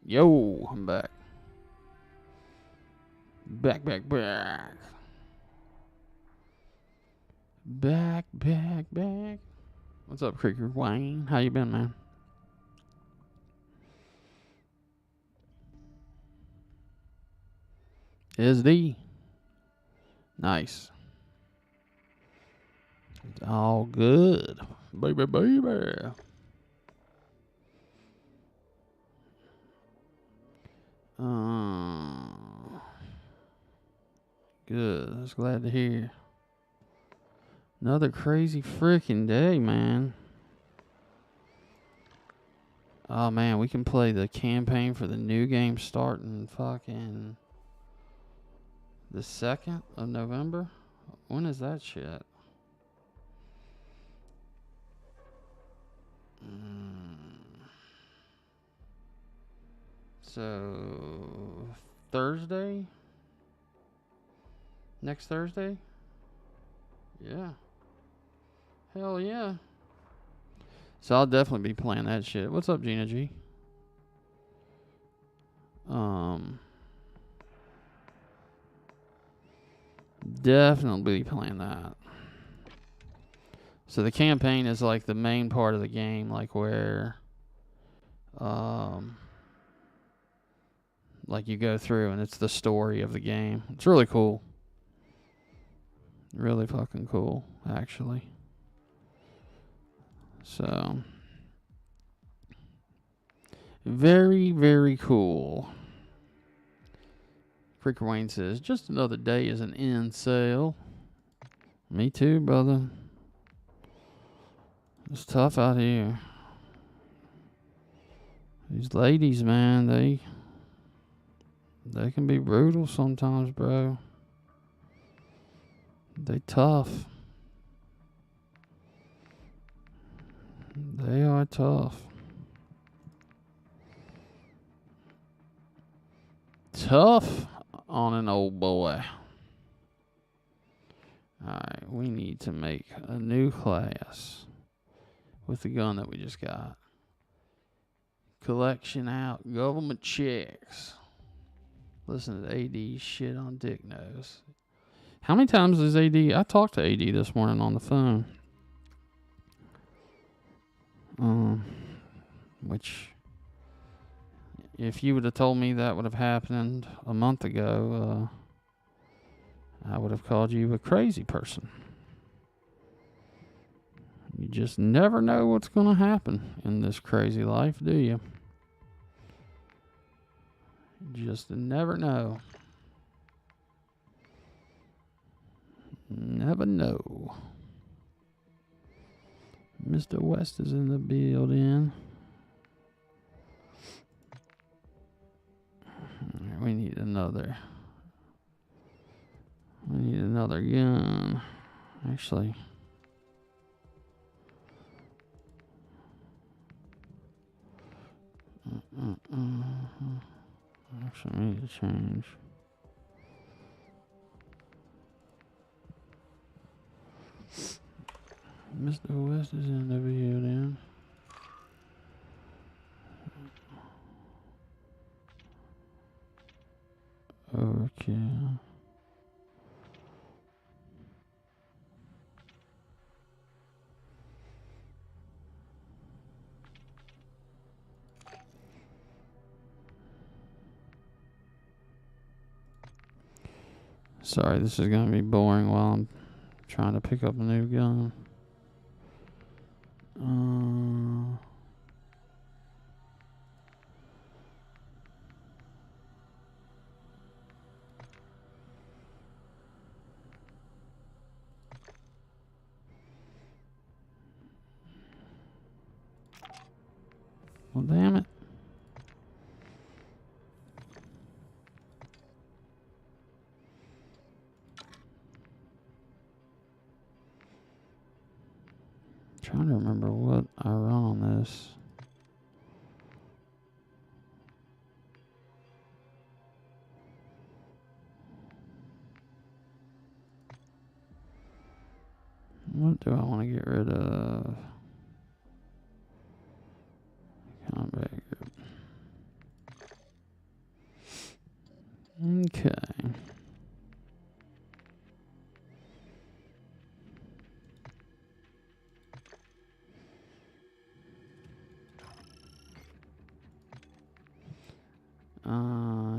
Yo, I'm back. Back. Back. What's up, Creeker Wayne? How you been, man? Is the nice. It's all good. Baby. Good. That's glad to hear. Another crazy freaking day, man. Oh, man, we can play the campaign for the new game starting fucking the 2nd of November. When is that shit? So, Thursday? Next Thursday? Yeah. Hell yeah. So I'll definitely be playing that shit. What's up, Gina G? Definitely be playing that. So the campaign is like the main part of the game, like where like you go through and it's the story of the game. It's really cool. Really fucking cool, actually. So very, very cool. Freaker Wayne says, just another day is an end sale. Me too, brother. It's tough out here. These ladies, man, they can be brutal sometimes, bro. They tough. They are tough. Tough on an old boy. Alright, we need to make a new class with the gun that we just got. Collection out government checks. Listen to AD shit on Dick Nose. How many times is AD? I talked to AD this morning on the phone. Which, if you would have told me that would have happened a month ago, I would have called you a crazy person. You just never know what's going to happen in this crazy life, do you? Just never know. Never know. Mr. West is in the building. We need another gun. Actually, I need to change. Mr. West is in the building. Okay. Sorry, this is going to be boring while I'm trying to pick up a new gun. Well, damn it. Trying to remember what I run on this. What do I want to get rid of? Combat group. Okay.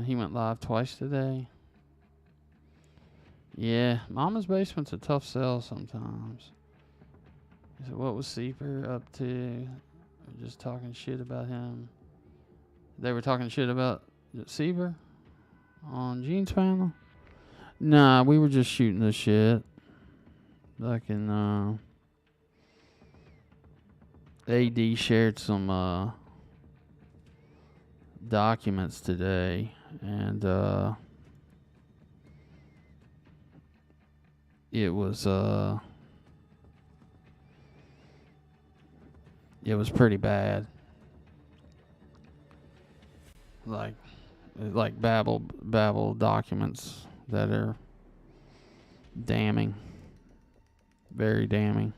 He went live twice today. Yeah, Mama's Basement's a tough sell sometimes. He said, what was Seeper up to? Just talking shit about him. They were talking shit about Seeper on Gene's panel? Nah, we were just shooting the shit. Like in, AD shared some, documents today, and it was pretty bad. Like babble documents that are damning, very damning.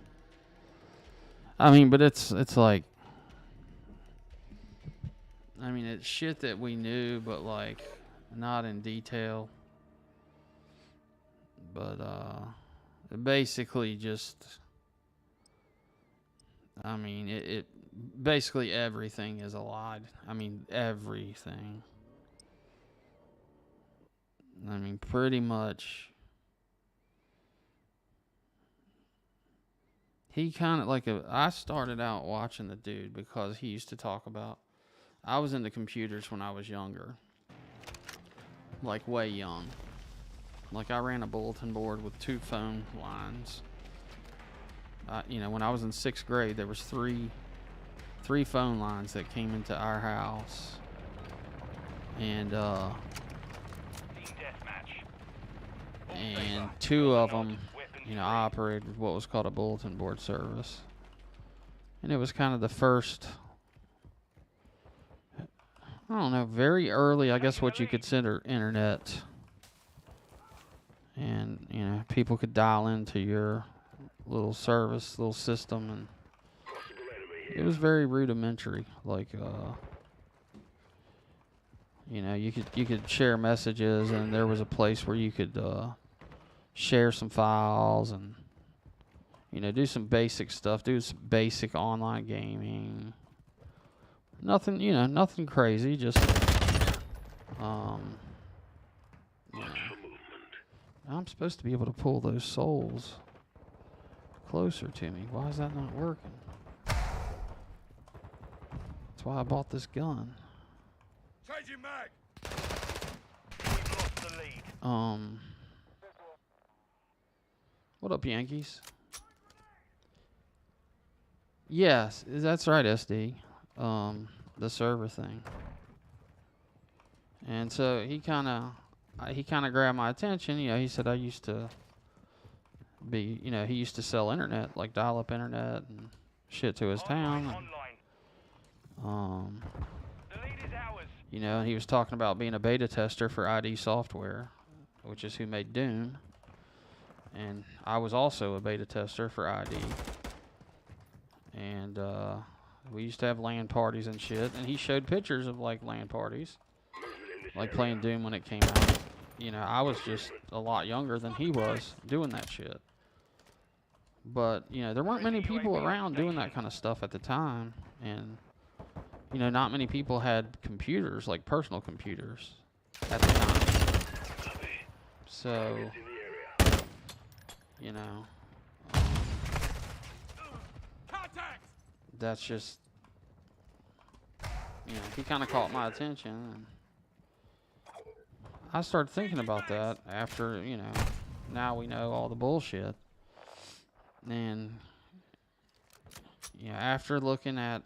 I mean, but it's like, I mean, it's shit that we knew, but like not in detail. But basically just, I mean, it basically everything is a lie. I mean, everything. I mean, pretty much. He kind of like I started out watching the dude because he used to talk about. I was into computers when I was younger, like way young. Like I ran a bulletin board with 2 phone lines. You know, when I was in 6th grade, there was three phone lines that came into our house, and 2 of them, you know, I operated what was called a bulletin board service, and it was kind of the first. I don't know, very early, I guess what you consider internet. And, you know, people could dial into your little service, little system, and it was very rudimentary. Like, you know, you could share messages, and there was a place where you could share some files and, you know, do some basic stuff, do some basic online gaming. Nothing, you know, nothing crazy, just, you know. I'm supposed to be able to pull those souls closer to me. Why is that not working? That's why I bought this gun. Changing mag. We've lost the lead. What up, Yankees? Yes, that's right, SD. The server thing. And so he kind of grabbed my attention. You know, he said I used to be, you know, he used to sell internet, like dial-up internet and shit to his town. And, you know, and he was talking about being a beta tester for ID Software, which is who made Doom. And I was also a beta tester for ID. And we used to have LAN parties and shit. And he showed pictures of like LAN parties, like playing Doom when it came out. You know, I was just a lot younger than he was doing that shit. But, you know, there weren't many people around doing that kind of stuff at the time. And, you know, not many people had computers, like personal computers, at the time. So, you know, that's just, you know, he kind of caught my attention. And I started thinking about that after, you know, now we know all the bullshit. And, you know, after looking at,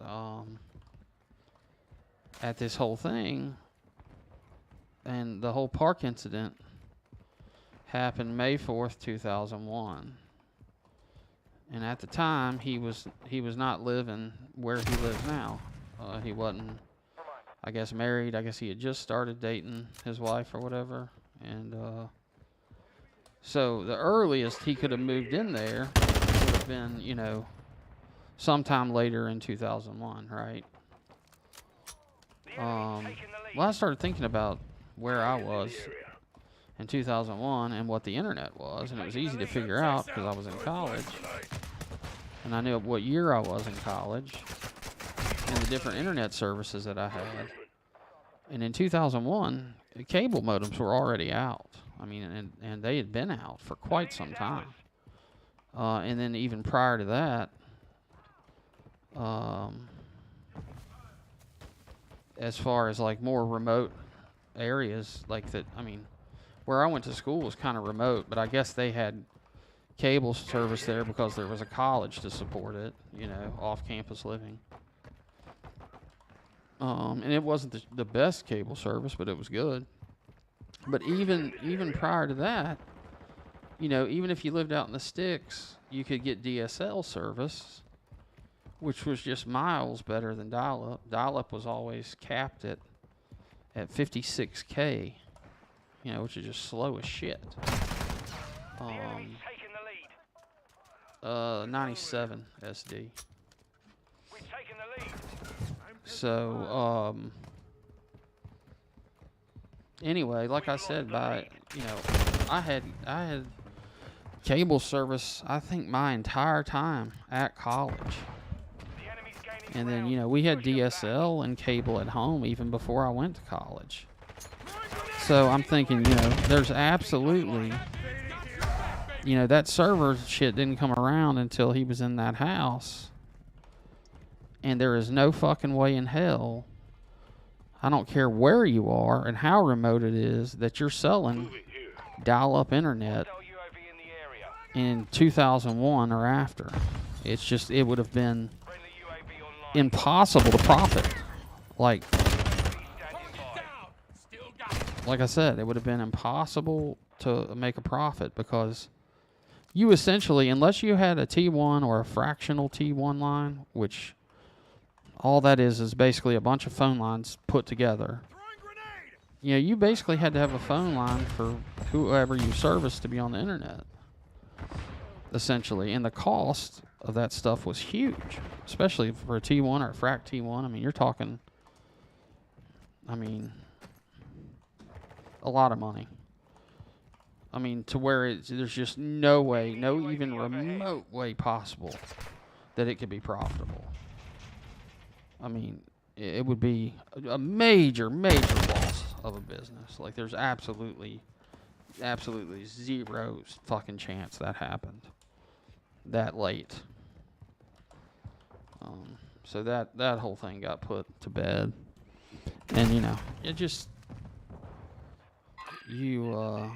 at this whole thing, and the whole park incident happened May 4th, 2001. And at the time, he was not living where he lives now. He wasn't, I guess, married. I guess he had just started dating his wife or whatever. And so the earliest he could have moved in there would have been, you know, sometime later in 2001, right? Well, I started thinking about where I was in 2001 and what the internet was, and it was easy to figure out because I was in college. And I knew what year I was in college and the different internet services that I had. And in 2001, cable modems were already out. I mean, and they had been out for quite some time. And then even prior to that, as far as like more remote areas like that, I mean, where I went to school was kind of remote, but I guess they had cable service there because there was a college to support it, you know, off-campus living. And it wasn't the best cable service, but it was good. But even prior to that, you know, even if you lived out in the sticks, you could get DSL service, which was just miles better than dial-up. Dial-up was always capped at 56K, you know, which is just slow as shit. 97 SD. So, anyway, like I said, I had cable service, I think, my entire time at college. And then, you know, we had DSL and cable at home even before I went to college. So I'm thinking, you know, there's absolutely, you know, that server shit didn't come around until he was in that house. And there is no fucking way in hell, I don't care where you are and how remote it is, that you're selling dial-up internet in 2001 or after. It's just, it would have been impossible to profit. Like I said, it would have been impossible to make a profit because you essentially, unless you had a T1 or a fractional T1 line, which all that is basically a bunch of phone lines put together. You know, you basically had to have a phone line for whoever you service to be on the internet, essentially. And the cost of that stuff was huge, especially for a T1 or a frac T1. I mean, you're talking, I mean, a lot of money. I mean, to where there's just no way, no even remote way possible that it could be profitable. I mean, it would be a major, major loss of a business. Like, there's absolutely zero fucking chance that happened that late. So that whole thing got put to bed. And, you know, it just, you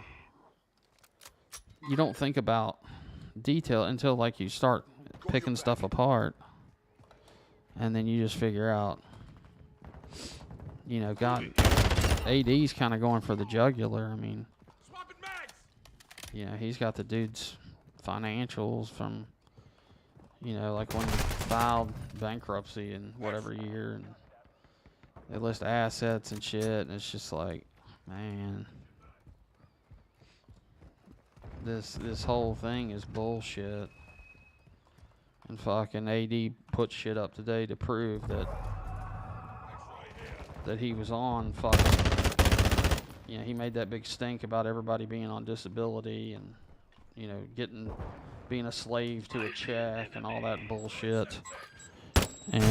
don't think about detail until, like, you start picking stuff apart. And then you just figure out, you know, God, AD's kind of going for the jugular. I mean, you know, he's got the dude's financials from, you know, like when he filed bankruptcy in whatever year, and they list assets and shit, and it's just like, man, this whole thing is bullshit. And fucking AD put shit up today to prove that he was on fucking, you know, he made that big stink about everybody being on disability and, you know, being a slave to a check and all that bullshit. And,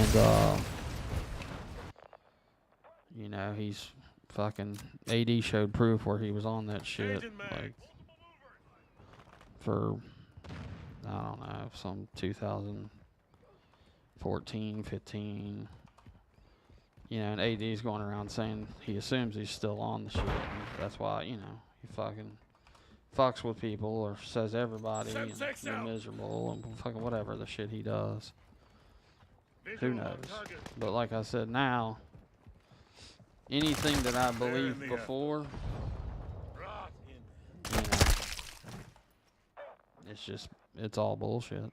you know, he's fucking, AD showed proof where he was on that shit, like, for, I don't know, some 2014, 15, you know, and AD's going around saying he assumes he's still on the shit. And that's why, you know, he fucking fucks with people or says everybody and you're miserable and fucking whatever the shit he does. Who knows? But like I said, now, anything that I believed before, you know, it's all bullshit.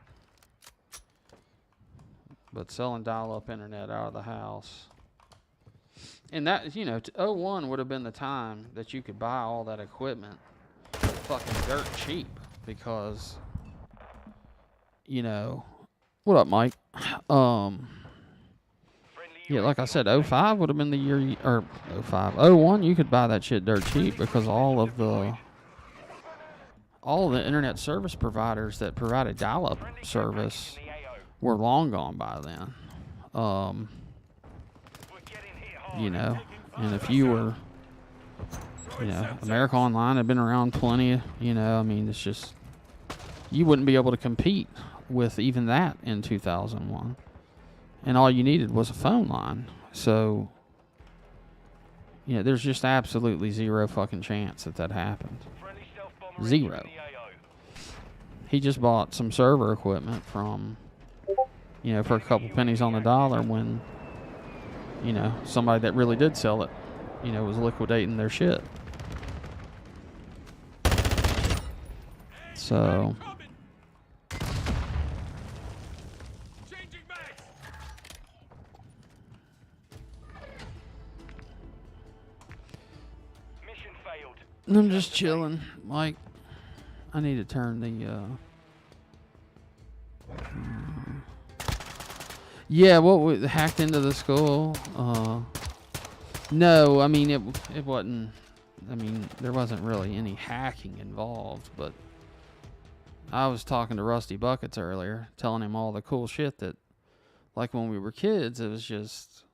But selling dial-up internet out of the house, and that, you know, 01 would have been the time that you could buy all that equipment fucking dirt cheap, because, you know, what up, Mike? Yeah, like I said, 05 would have been the year, or 05, 01, you could buy that shit dirt cheap, because all of the internet service providers that provided dial-up service were long gone by then. You know, and if you were, you know, America Online had been around plenty, you know, I mean, it's just, you wouldn't be able to compete with even that in 2001. And all you needed was a phone line. So, you know, there's just absolutely zero fucking chance that happened. Zero. He just bought some server equipment from, you know, for a couple pennies on the dollar, when, you know, somebody that really did sell it, you know, was liquidating their shit. So, I'm just chilling, Mike. I need to turn the yeah, what hacked into the school? No, I mean, it wasn't. I mean, there wasn't really any hacking involved, but I was talking to Rusty Buckets earlier, telling him all the cool shit that, like when we were kids, it was just,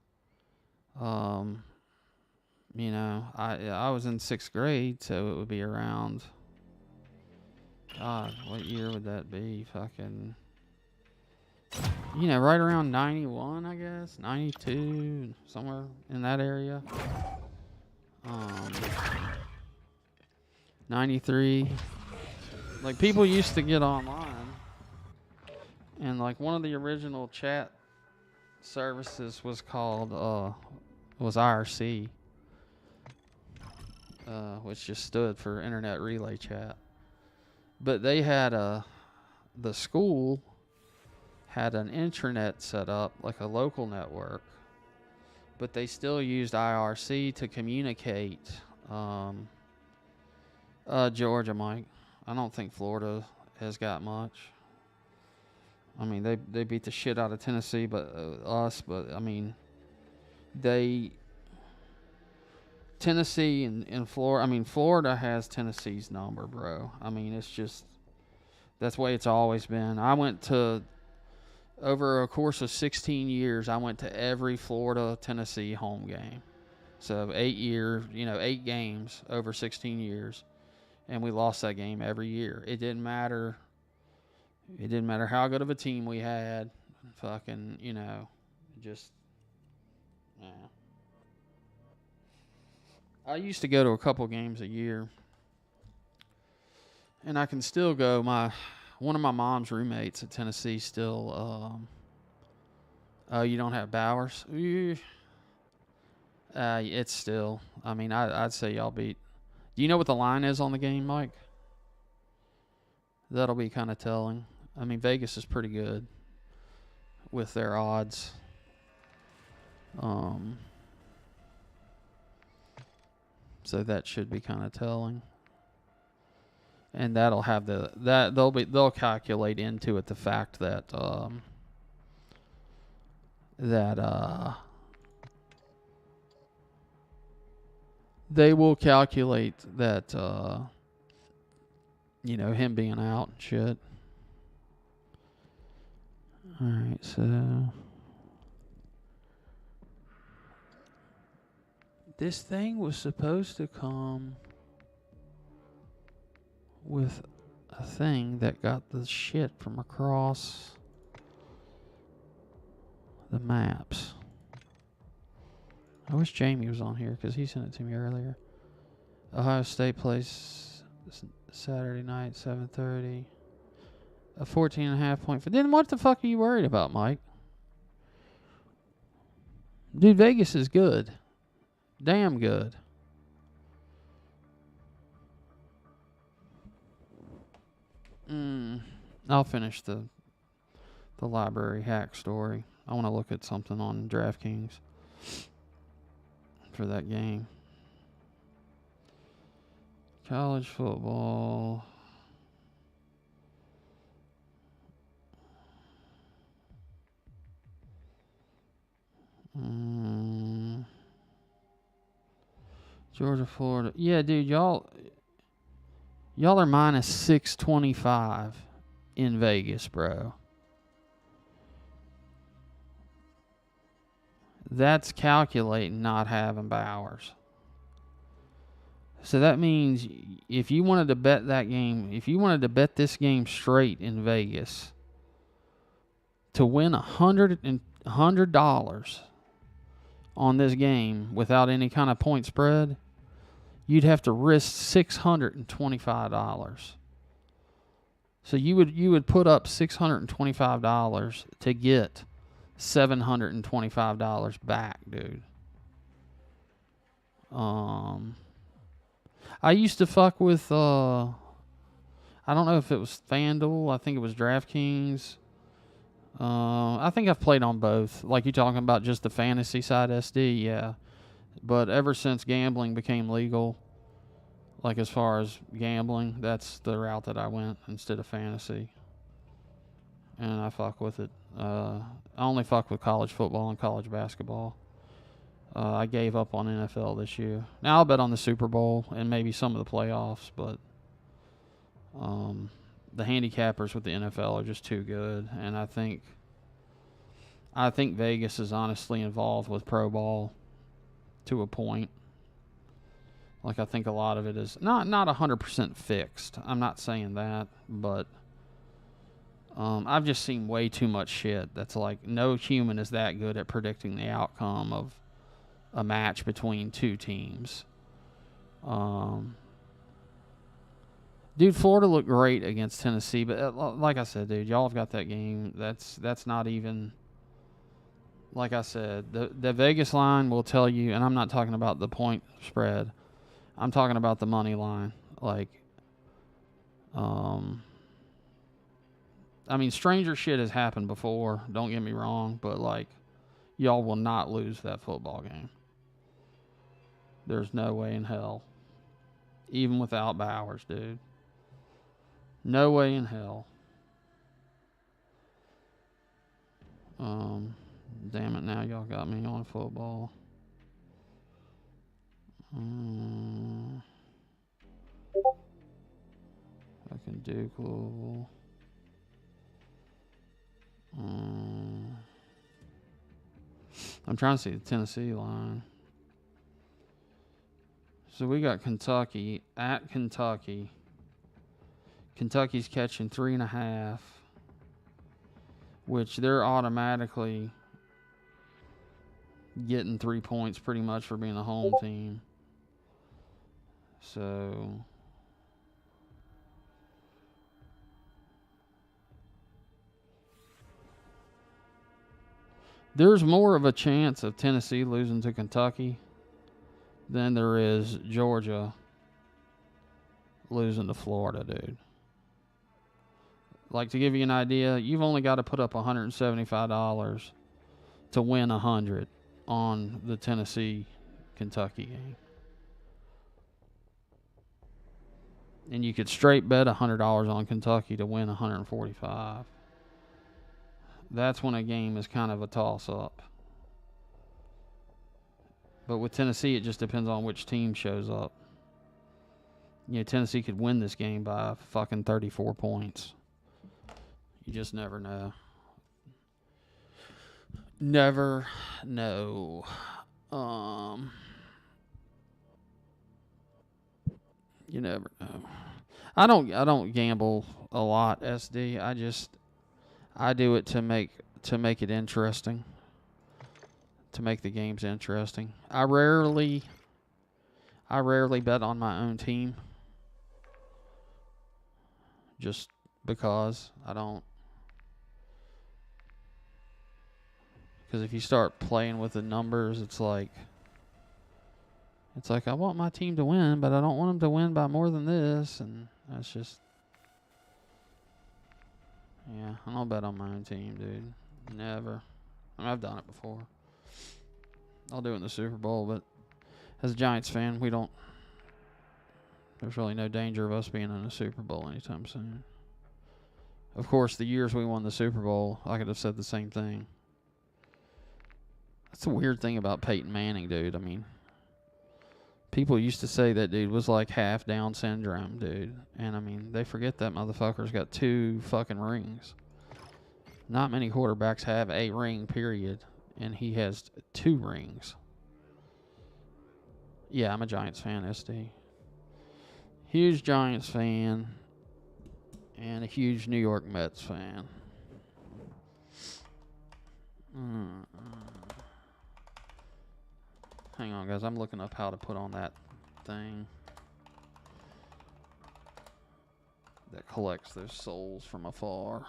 you know, I was in 6th grade, so it would be around, God, what year would that be? Fucking, you know, right around 91, I guess, 92, somewhere in that area. 93. Like, people used to get online, and like one of the original chat services was called was IRC, which just stood for Internet Relay Chat. But they had the school had an intranet set up, like a local network, but they still used IRC to communicate. Georgia, Mike. I don't think Florida has got much. I mean, they beat the shit out of Tennessee, but I mean, Tennessee and Florida. I mean, Florida has Tennessee's number, bro. I mean, it's just, that's the way it's always been. I went to, over a course of 16 years, I went to every Florida-Tennessee home game. So 8 years, you know, 8 games over 16 years. And we lost that game every year. It didn't matter. It didn't matter how good of a team we had. Fucking, you know, just, yeah. I used to go to a couple games a year. And I can still go. One of my mom's roommates at Tennessee still, oh, you don't have Bowers? It's still, I mean, I'd say y'all beat. Do you know what the line is on the game, Mike? That'll be kind of telling. I mean, Vegas is pretty good with their odds. So that should be kind of telling. And that'll have they'll calculate into it the fact that they will calculate that, you know, him being out and shit. Alright, so this thing was supposed to come with a thing that got the shit from across the maps. I wish Jamie was on here because he sent it to me earlier. Ohio State plays Saturday night, 7:30. A 14.5 point. Then what the fuck are you worried about, Mike? Dude, Vegas is good. Damn good. I'll finish the library hack story. I want to look at something on DraftKings for that game. College football. Georgia, Florida. Yeah, dude, y'all are minus 625 in Vegas, bro. That's calculating not having Bowers. So that means if you wanted to bet that game, if you wanted to bet this game straight in Vegas to win $100 on this game without any kind of point spread, you'd have to risk $625. So you would put up $625 to get $725 back, dude. I used to fuck with I don't know if it was FanDuel, I think it was DraftKings. I think I've played on both. Like you talking about just the fantasy side SD, yeah. But ever since gambling became legal, like as far as gambling, that's the route that I went instead of fantasy. And I fuck with it. I only fuck with college football and college basketball. I gave up on NFL this year. Now I'll bet on the Super Bowl and maybe some of the playoffs, but the handicappers with the NFL are just too good. And I think Vegas is honestly involved with pro ball to a point. Like I think a lot of it is not 100% fixed. I'm not saying that, but I've just seen way too much shit that's like no human is that good at predicting the outcome of a match between two teams. Dude, Florida looked great against Tennessee, but like I said, dude, y'all have got that game. That's not even. Like I said, the Vegas line will tell you, and I'm not talking about the point spread. I'm talking about the money line. Like, I mean, stranger shit has happened before. Don't get me wrong, but like, y'all will not lose that football game. There's no way in hell. Even without Bowers, dude. No way in hell. Damn it, now y'all got me on football. Fucking Duke Louisville. I'm trying to see the Tennessee line. So we got Kentucky at Kentucky. Kentucky's catching 3.5, which they're automatically getting 3 points pretty much for being a home team. So there's more of a chance of Tennessee losing to Kentucky than there is Georgia losing to Florida, dude. Like, to give you an idea, you've only got to put up $175 to win $100 on the Tennessee-Kentucky game. And you could straight bet $100 on Kentucky to win $145. That's when a game is kind of a toss-up. But with Tennessee, it just depends on which team shows up. You know, Tennessee could win this game by fucking 34 points. You just never know. Never know. You never know. I don't gamble a lot, SD. I do it to make it interesting. To make the games interesting. I rarely bet on my own team. Just because I don't. Because if you start playing with the numbers, it's like It's like, I want my team to win, but I don't want them to win by more than this. And that's just, yeah, I don't bet on my own team, dude. Never. I mean, I've done it before. I'll do it in the Super Bowl, but as a Giants fan, there's really no danger of us being in a Super Bowl anytime soon. Of course, the years we won the Super Bowl, I could have said the same thing. That's the weird thing about Peyton Manning, dude. I mean, people used to say that dude was like half Down syndrome, dude. And, I mean, they forget that motherfucker's got 2 fucking rings. Not many quarterbacks have a ring, period. And he has 2 rings. Yeah, I'm a Giants fan, SD. Huge Giants fan. And a huge New York Mets fan. Hang on, guys. I'm looking up how to put on that thing that collects those souls from afar.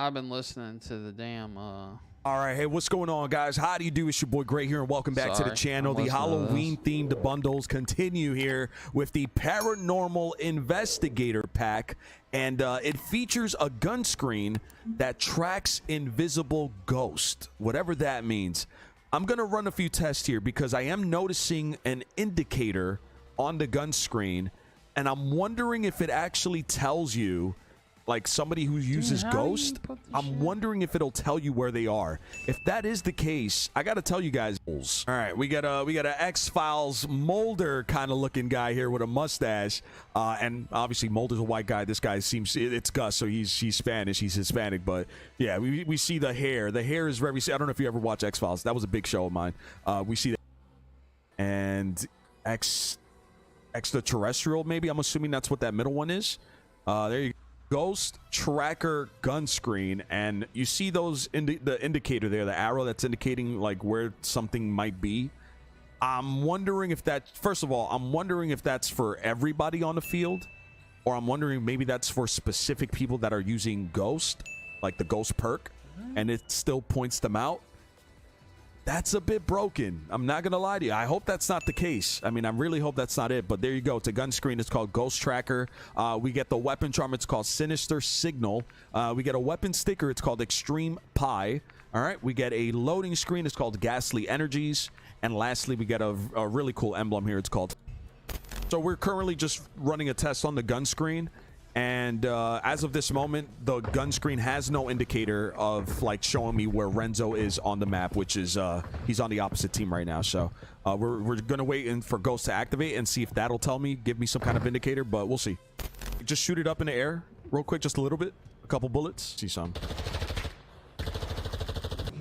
I've been listening to the damn all right, hey, what's going on, guys? How do you do? It's your boy Gray here, and welcome back to the channel. The Halloween-themed bundles continue here with the Paranormal Investigator pack, and it features a gun screen that tracks invisible ghosts, whatever that means. I'm going to run a few tests here because I am noticing an indicator on the gun screen, and I'm wondering if it actually tells you, like somebody who uses Ghost, I'm wondering if it'll tell you where they are. If that is the case, I gotta tell you guys. All right, we got a X-Files Mulder kind of looking guy here with a mustache, and obviously Mulder's a white guy. This guy it's Gus, so he's Spanish, he's Hispanic, but yeah, we see the hair. The hair is very. I don't know if you ever watch X-Files. That was a big show of mine. We see that, and extraterrestrial, maybe. I'm assuming that's what that middle one is. There you go. Ghost tracker gun screen, and you see those the indicator there, the arrow that's indicating like where something might be. I'm wondering if that, first of all, I'm wondering if that's for everybody on the field, or I'm wondering maybe that's for specific people that are using Ghost, like the Ghost perk, and it still points them out. That's a bit broken. I'm not going to lie to you. I hope that's not the case. I mean, I really hope that's not it. But there you go. It's a gun screen. It's called Ghost Tracker. We get the weapon charm. It's called Sinister Signal. We get a weapon sticker. It's called Extreme Pie. All right. We get a loading screen. It's called Ghastly Energies. And lastly, we get a really cool emblem here. It's called... So we're currently just running a test on the gun screen. And as of this moment, the gun screen has no indicator of like showing me where Renzo is on the map, which is he's on the opposite team right now. So we're gonna wait for Ghost to activate and see if that'll tell me, give me some kind of indicator. But we'll see. Just shoot it up in the air real quick, just a little bit, a couple bullets. See some.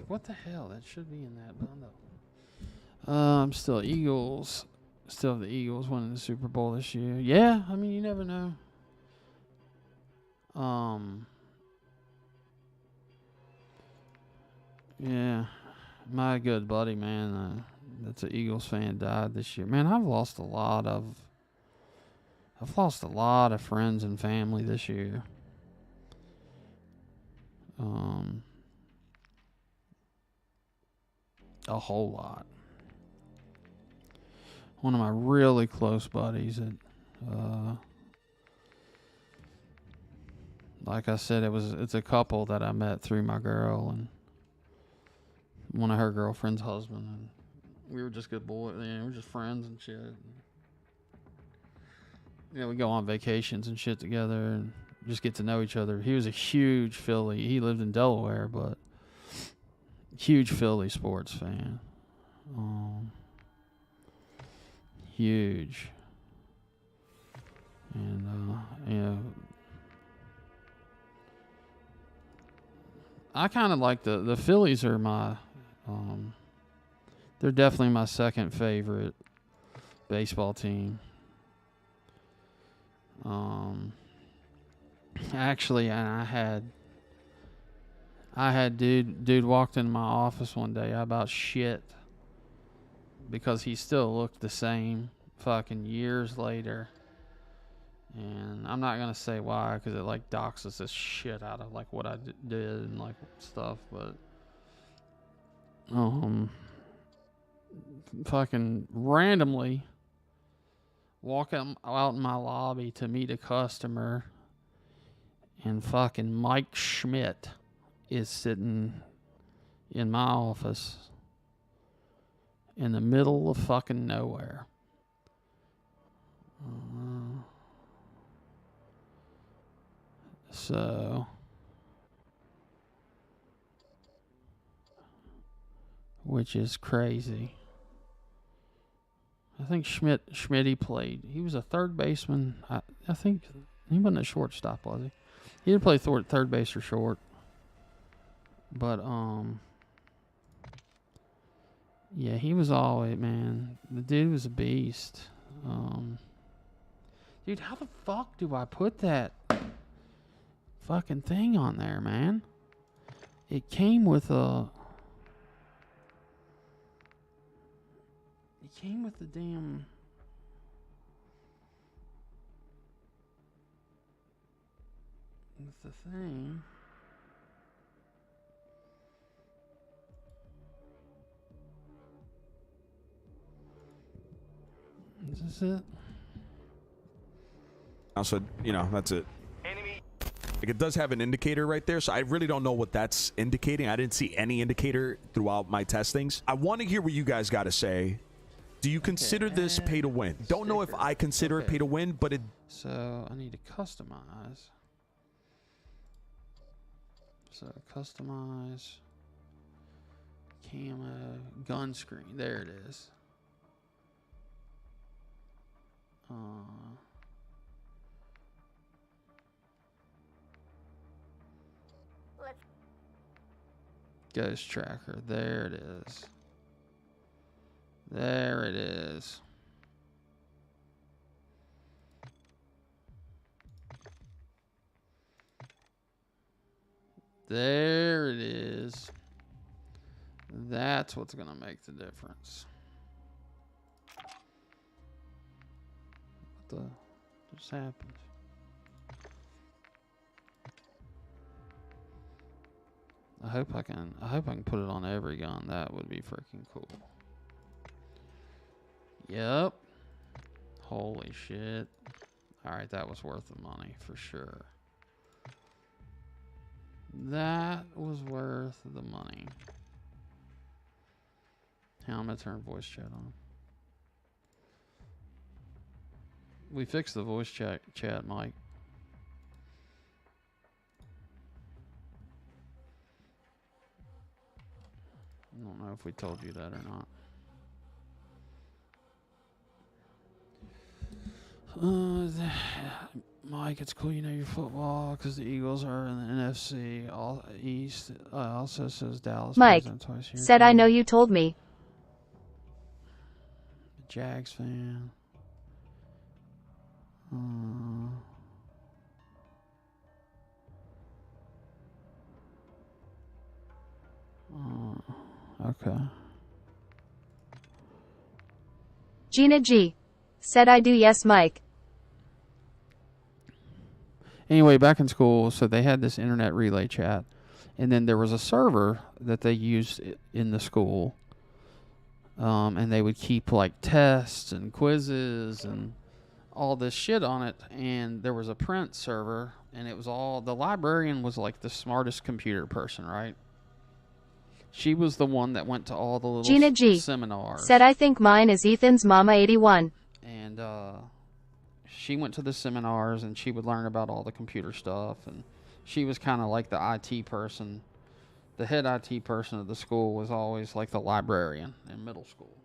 What the hell? That should be in that bundle. I'm still Eagles. Still have the Eagles winning the Super Bowl this year. Yeah, I mean, you never know. Yeah, my good buddy, man, that's an Eagles fan, died this year. Man, I've lost a lot of friends and family this year. A whole lot. One of my really close buddies that, like I said, it's a couple that I met through my girl and one of her girlfriend's husband, and we were just good boys. We were just friends and shit. We go on vacations and shit together and just get to know each other. He was a huge Philly. He lived in Delaware, but huge Philly sports fan. Huge. And I kind of like the Phillies are my, they're definitely my second favorite baseball team. Actually, I I had dude walked in my office one day. I about shit because he still looked the same fucking years later. And I'm not gonna say why, because it like doxes this shit out of like what I did and like stuff. But fucking randomly walk out in my lobby to meet a customer, and fucking Mike Schmidt is sitting in my office in the middle of fucking nowhere. So, which is crazy. I think Schmitty played. He was a third baseman. I think he wasn't a shortstop, was he? He did play third base or short. But yeah, he was always, man. The dude was a beast. Dude, how the fuck do I put that fucking thing on there, man? It came with a. It came with the damn. With the thing. Is this it? Also, you know, that's it. Like, it does have an indicator right there, so I really don't know what that's indicating. I didn't see any indicator throughout my testings. I want to hear what you guys got to say. Do you consider this pay to win? Don't know if I consider it pay to win, but it... So, I need to customize. So, customize. Camo. Gun screen. There it is. Ghost tracker. There it is. There it is. There it is. That's what's going to make the difference. What the just happened? I hope I can put it on every gun. That would be freaking cool. Yep. Holy shit. Alright, that was worth the money for sure. That was worth the money. Now I'm gonna turn voice chat on. We fixed the voice chat, Mike. I don't know if we told you that or not. Mike, it's cool you know your football because the Eagles are in the NFC all East. Also says Dallas. Mike said, "I know you told me." Jags fan. Okay. Gina G said, "I do, yes, Mike." Anyway, back in school, so they had this internet relay chat, and then there was a server that they used in the school, and they would keep like tests and quizzes and all this shit on it, and there was a print server, and it was all, the librarian was like the smartest computer person, right? She was the one that went to all the little Gina G seminars. Said, "I think mine is Ethan's Mama 81. And she went to the seminars, and she would learn about all the computer stuff, and she was kind of like the IT person. The head IT person of the school was always like the librarian in middle school.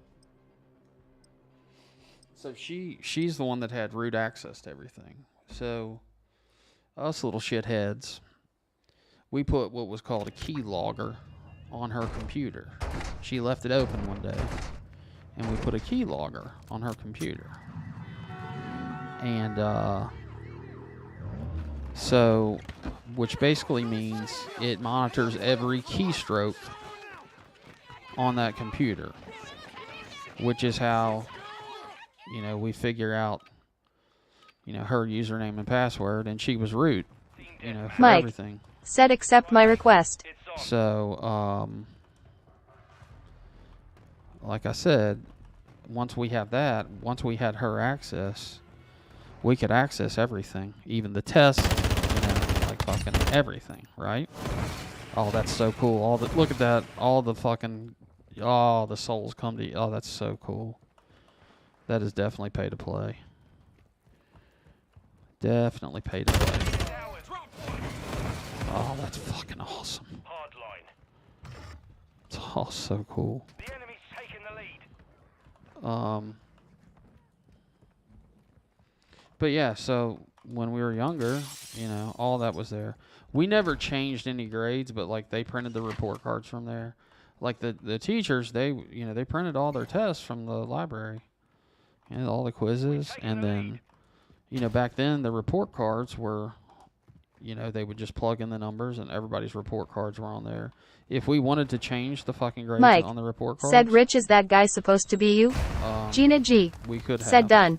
So she's the one that had root access to everything. So us little shitheads, we put what was called a key logger on her computer. She left it open one day, and we put a key logger on her computer. And So, which basically means it monitors every keystroke on that computer, which is how, we figure out, her username and password, and she was root, for Mike everything. said accept my request. So, like I said, once we had her access, we could access everything, even the tests, like fucking everything, right? Oh, that's so cool. Look at that. All the fucking, the souls come to you. Oh, that's so cool. That is definitely pay to play. Definitely pay to play. Oh, that's fucking awesome. It's all so cool. The enemy's taking the lead. But yeah, so when we were younger, all that was there. We never changed any grades, but like they printed the report cards from there. Like the teachers, they printed all their tests from the library. All the quizzes, and then, back then the report cards were, they would just plug in the numbers and everybody's report cards were on there. If we wanted to change the fucking grades Mike on the report cards, said Rich, is that guy supposed to be you? Gina G we could have. said done.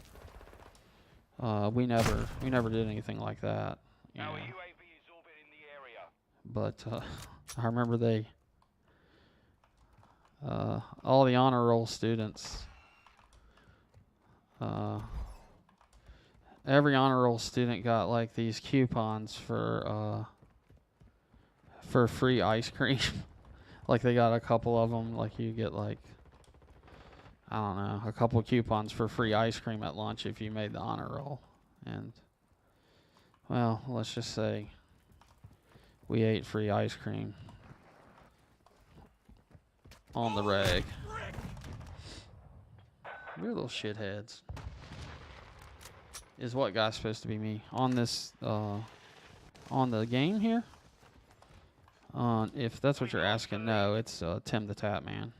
We never did anything like that. Our UAV is orbiting the area. But I remember all the honor roll students, every honor roll student got like these coupons for free ice cream. Like they got a couple of them. Like you get like, I don't know, a couple of coupons for free ice cream at lunch if you made the honor roll. And, well, let's just say we ate free ice cream on the reg. We're little shitheads. Is what guy's supposed to be me on this, on the game here? If that's what you're asking, no, it's Tim the Tap Man,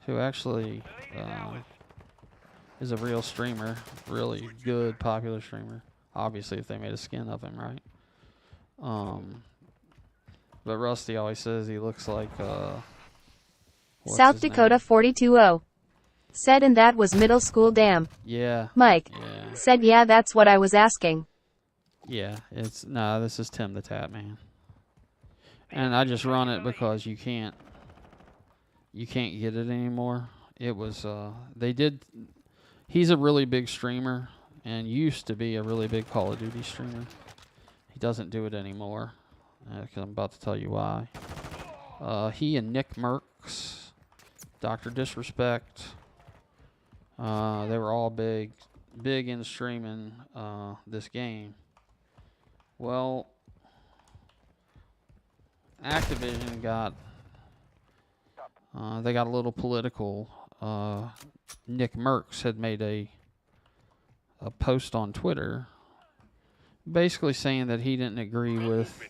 who actually is a real streamer, really good, popular streamer. Obviously, if they made a skin of him, right? But Rusty always says he looks like South Dakota 420 said, and that was middle school, damn. Yeah. Mike said, yeah, that's what I was asking. Yeah, this is Tim the Tap Man. And I just run it because you can't get it anymore. It was he's a really big streamer and used to be a really big Call of Duty streamer. He doesn't do it anymore, because I'm about to tell you why. He and Nick Merckx, Dr. Disrespect, they were all big in streaming this game. Well, Activision got they got a little political. Nick Merckx had made a post on Twitter basically saying that he didn't agree with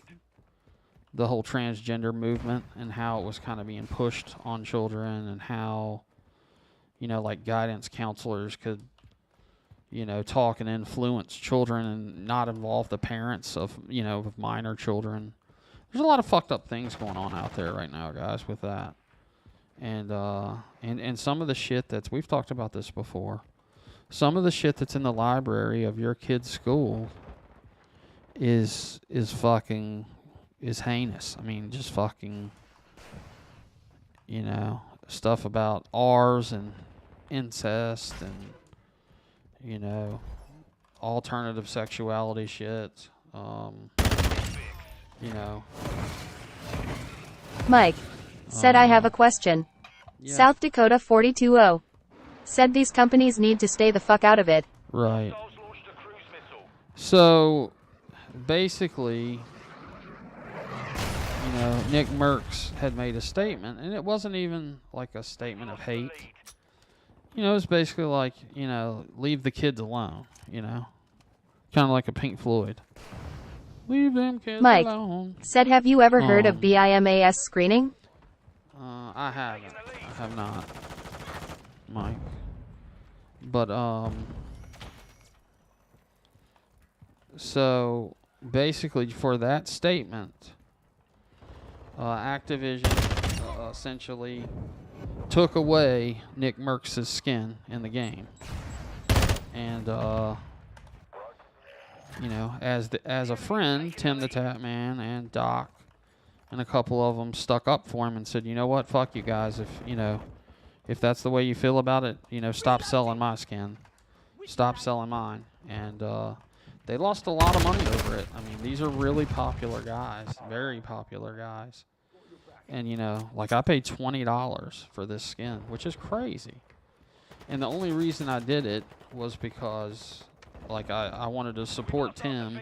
the whole transgender movement and how it was kind of being pushed on children, and how, like guidance counselors could, talk and influence children and not involve the parents of, of minor children. There's a lot of fucked up things going on out there right now, guys, with that. And some of the shit we've talked about this before. Some of the shit that's in the library of your kid's school is heinous. I mean, just fucking, stuff about R's and incest and, alternative sexuality shit. Mike said, I have a question. Yeah. South Dakota 420 said these companies need to stay the fuck out of it. Right. So, basically, Nick Merckx had made a statement, and it wasn't even like a statement of hate. It was basically like, leave the kids alone, kind of like a Pink Floyd. Leave them kids Mike alone. said, have you ever heard of BIMAS screening? I haven't. I have not, Mike. But, So basically, for that statement, Activision essentially took away Nick Merckx's skin in the game, and you know, as a friend, Tim the Tatman and Doc and a couple of them stuck up for him and said, you know what, fuck you guys, if that's the way you feel about it, you know, stop selling my skin, stop selling mine, and they lost a lot of money over it. I mean, these are really popular guys, very popular guys. And, you know, like I paid $20 for this skin, which is crazy. And the only reason I did it was because, like, I wanted to support Tim.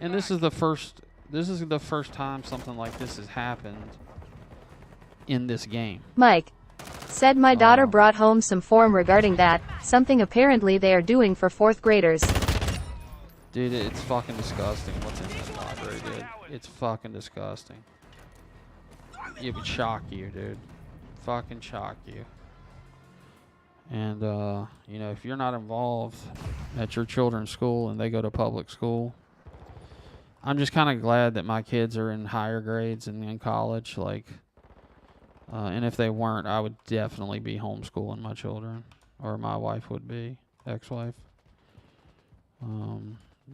And this is the first time something like this has happened in this game. Mike said my daughter brought home some form regarding that, something apparently they are doing for 4th graders. Dude, it's fucking disgusting what's in this library, dude. It's fucking disgusting. It would shock you, dude. Fucking shock you. And, you know, if you're not involved at your children's school and they go to public school, I'm just kind of glad that my kids are in higher grades and in college. Like, and if they weren't, I would definitely be homeschooling my children, or my wife would be, ex-wife.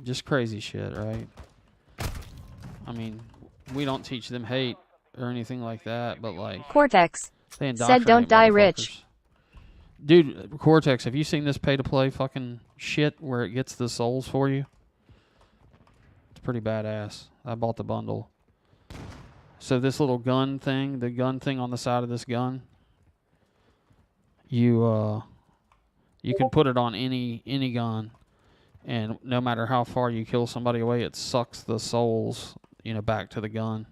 Just crazy shit, right? I mean, we don't teach them hate or anything like that, but like Cortex they said don't die rich. Dude, Cortex, have you seen this pay-to-play fucking shit where it gets the souls for you? It's pretty badass. I bought the bundle. So this little gun thing, the gun thing on the side of this gun, you can put it on any gun, and no matter how far you kill somebody away, it sucks the souls, you know, back to the gun.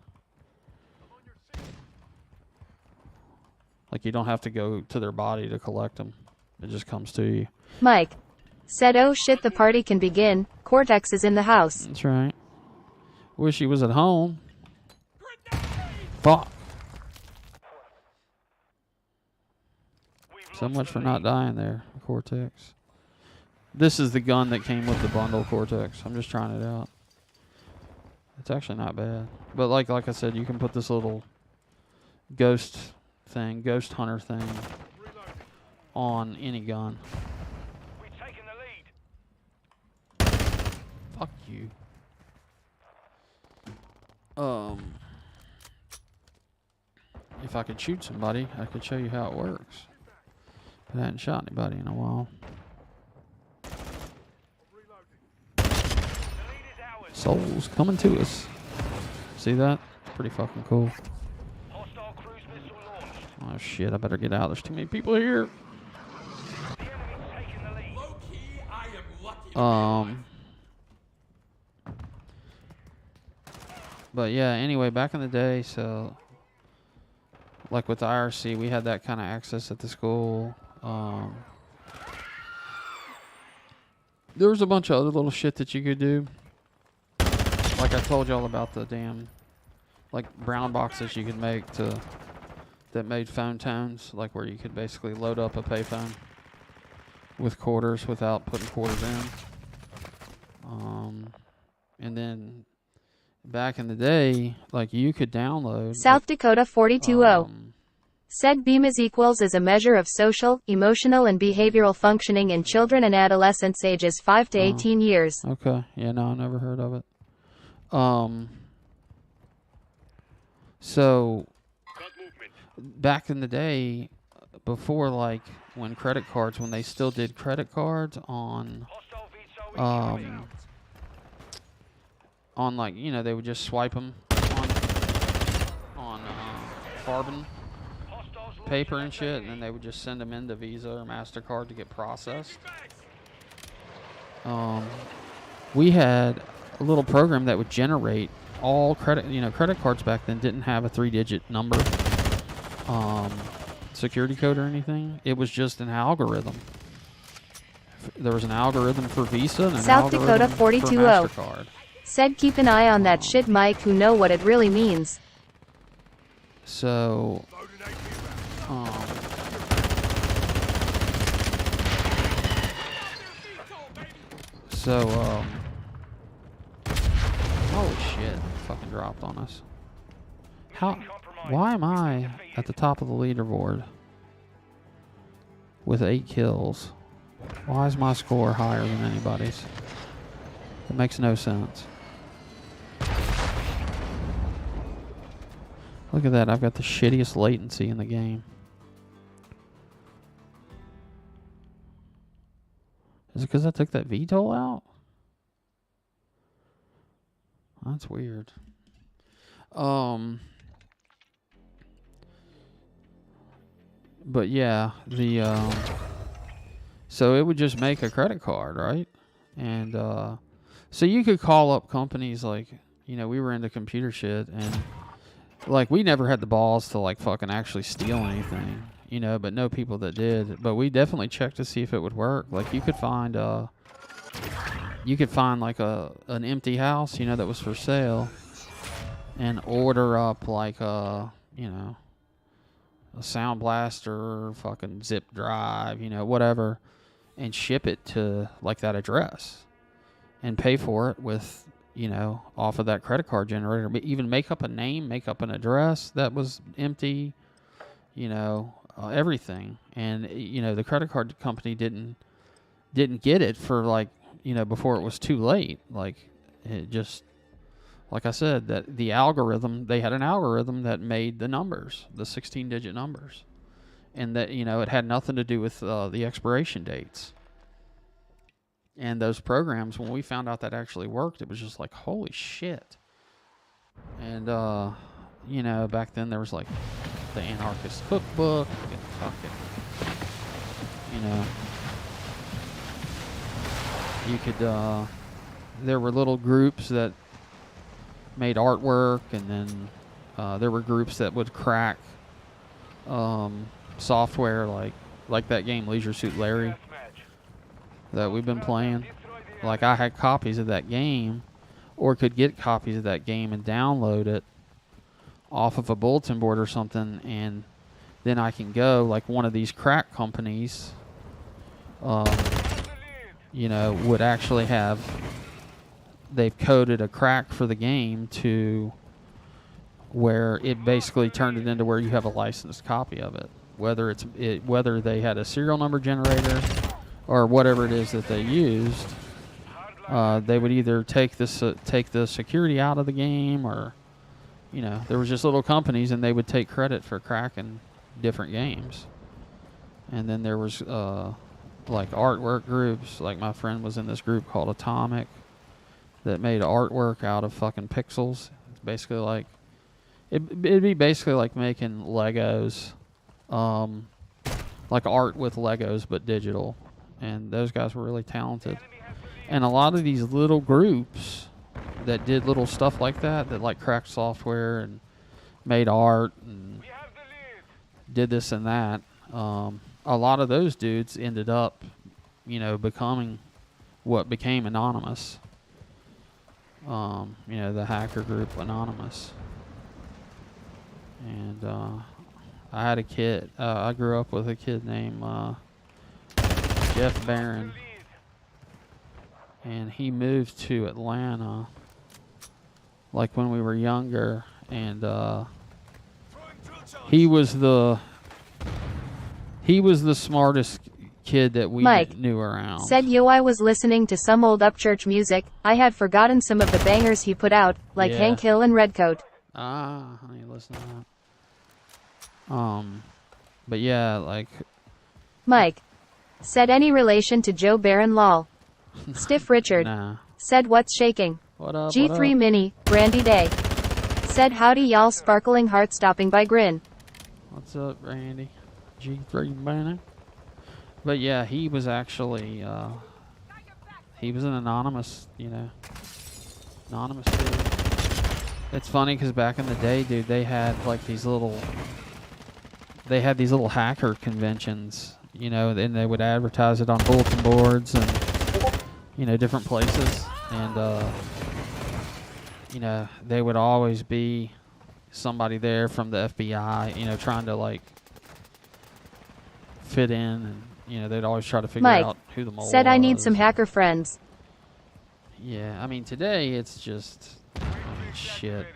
Like, you don't have to go to their body to collect them. It just comes to you. Mike said, oh shit, the party can begin. Cortex is in the house. That's right. Wish he was at home. Fuck. So much for not dying there, Cortex. This is the gun that came with the bundle, Cortex. I'm just trying it out. It's actually not bad. But like I said, you can put this little ghost hunter thing on any gun. We've taken the lead. Fuck you. If I could shoot somebody, I could show you how it works. But I hadn't shot anybody in a while. Souls coming to us. See that? Pretty fucking cool. Hostile cruise missile launched. Oh shit, I better get out. There's too many people here. The enemy's taking the lead. Low-key, I am lucky. But yeah, anyway, back in the day, so like with the IRC, we had that kind of access at the school. There was a bunch of other little shit that you could do. Like I told y'all about the damn, like, brown boxes you could make that made phone tones, like where you could basically load up a payphone with quarters without putting quarters in. And then back in the day, like, you could download South Dakota 420 said BEAM is a measure of social, emotional, and behavioral functioning in children and adolescents ages 5 to 18 years. Okay, yeah, no, I never heard of it. So back in the day, before, like, when credit cards, when they still did credit cards on like, you know, they would just swipe them on carbon paper and shit, and then they would just send them into Visa or MasterCard to get processed. We had a little program that would generate all credit, you know, credit cards back then didn't have a 3-digit number, security code or anything. It was just an algorithm. There was an algorithm for Visa and an South Dakota algorithm for 420 MasterCard. said keep an eye on that shit, Mike, who know what it really means. So, Holy shit! Fucking dropped on us. How? Why am I at the top of the leaderboard with 8 kills? Why is my score higher than anybody's? It makes no sense. Look at that, I've got the shittiest latency in the game. Is it because I took that VTOL out? That's weird. But yeah, so it would just make a credit card, right? And so you could call up companies like, you know, we were into computer shit, and like we never had the balls to like fucking actually steal anything, you know, but know people that did. But we definitely checked to see if it would work. Like you could find like an empty house, you know, that was for sale, and order up like you know, a sound blaster, fucking zip drive, you know, whatever, and ship it to like that address and pay for it with, you know, off of that credit card generator. But even make up a name, make up an address that was empty, you know, everything. And, you know, the credit card company didn't get it for like, you know, before it was too late. Like it just, like I said, that the algorithm, they had an algorithm that made the numbers, the 16-digit numbers. And that, you know, it had nothing to do with the expiration dates. And those programs, when we found out that actually worked, it was just like, holy shit. And, you know, back then there was like the Anarchist Cookbook, and fucking, you know, you could, there were little groups that made artwork, and then there were groups that would crack software like that game Leisure Suit Larry that we've been playing. Like I had copies of that game, or could get copies of that game and download it off of a bulletin board or something, and then I can go like one of these crack companies, you know, would actually have, they've coded a crack for the game to where it basically turned it into where you have a licensed copy of it, whether whether they had a serial number generator or whatever it is that they used. They would either take the security out of the game, or, you know, there was just little companies and they would take credit for cracking different games. And then there was like artwork groups. Like my friend was in this group called Atomic that made artwork out of fucking pixels. It's basically like it'd be basically like making Legos, like art with Legos but digital. And those guys were really talented. And a lot of these little groups that did little stuff like that like cracked software and made art and did this and that, a lot of those dudes ended up, you know, becoming what became Anonymous. You know, the hacker group Anonymous. And I had a kid. I grew up with a kid named Jeff Barron, and he moved to Atlanta like when we were younger, and he was the smartest kid that we Mike knew around. Said yo, I was listening to some old Upchurch music. I had forgotten some of the bangers he put out, like Yeah. Hank Hill and Redcoat. Ah, honey, listen to that. But yeah, like Mike said, any relation to Joe Barron lol. Stiff Richard nah. said, what's shaking? What up? G3 what up? Mini, Randy Day said, howdy y'all, sparkling heart stopping by grin. What's up, Randy? G3 banner. But yeah, he was actually he was an anonymous, you know, anonymous dude. It's funny because back in the day, dude, they had like these little hacker conventions, you know, and they would advertise it on bulletin boards and, you know, different places. And, you know, they would always be somebody there from the FBI, you know, trying to, like, fit in. And, you know, they'd always try to figure Mike out who the mole said, I need was. some hacker friends. Yeah, I mean, today it's just, shit.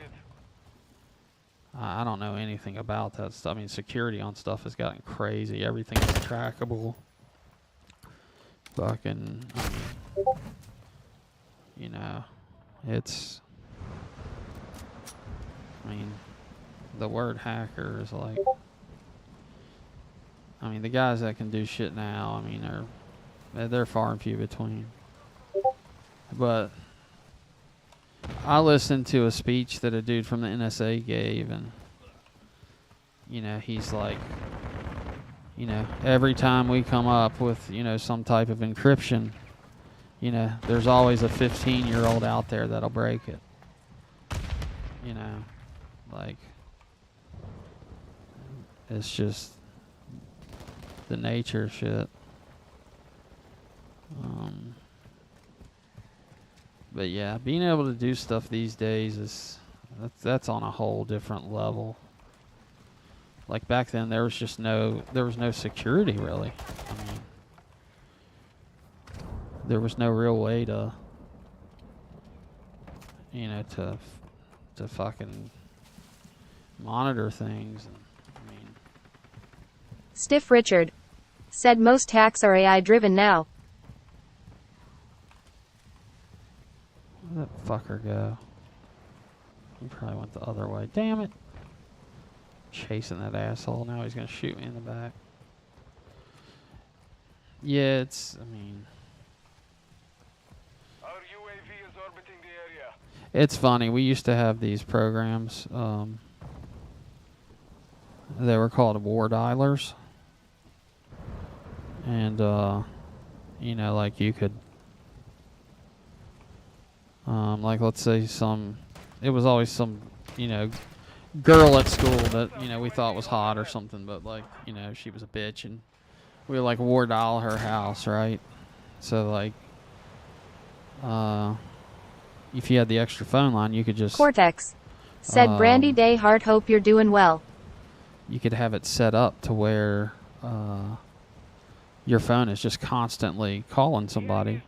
I don't know anything about that stuff. I mean, security on stuff has gotten crazy. Everything is trackable. Fucking, I mean, you know, it's, I mean, the word hacker is like, I mean, the guys that can do shit now, I mean, they're far and few between. But I listened to a speech that a dude from the NSA gave, and, you know, he's like, you know, every time we come up with, you know, some type of encryption, you know, there's always a 15-year-old out there that'll break it. You know, like, it's just the nature of shit. But yeah, being able to do stuff these days is that's on a whole different level. Like back then, there was no security really. I mean, there was no real way to, you know, to fucking monitor things. And, I mean, Stiff Richard said most hacks are AI driven now. where'd that fucker go? He probably went the other way. Damn it. Chasing that asshole. Now he's going to shoot me in the back. Yeah, it's, I mean, Our UAV is orbiting the area. it's funny. We used to have these programs. They were called war dialers. And, you know, like you could, like let's say it was always some, you know, girl at school that, you know, we thought was hot or something, but like, you know, she was a bitch and we would like war dial her house, right? So like, if you had the extra phone line, you could just Cortex said Brandy Day Hart, hope you're doing well. You could have it set up to where your phone is just constantly calling somebody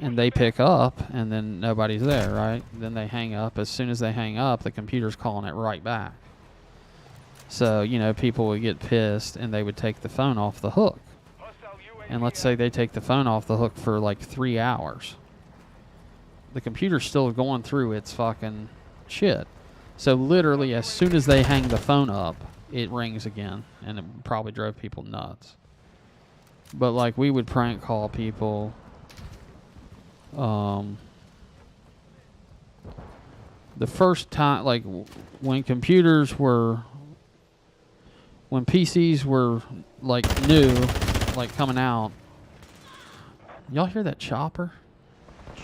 and they pick up and then nobody's there, right? Then they hang up. As soon as they hang up, the computer's calling it right back. So, you know, people would get pissed and they would take the phone off the hook. And let's say they take the phone off the hook for like 3 hours. The computer's still going through its fucking shit. So literally as soon as they hang the phone up, it rings again, and it probably drove people nuts. But like we would prank call people. The first time, like when PCs were like new, like coming out. Y'all hear that chopper?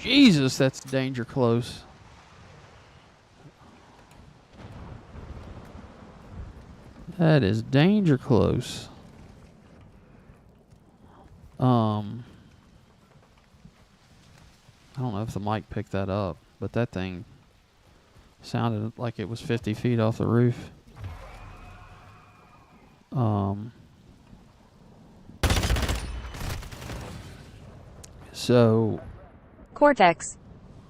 Jesus, that's danger close. That is danger close. I don't know if the mic picked that up, but that thing sounded like it was 50 feet off the roof. So Cortex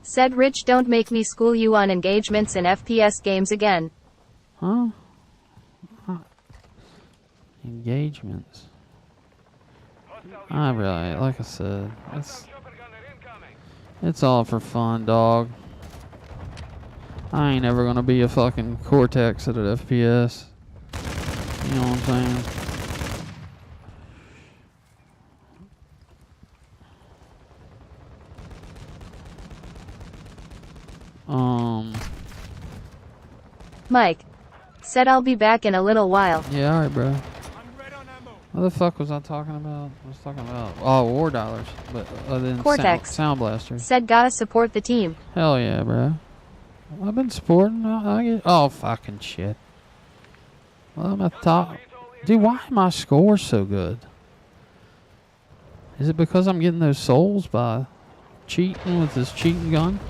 said Rich, don't make me school you on engagements in FPS games again. Huh? Engagements. I really, like I said, it's all for fun, dog. I ain't ever gonna be a fucking Cortex at an FPS. You know what I'm saying? Mike said I'll be back in a little while. Yeah, alright, bro. What the fuck was I talking about? I was talking about war dollars, but other than Cortex sound blasters. said gotta support the team. Hell yeah, bro. I've been supporting. I get, oh fucking shit. Well, I'm at the top. Dude, why are my scores so good? Is it because I'm getting those souls by cheating with this cheating gun?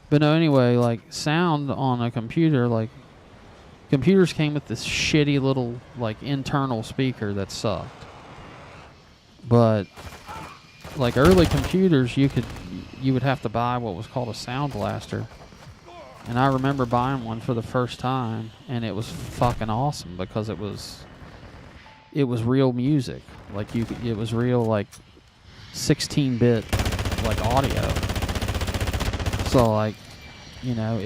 But no, anyway, like sound on a computer, like computers came with this shitty little like internal speaker that sucked. But like early computers, you would have to buy what was called a sound blaster. And I remember buying one for the first time, and it was fucking awesome because it was real music. Like it was real like 16-bit like audio. So like, you know,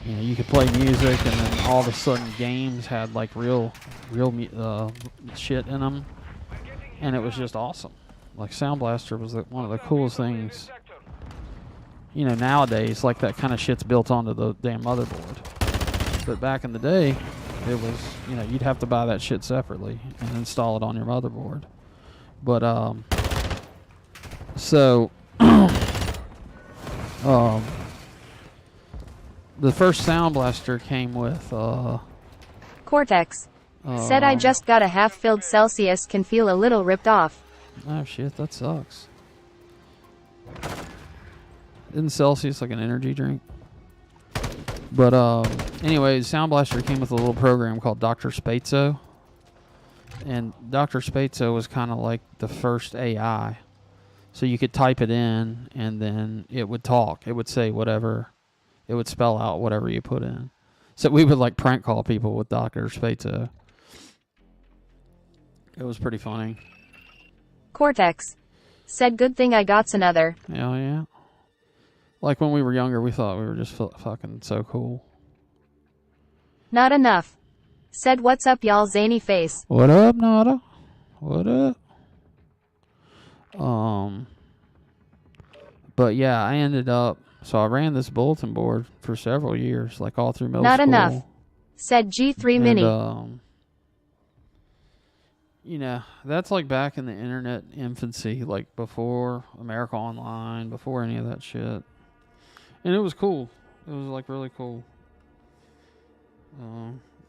you could play music, and then all of a sudden games had like real shit in them, and it was just awesome. Like Sound Blaster was one of the coolest things. You know, nowadays, like that kind of shit's built onto the damn motherboard. But back in the day, it was, you know, you'd have to buy that shit separately and install it on your motherboard. But, so, the first Sound Blaster came with, Cortex. Said I just got a half-filled Celsius, can feel a little ripped off. Oh shit, that sucks. Isn't Celsius like an energy drink? But anyway, Sound Blaster came with a little program called Dr. Spatzo. And Dr. Spatzo was kind of like the first AI. So you could type it in, and then it would talk. It would say whatever. It would spell out whatever you put in. So we would like prank call people with Dr. Spatzo. It was pretty funny. Cortex. Said good thing I got's another. Hell yeah. Like when we were younger, we thought we were just fucking so cool. Not enough. Said what's up y'all zany face. What up, Nada? What up? But yeah, I ended up, so I ran this bulletin board for several years, like all through middle school. Not enough. Said G3 and, Mini. You know, that's like back in the internet infancy, like before America Online, before any of that shit. And it was cool. It was like really cool.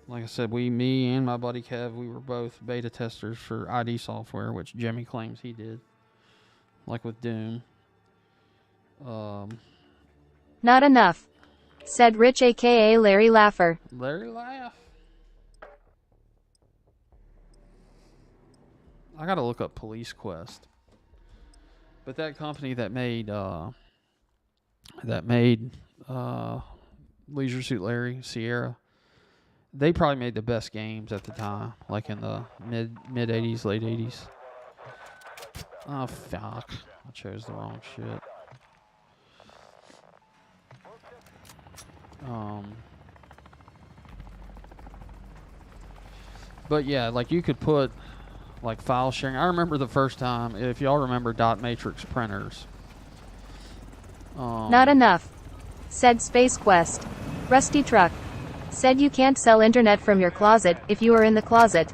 Like I said, me and my buddy Kev, we were both beta testers for ID software, which Jimmy claims he did. Like with Doom. Not enough. Said Rich aka Larry Laffer. Larry Laugh. I gotta look up Police Quest. But that company that made Leisure Suit Larry, Sierra, they probably made the best games at the time, like in the mid 80s, late 80s. Oh fuck. I chose the wrong shit. But yeah, like you could put like file sharing. I remember the first time, if y'all remember dot matrix printers. Not enough. Said Space Quest. Rusty Truck. Said you can't sell internet from your closet if you are in the closet.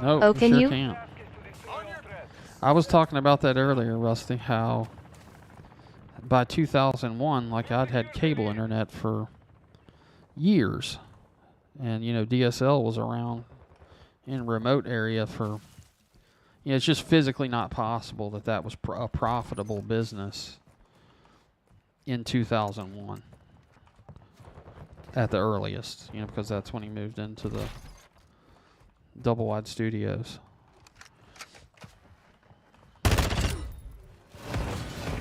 No, oh, can sure you? Can't. I was talking about that earlier, Rusty, how by 2001, like I'd had cable internet for years. And, you know, DSL was around in a remote area for, you know, it's just physically not possible that was a profitable business in 2001 at the earliest, you know, because that's when he moved into the double wide studios.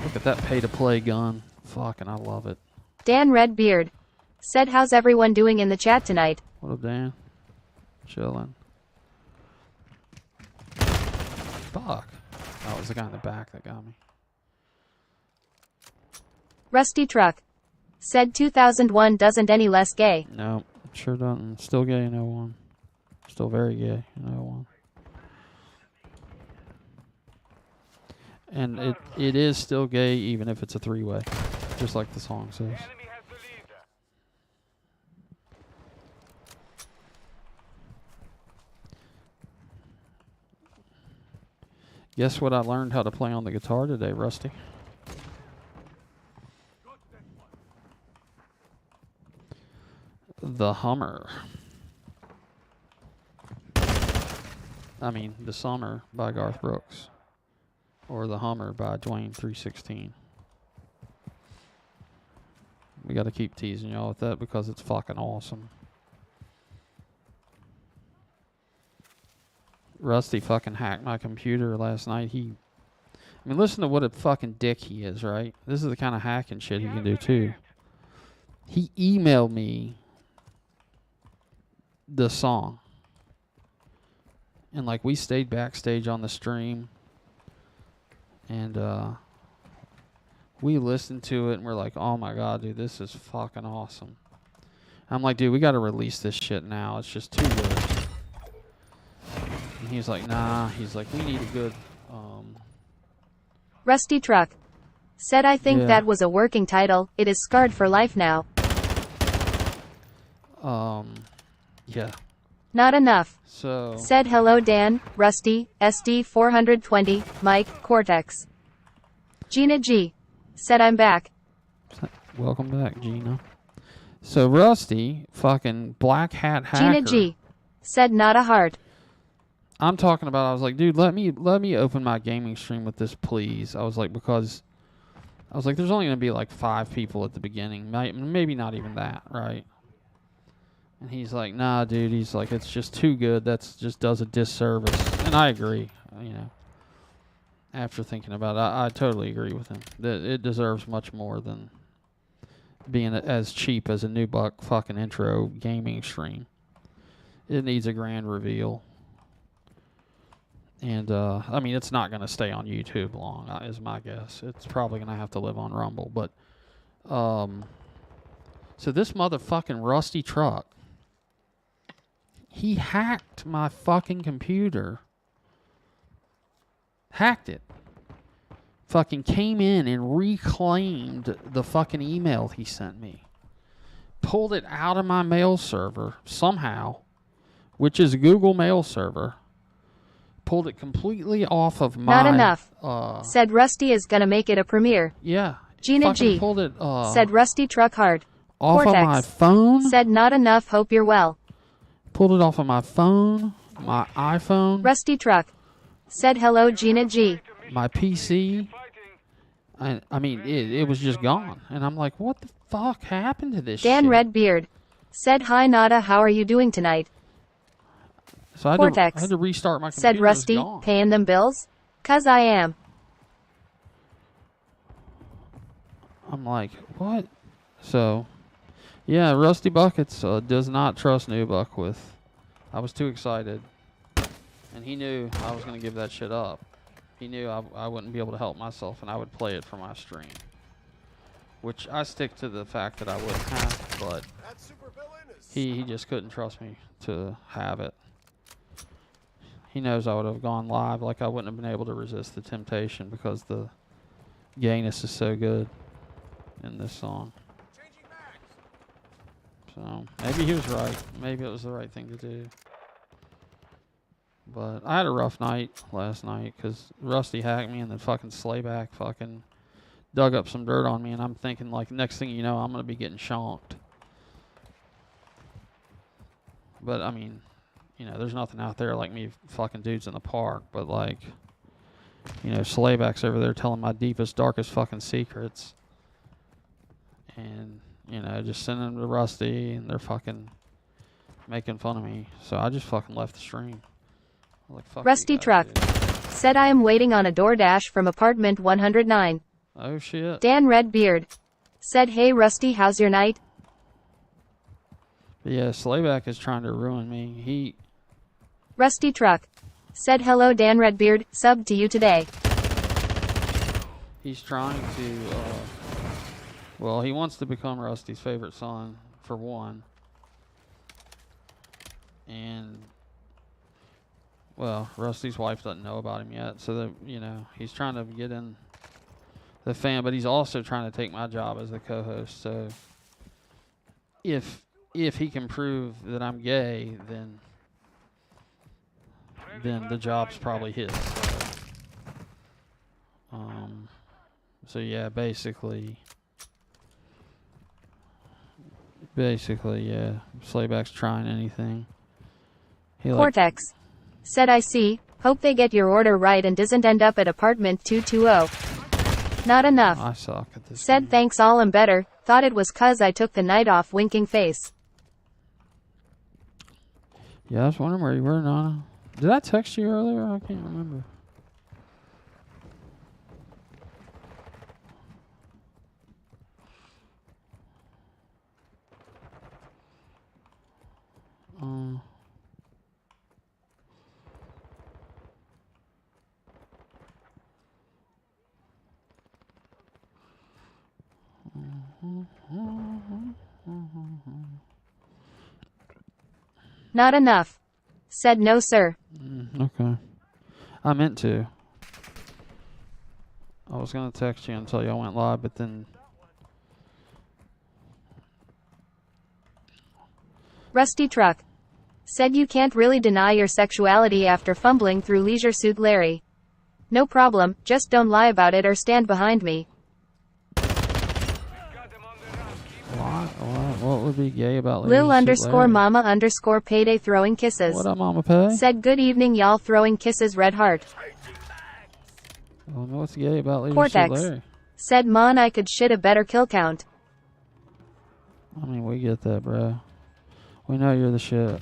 Look at that pay to play gun. Fucking I love it. Dan Redbeard. Said how's everyone doing in the chat tonight? What up, Dan? Chilling. Fuck. Oh, it was the guy in the back that got me. Rusty Truck. Said 2001 doesn't any less gay. No, sure doesn't. Still gay in 01. Still very gay in 01. And it is still gay even if it's a three-way. Just like the song says. Guess what I learned how to play on the guitar today, Rusty? The Hummer. I mean, The Summer by Garth Brooks. Or The Hummer by Dwayne 316. We got to keep teasing y'all with that because it's fucking awesome. Rusty fucking hacked my computer last night. He I mean, listen to what a fucking dick he is, right? This is the kind of hacking shit he can do, too. He emailed me the song. And, like, we stayed backstage on the stream. And, we listened to it, and we're like, oh, my God, dude, this is fucking awesome. I'm like, dude, we got to release this shit now. It's just too good. And he's like, nah. He's like, we need a good... Rusty Truck. Said I think Yeah. that was a working title. It is scarred for life now. Yeah. Not enough. So... Said hello Dan, Rusty, SD 420, Mike, Cortex. Gina G. Said I'm back. Welcome back, Gina. So Rusty, fucking black hat hacker. Gina G. Said not a heart. I'm talking about. I was like, dude, let me open my gaming stream with this, please. I was like, because I was like, there's only gonna be like 5 people at the beginning, maybe not even that, right? And he's like, nah, dude. He's like, it's just too good. That's just does a disservice. And I agree. You know, after thinking about it, I totally agree with him. That it deserves much more than being as cheap as a new buck fucking intro gaming stream. It needs a grand reveal. And, I mean, it's not going to stay on YouTube long, is my guess. It's probably going to have to live on Rumble. But, so this motherfucking Rusty Truck, he hacked my fucking computer. Hacked it. Fucking came in and reclaimed the fucking email he sent me. Pulled it out of my mail server somehow, which is Google Mail server. Pulled it completely off of my... Not enough. Said Rusty is gonna make it a premiere. Yeah. Gina G. Pulled it Said Rusty Truck hard. off Cortex. of my phone. Said not enough. Hope you're well. Pulled it off of my phone, my iPhone, Rusty Truck. Said hello Gina G. my PC. I mean, it was just gone. And I'm like, what the fuck happened to this Dan shit? Redbeard. Said hi Nada, how are you doing tonight? So I Cortex. had to restart my computer. Said It was Rusty, gone. paying them bills? 'Cause I am. I'm like, what? So, yeah, Rusty Buckets does not trust New Buck with. I was too excited. And he knew I was going to give that shit up. He knew I wouldn't be able to help myself and I would play it for my stream. Which I stick to the fact that I wouldn't have, but he just couldn't trust me to have it. He knows I would have gone live, like I wouldn't have been able to resist the temptation because the gayness is so good in this song. So maybe he was right. Maybe it was the right thing to do. But I had a rough night last night because Rusty hacked me and then fucking Slayback fucking dug up some dirt on me, and I'm thinking like next thing you know I'm gonna be getting shonked. But I mean, you know, there's nothing out there like me fucking dudes in the park, but like, you know, Slayback's over there telling my deepest, darkest fucking secrets. And, you know, just sending them to Rusty, and they're fucking making fun of me. So I just fucking left the stream. I was like, fuck Rusty you guys, Truck. dude. Said I am waiting on a DoorDash from apartment 109. Oh shit. Dan Redbeard. Said hey Rusty, how's your night? But yeah, Slayback is trying to ruin me. Rusty Truck. Said hello Dan Redbeard, subbed to you today. He's trying to, well, he wants to become Rusty's favorite son, for one. And, well, Rusty's wife doesn't know about him yet, so that, you know, he's trying to get in the fan, but he's also trying to take my job as the co-host. So if he can prove that I'm gay, then the job's probably his. So yeah, basically, yeah, Slayback's trying anything. Cortex. Said I see, hope they get your order right and doesn't end up at apartment 220. Not enough. I suck at this. Said game. thanks all am better, thought it was 'cause I took the night off winking face. Yeah, I was wondering where you were, Nana. Did I text you earlier? I can't remember. Not enough. Said no, sir. Okay. I meant to. I was going to text you and tell you I went live, but then... Rusty Truck. Said you can't really deny your sexuality after fumbling through Leisure Suit Larry. No problem, just don't lie about it or stand behind me. What would be gay about Leisure Lil Suit underscore Larry? mama underscore payday throwing kisses. What up, Mama Pay? Said good evening y'all throwing kisses red heart. Well, what's gay about Leisure Cortex. Suit Larry? Said Mon I could shit a better kill count. I mean, we get that, bro. We know you're the shit.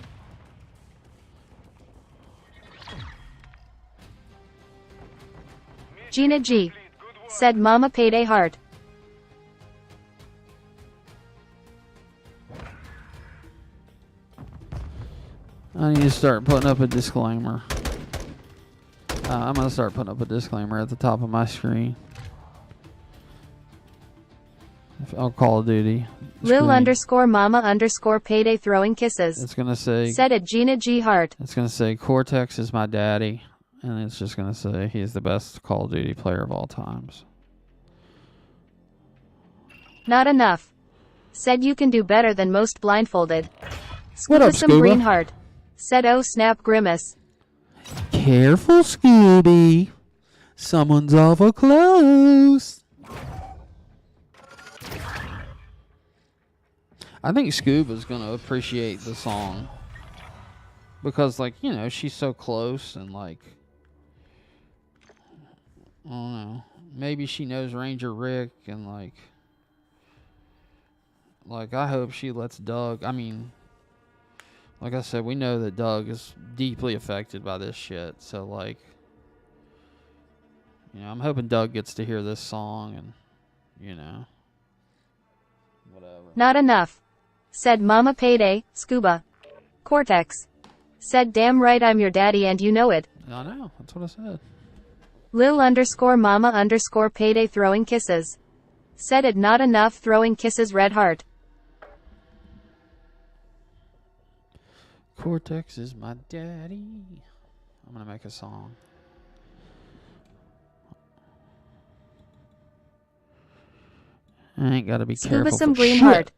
Gina G. Said mama payday heart. I need to start putting up a disclaimer. I'm going to start putting up a disclaimer at the top of my screen. I'll Call of Duty. Lil screen. underscore mama underscore payday throwing kisses. It's going to say... Said at Gina G heart. It's going to say Cortex is my daddy. And it's just going to say he's the best Call of Duty player of all times. Not enough. Said you can do better than most blindfolded. What up, Some Scuba? green heart. Said oh snap grimace. Careful, Scooby. Someone's awful close. I think Scuba's going to appreciate the song. Because, like, you know, she's so close and, like... I don't know. Maybe she knows Ranger Rick and, like... Like, I hope she lets Doug... I mean... Like I said, we know that Doug is deeply affected by this shit. So, like... You know, I'm hoping Doug gets to hear this song and... You know... Whatever. Not enough. Said mama payday, Scuba. Cortex. Said damn right I'm your daddy and you know it. I know. That's what I said. Lil underscore mama underscore payday throwing kisses. Said it not enough throwing kisses red heart. Cortex is my daddy. I'm going to make a song. I ain't got to be Scuba careful some for green shit. heart.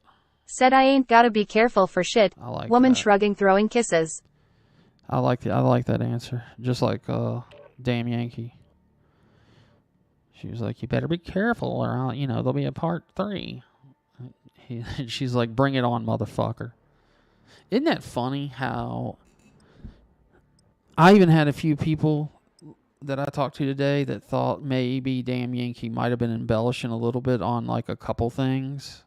Said I ain't gotta be careful for shit. I like Woman that. shrugging throwing kisses. I like that answer. Just like Damn Yankee. She was like, "You better be careful, or I'll, you know, there'll be a part 3." She's like, "Bring it on, motherfucker." Isn't that funny how I even had a few people that I talked to today that thought maybe Damn Yankee might have been embellishing a little bit on like a couple things.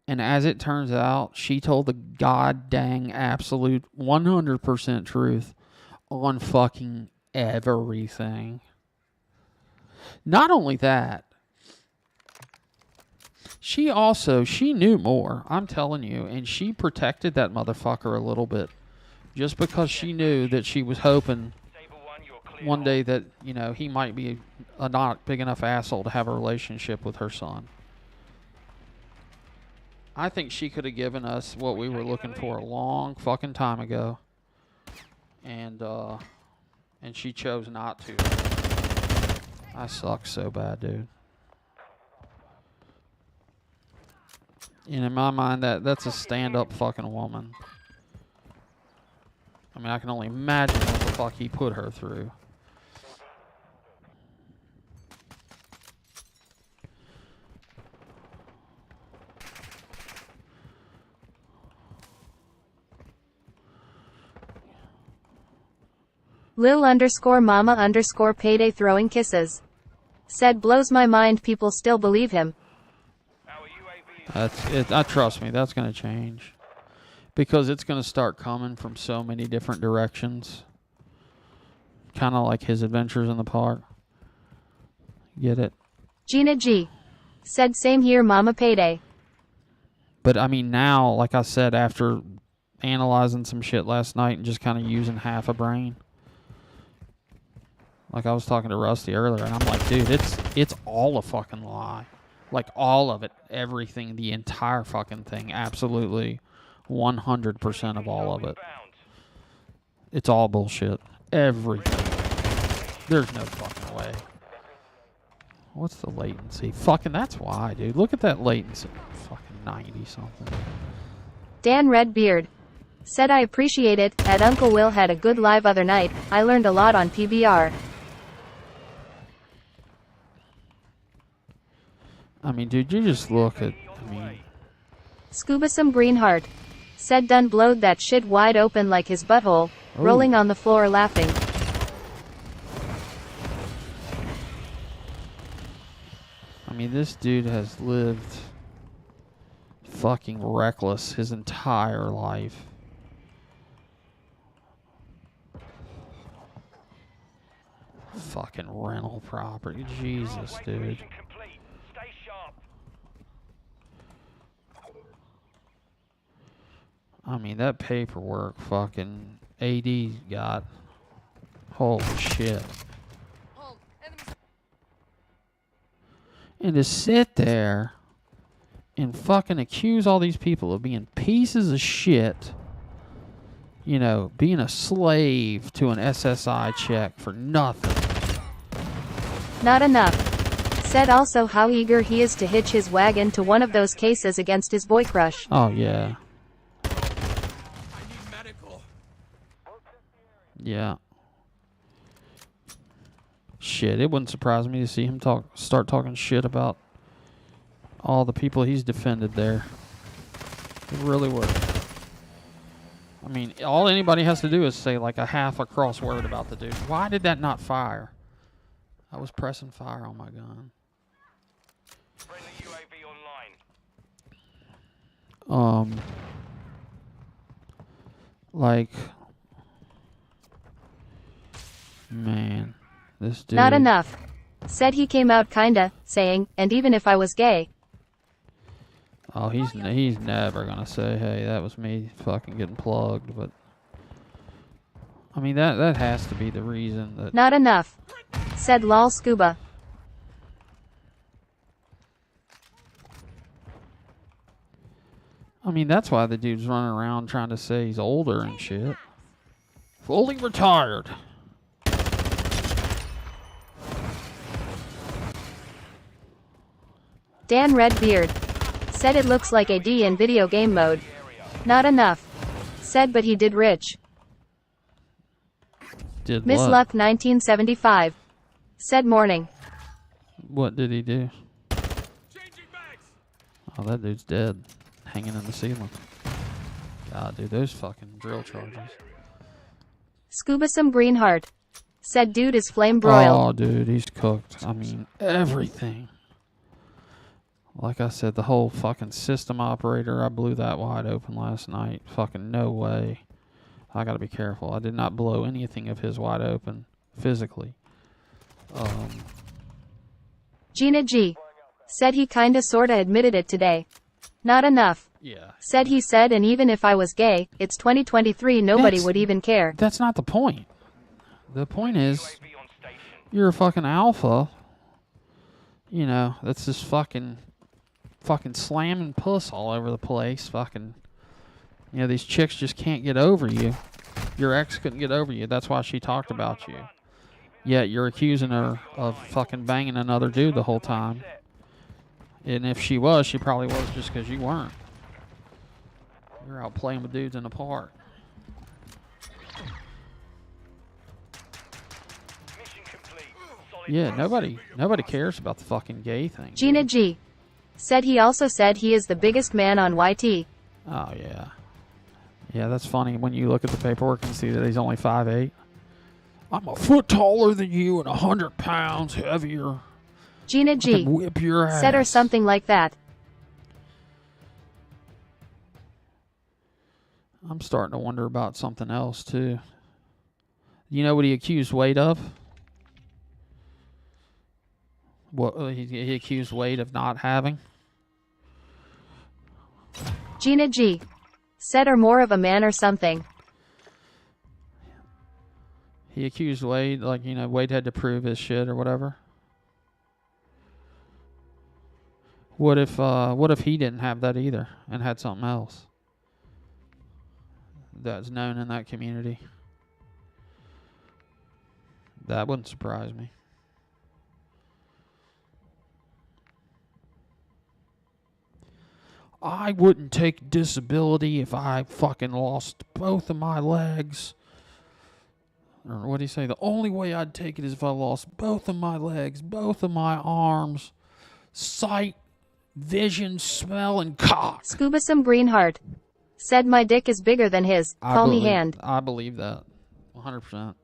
And as it turns out, she told the god dang absolute 100% truth on fucking everything. Not only that, she knew more, I'm telling you, and she protected that motherfucker a little bit just because she knew that she was hoping one day that, you know, he might be a not big enough asshole to have a relationship with her son. I think she could have given us what we were looking for a long fucking time ago. And she chose not to. I suck so bad, dude. And in my mind, that's a stand-up fucking woman. I mean, I can only imagine what the fuck he put her through. Lil underscore mama underscore payday throwing kisses. Said blows my mind people still believe him. That's it. Trust me, that's going to change. Because it's going to start coming from so many different directions. Kind of like his adventures in the park. Get it? Gina G. Said same here mama payday. But I mean now, like I said, after analyzing some shit last night and just kind of using half a brain. Like I was talking to Rusty earlier, and I'm like, dude, it's all a fucking lie. Like all of it, everything, the entire fucking thing, absolutely 100% of all of it. It's all bullshit. Everything. There's no fucking way. What's the latency? Fucking, that's why, dude. Look at that latency. Fucking 90 something. Dan Redbeard said, I appreciate it. At Uncle Will had a good live other night. I learned a lot on PBR. I mean, dude, you just look at, I mean. Scubasome Greenheart said, done blowed that shit wide open like his butthole, rolling on the floor laughing. I mean, this dude has lived fucking reckless his entire life. Fucking rental property. Jesus, dude. I mean, that paperwork fucking AD got. Holy shit. And to sit there and fucking accuse all these people of being pieces of shit, you know, being a slave to an SSI check for nothing. Not enough. Said also how eager he is to hitch his wagon to one of those cases against his boy crush. Oh, yeah. Yeah. Shit, it wouldn't surprise me to see him start talking shit about all the people he's defended there. It really would. I mean, all anybody has to do is say like a half a cross word about the dude. Why did that not fire? I was pressing fire on my gun. Like, man, this dude. Not enough. Said he came out kinda, saying, and even if I was gay. Oh, he's never gonna say, hey, that was me fucking getting plugged, but I mean that has to be the reason that. Not enough. Said lol scuba. I mean, that's why the dude's running around trying to say he's older and shit. Fully retired. Dan Redbeard said it looks like AD in video game mode. Not enough. Said but he did rich. Did Miss what? Luck 1975 said morning. What did he do? Oh, that dude's dead. Hanging in the ceiling. God, dude, those fucking drill charges. Scubasome Greenheart said dude is flame broiled. Oh, dude, he's cooked. I mean, everything. Like I said, the whole fucking system operator, I blew that wide open last night. Fucking no way. I gotta be careful. I did not blow anything of his wide open physically. Gina G said he kinda sorta admitted it today. Not enough. Yeah. Said he said, and even if I was gay, it's 2023, nobody would even care. That's not the point. The point is, you're a fucking alpha. You know, that's just fucking slamming puss all over the place. Fucking, you know, these chicks just can't get over you. Your ex couldn't get over you. That's why she talked about you. Yet you're accusing her of fucking banging another dude the whole time. And if she was, she probably was just because you weren't. You're out playing with dudes in the park. Yeah, nobody cares about the fucking gay thing. Gina G said he also said he is the biggest man on YT. Oh, yeah. Yeah, that's funny when you look at the paperwork and see that he's only 5'8". I'm a foot taller than you and 100 pounds heavier. Gina G whip your ass. said or something like that. I'm starting to wonder about something else, too. You know what he accused Wade of? What he accused Wade of not having? Gina G said or more of a man or something. He accused Wade, like, you know, Wade had to prove his shit or whatever. What if he didn't have that either and had something else? that's known in that community. That wouldn't surprise me. I wouldn't take disability if I fucking lost both of my legs. Or what do you say? The only way I'd take it is if I lost both of my legs, both of my arms, sight, vision, smell, and cock. Scuba some green heart. Said my dick is bigger than his. Call me hand. I believe that. 100%.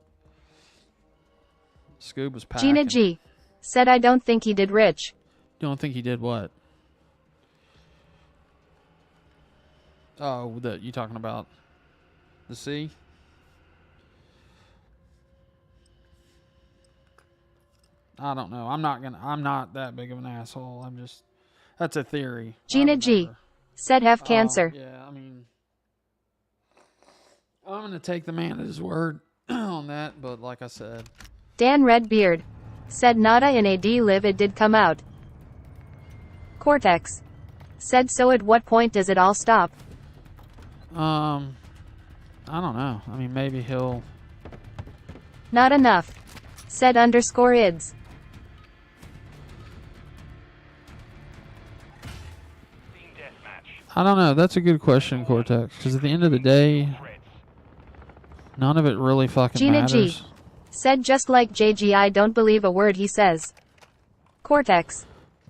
Scuba's packing. Gina G. Said I don't think he did rich. You don't think he did what? Oh, you talking about the sea? I don't know. I'm not that big of an asshole. That's a theory. Gina G. Said have cancer. Yeah, I mean, I'm going to take the man at his word on that, but like I said. Dan Redbeard. Said nada in AD live it did come out. Cortex. Said so at what point does it all stop? I don't know. I mean, maybe he'll... Not enough. Said underscore ids. I don't know. That's a good question, Cortex. Because at the end of the day, none of it really fucking Gina matters. G. Said just like JG I don't believe a word he says. Cortex.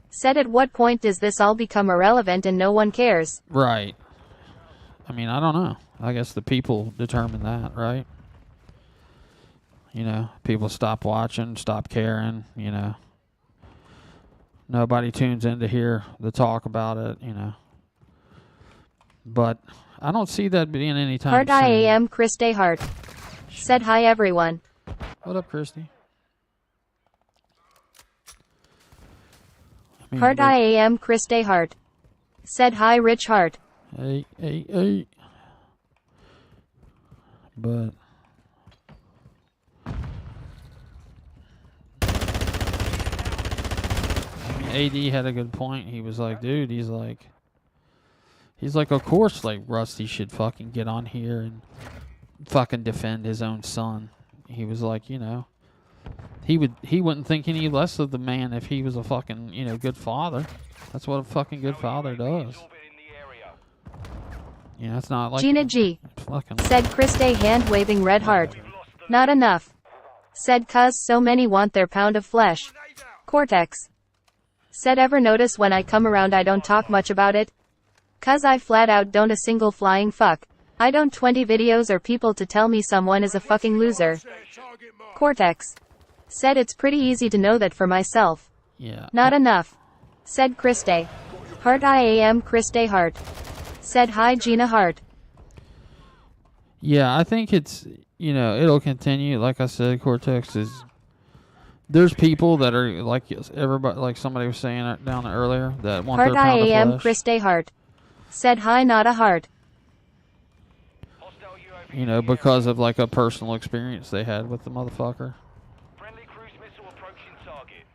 Said at what point does this all become irrelevant and no one cares? Right. I mean, I don't know. I guess the people determine that, right? You know, people stop watching, stop caring, you know. Nobody tunes in to hear the talk about it, you know. But I don't see that being any time Heart soon. IAM Chris Day Hart. Said hi everyone. What up, Christy? I mean, Heart but- IAM Chris Day Hart. Said hi Rich Hart. Hey. But I mean, AD had a good point. He was like, dude, he's like, of course, like, Rusty should fucking get on here and fucking defend his own son. He was like, you know, he wouldn't think any less of the man if he was a fucking, you know, good father. That's what a fucking good father does. You know, it's not like Gina G. fucking. Said Chris Day hand waving red heart. Not enough. Said cuz so many want their pound of flesh. Cortex. Said ever notice when I come around I don't talk much about it? Cuz I flat out don't a single flying fuck. I don't 20 videos or people to tell me someone is a fucking loser. Cortex. Said it's pretty easy to know that for myself. Yeah. Not enough. Said Chris Day. Heart IAM Chris Day Hart. Said hi Gina Hart. Yeah, I think it's, you know, it'll continue. Like I said, Cortex is. There's people that are like everybody, like somebody was saying down there earlier, that want Heart their pound of IAM flesh. Chris Day Hart. Said hi not a heart. You know, because of like a personal experience they had with the motherfucker. Friendly cruise missile approaching target.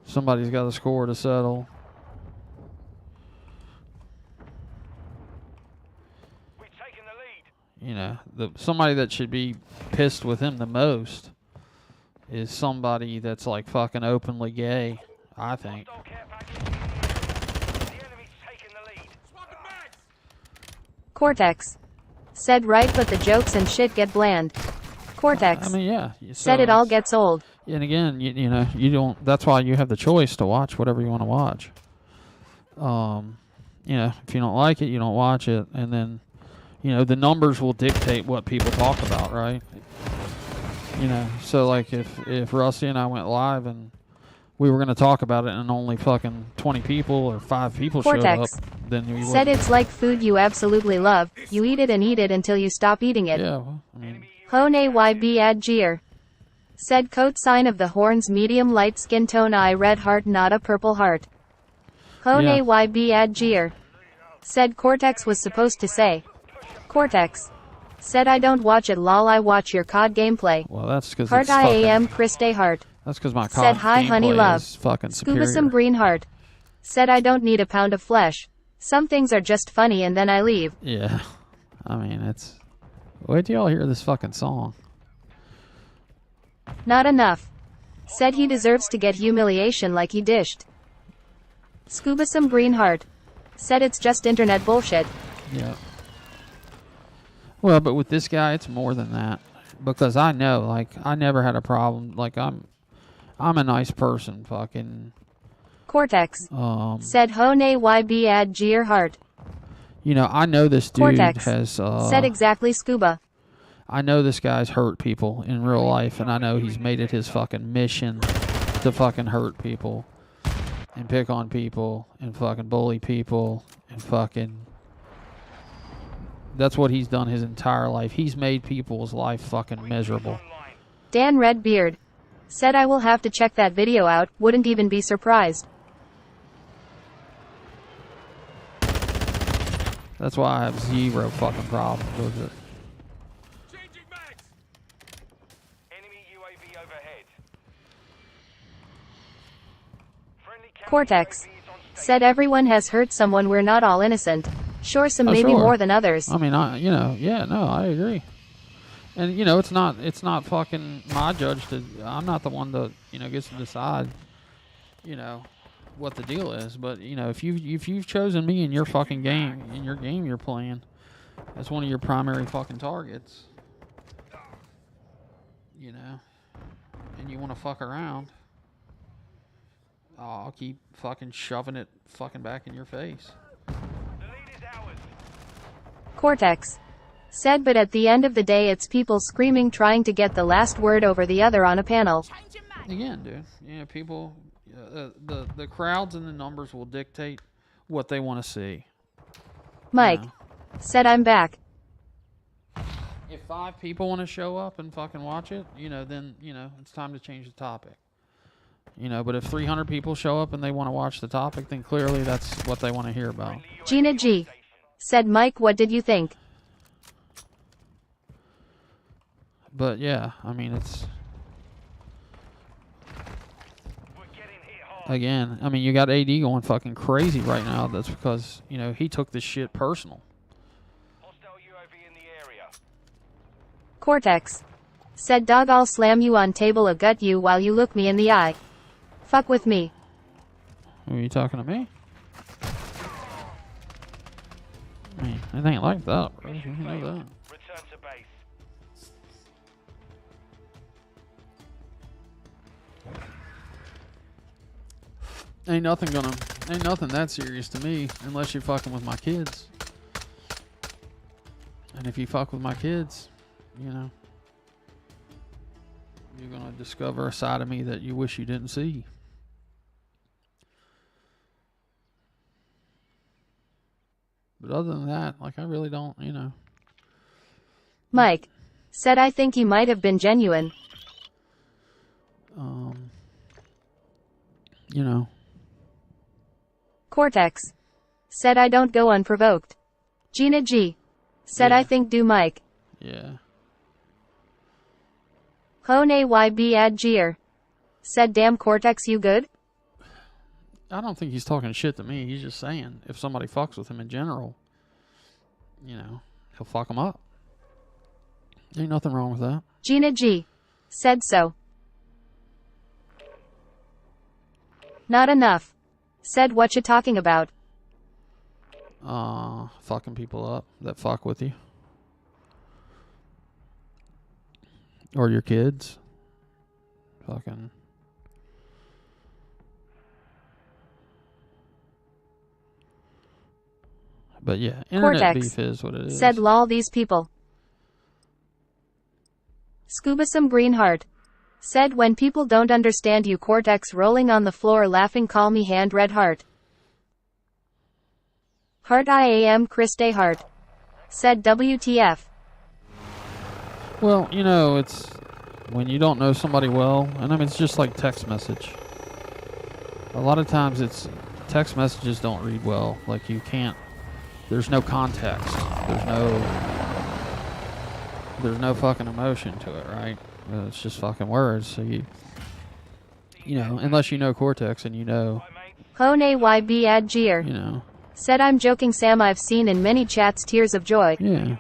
Somebody's got a score to settle. We've taken the lead. You know, somebody that should be pissed with him the most is somebody that's like fucking openly gay, I think. Hostile care package. The enemy's taken the lead. Swapping mags. Cortex. Said right but the jokes and shit get bland. Cortex. I mean, yeah. Said it all gets old. And again, you know, you don't. That's why you have the choice to watch whatever you want to watch. You know, if you don't like it, you don't watch it, and then, you know, the numbers will dictate what people talk about, right? You know, so like if Rusty and I went live and we were going to talk about it and only fucking 20 people or 5 people showed up, Cortex. then we Said it's like food you absolutely love. You eat it and eat it until you stop eating it. Yeah, well, I mean, Hone YB ad Gier. Said coat sign of the horns medium light skin tone eye red heart not a purple heart. Hone Yeah. YB ad Gier. Said Cortex was supposed to say. Cortex. Said I don't watch it lol I watch your COD gameplay. well, that's because Heart it's fucking. IAM Chris Day Hart. That's because my Said COD hi honey gameplay love. is fucking Scuba superior. some green heart. Said I don't need a pound of flesh. Some things are just funny and then I leave. Yeah. I mean, it's... Wait till y'all hear this fucking song. Not enough. Said he deserves to get humiliation like he dished. Scuba some green heart. Said it's just internet bullshit. Yeah. Well, but with this guy, it's more than that. Because I know, like, I never had a problem. Like, I'm a nice person, fucking... Cortex. Said Hone YB ad Gear heart. You know, I know this dude Cortex. has... Said exactly Scuba. I know this guy's hurt people in real life, and I know he's made it his fucking mission to fucking hurt people and pick on people and fucking bully people and fucking... That's what he's done his entire life. He's made people's life fucking miserable. Dan Redbeard. Said I will have to check that video out, wouldn't even be surprised. That's why I have zero fucking problems with it. Changing mags. Enemy UAV overhead. Friendly Cortex. UAV is on station. Said everyone has hurt someone, we're not all innocent. Sure, some Oh, maybe sure. more than others. I mean, I agree. And, it's not fucking my judge to, I'm not the one that, gets to decide, what the deal is. But, if you've chosen me in your fucking game, in your game you're playing, as one of your primary fucking targets, and you want to fuck around, I'll keep fucking shoving it fucking back in your face. The lead is ours. Cortex. Said but at the end of the day it's people screaming trying to get the last word over the other on a panel. Again, dude, people, the crowds and the numbers will dictate what they want to see. Mike. Said I'm back. If 5 people want to show up and fucking watch it, then, it's time to change the topic. But if 300 people show up and they want to watch the topic, then clearly that's what they want to hear about. Gina G. Said Mike, what did you think? But yeah, I mean, it's... We're getting hit hard. Again, I mean, you got AD going fucking crazy right now. That's because, he took this shit personal. Hostile UAV in the area. Cortex. Said dog I'll slam you on table or gut you while you look me in the eye. Fuck with me. Are you talking to me? I mean, it ain't like that, bro. You know that. Return to base. Ain't nothing that serious to me unless you're fucking with my kids. And if you fuck with my kids, you're gonna discover a side of me that you wish you didn't see. But other than that, like, I really don't, Mike. Said I think he might have been genuine. Cortex. Said I don't go unprovoked. Gina G. Said Yeah. I think do Mike. Yeah. Hone YB ad Gear. Said damn Cortex you good? I don't think he's talking shit to me. He's just saying if somebody fucks with him in general, he'll fuck them up. Ain't nothing wrong with that. Gina G. Said so. Not enough. Said what you talking about? Fucking people up that fuck with you. Or your kids. Fucking. But yeah, internet Cortex. beef is what it is. Said lol these people. Scuba some green heart. Said when people don't understand you Cortex rolling on the floor laughing call me hand red heart. Heart IAM Christe heart. Said WTF. Well, it's when you don't know somebody well, and I mean, it's just like text message. A lot of times text messages don't read well. Like, you can't, there's no context. There's no fucking emotion to it, right? It's just fucking words. So unless you know Cortex and Hone YB ad Gear. Said I'm joking Sam I've seen in many chats tears of joy. Yeah.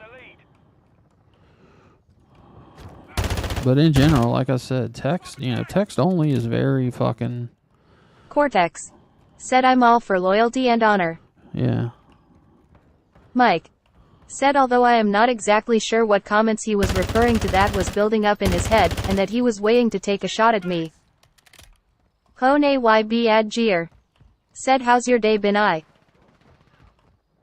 But in general, like I said, text, text only is very fucking... Cortex. Said I'm all for loyalty and honor. Yeah. Mike. Said although I am not exactly sure what comments he was referring to that was building up in his head, and that he was waiting to take a shot at me. Hone YB Adgear. Said how's your day been I?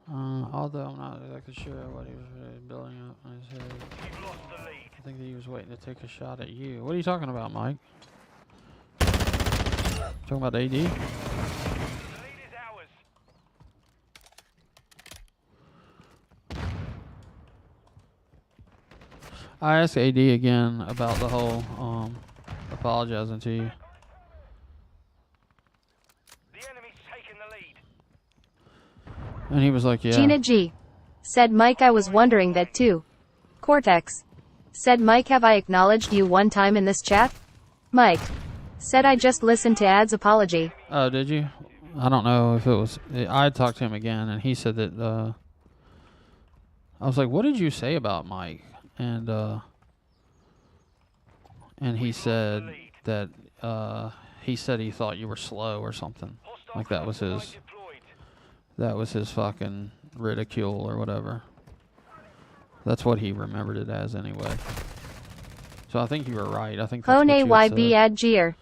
Although I'm not exactly sure what he was really building up in his head. I think that he was waiting to take a shot at you. What are you talking about, Mike? Talking about AD? The lead is ours. I asked AD again about the whole apologizing to you. The enemy's taken the lead. And he was like, yeah. Gina G. Said Mike I was wondering that too. Cortex. Said Mike have I acknowledged you one time in this chat? Mike. Said I just listened to Ad's apology. Oh, did you? I don't know if it was... I talked to him again, and he said that... I was like, what did you say about Mike? And he said that... he said he thought you were slow or something. Like that was his... That was his fucking ridicule or whatever. That's what he remembered it as anyway. So I think you were right. I think that's Hone what you had YB said. Adgear.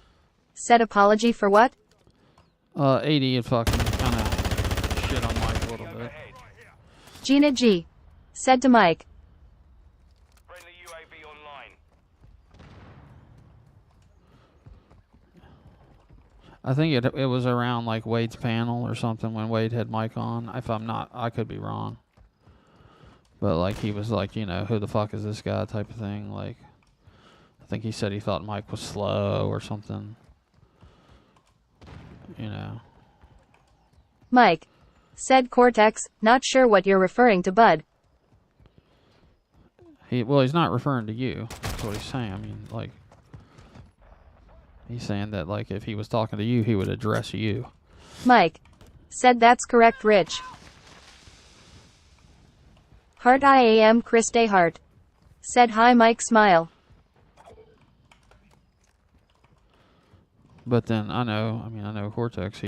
Said apology for what? AD had fucking kind of shit on Mike a little bit. Gina G. Said to Mike. Friendly UAV online. I think it was around like Wade's panel or something when Wade had Mike on. If I'm not, I could be wrong. But like he was like, who the fuck is this guy type of thing. Like, I think he said he thought Mike was slow or something. Mike. Said Cortex, not sure what you're referring to, bud. He's not referring to you. That's what he's saying. I mean, like, he's saying that like if he was talking to you, he would address you. Mike. Said that's correct, Rich. Heart IAM Chris Day Heart. Said hi Mike smile. But then I know Cortex.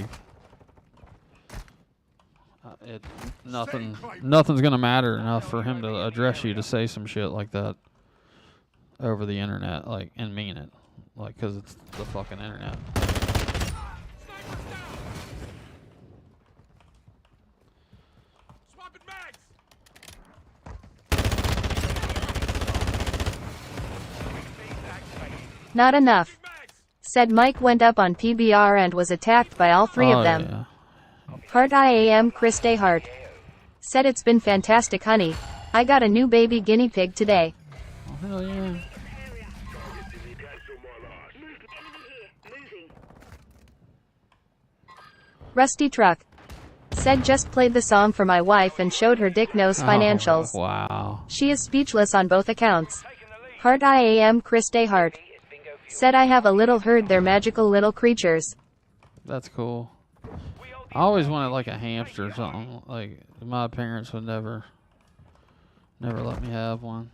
Nothing's gonna matter enough for him to address you to say some shit like that over the internet, like, and mean it, like, 'cause it's the fucking internet. Swapping mags. Not enough. Said Mike went up on PBR and was attacked by all three of them. Yeah. Heart IAM Chris Day Heart. Said it's been fantastic, honey. I got a new baby guinea pig today. Oh, hell yeah. Rusty Truck. Said just played the song for my wife and showed her dick knows financials. Oh, wow. She is speechless on both accounts. Heart IAM Chris Day Heart. Said I have a little herd, they're magical little creatures. That's cool. I always wanted like a hamster or something. Like my parents would never let me have one.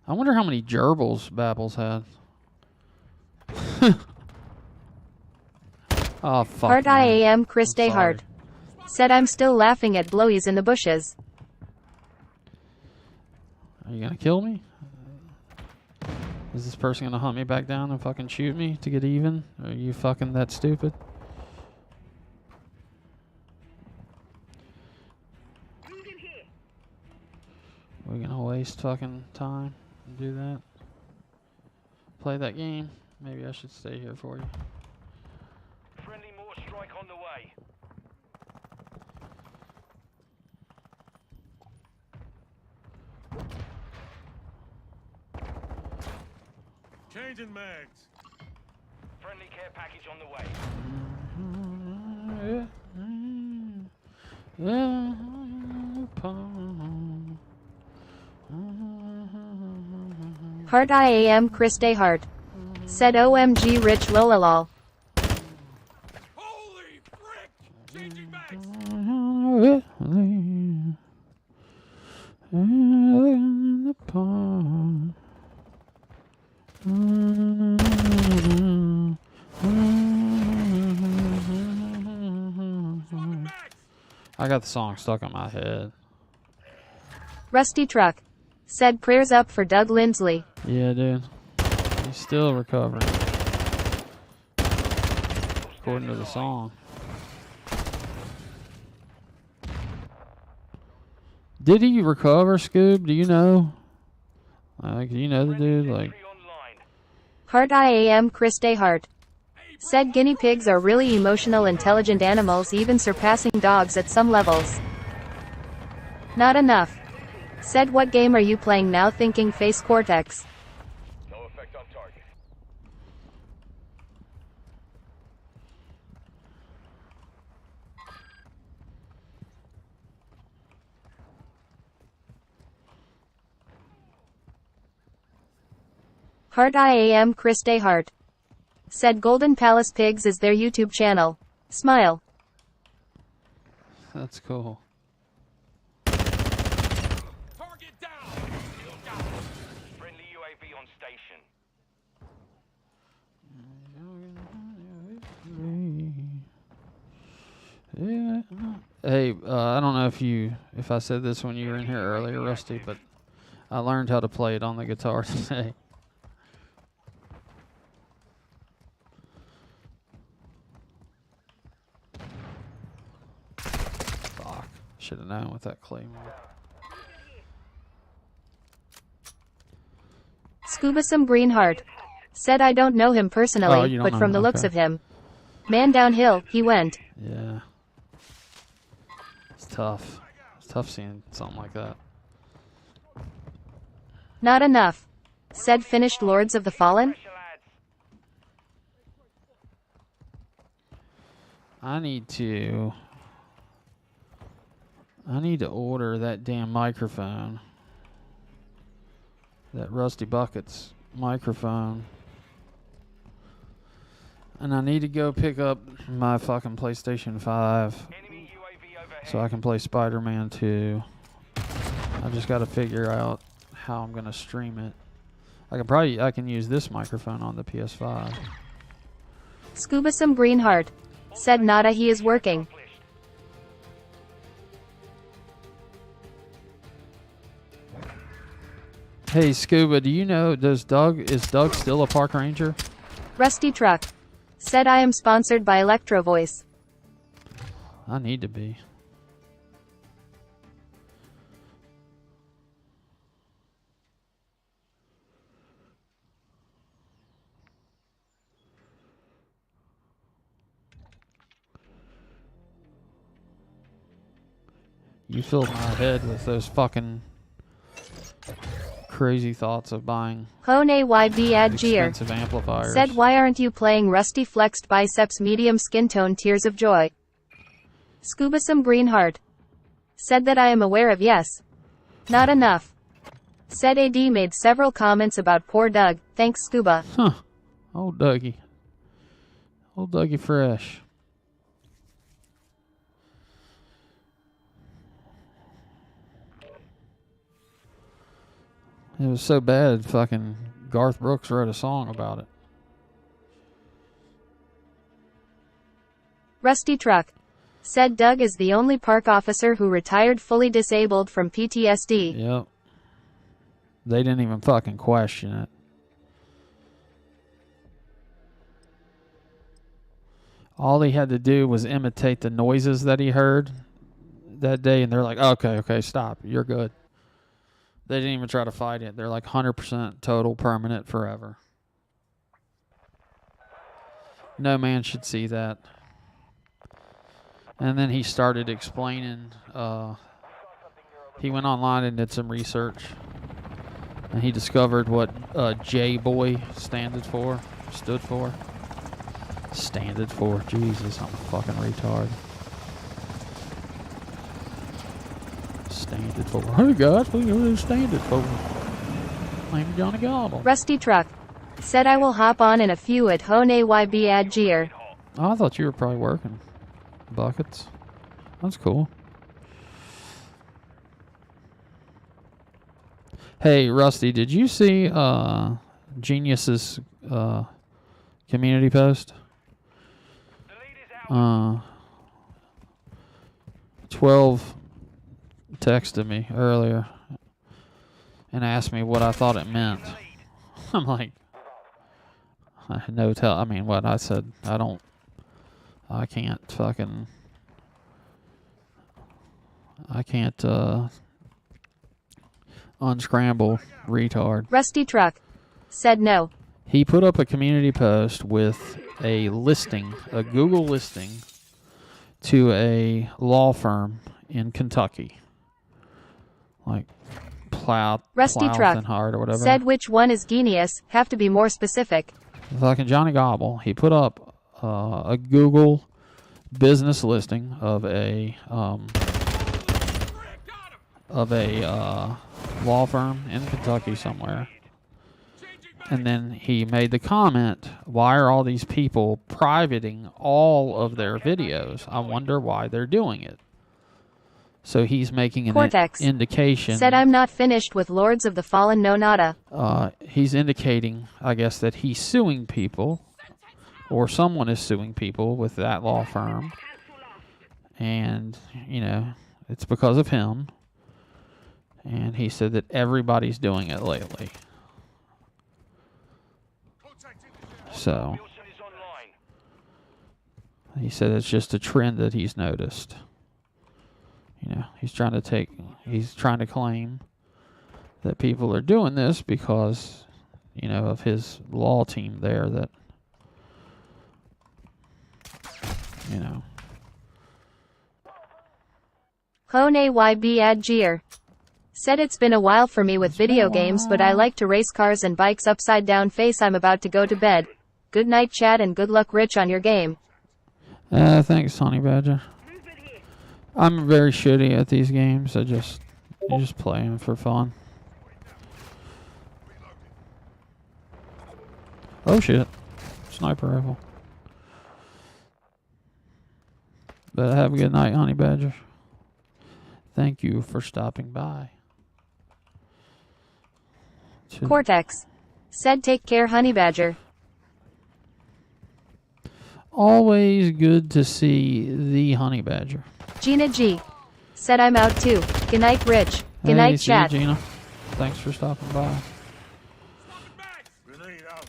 I wonder how many gerbils Babbles had. Oh fuck. Heart man. IAM Chris I'm Day sorry. Heart. Said I'm still laughing at blowies in the bushes. Are you gonna kill me? Is this person gonna hunt me back down and fucking shoot me to get even? Are you fucking that stupid? We're gonna waste fucking time and do that? Play that game? Maybe I should stay here for you. Friendly mortar strike on the way. Changing mags. Friendly care package on the way. Heart IAM Chris Day Heart. Said OMG Rich Lolalol. Holy frick! Changing mags. I got the song stuck in my head. Rusty Truck. Said prayers up for Doug Lindsley. Yeah, dude. He's still recovering. According to the song. Did he recover, Scoob? Do you know? Like, do you know the dude? Like, Heart IAM Chris Dayhart. Said guinea pigs are really emotional, intelligent animals, even surpassing dogs at some levels. Not enough. Said what game are you playing now? Thinking face Cortex. No effect on target. Heart IAM Chris Dayhart. Said Golden Palace Pigs is their YouTube channel. Smile. that's cool. Target down. Still down. Friendly UAV on station. Hey, I don't know if I said this when you were in here earlier, Rusty, but I learned how to play it on the guitar today. Fuck. Should have known with that claymore. Scubasome Greenheart. Said I don't know him personally, Oh, you don't but know from him, the looks okay. of him. Man downhill, he went. Yeah. It's tough. It's tough seeing something like that. Not enough. Said finished Lords of the Fallen. I need to order that damn microphone. That Rusty Buckets microphone. And I need to go pick up my fucking PlayStation 5 Enemy UAV overhead. so I can play Spider-Man 2. I just got to figure out how I'm going to stream it. I can use this microphone on the PS5. Scubasome Greenheart. Said nada, he is working. Hey Scuba, do you know is Doug still a park ranger? Rusty Truck. Said I am sponsored by Electro Voice. I need to be. You filled my head with those fucking crazy thoughts of buying Hone YB Adgear. expensive amplifiers. Said why aren't you playing Rusty Flexed Biceps Medium Skin Tone Tears of Joy? Scubasome Greenheart. Said that I am aware of, yes. Not enough. Said AD made several comments about poor Doug, thanks Scuba. Huh. Old Dougie. Old Dougie Fresh. It was so bad, fucking Garth Brooks wrote a song about it. Rusty Truck. Said Doug is the only park officer who retired fully disabled from PTSD. Yep. They didn't even fucking question it. All he had to do was imitate the noises that he heard that day, and they're like, okay, stop. You're good. They didn't even try to fight it. They're like 100% total, permanent, forever. No man should see that. And then he started explaining. He went online and did some research. And he discovered what J-Boy stood for. Jesus, I'm a fucking retard. Standard for. Hey guys, we know what it's standard for. My name's Johnny Gobble. Rusty Truck. Said I will hop on in a few at Hone YB Adgear. Oh, I thought you were probably working. Buckets. That's cool. Hey, Rusty, did you see Genius's community post. 12 texted me earlier and asked me what I thought it meant. I'm like, I mean, what I said, I can't unscramble retard. Rusty Truck said no. He put up a community post with a listing, a Google listing, to a law firm in Kentucky. Like Rusty Truck and Hard or whatever. said which one is genius, have to be more specific. Fucking Johnny Gobble. He put up a Google business listing of a law firm in Kentucky somewhere. And then he made the comment, why are all these people privating all of their videos? I wonder why they're doing it. So he's making an indication. Said I'm not finished with Lords of the Fallen, no nada. He's indicating, I guess, that he's suing people, or someone is suing people with that law firm. And, you know, it's because of him. And he said that everybody's doing it lately. So he said it's just a trend that he's noticed. You know, he's trying to claim that people are doing this because, you know, of his law team there that, you know. Hone AYB Adgier said it's been a while for me with video games, but I like to race cars and bikes upside down face. I'm about to go to bed. Good night, Chad, and good luck, Rich, on your game. Thanks, Honey Badger. I'm very shitty at these games. You just play them for fun. Oh shit. Sniper rifle. But have a good night, Honey Badger. Thank you for stopping by. Cortex said take care, Honey Badger. Always good to see the Honey Badger. Gina G said I'm out too. Good night, Rich. Good night, Chat. Gina. Thanks for stopping by. Grenade out.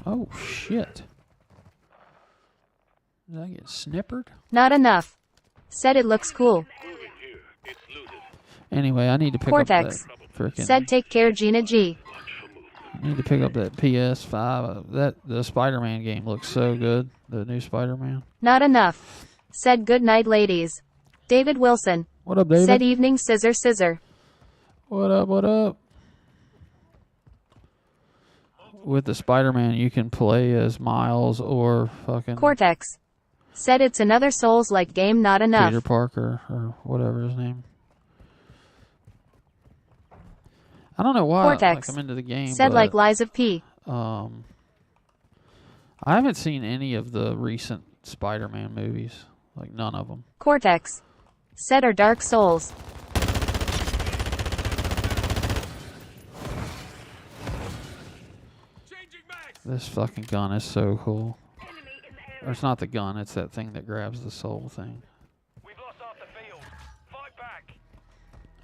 Oh shit. Did I get snippered? Not enough. Said it looks cool. Anyway, I need to pick Cortex up that frickin'. said take care, Gina G. I need to pick up that PS5. The Spider-Man game looks so good. The new Spider-Man. Not enough. Said good night, ladies. David Wilson. What up, David? Said evening, scissor, scissor. What up, what up? With the Spider-Man, you can play as Miles or fucking Cortex said it's another Souls-like game, not enough. Peter Parker or whatever his name. I don't know why Cortex I'm into the game. said like Lies of P. I haven't seen any of the recent Spider-Man movies. Like none of them. Cortex said are Dark Souls. This fucking gun is so cool. Or it's not the gun, it's that thing that grabs the soul thing. We've lost half the field. Fight back.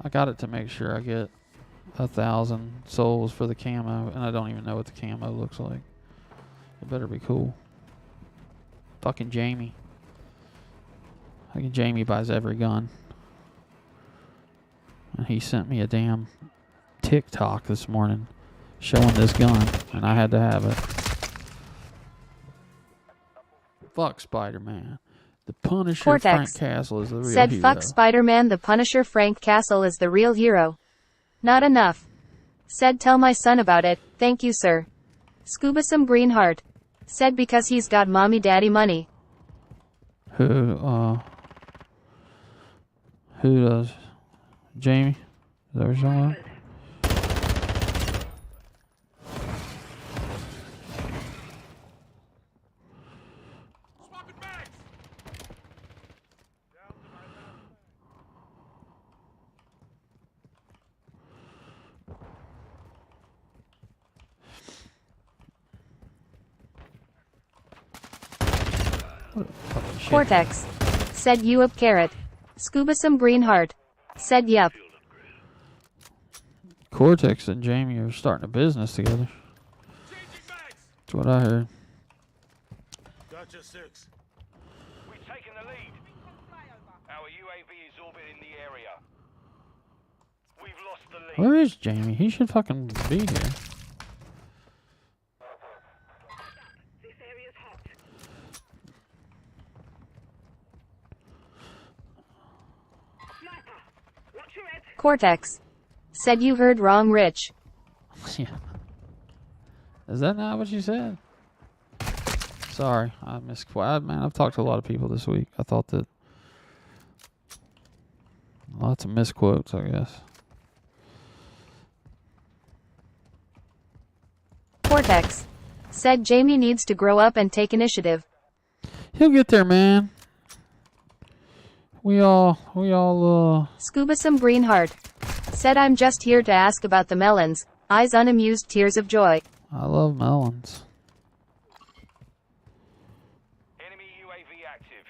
I got it to make sure I get 1,000 souls for the camo, and I don't even know what the camo looks like. It better be cool. Fucking Jamie. Fucking Jamie buys every gun. And he sent me a damn TikTok this morning showing this gun, and I had to have it. Fuck Spider-Man. The Punisher Cortex Frank Castle is the real said hero. fuck Spider-Man, the Punisher Frank Castle is the real hero. Not enough. Said tell my son about it, thank you sir. Scuba some Greenheart said because he's got mommy daddy money. Who does? Jamie? Is that what you're talking about? What a fucking shit. Cortex. Said you up carrot. Scuba some green heart. Said yup. Cortex and Jamie are starting a business together. That's what I heard. Gotcha 6. We've taken the lead. Our UAV is orbiting the area. We've lost the lead. Where is Jamie? He should fucking be here. Cortex. Said you heard wrong, Rich. Yeah. Is that not what you said? Sorry, I misquoted. Man, I've talked to a lot of people this week. I thought that lots of misquotes, I guess. Cortex. Said Jamie needs to grow up and take initiative. He'll get there, man. We all, Scuba some green heart. Said I'm just here to ask about the melons. Eyes unamused, tears of joy. I love melons. Enemy UAV active.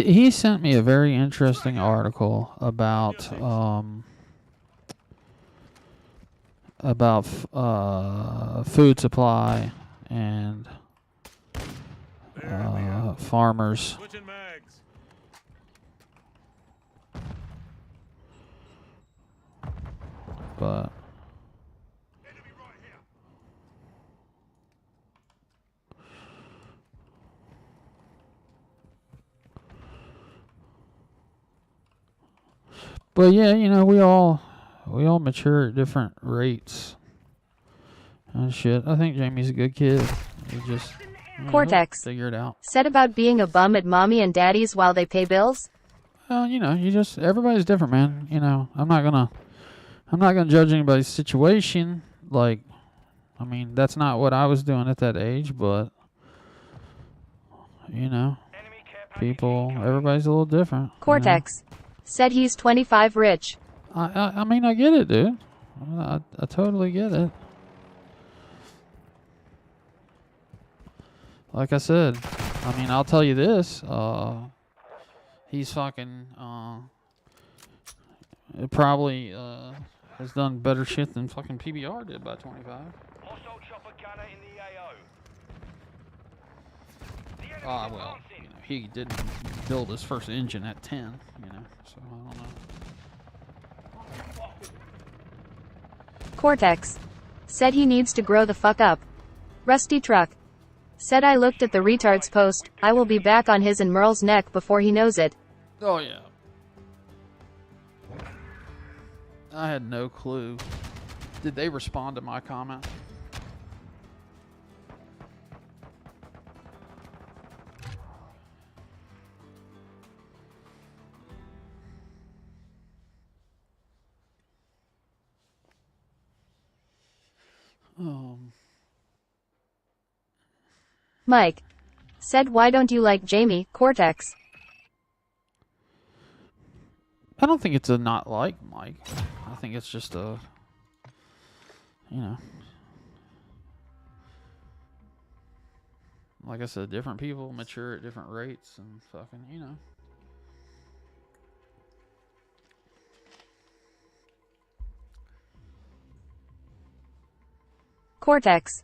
He sent me a very interesting article about food supply and farmers. Switching mags. But yeah, you know, we all mature at different rates and shit. I think Jamie's a good kid. He just Cortex. figure it out. Said about being a bum at mommy and daddy's while they pay bills. Well, you know, everybody's different, man. You know, I'm not gonna judge anybody's situation. Like, I mean, that's not what I was doing at that age, but you know, everybody's a little different. Cortex. Said he's 25 rich. I mean, I get it, dude. I totally get it. Like I said, I mean, I'll tell you this. He's fucking probably has done better shit than fucking PBR did by 25. Hostile chopper gunner in the AO. The enemy's Well, advancing. you know, he didn't build his first engine at 10, you know, so I don't know. Cortex. Said he needs to grow the fuck up. Rusty truck. Said I looked at the retard's post. I will be back on his and Merle's neck before he knows it. Oh, yeah. I had no clue. Did they respond to my comment? Mike. Said why don't you like Jamie, Cortex? I don't think it's a not like Mike. I think it's just a, you know, like I said, different people mature at different rates and fucking, you know. Cortex.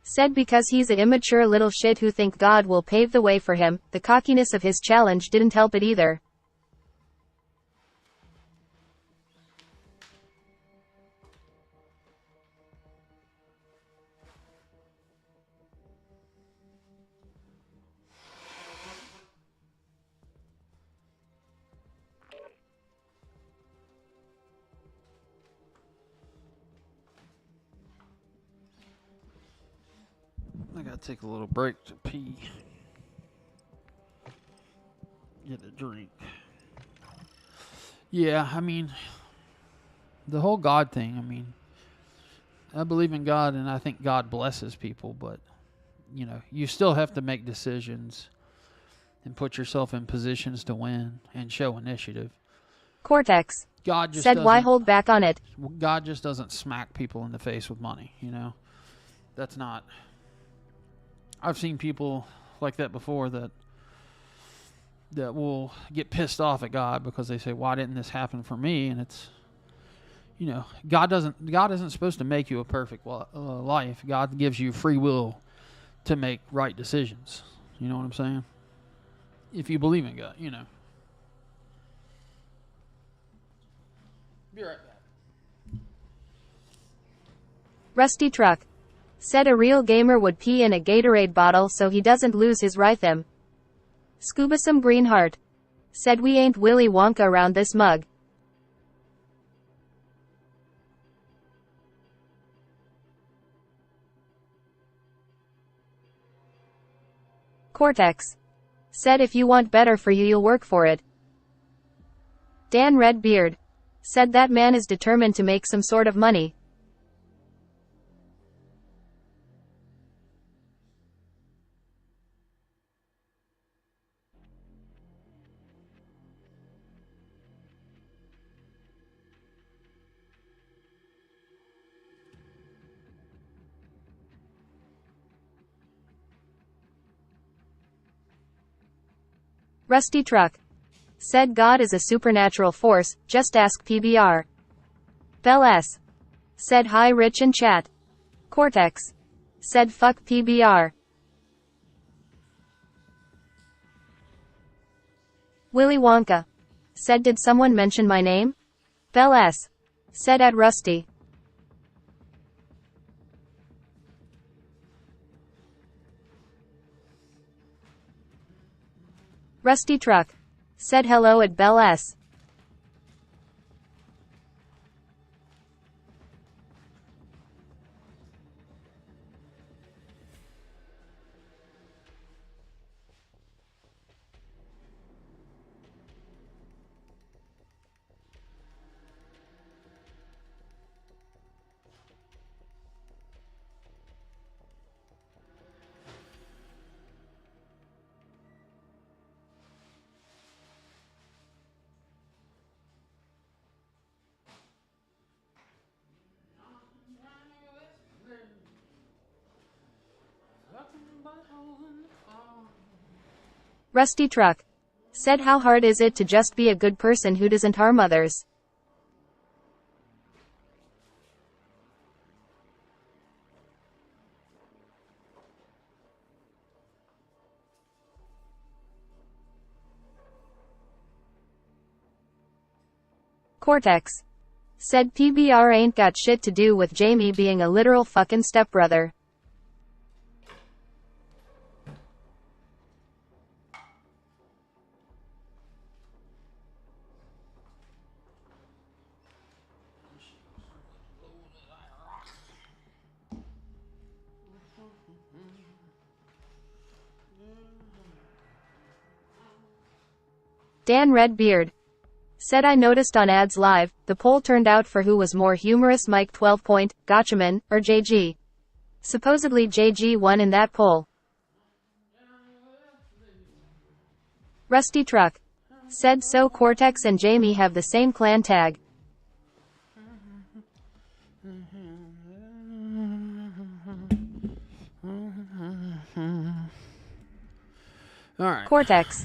Said because he's an immature little shit who think God will pave the way for him, the cockiness of his challenge didn't help it either. I gotta take a little break to pee. Get a drink. Yeah, I mean, the whole God thing, I mean, I believe in God and I think God blesses people, but, you know, you still have to make decisions and put yourself in positions to win and show initiative. Cortex. God just said why doesn't- hold back on it? God just doesn't smack people in the face with money, you know? That's not... I've seen people like that before that will get pissed off at God because they say, "Why didn't this happen for me?" And it's, you know, God isn't supposed to make you a perfect life. God gives you free will to make right decisions. You know what I'm saying? If you believe in God, you know. Be right back. Rusty Truck. Said a real gamer would pee in a Gatorade bottle so he doesn't lose his rhythm. Scoobasome Greenheart. Said we ain't Willy Wonka around this mug. Cortex. Said if you want better for you, you'll work for it. Dan Redbeard. Said that man is determined to make some sort of money. Rusty Truck. Said God is a supernatural force, just ask PBR. Bell S. Said hi Rich in chat. Cortex. Said fuck PBR. Willy Wonka. Said did someone mention my name? Bell S. Said at Rusty. Rusty Truck. Said hello at Bell S. Rusty Truck. Said how hard is it to just be a good person who doesn't harm others? Cortex. Said PBR ain't got shit to do with Jamie being a literal fucking stepbrother. Dan Redbeard. Said I noticed on ads live, the poll turned out for who was more humorous, Mike 12 Point, Gotchaman, or JG. Supposedly JG won in that poll. Rusty Truck. Said so Cortex and Jamie have the same clan tag. Alright. Cortex.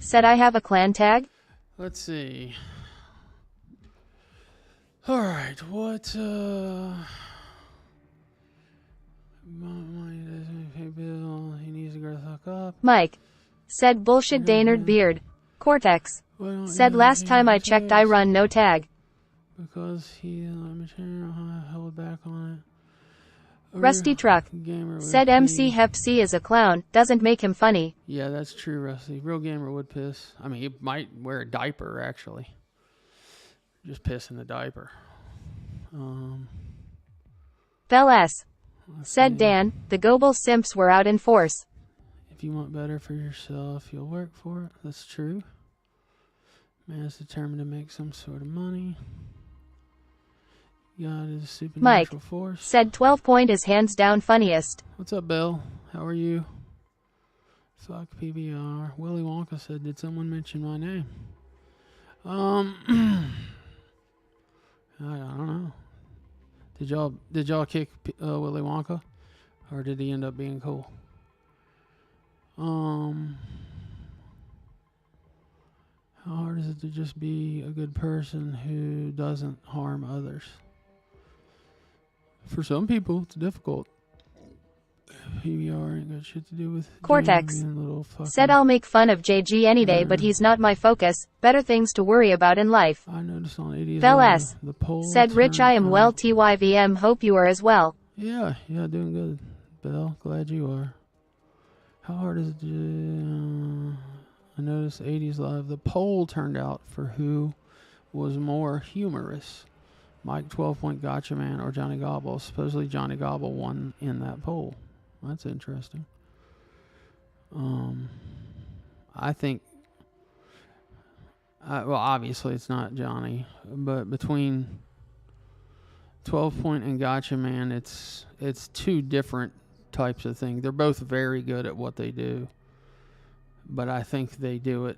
Said I have a clan tag? Let's see. Alright, what, money doesn't pay bill, he needs to grow the fuck up. Mike. Said bullshit Daynard Beard. Cortex. Said last time I checked I run no tag. Because he material held back on it. Rusty Truck. Said MC Hep C is a clown, doesn't make him funny. Yeah, that's true, Rusty. Real gamer would piss. I mean, he might wear a diaper, actually. Just piss in the diaper. Bell S. Said Dan, the Gobel simps were out in force. If you want better for yourself, you'll work for it. That's true. Man is determined to make some sort of money. God is a supernatural force. Said 12 Point is hands down funniest. What's up, Bill? How are you? Fuck PBR. Willy Wonka said, did someone mention my name? I don't know. Did y'all kick Willy Wonka? Or did he end up being cool? How hard is it to just be a good person who doesn't harm others? For some people, it's difficult. PBR ain't got shit to do with Cortex. Jamie being a little fucking... Said I'll make fun of JG any day, but he's not my focus. Better things to worry about in life. I noticed on 80s. Bell S. The poll Said Rich, I am turned well. out. TYVM. Hope you are as well. Yeah, doing good. Bell, glad you are. How hard is it to... I noticed 80s Live. The poll turned out for who was more humorous. Mike 12-point Gotcha Man or Johnny Gobble. Supposedly Johnny Gobble won in that poll. That's interesting. I think... well, obviously it's not Johnny. But between 12-point and Gotcha Man, it's two different types of things. They're both very good at what they do. But I think they do it...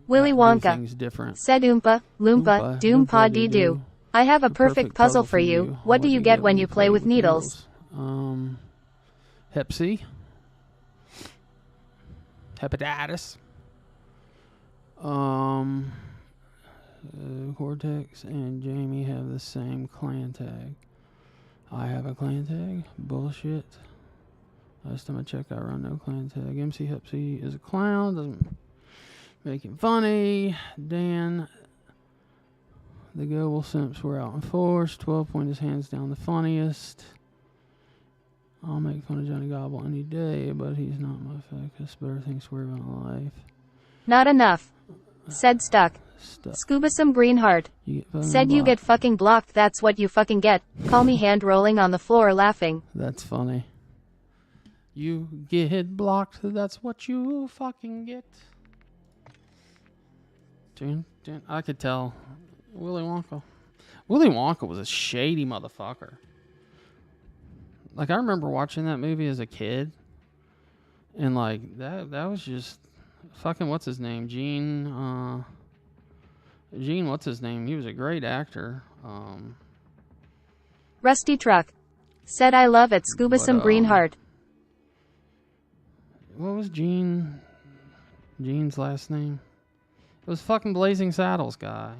Willy do Wonka. things different. Said Oompa, Loompa, Doom Pa Dee Doo. I have a The perfect puzzle for you. What do you get when you play with needles? Hep C. Hepatitis. Cortex and Jamie have the same clan tag. I have a clan tag? Bullshit. Last time I checked, I run no clan tag. MC Hep C is a clown. Doesn't make him funny. Dan. The Global Simps were out in force. 12-point is hands down the funniest. I'll make fun of Johnny Gobble any day, but he's not my focus. Better things to worry about in life. Not enough. Said Stuck. Stuff. Scuba some green heart. Said you get fucking blocked. That's what you fucking get. Call me hand rolling on the floor laughing. That's funny. You get blocked. That's what you fucking get. I could tell. Willy Wonka. Willy Wonka was a shady motherfucker. Like, I remember watching that movie as a kid. And, like, that was just... Fucking, what's his name? Gene, what's his name? He was a great actor. Rusty Truck. Said I love it. Scuba some green heart. What was Gene's last name? It was fucking Blazing Saddles guy.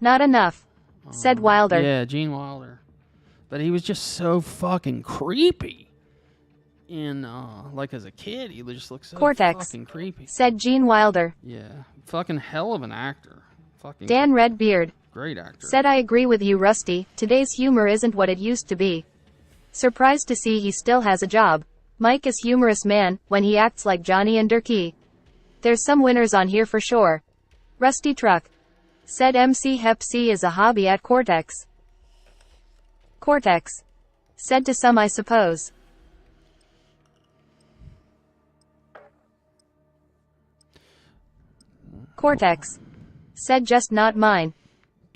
Not enough. Said Wilder. Yeah, Gene Wilder. But he was just so fucking creepy. In, like, as a kid, he just looked so Cortex. fucking creepy. Said Gene Wilder. Yeah. Fucking hell of an actor. Fucking Dan Redbeard. great actor. Said I agree with you, Rusty. Today's humor isn't what it used to be. Surprised to see he still has a job. Mike is humorous man, when he acts like Johnny and Durkee. There's some winners on here for sure. Rusty Truck. Said MC Hep C is a hobby at Cortex. Cortex. Said to some I suppose. Cortex. Said just not mine.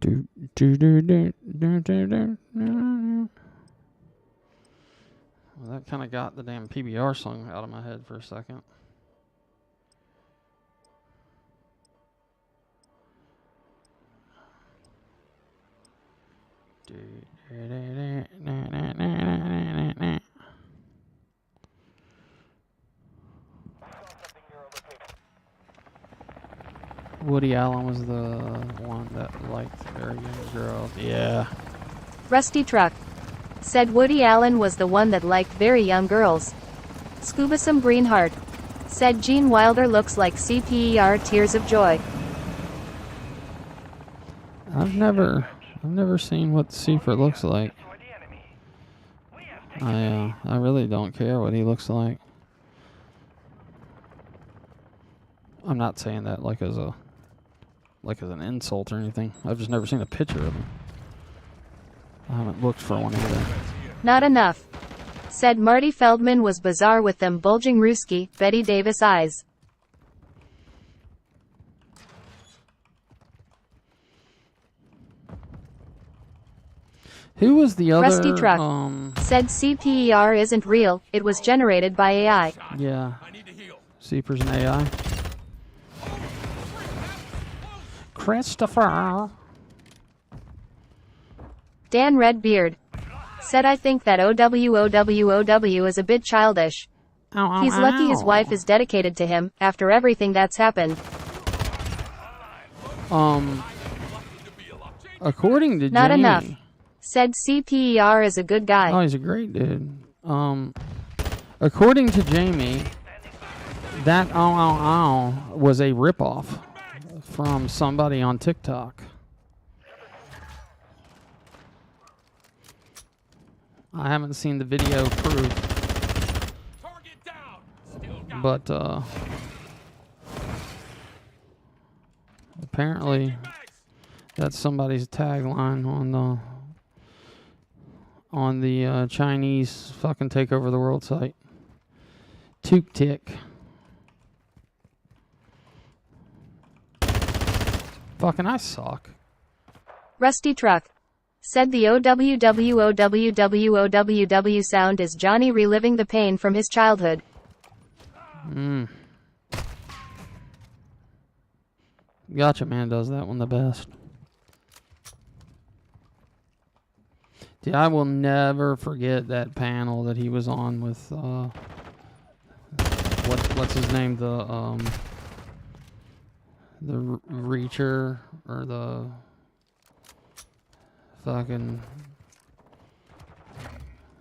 Well, that kind of got the damn PBR song out of my head for a second. Woody Allen was the one that liked very young girls. Yeah. Rusty Truck. Said Woody Allen was the one that liked very young girls. Scuba some green heart. Said Gene Wilder looks like CPER Tears of Joy. I've never seen what Seifert looks like. I really don't care what he looks like. I'm not saying that like as an insult or anything. I've just never seen a picture of him. I haven't looked for one either. Not enough. Said Marty Feldman was bizarre with them bulging Ruski, Betty Davis eyes. Who was the other? Rusty Truck. Said CPER isn't real, it was generated by AI. Yeah. I need to heal. Seeper's an AI. Christopher. Dan Redbeard. Said I think that OWOWOW is a bit childish. He's lucky his wife is dedicated to him, after everything that's happened. According to Not Jamie, enough. Said CPER is a good guy. oh, he's a great dude. According to Jamie, that was a ripoff from somebody on TikTok. I haven't seen the video proof, but apparently that's somebody's tagline on the Chinese fucking take over the world site. Took tick. Fucking I suck. Rusty Truck. Said the OWWOWWOWW sound is Johnny reliving the pain from his childhood. Gotcha Man does that one the best. Dude, I will never forget that panel that he was on with what's his name, the Reacher, or the fucking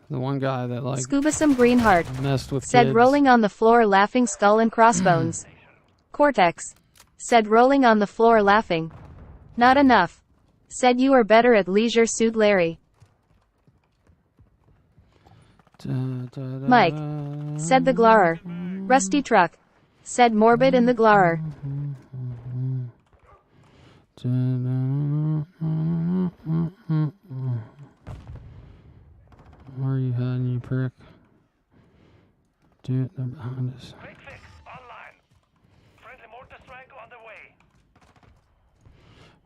the one guy that like Scuba some Greenheart. messed with Said kids. rolling on the floor laughing skull and crossbones. Cortex. Said rolling on the floor laughing. Not enough. Said you are better at Leisure Suit Larry. Mike. Said the Glarer. Rusty Truck. Said Morbid in the Glarer. Where are you hiding, you prick? Dude, they're behind us. Break fix online. Friendly mortar strike on the way.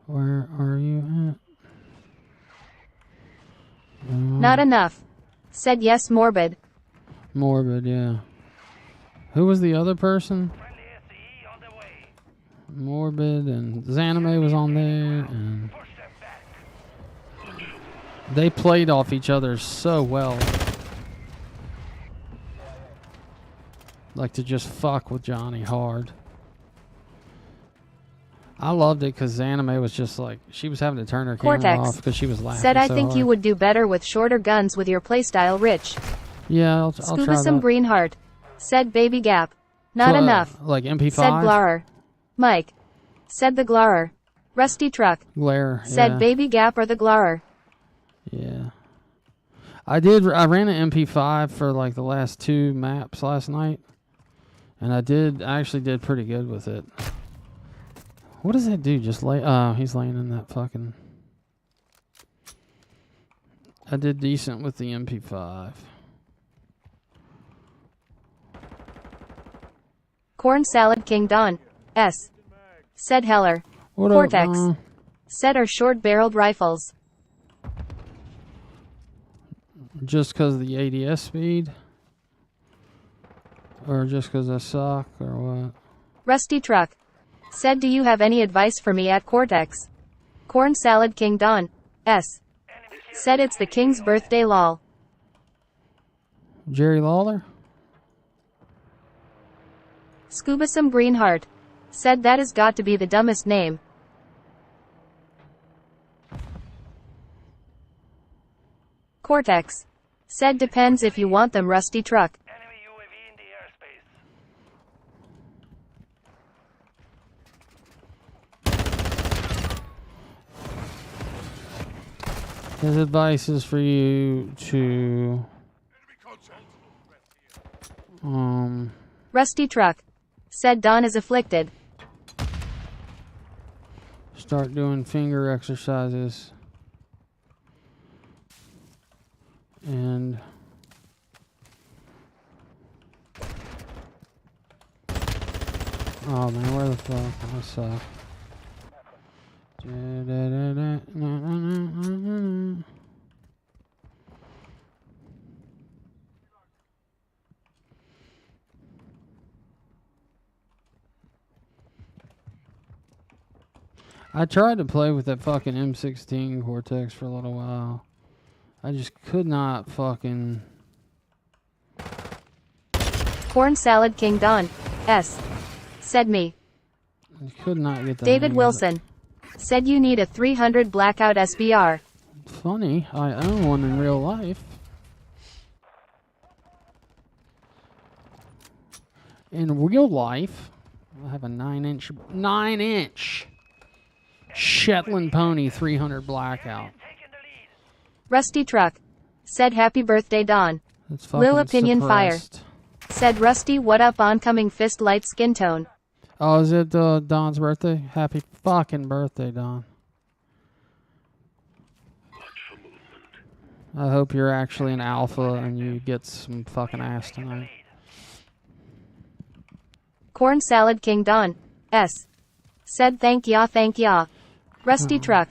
Where are you at? Not enough. Said yes, Morbid. Morbid, yeah. Who was the other person? Friendly SCE on the way. Morbid, and Zanime was on there, and Push them back. they played off each other so well. Like to just fuck with Johnny hard. I loved it because Zanime was just like, she was having to turn her camera Cortex. off because she was laughing Said I so think hard. you would do better with shorter guns with your playstyle, Rich. Yeah, I'll Scuba try some that. Greenheart. Said Baby Gap. Not enough. Like MP5? Said Glarer. Mike. Said the Glarer. Rusty Truck. Glare. Said yeah. Baby Gap or the Glarer. Yeah. I ran an MP5 for like the last 2 maps last night. And I actually did pretty good with it. What does that do? Just lay, he's laying in that fucking. I did decent with the MP5. Corn Salad King Don. S. Said Heller. What Cortex. up, Said are short-barreled rifles. just because of the ADS speed? Or just because I suck, or what? Rusty Truck. Said do you have any advice for me at Cortex? Corn Salad King Don. S. Said it's the king's birthday lol. Jerry Lawler? Scuba some Greenheart. Said that has got to be the dumbest name. Cortex. Said depends if you want them, Rusty Truck. Enemy UAV in the airspace. His advice is for you to Rusty Truck. Said Don is afflicted. start doing finger exercises and oh man, where the fuck? I suck. I tried to play with that fucking M16 Cortex for a little while. I just could not fucking... Corn Salad King Don. S. Said me. I could not get the David hang of it. Wilson. Said you need a 300 blackout SBR. Funny, I own one in real life. In real life, I have a 9-inch Shetland pony 300 blackout. Rusty Truck. Said happy birthday Don. That's Lil fucking Opinion Fire. suppressed. Said Rusty what up oncoming fist light skin tone. Oh, is it Don's birthday? Happy fucking birthday, Don. I hope you're actually an alpha and you get some fucking ass tonight. Corn Salad King Don. S. Said thank ya. Rusty Truck.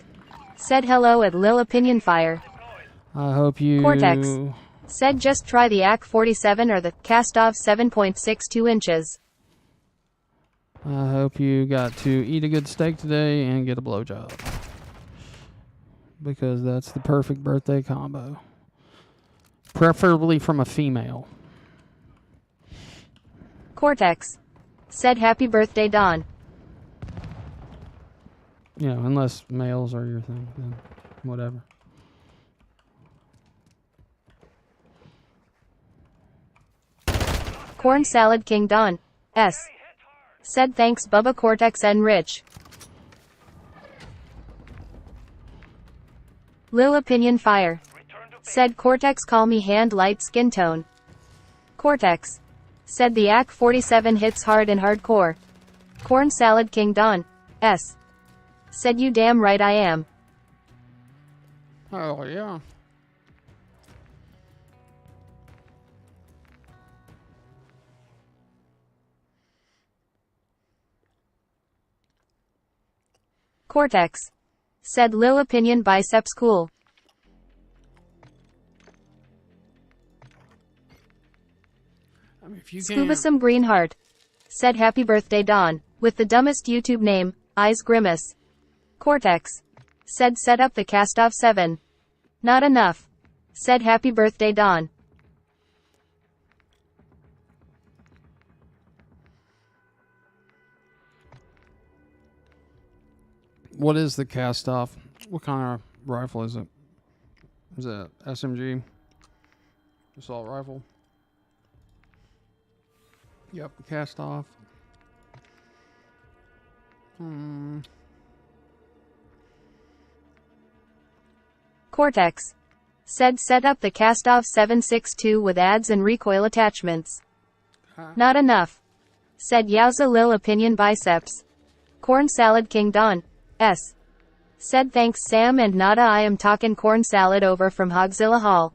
Said hello at Lil Opinion Fire. I hope you... Cortex. Said just try the AK-47 or the Kastov 7.62 inches. I hope you got to eat a good steak today and get a blowjob. Because that's the perfect birthday combo. Preferably from a female. Cortex. Said happy birthday Don. You know, unless males are your thing, then whatever. Corn Salad King Don. S. Said thanks Bubba Cortex and Rich. Lil Opinion Fire. Said Cortex call me hand light skin tone. Cortex. Said the AK-47 hits hard and hardcore. Corn Salad King Don. S. Said you damn right I am. Oh, yeah. Cortex. Said Lil Opinion biceps cool. I mean, if you Scuba can't... some green heart. Said happy birthday Don. With the dumbest YouTube name, Eyes Grimace. Cortex. Said set up the Kastov 7. Not enough. Said happy birthday Don. What is the cast off? What kind of rifle is it? Is it SMG? Assault rifle? Yep, cast off. Cortex. Said set up the Kastov 7.62 with ads and recoil attachments. Not enough. Said Yowza Lil Opinion biceps. Corn Salad King Don. S. Said thanks Sam and Nada I am talking corn salad over from Hogzilla Hall.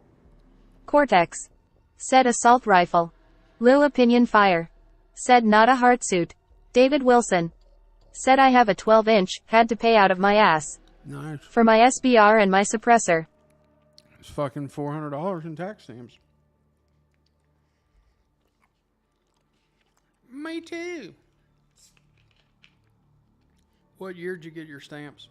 Cortex. Said assault rifle. Lil Opinion Fire. Said Nada heartsuit. David Wilson. Said I have a 12-inch, had to pay out of my ass. Nice. For my SBR and my suppressor. It's fucking $400 in tax stamps. Me too. What year did you get your stamps?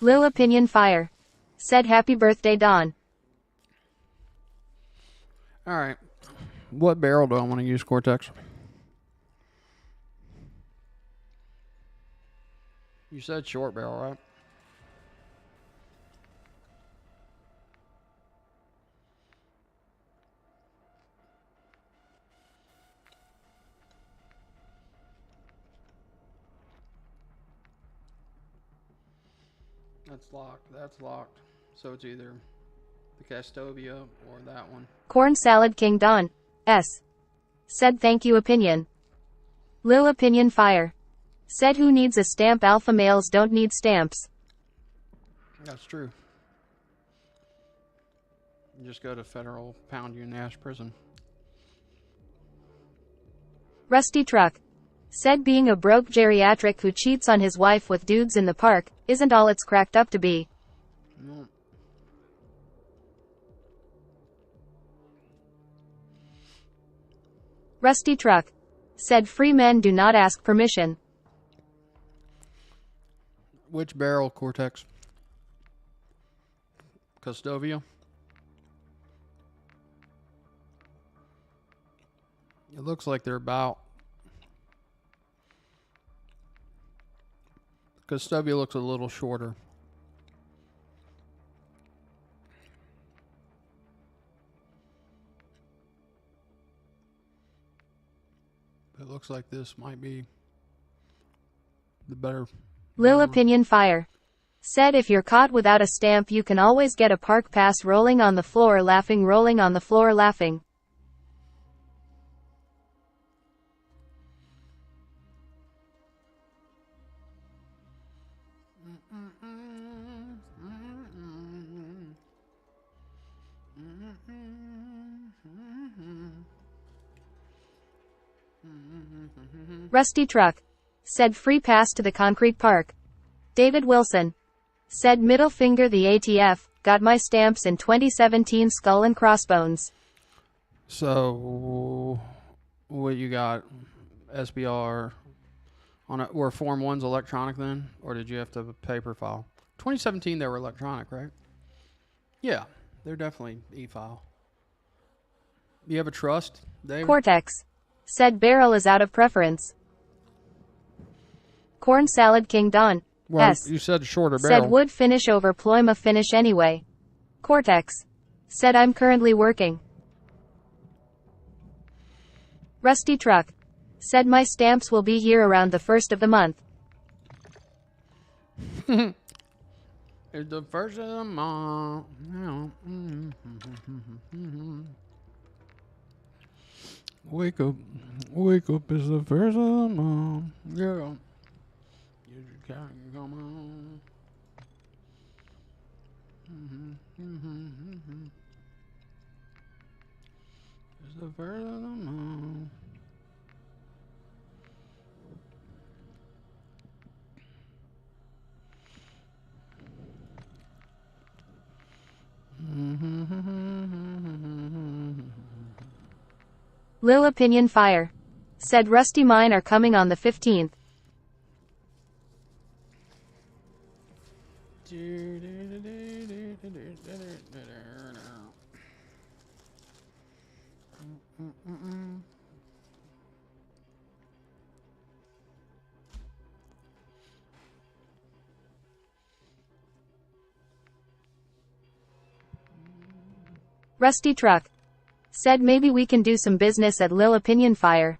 Lil Opinion Fire. Said happy birthday Don. Alright. What barrel do I want to use, Cortex? You said short barrel, right? That's locked. That's locked. So it's either the Castovia or that one. Corn Salad King Don. S. Said thank you Opinion. Lil Opinion Fire. Said who needs a stamp alpha males don't need stamps. That's true. You just go to federal pound you in Nash prison. Rusty Truck. Said being a broke geriatric who cheats on his wife with dudes in the park isn't all it's cracked up to be. No. Rusty Truck. Said free men do not ask permission. Which barrel, Cortex? Custodia? It looks like they're about... Custodia looks a little shorter. It looks like this might be the better... Lil Opinion Fire. Said if you're caught without a stamp you can always get a park pass. Rolling on the floor laughing, rolling on the floor laughing. Rusty Truck. Said free pass to the concrete park. David Wilson. Said middle finger the ATF, got my stamps in 2017 Skull and Crossbones. So, what you got? SBR on a, were Form 1s electronic then? Or did you have to have a paper file? 2017 they were electronic, right? Yeah, they're definitely e-file. You have a trust, David? Cortex. Said barrel is out of preference. Corn Salad King Don. Well, S. you said shorter barrel. Said wood finish over ploima finish anyway. Cortex. Said I'm currently working. Rusty Truck. Said my stamps will be here around the 1st of the month. It's the first of the month. Wake up, it's the first of the month. Yeah. You can't come on. It's the first of the month. Lil Opinion Fire. Said Rusty mine are coming on the 15th. Rusty Truck. Said maybe we can do some business at Lil Opinion Fire.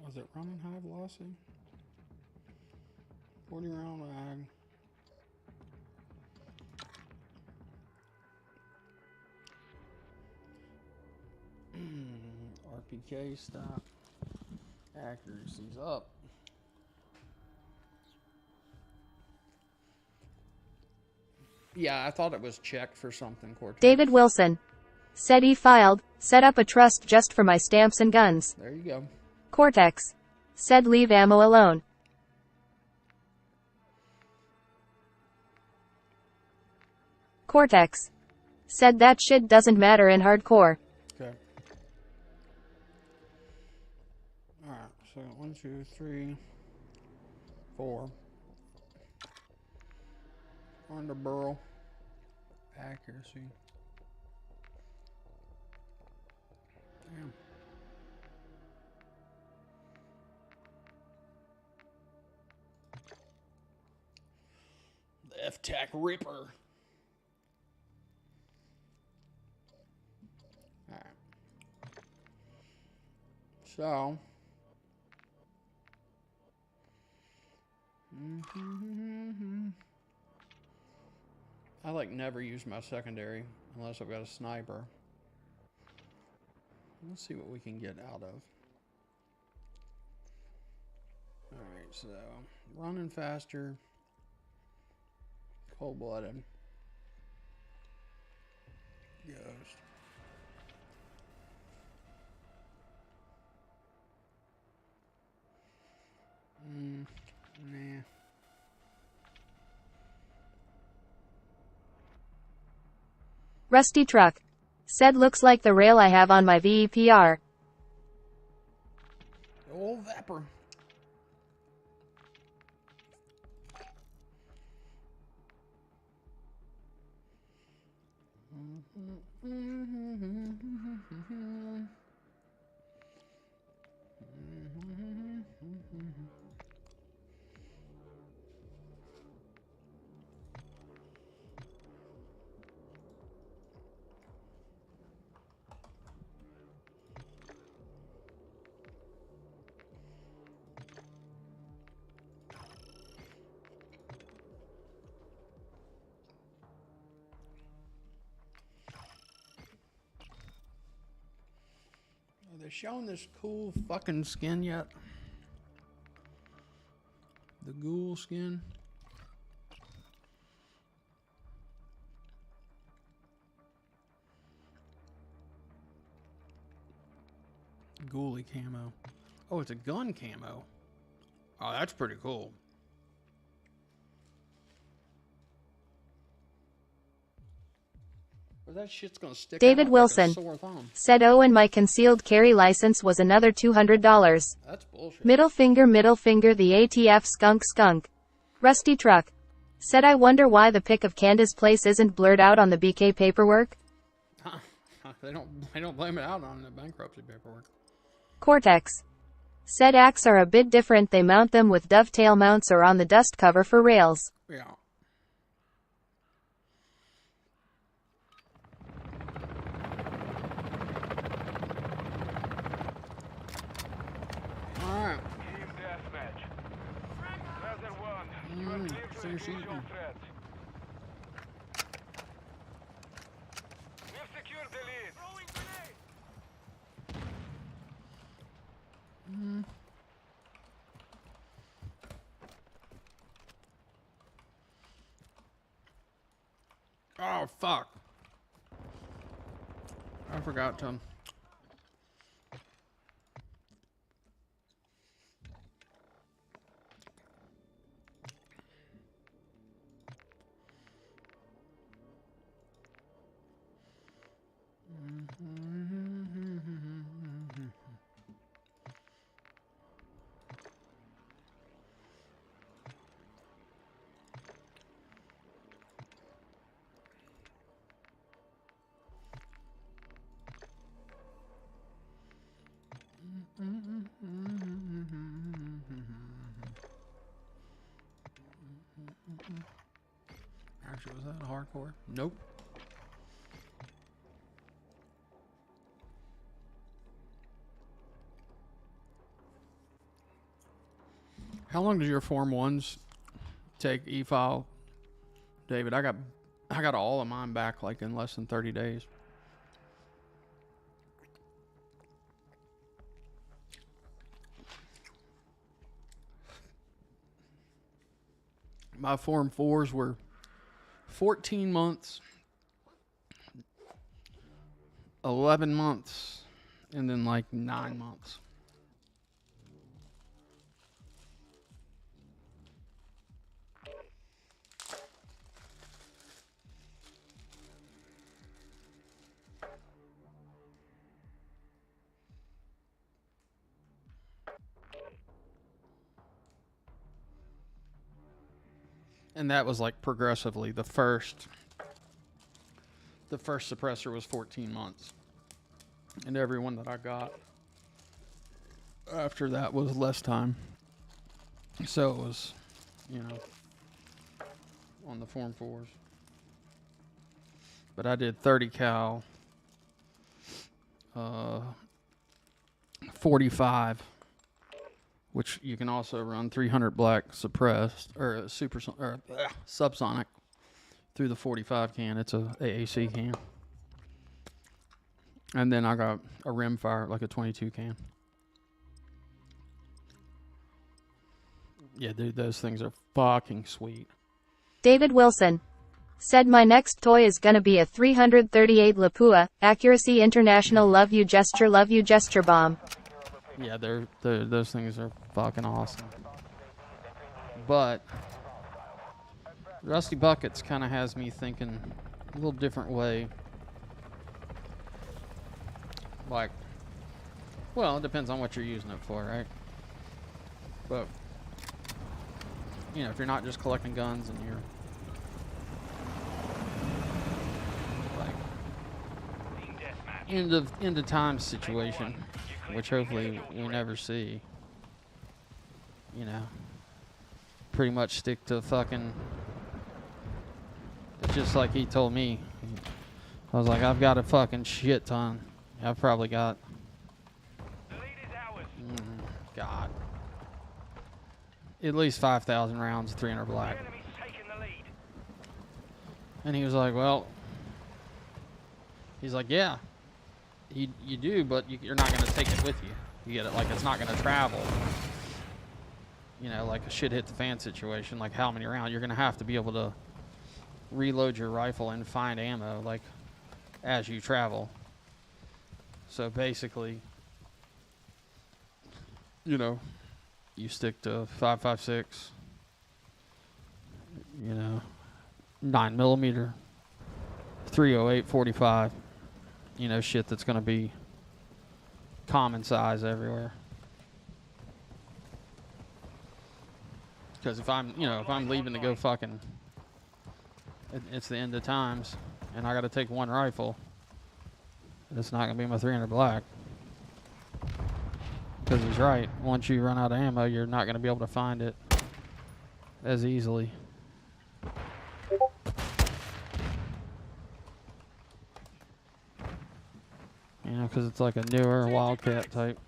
Was it running high velocity? 40 round mag. RPK stop. Accuracy's up. Yeah, I thought it was checked for something, Cortex. David Wilson. Said he filed, set up a trust just for my stamps and guns. There you go. Cortex. Said leave ammo alone. Cortex. Said that shit doesn't matter in hardcore. Okay. Alright, so 1, 2, 3, 4. Under burl. Accuracy. Damn. The F-Tac Ripper. Alright. So. I like never use my secondary unless I've got a sniper. Let's see what we can get out of. Alright. so running faster, cold-blooded, ghost. Nah. Rusty truck. Said looks like the rail I have on my VEPR. Old Vapor. Are they showing this cool fucking skin yet? The ghoul skin? Ghoulie camo. Oh, it's a gun camo. Oh, that's pretty cool. But that shit's gonna stick David out Wilson. like a sore thumb. Said oh, and my concealed carry license was another $200. That's bullshit. Middle finger, the ATF skunk. Rusty truck. Said I wonder why the pic of Candace's place isn't blurred out on the BK paperwork. They don't blame it out on the bankruptcy paperwork. Cortex. Said acts are a bit different, they mount them with dovetail mounts or on the dust cover for rails. Yeah. Alright. Team deathmatch. Rather one. You are clear to finish engage eating. your threat. We've secured the lead. Throwing grenade. Oh, fuck. I forgot to. Actually, was that hardcore? Nope. How long does your Form 1s take e-file? David, I got all of mine back like in less than 30 days. My Form 4s were 14 months, 11 months, and then like 9 months. And that was like progressively. The first suppressor was 14 months. And every one that I got after that was less time. So it was, on the Form 4s. But I did 30 cal, 45, which you can also run 300 black suppressed or subsonic through the 45 can. It's a AAC can. And then I got a rimfire, like a 22 can. Yeah, dude, those things are fucking sweet. David Wilson said my next toy is gonna be a 338 Lapua, Accuracy International love you gesture bomb. Yeah, those things are fucking awesome. But Rusty Buckets kind of has me thinking a little different way. Like, well, it depends on what you're using it for, right? But, you know, if you're not just collecting guns and you're like end of time situation, which hopefully we never see, you know, pretty much stick to fucking, it's just like he told me. I was like, I've got a fucking shit ton. I've probably got, God, at least 5,000 rounds of 300 black. And he was like, well, he's like, yeah, you do, but you're not going to take it with you. You get it? Like, it's not going to travel. You know, like a shit hit the fan situation, like how many rounds. You're going to have to be able to reload your rifle and find ammo, like, as you travel. So basically, you know, you stick to 5.56, you know, 9mm, 308, 45, you know, shit that's going to be common size everywhere. Because if I'm leaving to go fucking, it's the end of times, and I got to take one rifle, it's not going to be my 300 black. Because he's right. Once you run out of ammo, you're not going to be able to find it as easily. You know, because it's like a newer Wildcat type.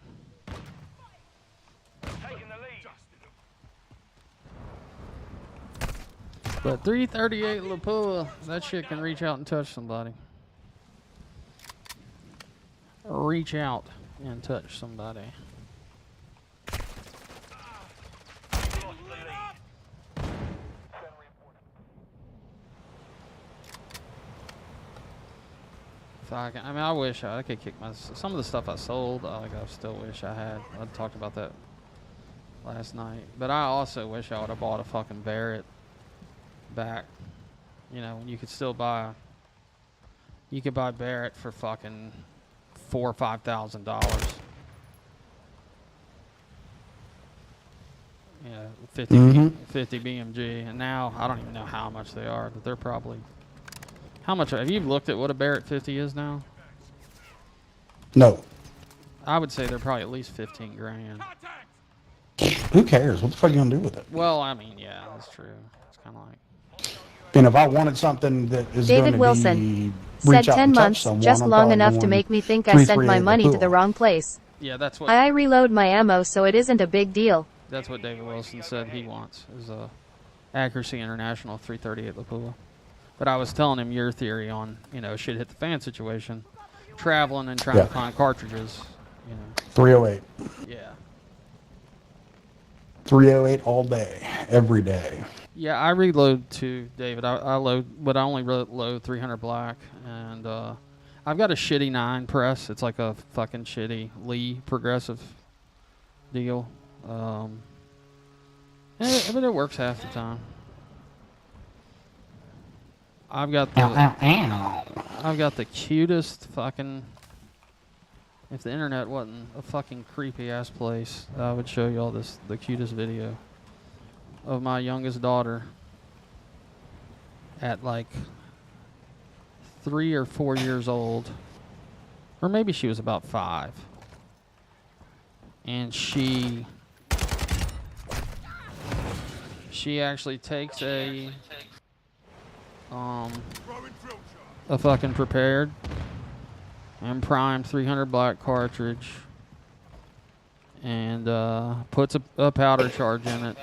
But 338 Lapua, that shit can reach out and touch somebody. Reach out and touch somebody. I mean, I wish I could kick some of the stuff I sold. I still wish I had. I talked about that last night. But I also wish I would have bought a fucking Barrett back. You know, when you could still buy. You could buy Barrett for fucking $4,000 or $5,000. Yeah, 50 BMG, and now I don't even know how much they are, but they're probably. How much have you looked at what a Barrett 50 is now? No. I would say they're probably at least 15 grand. Who cares? What the fuck are you gonna do with it? Well, I mean, yeah, that's true. It's kind of like. And if I wanted something that is David going Wilson to said reach out 10 and touch months, someone, just I'm long probably enough to going make me think I sent my 338 money to the Lapua. wrong place. Yeah, that's what. I reload my ammo, so it isn't a big deal. That's what David Wilson said he wants is a Accuracy International 338 Lapua. But I was telling him your theory on, you know, shit hit the fan situation, traveling and trying to find cartridges, you know. 308. Yeah. 308 all day, every day. Yeah, I reload too, David. I load, but I only load 300 black, and I've got a shitty 9 press. It's like a fucking shitty Lee progressive deal. But it works half the time. I've got the cutest fucking. If the internet wasn't a fucking creepy ass place, I would show you all the cutest video of my youngest daughter at like 3 or 4 years old, or maybe she was about 5, and she actually takes a fucking prepared and primed 300 black cartridge and puts a powder charge in it,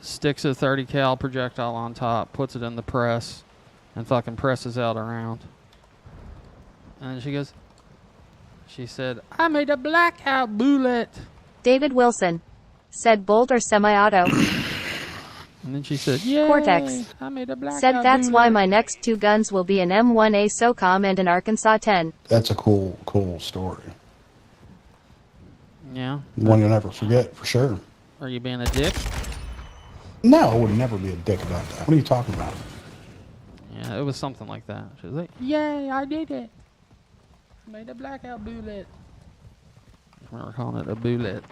sticks a 30 cal projectile on top, puts it in the press, and fucking presses out a round. And then she said, I made a blackout bullet. David Wilson Said Bolt or semi-auto. And then she said, "Yeah, Cortex. I made a blackout Said that's why bullet." my next 2 guns will be an M1A SOCOM and an Arkansas 10. That's a cool story. Yeah. One you'll never forget, for sure. Are you being a dick? No, I would never be a dick about that. What are you talking about? Yeah, it was something like that. She was like, "Yay, I did it. Made a blackout bullet." We were calling it a bullet.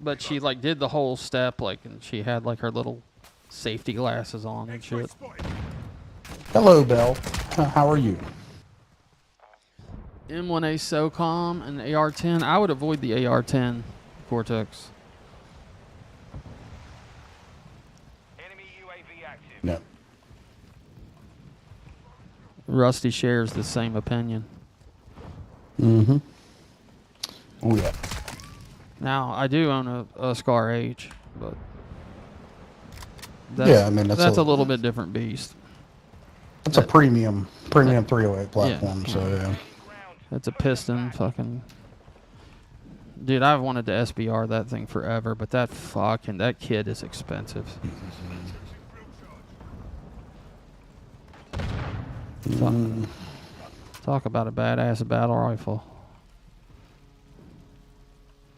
But she like did the whole step, like, and she had like her little safety glasses on and shit. Hello, Belle. How are you? M1A SOCOM and AR-10. I would avoid the AR-10 Cortex. Enemy UAV active. No. Rusty shares the same opinion. Mm-hmm. Oh, yeah. Now, I do own a Scar H, but that's, Yeah, I mean, that's a a- little bit different beast. It's a premium 308 platform, Yeah. so yeah. It's a piston, fucking. Dude, I've wanted to SBR that thing forever, but that kit is expensive. Talk about a badass battle rifle.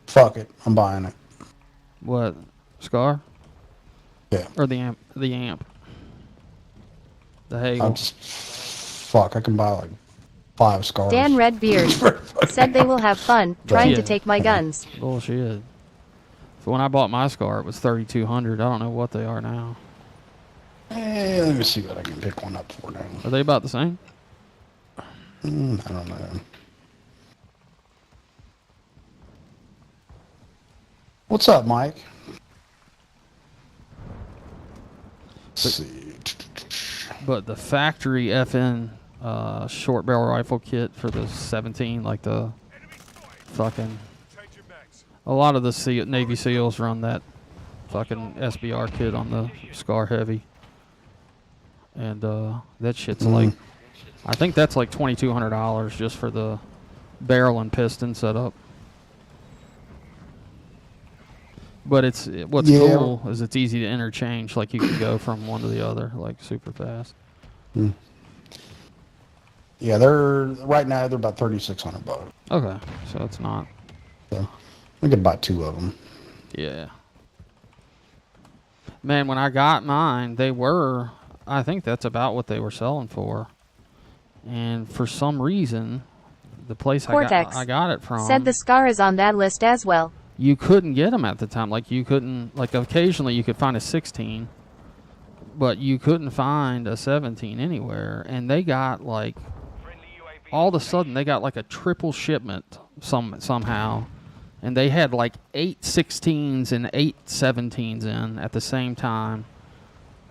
Fuck it. I'm buying it. What? Scar? Yeah. Or the amp? The amp. The Hagel. I'm just... Fuck, I can buy like 5 scars. Dan Redbeard. Said they will have fun trying to Yeah. take my guns. Bullshit. So when I bought my Scar, it was 3,200. I don't know what they are now. Let me see what I can pick one up for now. Are they about the same? I don't know. What's up, Mike? Let's see. But the factory FN short barrel rifle kit for the 17, like the fucking... A lot of the Navy SEALs run that fucking SBR kit on the Scar Heavy. And that shit's like... I think that's like $2,200 just for the barrel and piston setup. But what's cool is it's easy to interchange. Like you can go from one to the other like super fast. Yeah, right now they're about $3,600. Okay, so it's not. So we could buy 2 of them. Yeah. Man, when I got mine, I think that's about what they were selling for. And for some reason, the place Cortex. I got it from Said the Scar is on that list as well. you couldn't get them at the time. Like you couldn't, like occasionally you could find a 16, but you couldn't find a 17 anywhere. And they got like, all of a sudden they got like a triple shipment somehow. And they had like 8 16s and 8 17s in at the same time.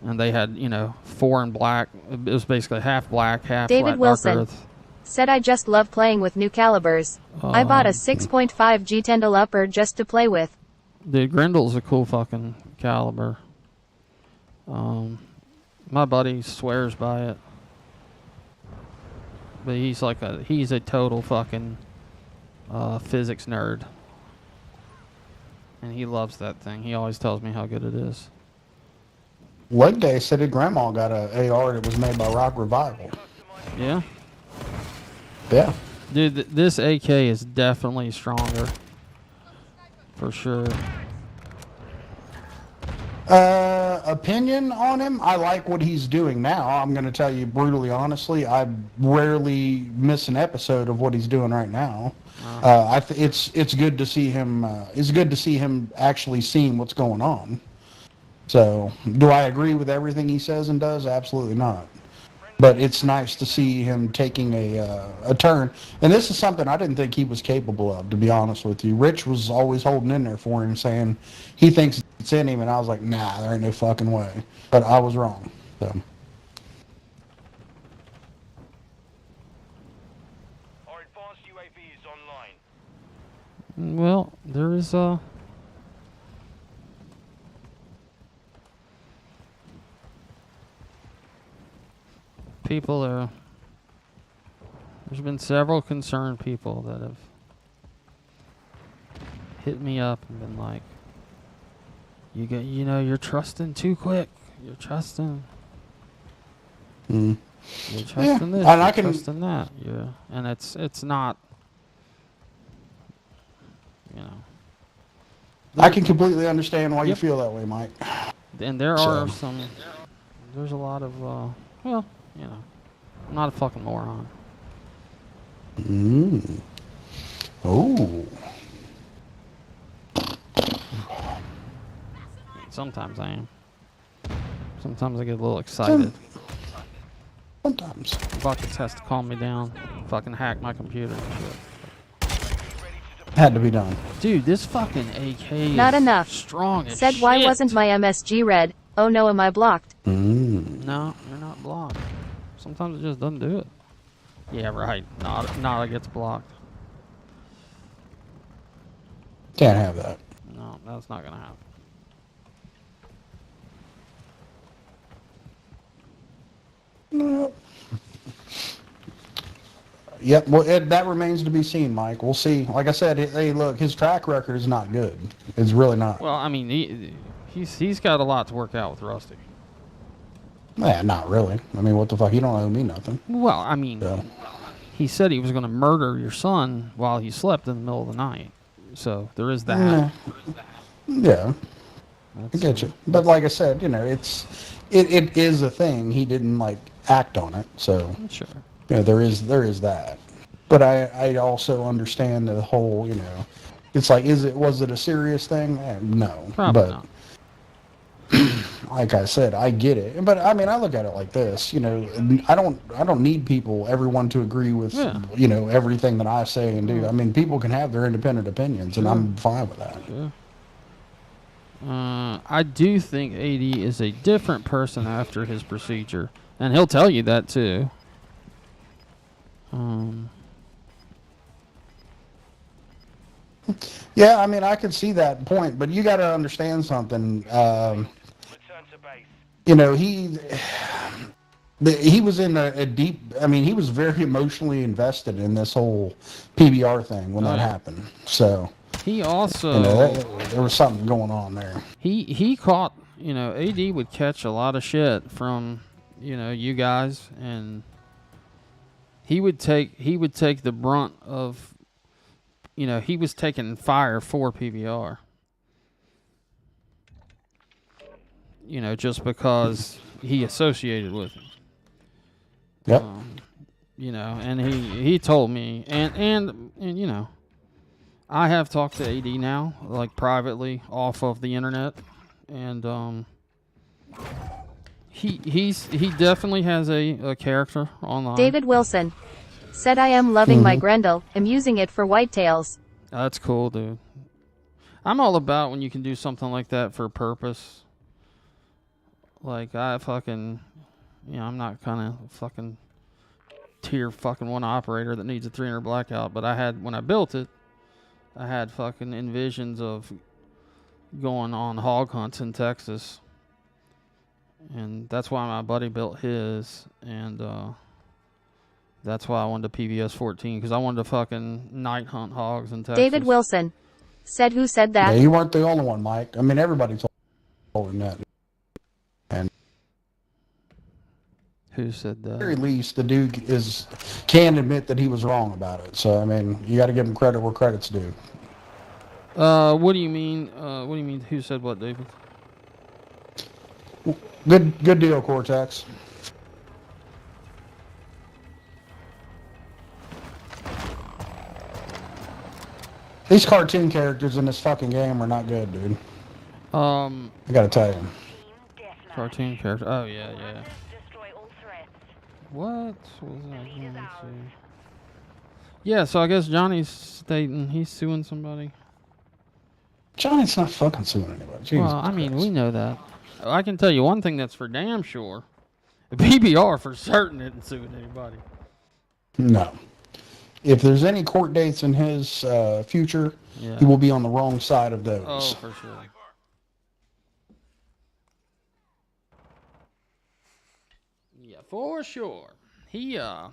And they had, 4 in black. It was basically half black, half David flat, Wilson. dark earth. Said I just love playing with new calibers. I bought a 6.5 G10 Deluper just to play with. Dude, Grendel's a cool fucking caliber. My buddy swears by it. But he's a total fucking physics nerd. And he loves that thing. He always tells me how good it is. Leg Day said his grandma got a AR that was made by Rock Revival. Yeah? Yeah. Dude, this AK is definitely stronger. For sure. Opinion on him, I like what he's doing now. I'm going to tell you brutally honestly, I rarely miss an episode of what he's doing right now. It's good to see him. It's good to see him actually seeing what's going on. So, do I agree with everything he says and does? Absolutely not. But it's nice to see him taking a turn. And this is something I didn't think he was capable of, to be honest with you. Rich was always holding in there for him, saying he thinks it's in him, and I was like, nah, there ain't no fucking way. But I was wrong. So. Our advanced UAV is online. Well, there is there's been several concerned people that have hit me up and been like, you're trusting too quick. You're trusting. Mm. You're trusting this. And I You're can- trusting that. Yeah, and it's not. You know. I can completely understand why you Yep. feel that way, Mike. And there So- are some. There's a lot of. Well, you know, I'm not a fucking moron. Mm. Oh. Sometimes I am. Sometimes I get a little excited. Sometimes. Buckets has to calm me down. Fucking hack my computer and shit. Had to be done. Dude, this fucking AK Not is enough. strong as Said, why shit. wasn't my MSG red? Oh no, am I blocked? Mm. No, you're not blocked. Sometimes it just doesn't do it. Yeah, right. Nada gets blocked. Can't have that. No, that's not gonna happen. No. Yep. Well, that remains to be seen, Mike. We'll see. Like I said, hey, look, his track record is not good. It's really not. Well, I mean, he's got a lot to work out with Rusty. Yeah, not really. I mean, what the fuck? He don't owe me nothing. Well, I mean, So. he said he was going to murder your son while he slept in the middle of the night. So there is that. Yeah, I That's, get you. But like I said, it is a thing. He didn't like act on it, so Sure. there is that. But I also understand the whole, it's like, was it a serious thing? No, Probably but not. like I said, I get it. But I mean, I look at it like this, I don't need everyone to agree with, everything that I say and do. I mean, people can have their independent opinions, and I'm fine with that. Sure. I do think AD is a different person after his procedure, and he'll tell you that too. Yeah, I mean, I could see that point, but you got to understand something. Return to base. He was in a deep. I mean, he was very emotionally invested in this whole PBR thing when that happened. So He also there was something going on there. he caught, AD would catch a lot of shit from, you guys, and he would take the brunt of, he was taking fire for PBR. Just because he associated with him. Yep. And he told me, and I have talked to AD now, like privately off of the internet, and he definitely has a character online. David Wilson. Said, I am loving my Grendel. Am using it for whitetails. That's cool, dude. I'm all about when you can do something like that for a purpose. Like, I fucking, I'm not kind of fucking tier fucking 1 operator that needs a 300 blackout, but when I built it, I had fucking envisions of going on hog hunts in Texas. And that's why my buddy built his, and that's why I wanted to PVS 14, because I wanted to fucking night hunt hogs in Texas. David Wilson. Said, who said that? Yeah, you weren't the only one, Mike. I mean, everybody told him that. And Who said at the that? very least, the dude can admit that he was wrong about it. So I mean, you got to give him credit where credit's due. What do you mean? What do you mean? Who said what, David? Good deal, Cortex. These cartoon characters in this fucking game are not good, dude. I gotta tell you. Cartoon character. Oh yeah. Destroy all threats. What was I going to say? Yeah, so I guess Johnny's stating he's suing somebody. Johnny's not fucking suing anybody. Jesus Well, I mean, Christ. we know that. I can tell you one thing that's for damn sure. The PBR for certain isn't suing anybody. No. If there's any court dates in his future, Yeah. he will be on the wrong side of those. Oh, for sure. Yeah, for sure. Yeah.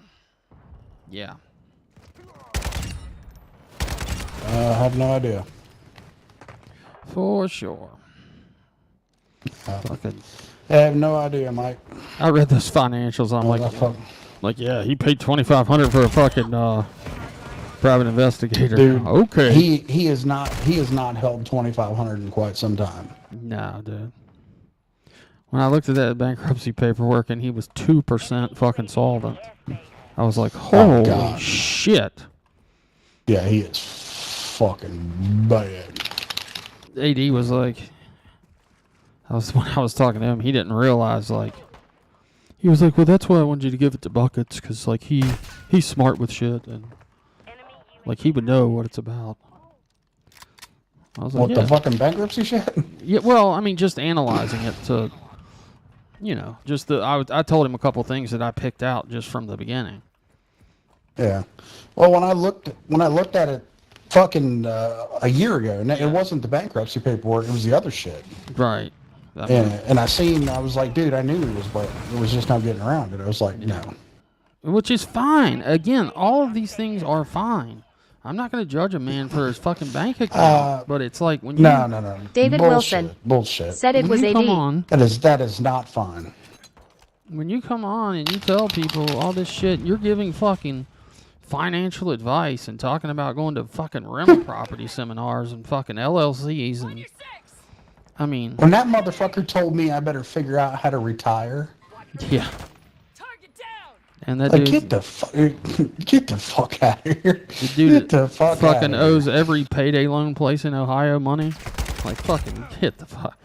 I have no idea. For sure. Fucking. I have no idea, Mike. I read those financials. I'm like, yeah, he paid $2,500 for a fucking private investigator. Dude, okay. He is not held $2,500 in quite some time. No, dude. When I looked at that bankruptcy paperwork and he was 2% fucking solvent, I was like, holy God. shit. Yeah, he is fucking bad. AD was like, when I was talking to him, he didn't realize, like, he was like, well, that's why I wanted you to give it to Buckets, because, like, he's smart with shit, and, like, he would know what it's about. I was like, What, the fucking bankruptcy shit? Yeah, well, I mean, just analyzing it to, you know, just I told him a couple things that I picked out just from the beginning. Yeah. Well, when I looked at it fucking a year ago, and it wasn't the bankruptcy paperwork, it was the other shit. Right. And I was like, dude, I knew he was, but it was just not getting around it. I was like, no. Which is fine. Again, all of these things are fine. I'm not going to judge a man for his fucking bank account, but it's like when you... No. David Wilson Bullshit. said it was AD. Come on. That is not fine. When you come on and you tell people all this shit, you're giving fucking financial advice and talking about going to fucking rental property seminars and fucking LLCs and... I mean... When that motherfucker told me I better figure out how to retire... Yeah. And that like, dude... get the fuck out of here. The dude get the fuck fucking out of owes here. every payday loan place in Ohio money. Like, fucking get the fuck...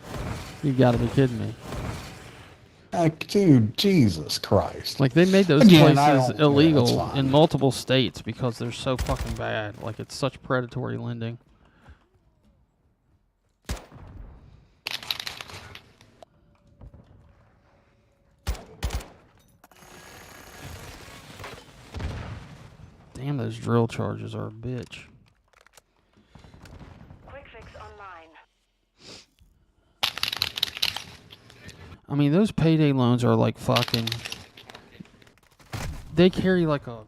You gotta be kidding me. Like, dude, Jesus Christ. Like, they made those Again, places illegal that's fine. in multiple states because they're so fucking bad. Like, it's such predatory lending. Damn, those drill charges are a bitch. Quick fix online. I mean, those payday loans are like fucking... They carry like a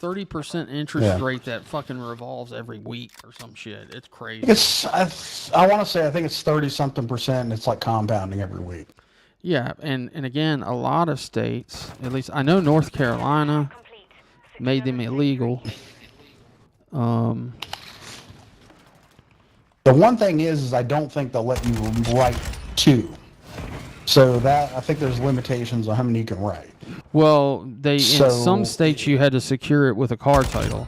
30% interest rate that fucking revolves every week or some shit. It's crazy. I want to say, I think it's 30-something%, and it's like compounding every week. Yeah, and again, a lot of states, at least I know North Carolina made them illegal. The one thing is I don't think they'll let you write two. So that, I think there's limitations on how many you can write. Well, in some states you had to secure it with a car title.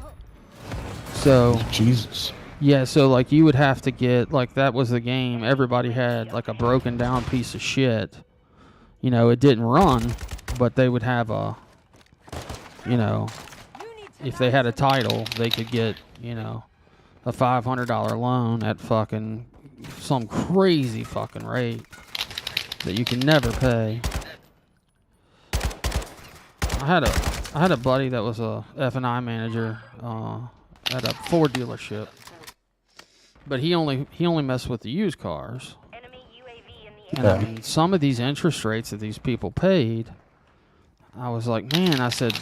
So Jesus. yeah, so like you would have to get, like, that was the game. Everybody had like a broken down piece of shit. You know, it didn't run, but they would have a, you know, if they had a title, they could get, you know, a $500 loan at fucking some crazy fucking rate that you can never pay. I had a buddy that was a F&I manager at a Ford dealership, but he only messed with the used cars. Enemy UAV in the And I mean, some of these interest rates that these people paid, I was like, man, I said,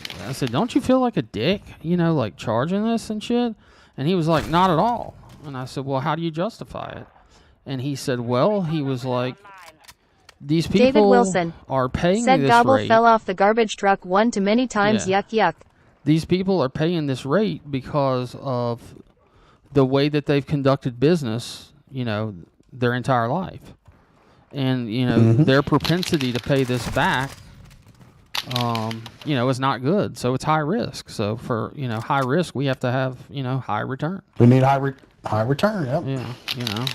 don't you feel like a dick, you know, like charging this and shit? And he was like, not at all. And I said, well, how do you justify it? And he said, well, he was like, these people David Wilson are paying said this Gobble rate. fell off the garbage truck one too many times. Yeah. Yuck yuck. These people are paying this rate because of the way that they've conducted business, you know, their entire life. And, you know, their propensity to pay this back, you know, is not good. So it's high risk. So for, you know, high risk, we have to have, you know, high return. We need high return, yep. Yeah, you know,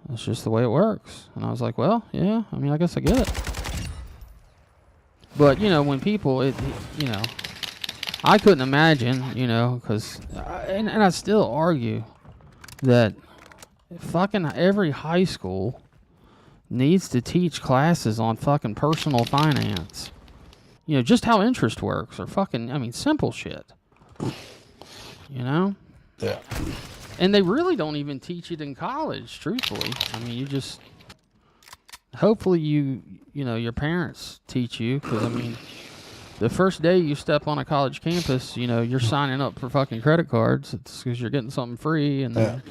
that's just the way it works. And I was like, well, yeah, I mean, I guess I get it. But, you know, when people, you know, I couldn't imagine, you know, because, and I still argue that fucking every high school needs to teach classes on fucking personal finance. You know, just how interest works or fucking, I mean, simple shit. You know? Yeah. And they really don't even teach it in college, truthfully. I mean, you just... Hopefully you know, your parents teach you, because, I mean, the first day you step on a college campus, you know, you're signing up for fucking credit cards. It's because you're getting something free, and then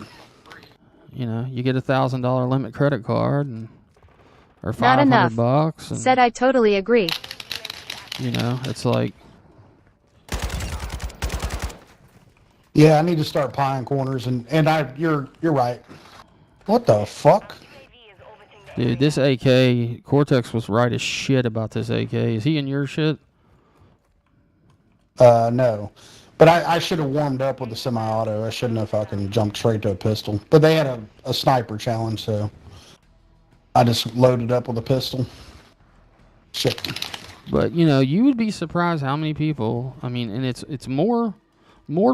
You know, you get $1,000 limit credit card and or Not enough. $500. And, Said I totally agree. you know, it's like Yeah, I need to start pieing corners, and you're right. What the fuck? UAV is orbiting the dude, this AK Cortex was right as shit about this AK. Is he in your shit? No. But I should have warmed up with the semi-auto. I shouldn't have fucking jumped straight to a pistol. But they had a sniper challenge, so I just loaded up with a pistol. Shit. But you know, you would be surprised how many people. I mean, and it's more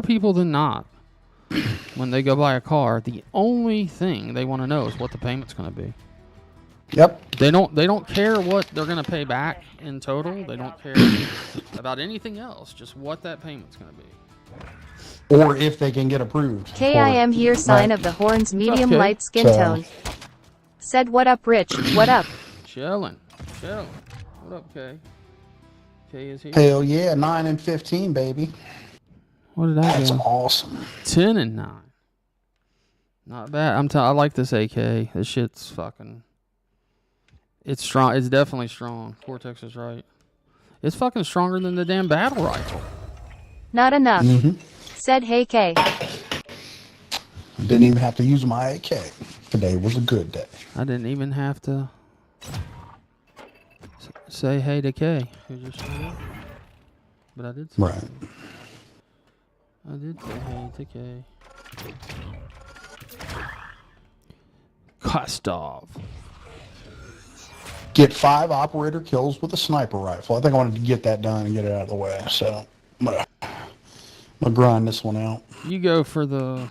people than not. When they go buy a car, the only thing they want to know is what the payment's going to be. Yep. They don't care what they're going to pay back in total. They don't care about anything else. Just what that payment's going to be. Or if they can get approved. KIM here, sign of the horns, medium okay. light skin So- tone. Said what up, Rich? What up? Chilling. What up, Kay? Kay is here. Hell yeah, 9 and 15, baby. What did I That's do? awesome. 10 and 9. Not bad. I like this AK. This shit's fucking. It's strong. It's definitely strong. Cortex is right. It's fucking stronger than the damn battle rifle. Not enough. Mm-hmm. Said hey K. Didn't even have to use my AK. Today was a good day. I didn't even have to say hey to K. Who just showed up. But I did say Right. I did say hey to K. Kostov. Get 5 operator kills with a sniper rifle. I think I wanted to get that done and get it out of the way. So I'm gonna grind this one out. You go for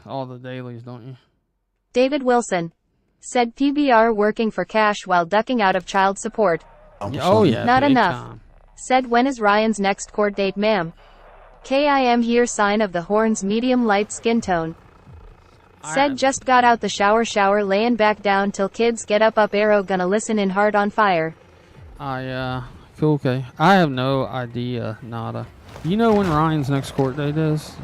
all the dailies, don't you? David Wilson. Said PBR working for cash while ducking out of child support. Oh yeah. Not big enough. time. Said when is Ryan's next court date, ma'am? KIM here, sign of the horns, medium light skin tone. Said just got out the shower, laying back down till kids get up arrow, gonna listen in hard on fire. Cool, okay. I have no idea, nada. You know when Ryan's next court date is?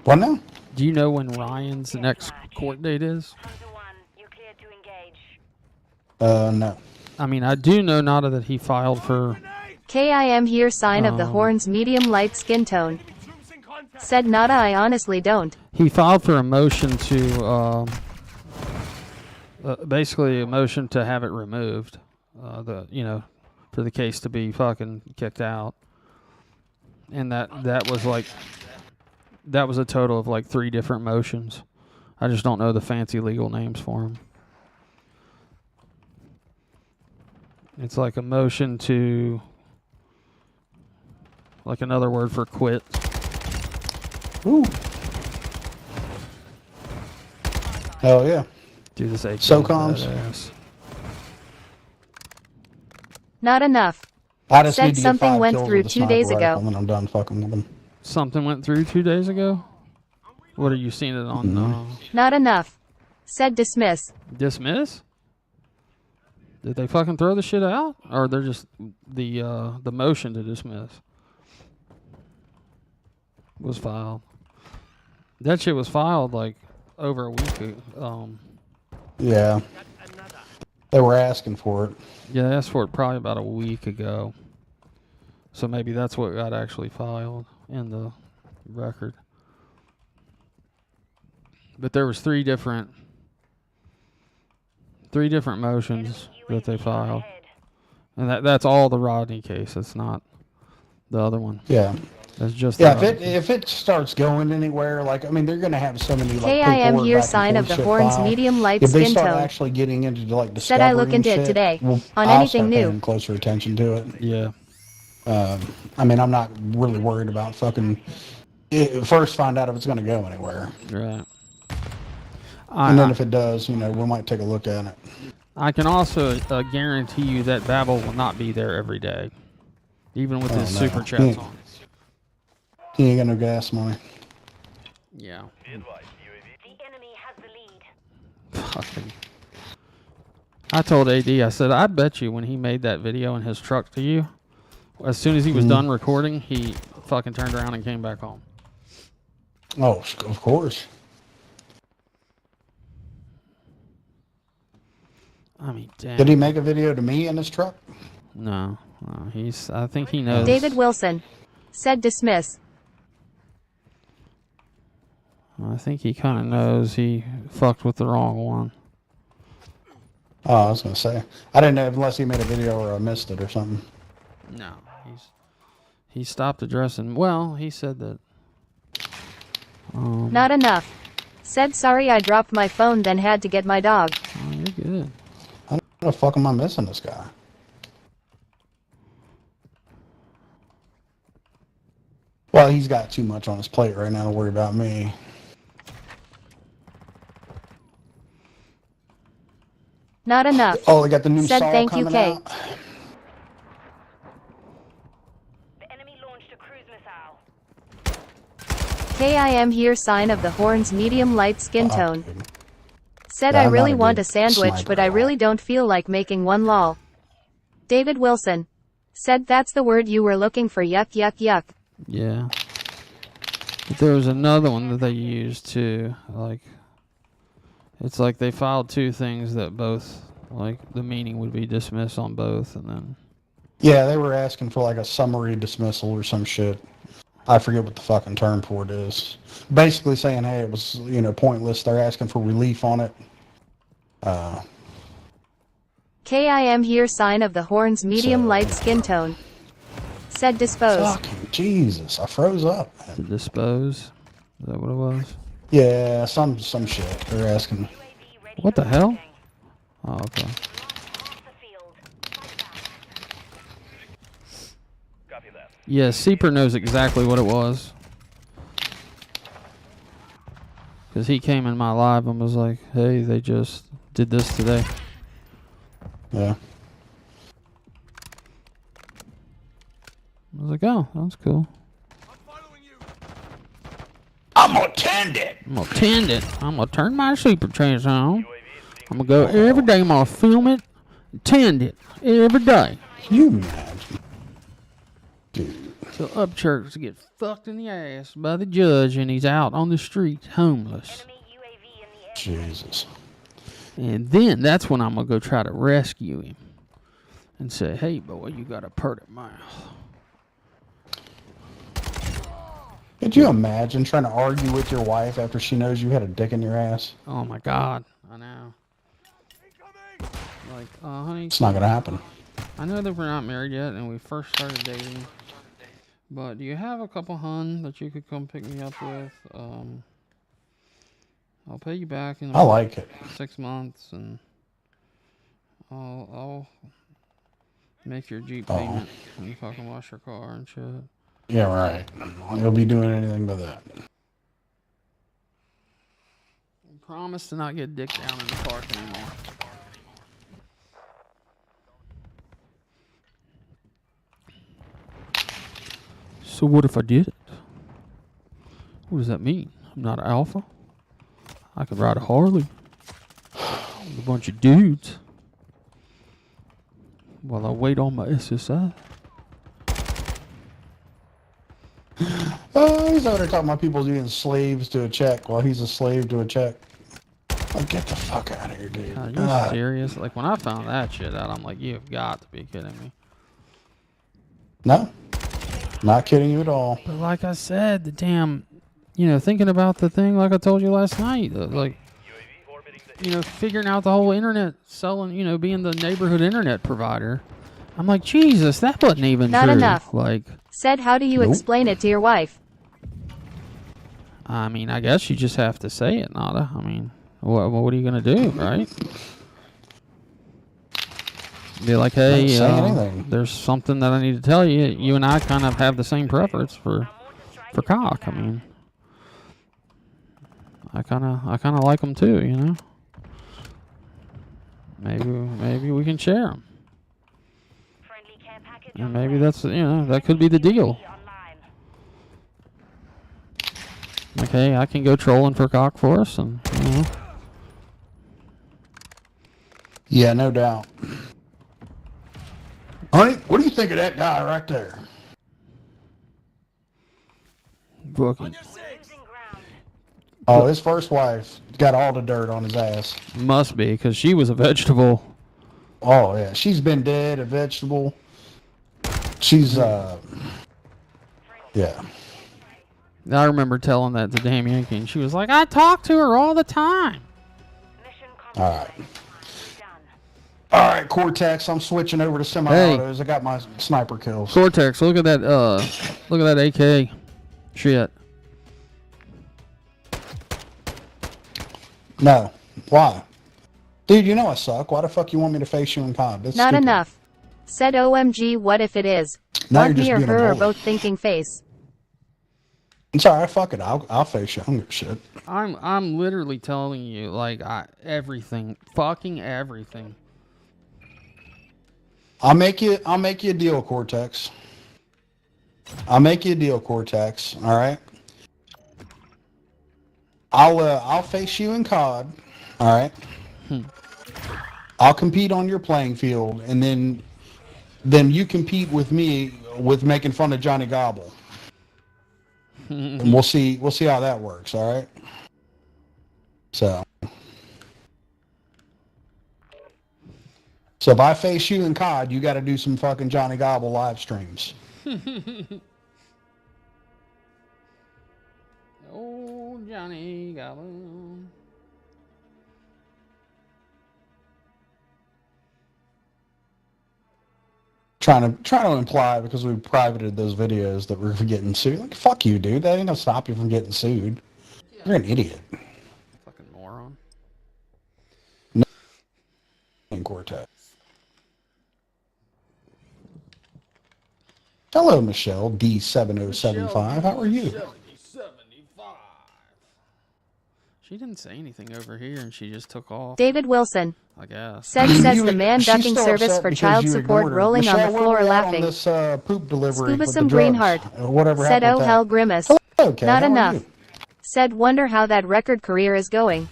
What now? Do you know when Ryan's next court date is? Hunter 1, you cleared to engage. No. I mean, I do know, nada, that he filed for. KIM here, sign of the horns, medium light skin tone. Said nada, I honestly don't. He filed for a motion to, basically a motion to have it removed. For the case to be fucking kicked out. And that was like, that was a total of like 3 different motions. I just don't know the fancy legal names for them. It's like a motion to, like another word for quit. Ooh. Hell yeah. Do this AK. SOCOMs. badass. Not enough. I just Said need to get something 5 went kills through with a 2 days sniper ago. rifle, and I'm done fucking with them. Something went through 2 days ago? What are you seeing it on? Not enough. Said dismiss. Dismiss? Did they fucking throw the shit out? Or they're just the motion to dismiss was filed. That shit was filed like over a week ago. Yeah. They were asking for it. Yeah, they asked for it probably about a week ago. So maybe that's what got actually filed in the record. But there was 3 different motions that they filed. And that's all the Rodney case. It's not the other one. Yeah. That's just Yeah, the if it starts going anywhere, like, I mean, they're going to have so many, like, KIM paperwork here, back and sign of forth the shit horns, filed. medium light If they skin start tone. actually getting into, like, discovery Said I look and into it shit, today, well, on I'll anything start new. paying closer attention to it. Yeah. I mean, I'm not really worried about fucking first find out if it's going to go anywhere. Right. And then if it does, we might take a look at it. I can also guarantee you that Babel will not be there every day, even with his no. super chats on. He ain't got no gas money. Yeah. The enemy has the lead. Fucking. I told AD, I said, I bet you when he made that video in his truck to you, as soon as he was done recording, he fucking turned around and came back home. Oh, of course. I mean, damn. Did he make a video to me in his truck? No, he's. I think he knows. David Wilson. Said dismiss. I think he kind of knows he fucked with the wrong one. Oh, I was gonna say. I didn't know unless he made a video or I missed it or something. No, he stopped addressing. Well, he said that. Not enough. Said sorry I dropped my phone then had to get my dog. Oh, you're good. How the fuck am I missing this guy? Well, he's got too much on his plate right now to worry about me. Not enough. Oh, they got the new Said song thank you, coming Kay. out. The enemy launched a cruise missile. KIM here sign of the horns medium light skin tone. Dude. Said Yeah, I I'm really not a want good a sandwich sniper but I at all. really don't feel like making one lol. David Wilson. Said that's the word you were looking for yuck yuck yuck. Yeah. But there was another one that they used too. Like, it's like they filed two things that both, like, the meaning would be dismissed on both, and then. Yeah, they were asking for like a summary dismissal or some shit. I forget what the fucking term for it is. Basically saying, hey, it was, pointless. They're asking for relief on it. KIM here sign of the horns medium So- light skin tone. Said dispose. Fucking Jesus, I froze up. To dispose. Is that what it was? Yeah, some shit. They're asking. UAV ready What for the hell? launching. Oh, okay. Lost the field. Fight back. Copy that. Yeah, Seeper knows exactly what it was. Because he came in my live and was like, hey, they just did this today. Yeah. I was like, oh, that's cool. I'm gonna tend it. I'm gonna tend it. I'm gonna turn my super trans on. I'm gonna go every day. I'm gonna film it, tend it every day. Can you imagine? Dude. Till Upchurch get fucked in the ass by the judge and he's out on the street homeless. Enemy UAV in the air. Jesus. And then that's when I'm gonna go try to rescue him and say, hey, boy, you got a purty mouth. Could you imagine trying to argue with your wife after she knows you had a dick in your ass? Oh my God, I know. Like, honey, It's not gonna happen. I know that we're not married yet and we first started dating, but do you have a couple hun that you could come pick me up with? I'll pay you back in I like it. 6 months, and I'll make your Jeep payment and fucking wash your car and shit. Yeah, right. You'll be doing anything but that. Promise to not get dick down in the park anymore. So what if I did it? What does that mean? I'm not an alpha? I could ride a Harley with a bunch of dudes while I wait on my SSI. Oh, he's over there talking about people being slaves to a check while he's a slave to a check. Like, get the fuck out of here, dude. Are you God. serious? Like, when I found that shit out, I'm like, you've got to be kidding me. No, not kidding you at all. But like I said, the damn, thinking about the thing like I told you last night, like, figuring out the whole internet, selling, being the neighborhood internet provider. I'm like, Jesus, that wasn't even Not true. enough. Like, Said how do you Nope. explain it to your wife? I mean, I guess you just have to say it, Nada. I mean, what are you gonna do, right? Be like, hey, Don't say anything. there's something that I need to tell you. You and I kind of have the same preference for cock. I mean, I kind of like them too, Maybe we can share them. Friendly care package And on the maybe way. that's, that could be the deal. UAV online. Like, hey, I can go trolling for cock for us, and, Yeah, no doubt. Honey, what do you think of that guy right there? fucking, Losing ground. Oh, his first wife got all the dirt on his ass. Must be, because she was a vegetable. Oh yeah, she's been dead, a vegetable. She's yeah. I remember telling that to Damn Yankee, and she was like, I talk to her all the time. Mission All right. complete. Done. All right, Cortex. I'm switching over to semi-autos. I got my sniper kills. Cortex, look at that AK shit. No. Why? Dude, you know I suck. Why the fuck you want me to face you in COD? That's Not stupid. enough. Said OMG, what if it is? Now Want you're me just or being a her or bully. both thinking face? It's alright, fuck it. I'll face you. I don't give a shit. I'm literally telling you, like, everything, fucking everything. I'll make you a deal, Cortex. I'll make you a deal, Cortex. Alright? I'll face you in COD. Alright? I'll compete on your playing field, and then you compete with me with making fun of Johnny Gobble. And we'll see how that works, all right? So if I face you in COD, you got to do some fucking Johnny Gobble live streams. Oh, Johnny Gobble. Trying to imply because we privated those videos that we're getting sued. Like, fuck you, dude. That ain't gonna stop you from getting sued. You're an idiot. Fucking moron. In Cortex. Hello, Michelle D7075. How are you? 75. She didn't say anything over here, and she just took off, David Wilson. I guess. Says the man She's ducking still service upset for because child you support ignored her. rolling Michelle, on the where floor we at laughing. on this poop delivery Scuba with some the drugs? Greenheart. Whatever Said happened oh with hell that? grimace. Okay, Not how are enough. you? Said wonder how that record career is going.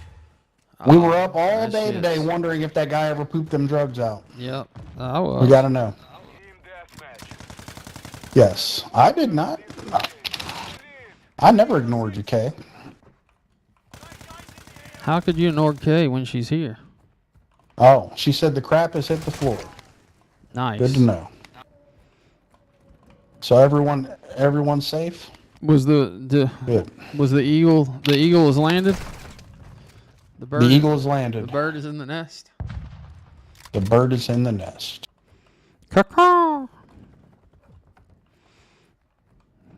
We were up all that day today shit's- wondering if that guy ever pooped them drugs out. Yep, I We was. gotta know. Team deathmatch. Yes, I did not. I never ignored you, Kay. How could you ignore Kay when she's here? Oh, she said the crap has hit the floor. Nice. Good to know. So everyone's safe? Was the Good. was the eagle has landed? The bird. The eagle has The landed. bird is in the nest. The bird is in the nest. Caw-caw.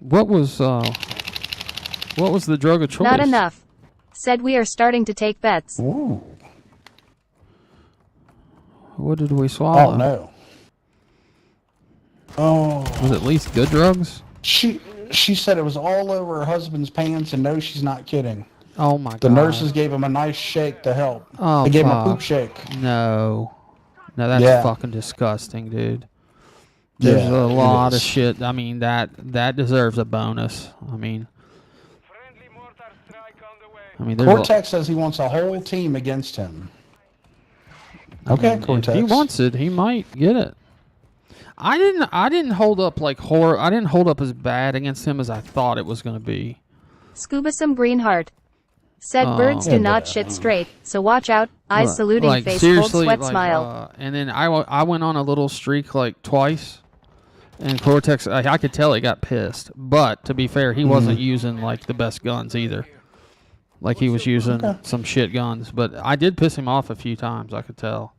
What was the drug of choice? Not enough. Said we are starting to take bets. Ooh. What did we swallow? Oh no. Oh. Was it at least good drugs? She said it was all over her husband's pants, and no, she's not kidding. Oh my god. The nurses gave him a nice shake to help. Oh, They gave him a fuck. poop shake. No, that's Yeah. fucking disgusting, dude. There's Yeah, a it lot of is. shit. I mean, that deserves a bonus. I mean, Friendly mortar strike on the way. there's Cortex says he wants a whole team against him. Okay, if Cortex. he wants it, he might get it. I didn't hold up like horror. I didn't hold up as bad against him as I thought it was going to be. Scuba some Greenheart. Said birds do Yeah, not but- shit straight, so watch out. Eyes saluting Like, face, cold seriously, sweat like, smile. and then I went on a little streak like twice, and Cortex, I could tell he got pissed. But to be fair, he wasn't using like the best guns either. Like he was using some shit guns. But I did piss him off a few times. I could tell.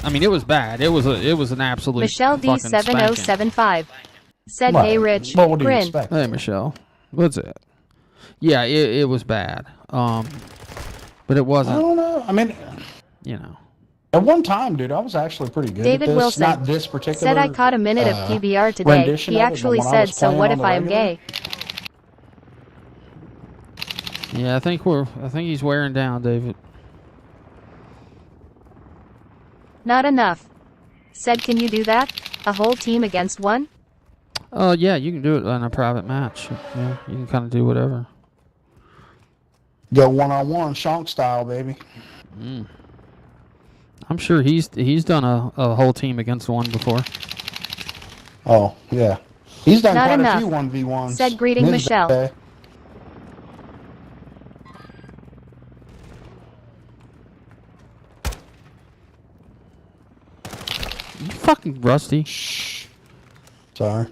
I mean, it was bad. It was an absolute Michelle fucking spanking. D7075. Said Well, hey Rich. well, what do you Grin. expect? Hey, Michelle. What's it? Yeah, it was bad. But it I wasn't, don't know. I mean, you know. at one time, dude, I was actually pretty good David at this. Wilson. Not this particular. Said I caught a minute of PBR today. rendition He of it, but actually when I said, was so playing what on if the I am regular- gay? Yeah, I think he's wearing down, David. Not enough. Said can you do that? A whole team against one? Yeah, you can do it in a private match. Yeah, you can kind of do whatever. Go one-on-one, Shonk style, baby. I'm sure he's done a whole team against one before. Oh, yeah. He's done Not quite enough. a few 1v1s. Said greeting in his Michelle. day. You fucking rusty. Sorry.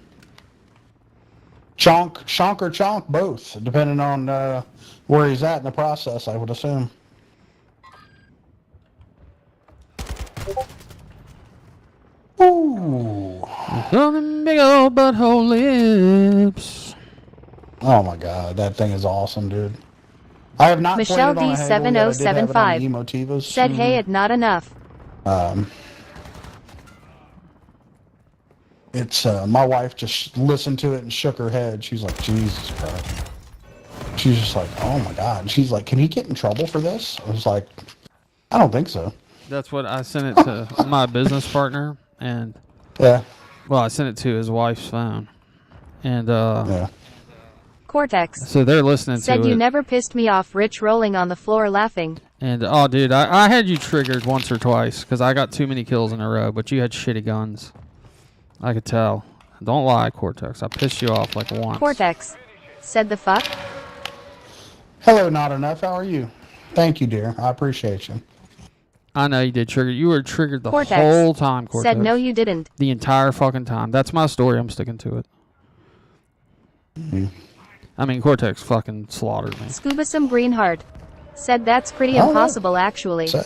Chonk or chonk, both, depending on where he's at in the process, I would assume. Ooh. Something big old butthole lips. Oh my god, that thing is awesome, dude. I have not Michelle played it on a Halo yet. I did have it on the 7075 Emotivas. said, hey, it not enough. It's my wife just listened to it and shook her head. She's like, Jesus Christ. She's just like, oh my god. And she's like, can he get in trouble for this? I was like, I don't think so. That's what I sent it to my business partner, and Yeah. well, I sent it to his wife's phone, and Yeah. Cortex so they're listening said, to you it. never pissed me off, Rich rolling on the floor laughing. And oh, dude, I had you triggered once or twice because I got too many kills in a row, but you had shitty guns. I could tell. Don't lie, Cortex. I pissed you off like once. Cortex said, the fuck? Hello, Not Enough. How are you? Thank you, dear. I appreciate you. I know you did trigger. You were triggered the Cortex whole time, Cortex. said, no, you didn't. The entire fucking time. That's my story. I'm sticking to it. I mean, Cortex fucking slaughtered me. Scuba some green heart said, that's pretty Oh, no. impossible, actually. So,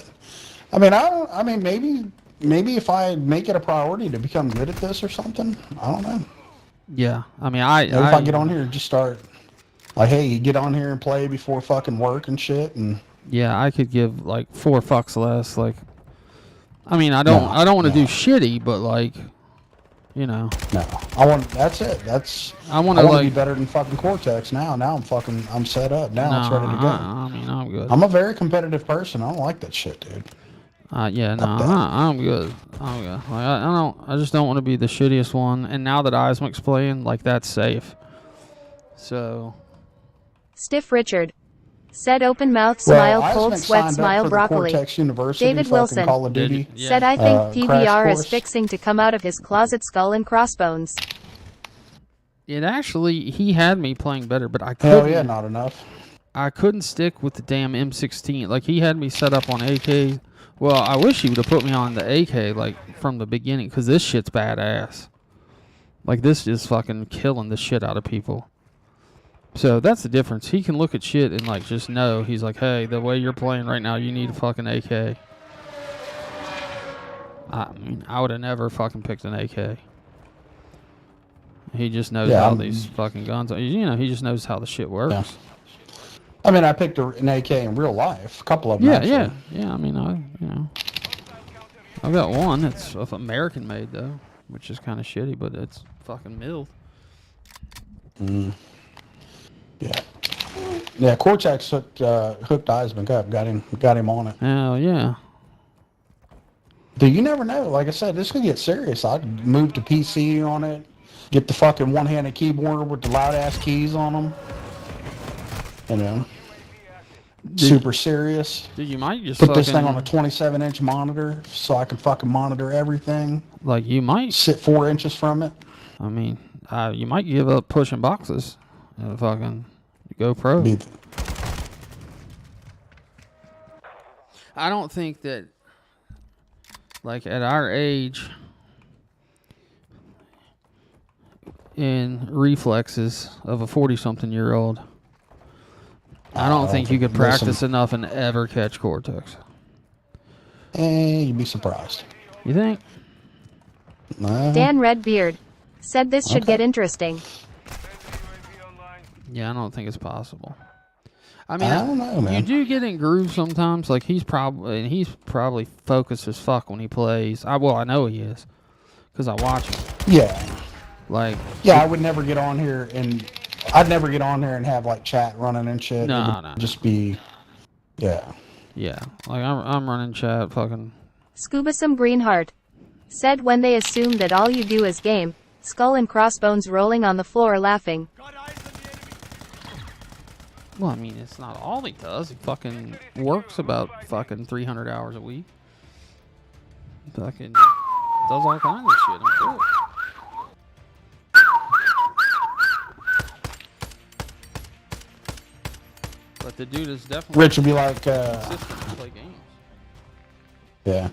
I mean, maybe if I make it a priority to become good at this or something, I don't know. Yeah, I mean, Maybe if I get on here and just start, like, hey, you get on here and play before fucking work and shit, and yeah, I could give like 4 fucks less. Like, I mean, I don't want to do shitty, but like, you know, no, that's it. I want want to to like be better than fucking Cortex now. Now I'm set up. Now it's no, ready to go. I mean, I'm good. I'm a very competitive person. I don't like that shit, dude. Yeah, no, Fuck that. I'm good. I'm good. Like, I just don't want to be the shittiest one. And now that Ismic's playing, like, that's safe. So, Stiff Richard said, open mouth, smile, Well, cold Isaac sweat, signed up smile, for the broccoli. Cortex University David fucking Wilson Call of Duty. Yeah. said, I think Crash PBR is course. fixing to come out of his closet, skull and crossbones. it actually, he had me playing better, but I Hell couldn't. yeah, not enough. I couldn't stick with the damn M16. Like, he had me set up on AK. Well, I wish he would have put me on the AK, like, from the beginning, because this shit's badass. Like, this is fucking killing the shit out of people. So, that's the difference. He can look at shit and, like, just know. He's like, hey, the way you're playing right now, you need a fucking AK. I mean, I would have never fucking picked an AK. He just knows how these fucking guns are. You know, he just knows how the shit works. Yeah. I mean, I picked an AK in real life. A couple of them, actually. Yeah. I mean, I've got one. It's American made though, which is kind of shitty, but it's fucking milled. Yeah, Cortex hooked Isaac up, got him on it. Hell yeah. Dude, you never know. Like I said, this could get serious. I'd move to PC on it, get the fucking one-handed keyboard with the loud-ass keys on them. You know, super serious. Dude, you might just Put this thing on a 27-inch monitor so I can fucking monitor everything. like you might. Sit 4 inches from it. I mean, you might give up pushing boxes and fucking go pro. I don't think that, like, at our age, in reflexes of a 40-something-year-old, I don't think you could practice enough and ever catch Cortex. You'd be surprised. You think? No. Dan Redbeard said, this should get interesting. Yeah, I don't think it's possible. I mean, I don't know, man. You do get in grooves sometimes. Like, he's probably focused as fuck when he plays. I know he is, because I watch him. Yeah. Like, yeah, I would never get on here and I'd never get on there and have like chat running and shit. No. Just be, yeah. Yeah, like I'm running chat, fucking. Scuba some green heart said, when they assume that all you do is game, skull and crossbones rolling on the floor laughing. Well, I mean, it's not all he does. He fucking works about fucking 300 hours a week. Fucking does all kinds of shit. I'm sure. but the dude is definitely Rich would be like, consistent to play games. yeah.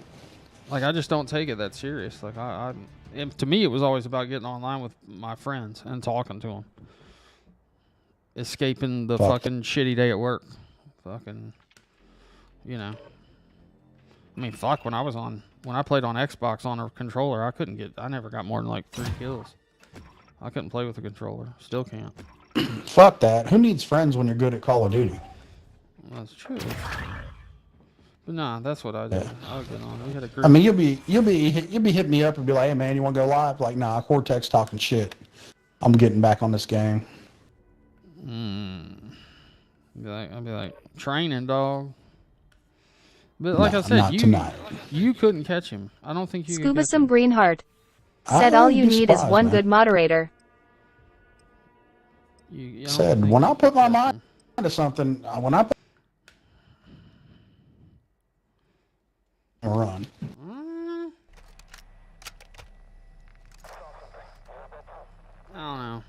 Like, I just don't take it that serious. Like, to me, it was always about getting online with my friends and talking to them. Escaping the fucking shitty day at work. Fucking, you know. I mean, fuck, when I played on Xbox on a controller, I never got more than like 3 kills. I couldn't play with a controller. Still can't. Fuck that. Who needs friends when you're good at Call of Duty? That's true. But nah, that's what I did. Yeah. I was good on. We had a group. I mean, you'll be hitting me up and be like, hey man, you want to go live? Like, nah, Cortex talking shit. I'm getting back on this game. I'd be like, training, dog. But like I said, not tonight. you couldn't catch him. I don't think you could Scuba catch some him. green heart. Said all you need is one good moderator. I don't Said, think when you I put could my catch mind him. to something, when I run. I don't know.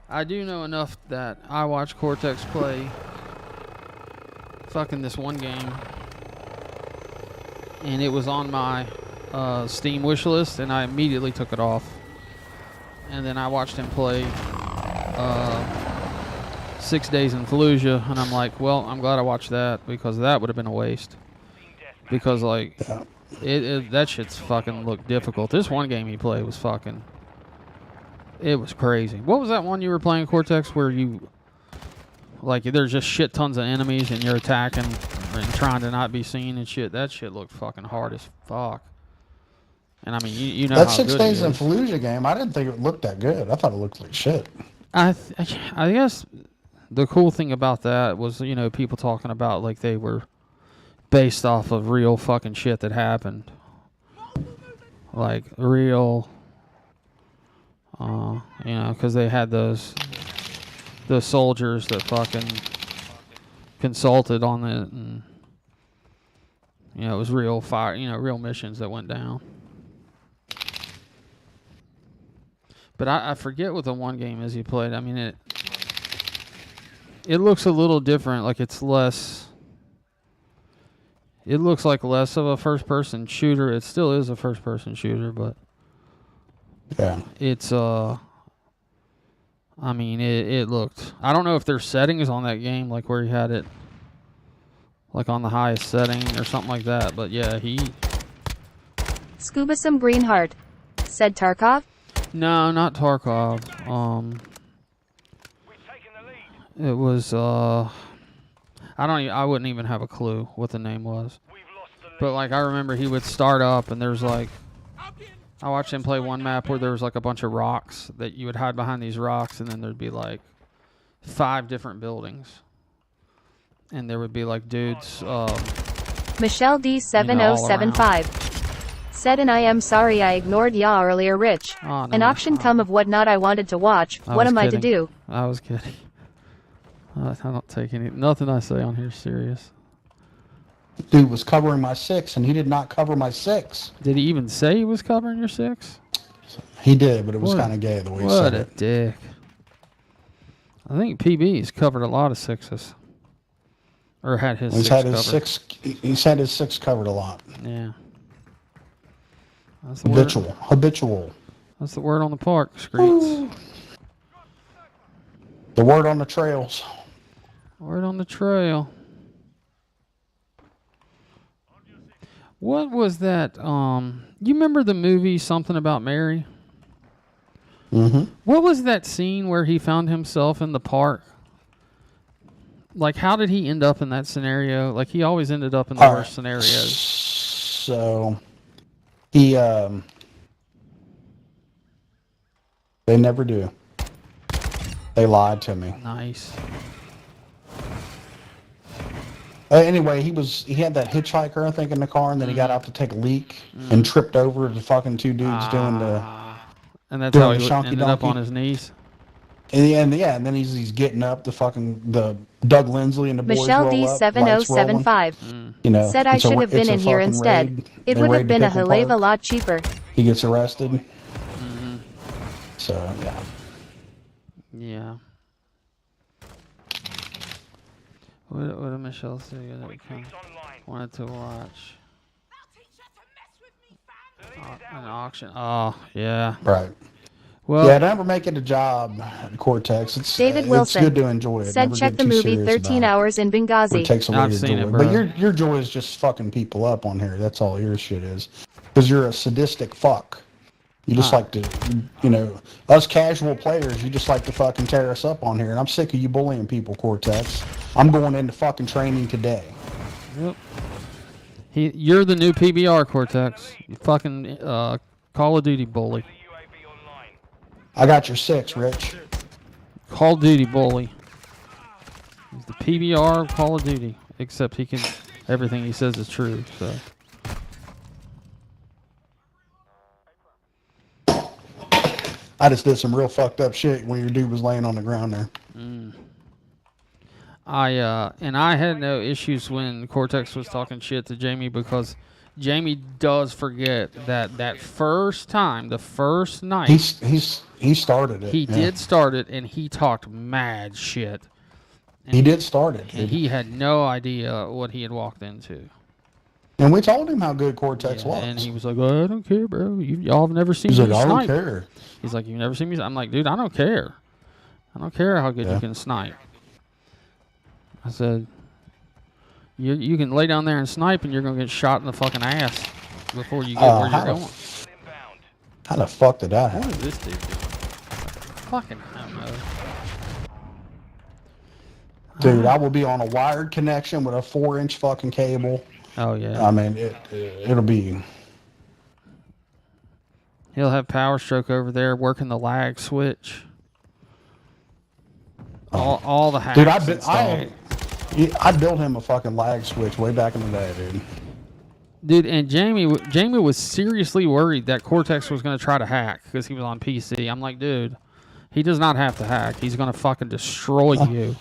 I do know enough that I watched Cortex play fucking this one game, and it was on my Steam wish list, and I immediately took it off. And then I watched him play 6 Days in Fallujah, and I'm like, well, I'm glad I watched that, because that would have been a waste. Because, like, that shit's fucking looked difficult. This one game he played was fucking... It was crazy. What was that one you were playing, Cortex, where you... Like, there's just shit tons of enemies, and you're attacking and trying to not be seen and shit. That shit looked fucking hard as fuck. And, I mean, you know That how 6 good Days it in is. Fallujah game, I didn't think it looked that good. I thought it looked like shit. I guess the cool thing about that was, you know, people talking about, like, they were based off of real fucking shit that happened. Like, real... you know, because they had those soldiers that fucking consulted on it, and you know, it was real fire, you know, real missions that went down. But I forget what the one game is he played. I mean, it looks a little different. Like, it's less. It looks like less of a first-person shooter. It still is a first-person shooter, but. Yeah. It's, I mean, it looked... I don't know if there's settings on that game, like where he had it, like on the highest setting or something like that, but yeah, Scuba some green heart. Said Tarkov? No, not Tarkov. We've taken the lead. It was, I wouldn't even have a clue what the name was. We've lost the lead. But, like, I remember he would start up and there's, like... I watched him play one map where there was like a bunch of rocks that you would hide behind these rocks, and then there'd be like 5 different buildings, and there would be like dudes. Michelle D7075. Said, and I am sorry I ignored ya earlier, Rich. Oh, no, An auction come of what not I wanted to watch. What am I to do? I was kidding. I don't take nothing I say on here serious. Dude was covering my 6, and he did not cover my 6. Did he even say he was covering your 6? He did, but it was kind of gay the way he said What a it. dick. I think PB's covered a lot of 6s. Or had his 6 covered. He's had his 6 covered a lot. Yeah. That's the word. Habitual. That's the word on the park streets. The word on the trails. Word on the trail. What was that? You remember the movie Something About Mary? Mm-hmm. What was that scene where he found himself in the park? Like, how did he end up in that scenario? Like, he always ended up in the worst scenarios. So, he, they never do. They lied to me. Nice. Anyway, he had that hitchhiker, I think, in the car, and then he got out to take a leak and tripped over the fucking 2 dudes doing the... And that's how he shonky ended up donkey. on his knees. And then he's getting up, the Doug Lindsley and the boys Michelle roll up, lights rolling. D7075. You know, Said I it's a- should have been it's a in here fucking instead. raid. It They would have raid been a Pickle hell of a Park. lot cheaper. He gets arrested. So, yeah. Yeah. What did Michelle say that Quick we fix online. wanted to watch? The lead is An ours. auction. Oh, yeah. Right. Well, Yeah, never make it a job, Cortex. David It's Wilson good to enjoy it. said Never check get the too movie serious 13 about it. Hours in But it Benghazi. takes away I've your seen it, joy. bro. But your joy is just fucking people up on here. That's all your shit is. Because you're a sadistic fuck. You just like to, you know, us casual players, you just like to fucking tear us up on here. And I'm sick of you bullying people, Cortex. I'm going into fucking training today. Yep. You're the new PBR, Cortex. You fucking Call of Duty bully. The UAV online. I got your 6, Rich. Call of Duty bully. He's the PBR of Call of Duty, except he can everything he says is true. So I just did some real fucked up shit when your dude was laying on the ground there. I had no issues when Cortex was talking shit to Jamie because Jamie does forget that first time, the first night, He started it. he yeah. did start it and he talked mad shit. And He did start it. And he had no idea what he had walked into. And we told him how good Cortex Yeah, was. and he was like, "Oh, I don't care, bro. Y'all have never seen He's me like, I snipe." don't care. He's like, "You've never seen me." I'm like, "Dude, I don't care. I don't care how good Yeah. you can snipe." I said, "You can lay down there and snipe, and you're gonna get shot in the fucking ass before you get where you're going." Inbound. How the fuck did that What happen? is this dude doing? Fucking, I don't know. Dude, I will be on a wired connection with a 4-inch fucking cable. Oh yeah. I mean, it'll be. He'll have Power Stroke over there working the lag switch. All the hacks. Dude, I built him a fucking lag switch way back in the day, dude. Dude, and Jamie was seriously worried that Cortex was going to try to hack because he was on PC. I'm like, dude, he does not have to hack. He's going to fucking destroy you.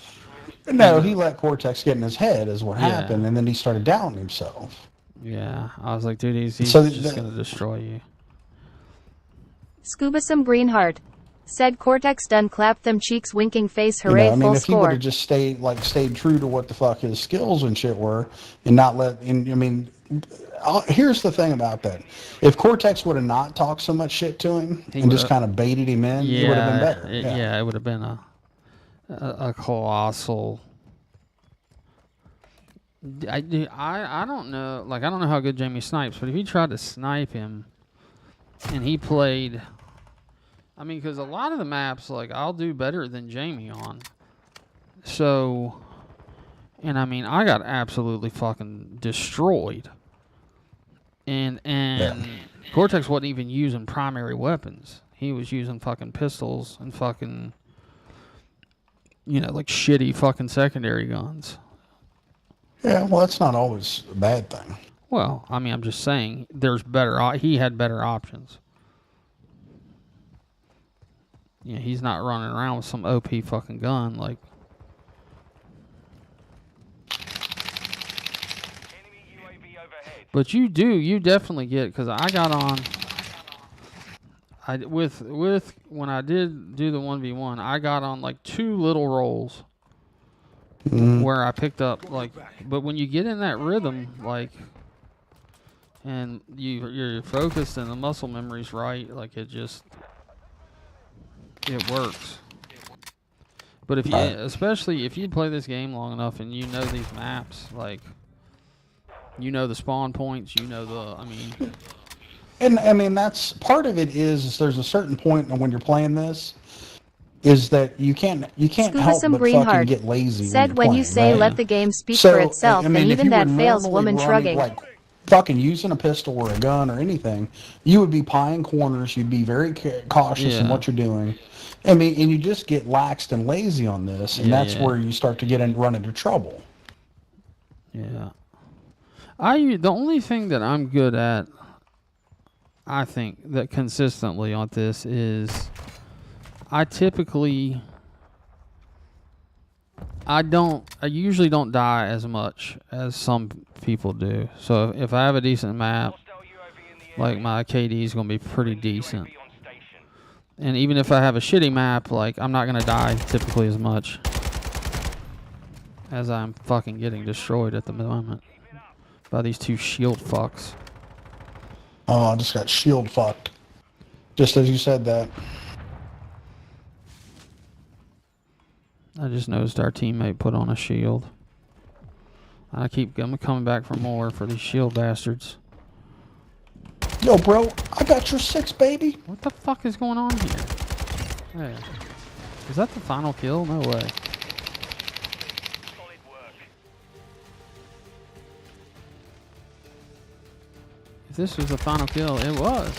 No, he let Cortex get in his head is what Yeah. happened, and then he started doubting himself. Yeah, I was like, dude, he's So just going to destroy you. Scuba some green heart. Said Cortex done clapped them cheeks winking face hooray I mean, full if he would score. have just stayed true to what the fuck his skills and shit were, and not here's the thing about that: if Cortex would have not talked so much shit to him and just kind of baited him in, it would have been better. It would have been a colossal. I don't know. Like, I don't know how good Jamie snipes, but if he tried to snipe him, and he played. I mean, because a lot of the maps, like, I'll do better than Jamie on. So, and I mean, I got absolutely fucking destroyed. And Cortex wasn't even using primary weapons. He was using fucking pistols and fucking, like shitty fucking secondary guns. Yeah, well, that's not always a bad thing. Well, I mean, I'm just saying, he had better options. Yeah, he's not running around with some OP fucking gun like. Enemy UAV overhead. But you definitely get, because I got on. When I did do the 1v1, I got on like 2 little rolls where I picked up like. But when you get in that rhythm, like, and you're focused and the muscle memory's right, like it works. But especially if you play this game long enough and you know these maps, like, you know the spawn points, And I mean, that's part of it is there's a certain point when you're playing this is that you can't Scuba help some but green fucking heart. get lazy. Said when you you're say playing, let right? the game speak So, for itself, I mean, and if even you that were fails normally woman running, shrugging. like fucking using a pistol or a gun or anything, you would be pieing corners. You'd be very cautious in what you're doing. I mean, and you just get laxed and lazy on this, and that's where you start to run into trouble. Yeah. The only thing that I'm good at, I think, that consistently on this is I usually don't die as much as some people do. So if I have a decent map, Hostile UAV in the like area. my KD is going to be pretty decent. UAV on station. And even if I have a shitty map, like, I'm not going to die typically as much as I'm fucking getting destroyed at the moment by these two shield fucks. Oh, I just got shield fucked. Just as you said that. I just noticed our teammate put on a shield. I keep coming back for more for these shield bastards. Yo, bro, I got your 6, baby. What the fuck is going on here? Hey. Is that the final kill? No way. Solid work. If this was the final kill, it was.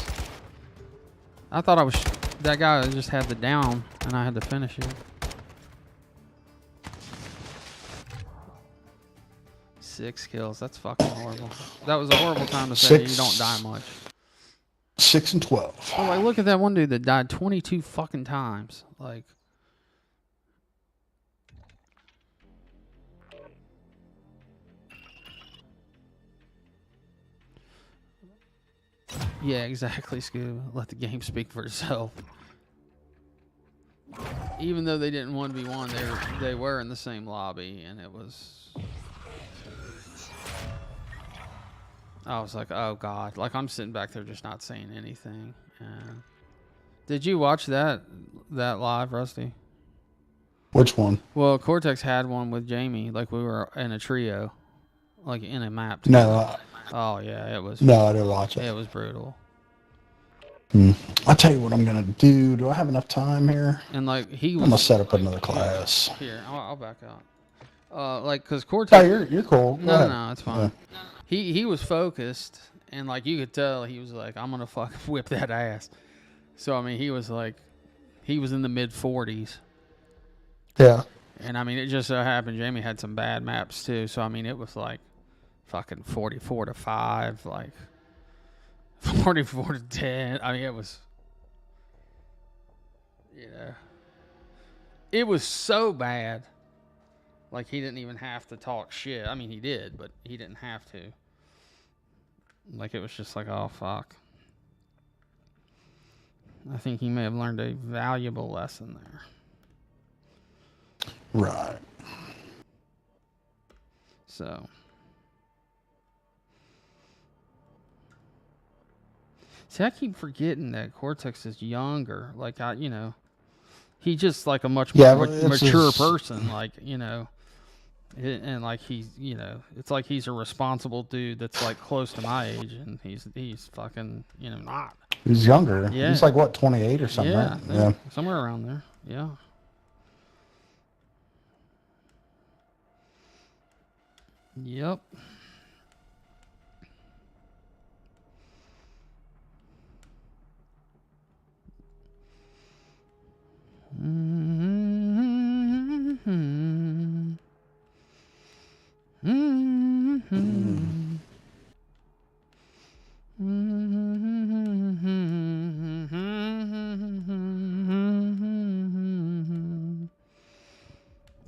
I thought I was... that guy just had the down, and I had to finish it. 6 kills. That's fucking horrible. That was a horrible time to say that you don't die much. 6 and 12. Oh, like, look at that one dude that died 22 fucking times. Like... Yeah, exactly, Scoob. Let the game speak for itself. Even though they didn't 1v1, they were in the same lobby, and it was... I was like, oh god. Like, I'm sitting back there just not saying anything. And did you watch that live, Rusty? Which one? Well, Cortex had one with Jamie. Like, we were in a trio. Like, in a map. No. Oh, yeah, it was... No, I didn't watch it. It was brutal. I'll tell you what I'm going to do. Do I have enough time here? And, like, he was... I'm going to set up another class. Here, I'll back out. Like, because Cortex... Oh, you're cool. Go No, ahead. no, it's fine. Yeah. He was focused, and, like, you could tell he was like, I'm going to fucking whip that ass. So, I mean, he was, like... He was in the mid-40s. Yeah. And, I mean, it just so happened Jamie had some bad maps, too. So, I mean, it was, like... Fucking 44-5, like 44-10. I mean, it was, you know, it was so bad. Like, he didn't even have to talk shit. I mean, he did, but he didn't have to. Like, it was just like, oh fuck. I think he may have learned a valuable lesson there. Right. So. See, I keep forgetting that Cortex is younger. Like, he's just like a much more mature person. Like, and like he's, it's like he's a responsible dude that's like close to my age, and he's fucking, not. He's younger. Yeah. He's like, what, 28 or something? Yeah, right? Yeah. Somewhere around there. Yeah. Yep.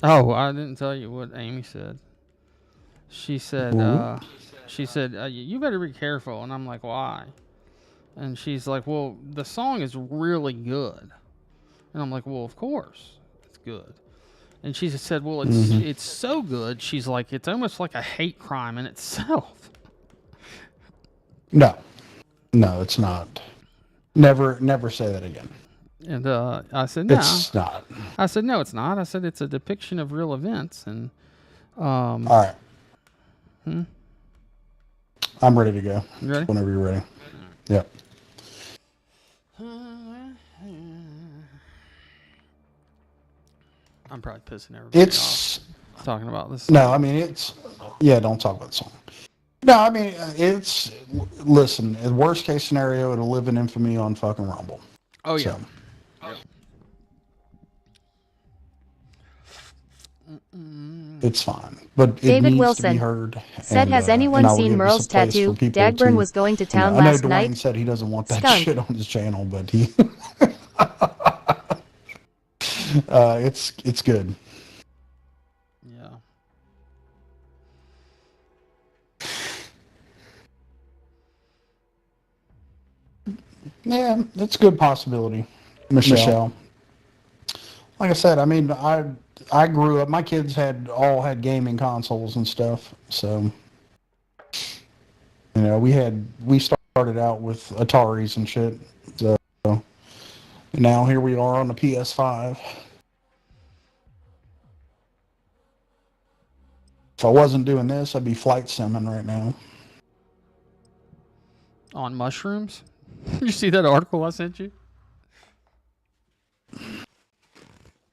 Oh, I didn't tell you what Amy said. She said, you better be careful. And I'm like, why? And she's like, well, the song is really good. And I'm like, well, of course, it's good. And she said, well, it's so good. She's like, it's almost like a hate crime in itself. No, it's not. Never say that again. And I said, no. It's not. I said, no, it's not. I said, it's a depiction of real events. And all right. I'm ready to go. You ready? Whenever you're ready. Yep. I'm probably pissing everybody It's off talking about this. No, I mean don't talk about the song. No, I mean listen, in worst case scenario, it'll live in infamy on fucking Rumble. Oh yeah. So, it's fine, but it David needs Wilson to be heard. said, has anyone seen Merle's tattoo? Dagburn was going to town last Dwayne night. Said he doesn't want that Skunk. shit on his channel, but he it's good. Yeah. Yeah, that's a good possibility, Michelle. Like I said, I mean, I grew up. My kids all had gaming consoles and stuff. So, you know, we started out with Ataris and shit. So now here we are on the PS5. If I wasn't doing this, I'd be flight simming right now. On mushrooms? You see that article I sent you? Did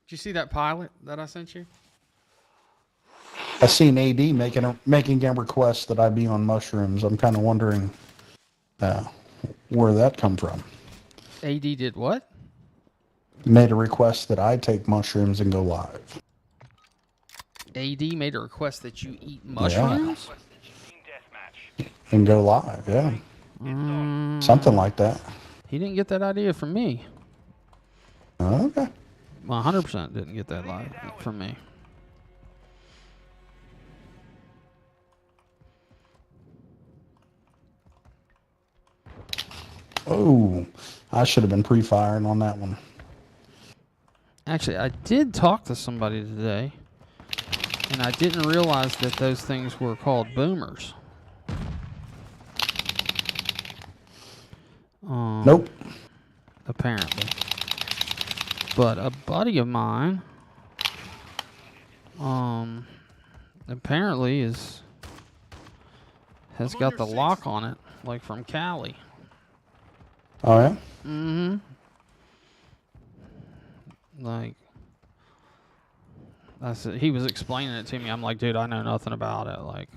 you see that pilot that I sent you? I seen AD making a request that I be on mushrooms. I'm kind of wondering where that come from. AD did what? Made a request that I take mushrooms and go live. AD made a request that you eat mushrooms? And go live, yeah. Something like that. He didn't get that idea from me. Okay. Well, 100% didn't get that from me. Oh, I should have been pre-firing on that one. Actually, I did talk to somebody today, and I didn't realize that those things were called boomers. Nope. Apparently. But a buddy of mine, apparently has got the lock on it, like from Cali. Oh, yeah? Mm-hmm. Like, I said, he was explaining it to me. I'm like, dude, I know nothing about it. Like,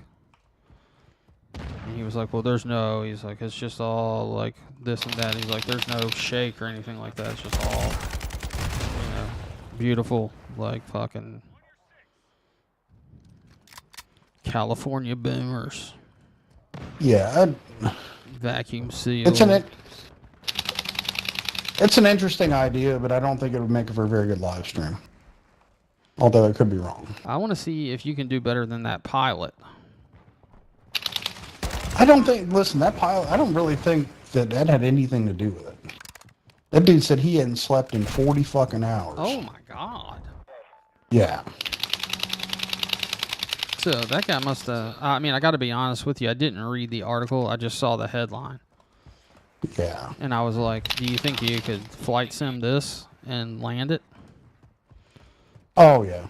and he was like, well, he's like, it's just all like this and that. He's like, there's no shake or anything like that. It's just all, you know, beautiful, like fucking California boomers. Yeah. Vacuum seal. It's an interesting idea, but I don't think it would make for a very good live stream. Although I could be wrong. I want to see if you can do better than that pilot. I don't think, listen, that pilot, I don't really think that had anything to do with it. That dude said he hadn't slept in 40 fucking hours. Oh my God. Yeah. So that guy must have, I mean, I got to be honest with you. I didn't read the article. I just saw the headline. Yeah. And I was like, do you think you could flight sim this and land it? Oh, yeah.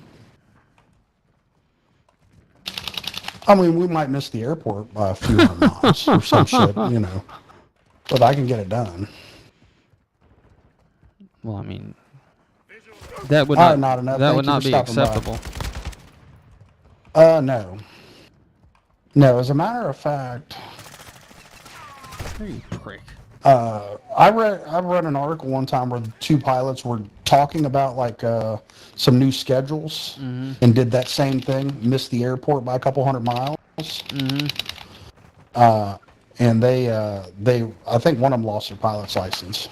I mean, we might miss the airport by a few hundred miles or some shit, you know. But I can get it done. Well, I mean, that would not, enough. that Thank would you not for be stopping by. acceptable. No. No, as a matter of fact, You prick. I read an article one time where the two pilots were talking about like some new schedules and did that same thing, missed the airport by a couple hundred miles. And they I think one of them lost their pilot's license.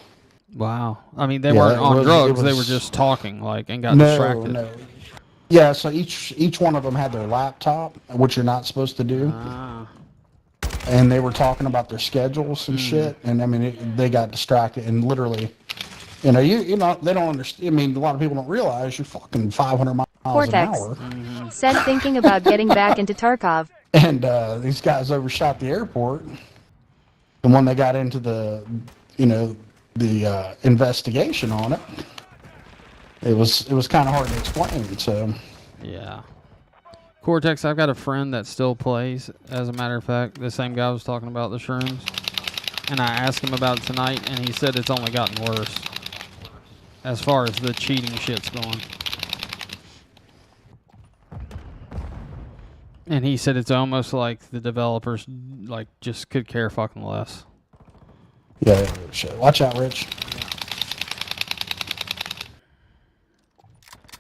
Wow. I mean, they weren't on drugs. They were just talking, like, and got distracted. No. Yeah, so each one of them had their laptop, which you're not supposed to do. And they were talking about their schedules and shit. And I mean, they got distracted and literally, you know, you know, they don't understand. I mean, a lot of people don't realize you're fucking 500 miles Cortex. an hour. Said thinking about getting back into Tarkov. And these guys overshot the airport. And when they got into the, you know, the investigation on it, it was kind of hard to explain. So Yeah. Cortex, I've got a friend that still plays, as a matter of fact. The same guy was talking about the shrooms. And I asked him about it tonight, and he said it's only gotten worse as far as the cheating shit's going. And he said it's almost like the developers like just could care fucking less. yeah, shit. Watch out, Rich.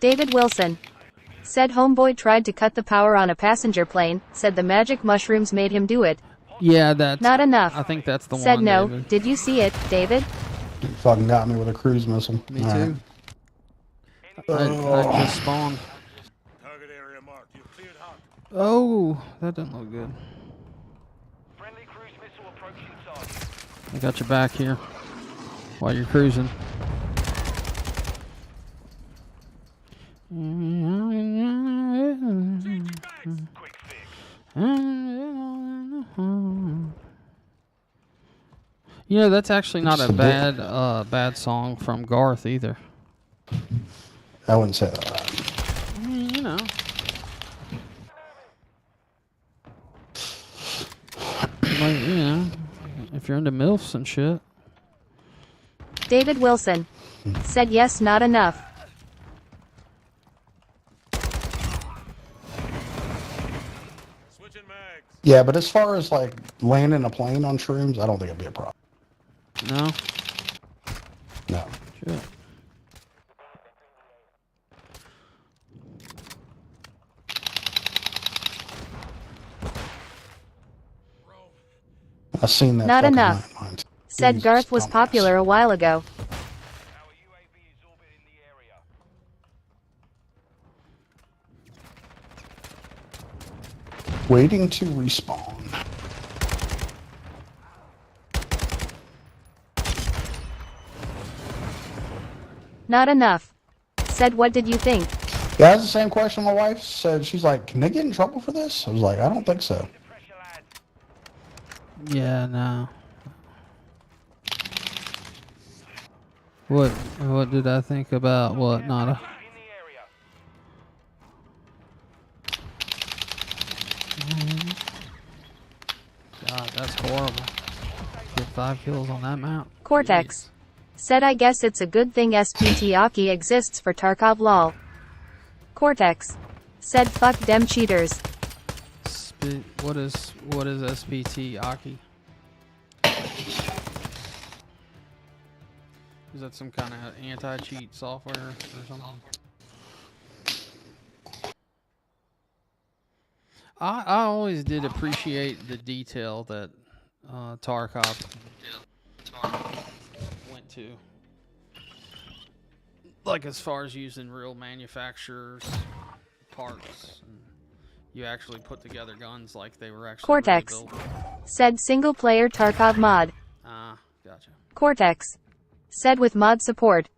David Wilson. Said homeboy tried to cut the power on a passenger plane, said the magic mushrooms made him do it. Yeah, that's... Not enough. I think that's the Said one, no. David. Did you see it, David? You fucking got me with a cruise missile. Me All too. right. I just spawned. Target area marked. You cleared hot. Oh, that doesn't look good. Friendly cruise missile approaching target. I got your back here while you're cruising. Yeah. You know, that's actually not Just a a bit. bad song from Garth either. I wouldn't say that. I mean, you know. Like, you know, if you're into MILFs and shit. David Wilson. Said yes, not enough. Switching mags. Yeah, but as far as like landing a plane on shrooms, I don't think it'd be a problem. No? No. Shit. I've seen that. Not fucking enough. landmine. Said Jesus, Garth was dumbass. popular a while ago. Our UAV is orbiting the area. Waiting to respawn. Not enough. Said what did you think? Yeah, that's the same question my wife said. She's like, can they get in trouble for this? I was like, I don't think so. Pressure lads. Yeah, no. What did I think about what? Not a... In the area. God, that's horrible. Get 5 kills on that map. Cortex. Said I guess it's a good thing SPT Aki exists for Tarkov lol. Cortex. Said fuck dem cheaters. What is SPT Aki? Is that some kind of anti-cheat software or something? I always did appreciate the detail that Tarkov went to. Like as far as using real manufacturers' parts. And you actually put together guns like they were actually Cortex. really built. Said single player Tarkov mod. Ah, gotcha. Cortex. Said with mod support.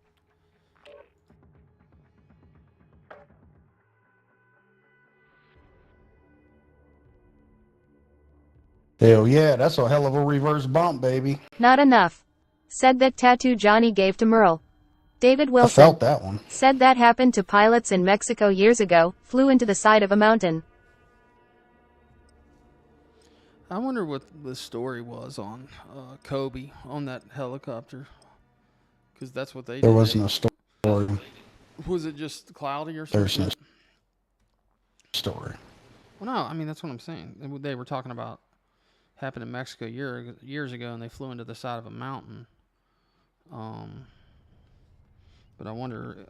Hell yeah, that's a hell of a reverse bump, baby. Not enough. Said that tattoo Johnny gave to Merle. David I Wilson. felt that one. Said that happened to pilots in Mexico years ago, flew into the side of a mountain. I wonder what the story was on Kobe on that helicopter. Because that's what they There did. was no story. Was it just cloudy or There's something? no story. Well, no, I mean, that's what I'm saying. They were talking about happened in Mexico years ago, and they flew into the side of a mountain. But I wonder...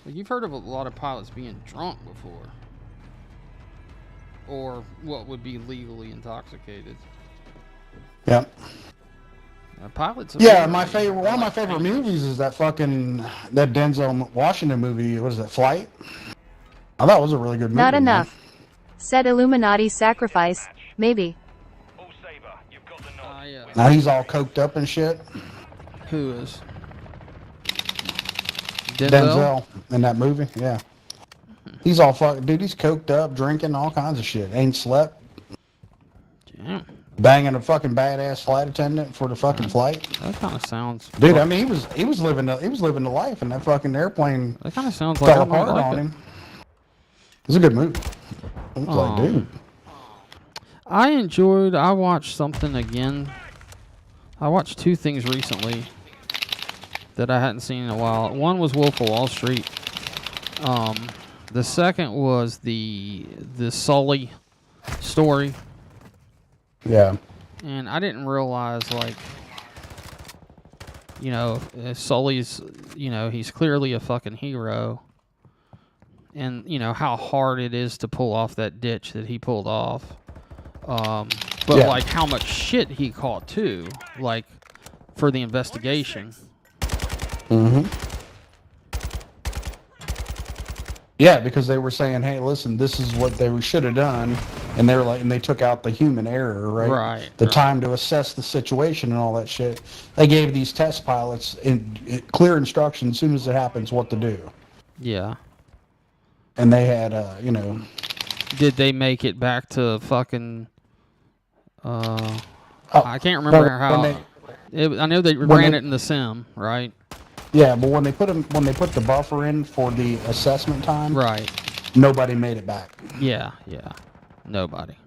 like you've heard of a lot of pilots being drunk before. Or what would be legally intoxicated. Yep. Pilots. Yeah, one of my favorite movies is that Denzel Washington movie. What is that? Flight. I thought it was a really good movie. Not man. enough. Said Illuminati sacrifice. Maybe. All Saber, you've got the nod. Now he's all coked up and shit. Who is? Denzel in that movie. Yeah. He's all dude. He's coked up, drinking all kinds of shit. Ain't slept. Damn. Banging a fucking badass flight attendant for the fucking flight. That kind of sounds. Dude, I mean, he was living the life, and that fucking airplane That kind of sounds like fell I might apart like on it. him. It was a good movie. I was like, dude. I watched something again. I watched 2 things recently that I hadn't seen in a while. One was Wolf of Wall Street. The second was the Sully story. Yeah. And I didn't realize, like, Sully's, he's clearly a fucking hero. And, how hard it is to pull off that ditch that he pulled off. But, Yeah. like, how much shit he caught, too. Like, for the investigation. Mm-hmm. Yeah, because they were saying, hey, listen, this is what they should have done. And they were like, and they took out the human error, right? Right. The time to assess the situation and all that shit. They gave these test pilots clear instructions as soon as it happens what to do. Yeah. And they had, Did they make it back to fucking I can't remember when how. I know they ran they- it in the sim, right? Yeah, but when they put the buffer in for the assessment time, Right. nobody made it back. Yeah. Nobody.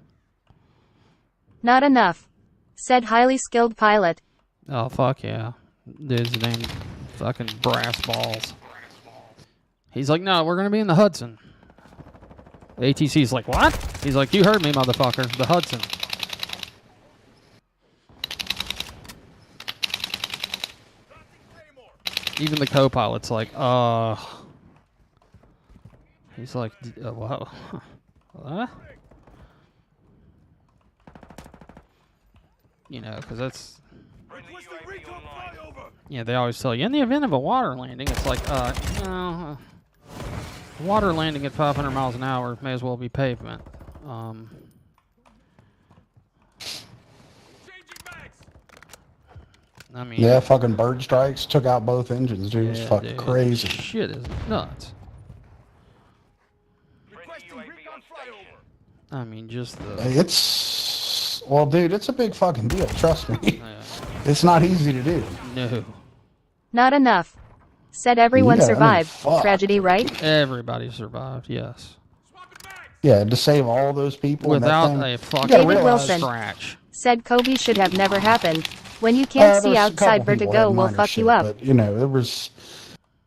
Not enough. Said highly skilled pilot. Oh, fuck yeah. Dude's named fucking Brass Balls. He's like, no, we're going to be in the Hudson. ATC's like, what? He's like, you heard me, motherfucker. The Hudson. Even the co-pilot's like, He's like, wow. What? You know, because that's... Yeah, they always tell you, in the event of a water landing, it's like, no, water landing at 500 miles an hour may as well be pavement. I mean... Yeah, fucking bird strikes took out both engines, dude. It's fucking dude, crazy. Shit is nuts. I mean, just the... It's... Well, dude, it's a big fucking deal. Trust me. Yeah. It's not easy to do. No. Not enough. Said everyone Yeah, I mean, survived. fuck. Tragedy, right? Everybody survived, yes. Yeah, to save all those people and that Without thing, a fucking gotta David realize- Wilson. scratch. Said Kobe should have never happened. When you can't see there's a outside, couple people vertigo had will minor fuck shit, you up. But you know, it was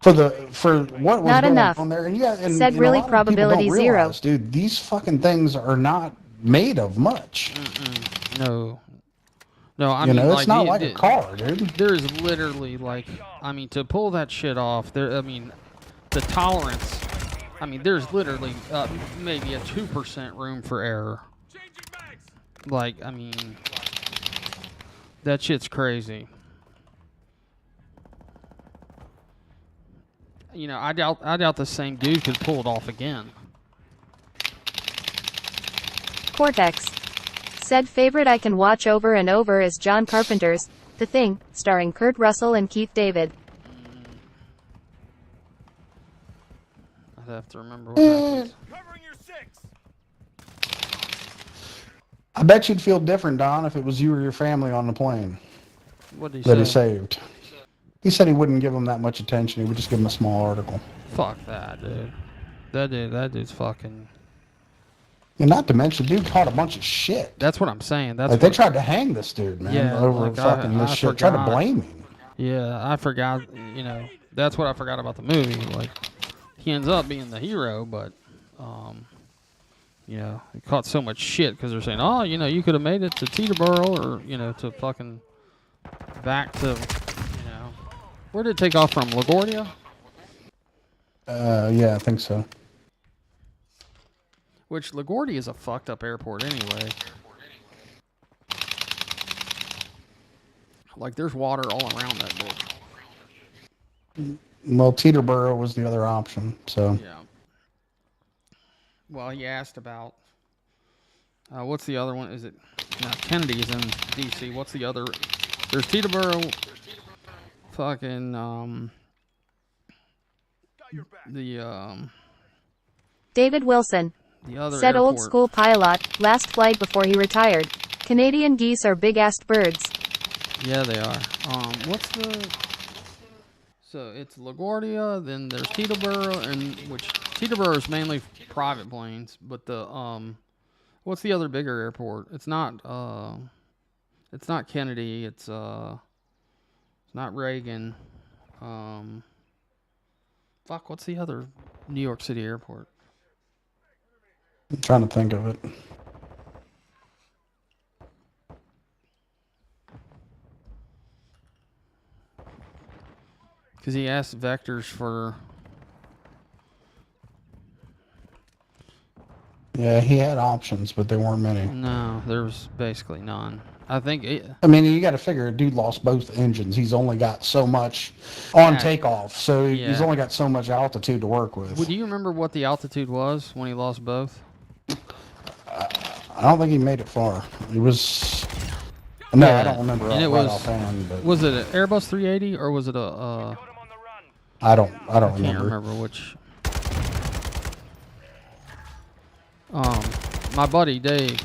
for what was Not going enough. on there, and yeah, and, Said and really a lot of people probability don't zero. realize, dude. These fucking things are not made of much. No. No, I You mean, know, it's not like a it- car, dude. There's literally, like, I mean, to pull that shit off, there. I mean, the tolerance, I mean, there's literally maybe a 2% room for error. Like, I mean, that shit's crazy. You know, I doubt the same dude could pull it off again. Cortex. Said favorite I can watch over and over is John Carpenter's The Thing, starring Kurt Russell and Keith David. I'd have to remember what happens. Covering your six. I bet you'd feel different, Don, if it was you or your family on the plane What did that he he say? saved. He said he wouldn't give him that much attention. He would just give him a small article. Fuck that, dude. That dude's fucking... And not to mention, dude caught a bunch of shit. That's what I'm saying. That's Like, they what, tried to hang this dude, man, Yeah, over like, fucking this I shit. Tried to forgot. blame him. Yeah, I forgot, you know, that's what I forgot about the movie. Like, he ends up being the hero, but, you know, he caught so much shit because they're saying, oh, you know, you could have made it to Teterboro or, you know, to fucking back to, you know, where did it take off from? LaGuardia? Yeah, I think so. Which, LaGuardia is a fucked up airport anyway. Like, there's water all around that bitch. Well, Teterboro was the other option, so. Yeah. Well, he asked about what's the other one? Is it Kennedy's in DC? What's the other? There's Teterboro. Fucking David Wilson. the other Said airport. old school pilot, last flight before he retired. Canadian geese are big-assed birds. Yeah, they are. What's the? So it's LaGuardia, then there's Teterboro, and which Teterboro is mainly private planes, but the what's the other bigger airport? It's not Kennedy. It's not Reagan. Fuck, what's the other New York City airport? I'm trying to think of it. Because he asked vectors for. Yeah, he had options, but there weren't many. No, there was basically none. I think I mean, you got to figure a dude lost both engines. He's only got so much on Yeah. takeoff, so he's Yeah. only got so much altitude to work with. Do you remember what the altitude was when he lost both? I don't think he made it far. It was. No, Yeah, I don't remember and it right was- offhand, but Was it an Airbus 380 or was it a? Got him on the run. I don't Can't remember. remember which. My buddy Dave,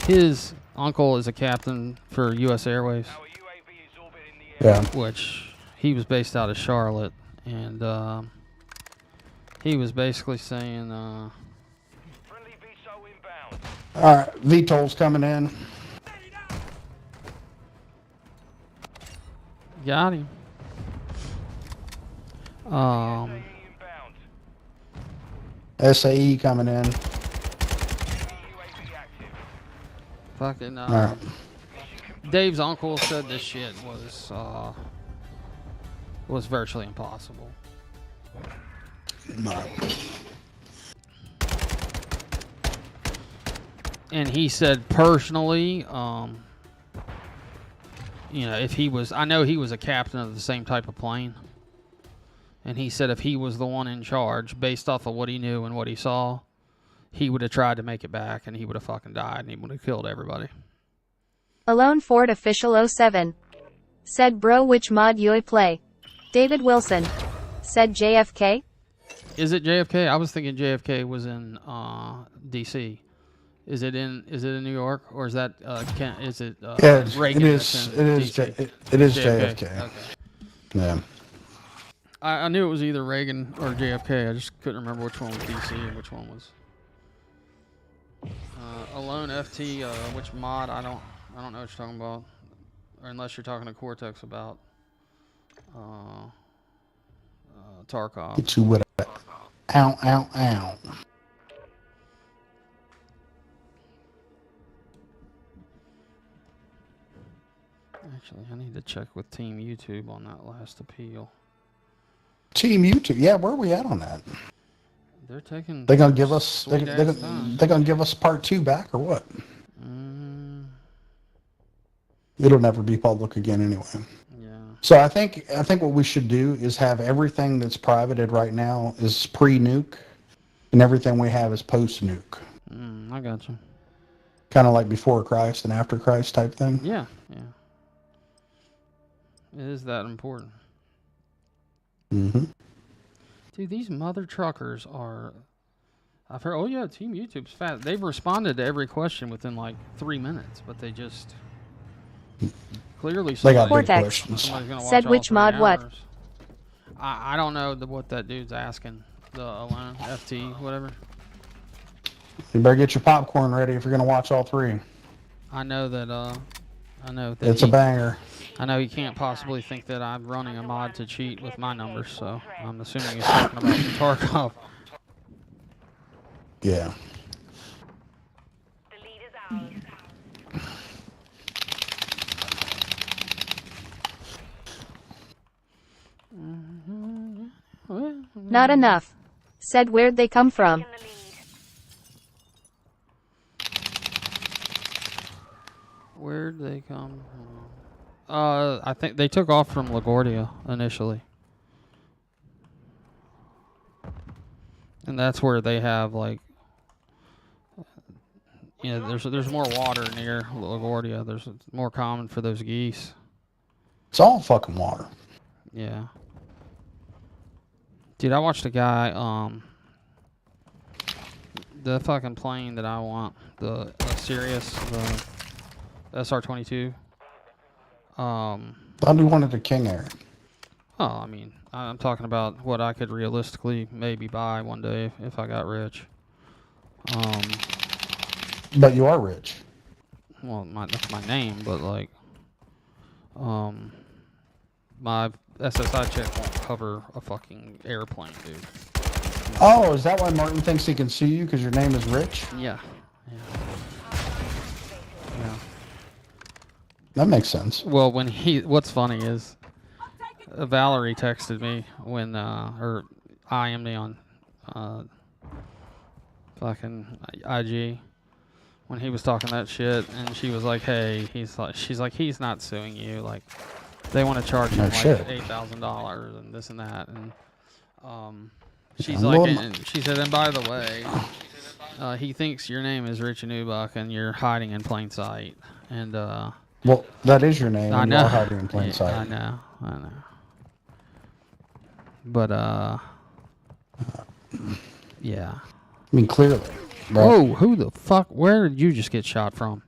his uncle is a captain for U.S. Airways, Our UAV is orbiting the area. Yeah. which he was based out of Charlotte, and he was basically saying, Friendly VSO inbound. All right, VTOL's coming in. got him. inbound. SAE coming in. UAV active. Fucking, All right. Dave's uncle said this shit was virtually impossible. No. And he said personally, if he was, I know he was a captain of the same type of plane. And he said if he was the one in charge, based off of what he knew and what he saw, he would have tried to make it back and he would have fucking died and he would have killed everybody. Alone Ford Official 07. Said bro which mod you play? David Wilson. Said JFK? Is it JFK? I was thinking JFK was in DC. Is it in New York or is that Yeah, Reagan? it that's is. in It is. DC? It is JFK. Okay. Yeah. I knew it was either Reagan or JFK. I just couldn't remember which one was DC and which one was. Alone FT. Which mod? I don't know what you're talking about, or unless you're talking to Cortex about Tarkov. Get you with it. Ow, ow, ow. Actually, I need to check with Team YouTube on that last appeal. Team YouTube. Yeah, where are we at on that? They're taking. They gonna give us? They sweet-ass time. gonna give us part 2 back or what? Mm, It'll never be public again anyway. yeah. So I think what we should do is have everything that's privated right now is pre-nuke, and everything we have is post-nuke. I got you. Kind of like before Christ and after Christ type thing. Yeah. It is that important. Mm-hmm. Dude, these mother truckers are... I've heard, oh yeah, Team YouTube's fast. They've responded to every question within like 3 minutes, but they just... Clearly They got somebody, big Cortex. questions. somebody's gonna watch Said all which 3 mod what? hours. I don't know what that dude's asking. The Alone, FT, whatever. You better get your popcorn ready if you're gonna watch all 3. I know that It's a banger. I know he can't possibly think that I'm running a mod to cheat with my numbers, so I'm assuming he's talking about the Tarkov. Yeah. The lead is ours. Not enough. Said where'd they come from? In the lead. Where'd they come from? I think they took off from LaGuardia initially. And that's where they have like there's more water near LaGuardia. It's more common for those geese. It's all fucking water. Yeah. Dude, I watched a guy the fucking plane that I want, the Sirius, the SR-22. I do wanted a King Air. Oh, I mean, I'm talking about what I could realistically maybe buy one day if I got rich. But you are rich. Well, that's my name, but like, my SSI check won't cover a fucking airplane, dude. Oh, is that why Martin thinks he can sue you because your name is Rich? Yeah. That makes sense. Well, what's funny is Valerie texted me when, or IM'd me on fucking IG when he was talking that shit, and she was like, "Hey, she's like, he's not suing you. Like, they want to charge him like $8,000 and this and that." And she's like, and she said, "And by the way, he thinks your name is Rich Newbuck and you're hiding in plain sight." And well, that is your name. I And know. you are hiding in plain sight. I know. But yeah. I mean, clearly. But Whoa, who the fuck? Where did you just get shot from?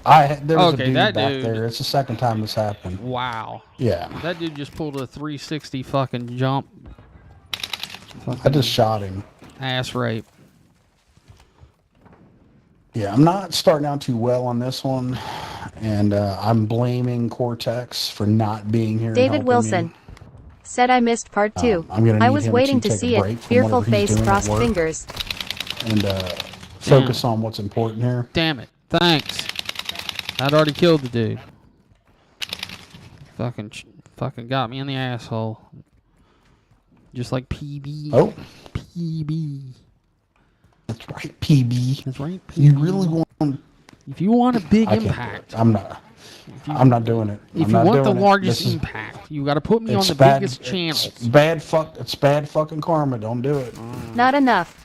There was Okay, a dude that back dude- there. It's the second time this happened. Wow. Yeah, That dude just pulled a 360 fucking jump. I just shot him. Ass rape. Yeah, I'm not starting out too well on this one, and I'm blaming Cortex for not being here. and David helping Wilson. me. Said I missed part 2. I'm gonna I need was him waiting to to take a see it. break from Fearful whatever he's face, doing at crossed work. fingers. And focus on what's important here. Damn it. Thanks. I'd already killed the dude. Fucking got me in the asshole. Just like PB. Oh, PB. that's right, PB. That's right. PB. You really want? If you want a big I can't do impact, it. I'm not doing it. if I'm you not want the doing it. largest This is- impact, you got to put me on it's the bad, biggest channels. It's bad fucking karma. Don't do it. Not enough.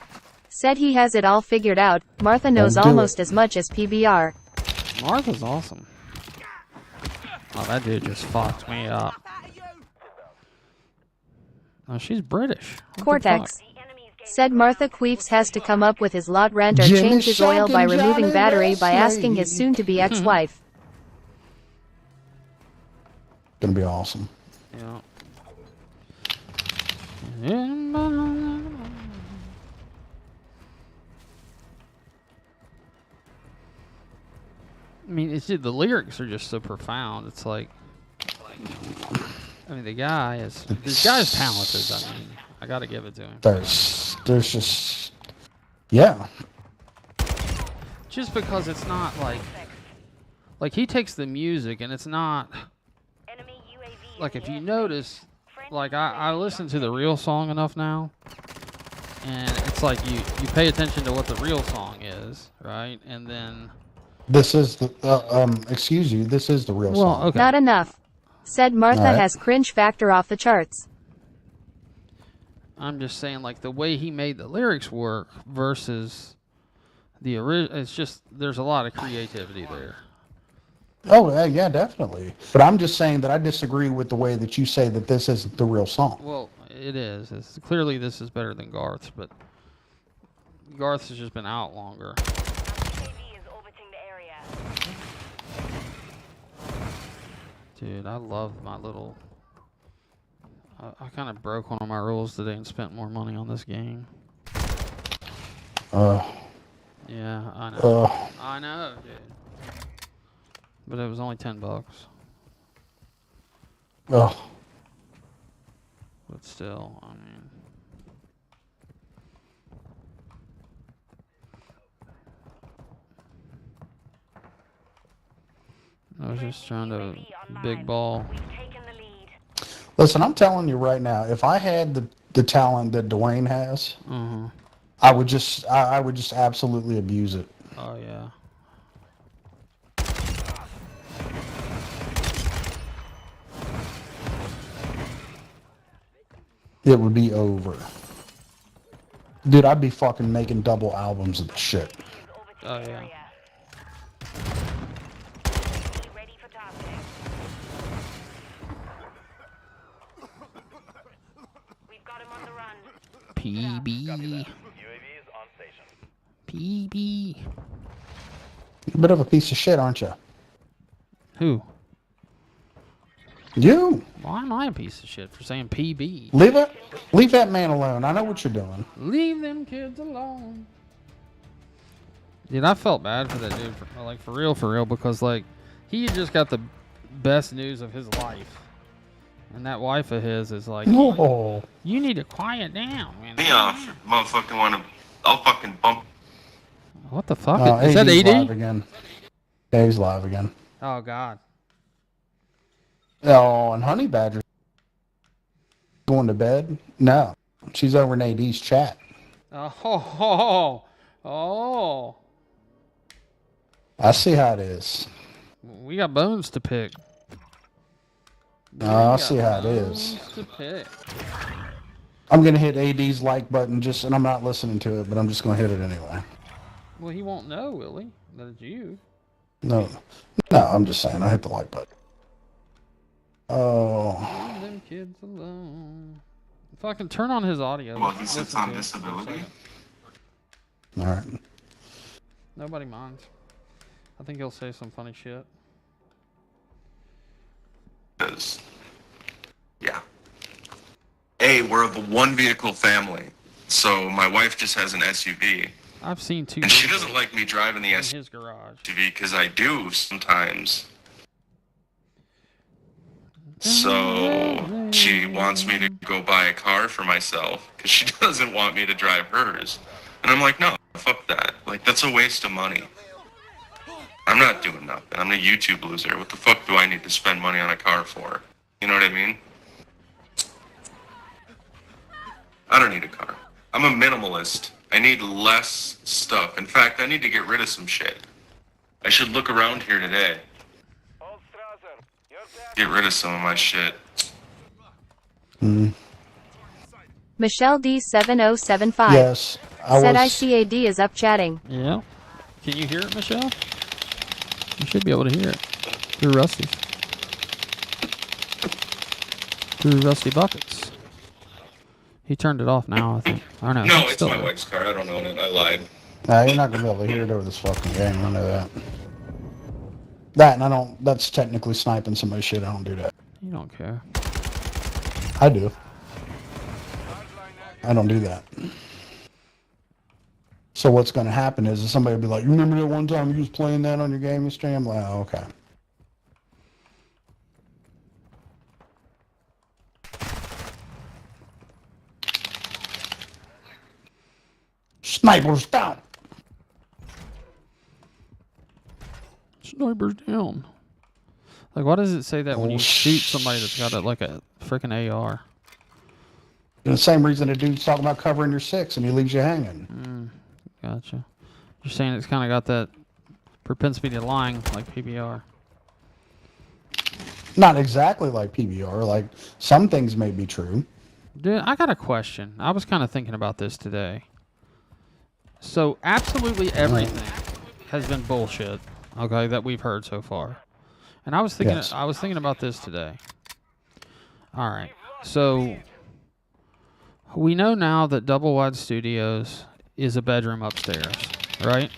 Said he has it all figured out. Martha knows Don't do almost it. as much as PBR. Martha's awesome. Oh, that dude just fucked me up. Oh, she's British. What the Cortex. fuck? Said Martha Queefs has to come up with his lot rent or Jimmy change his oil by Shank and removing Johnny battery by asking his Wesley. soon-to-be ex-wife. Gonna be awesome. Yeah. I mean, it's just, the lyrics are just so profound. It's like, I mean, this guy is talented. I mean, I gotta give it to him. There's just, yeah. Just because it's not like he takes the music and it's not Enemy UAV like, in if the you airspace. notice, like I listen to the real song enough now, and it's like you pay attention to what the real song is, right? And then This is the excuse you. This is the real song. okay. Not enough. Said Martha Alright. has cringe factor off the charts. I'm just saying, like, the way he made the lyrics work versus the original, it's just, there's a lot of creativity there. Oh yeah, definitely. But I'm just saying that I disagree with the way that you say that this isn't the real song. Well, it is. It's, clearly this is better than Garth's, but Garth's has just been out longer. UAV is orbiting the area. Dude, I love my little... I kind of broke one of my rules today and spent more money on this game. Yeah, I know. I know, dude. But it was only $10. Oh, But still, I mean... I was just trying to UAV online. big ball. We've taken the lead. listen, I'm telling you right now, if I had the talent that Dwayne has, Uh-huh. I would just absolutely abuse it. Oh, yeah. It would be over. Dude, I'd be fucking making double albums of this shit. Is orbiting Oh, the yeah. area. UAV ready for tasking. We've got him on the run. PB. UAV is on station. PB. You're a bit of a piece of shit, aren't you? Who? You. Why am I a piece of shit for saying PB? Leave that man alone. I know what you're doing. Leave them kids alone. Dude, I felt bad for that dude, for real, because, like, he had just got the best news of his life. And that wife of his is like, Oh. you need to quiet down, man. Motherfucking wanna, I'll fucking bump. What the fuck? Oh, Is that AD's live AD? again. Yeah, he's live again. Oh, God. Oh, and Honey Badger going to bed? No, she's over in AD's chat. Oh. I see how it is. We got bones to pick. I see how it is. Bones to pick. I'm gonna hit AD's like button and I'm not listening to it, but I'm just gonna hit it anyway. Well, he won't know, will he? That it's you. No, I'm just saying I hit the like button. Oh, Leave them kids alone. If I can turn on his audio. Well, he sits listen on to it for a disability. second. all right. Nobody minds. I think he'll say some funny shit. Because, yeah. We're a one vehicle family. So my wife just has an SUV. I've seen two. And she doesn't like me driving the in SUV his garage. because I do sometimes. So she wants me to go buy a car for myself because she doesn't want me to drive hers. And I'm like, no, fuck that. Like, that's a waste of money. I'm not doing nothing. I'm a YouTube loser. What the fuck do I need to spend money on a car for? You know what I mean? I don't need a car. I'm a minimalist. I need less stuff. In fact, I need to get rid of some shit. I should look around here today. Get rid of some of my shit. Michelle D7075 Yes, said ICAD is up chatting. Yeah. Can you hear it, Michelle? You should be able to hear it through Rusty. Through Rusty Buckets. He turned it off now, I think. Or no, No, it's still my there. wife's car. I don't own it. I lied. Nah, you're not gonna be able to hear it over this fucking game. I know that. That and I don't. That's technically sniping somebody's shit. I don't do that. You don't care. I do. I don't do that. So what's going to happen is somebody will be like, "You remember that one time you was playing that on your gaming stream?" I'm like, oh, "Okay." Snipers down. Snipers down. Like, why does it say that when you shoot somebody that's got like a freaking AR? The same reason a dude's talking about covering your six and he leaves you hanging. Gotcha. You're saying it's kind of got that propensity to lying like PBR. Not exactly like PBR. Like, some things may be true. Dude, I got a question. I was kind of thinking about this today. So, absolutely everything has been bullshit, okay, that we've heard so far. And I was thinking Yes. I was thinking about this today. All right. So, we know now that Double Wide Studios is a bedroom upstairs, right?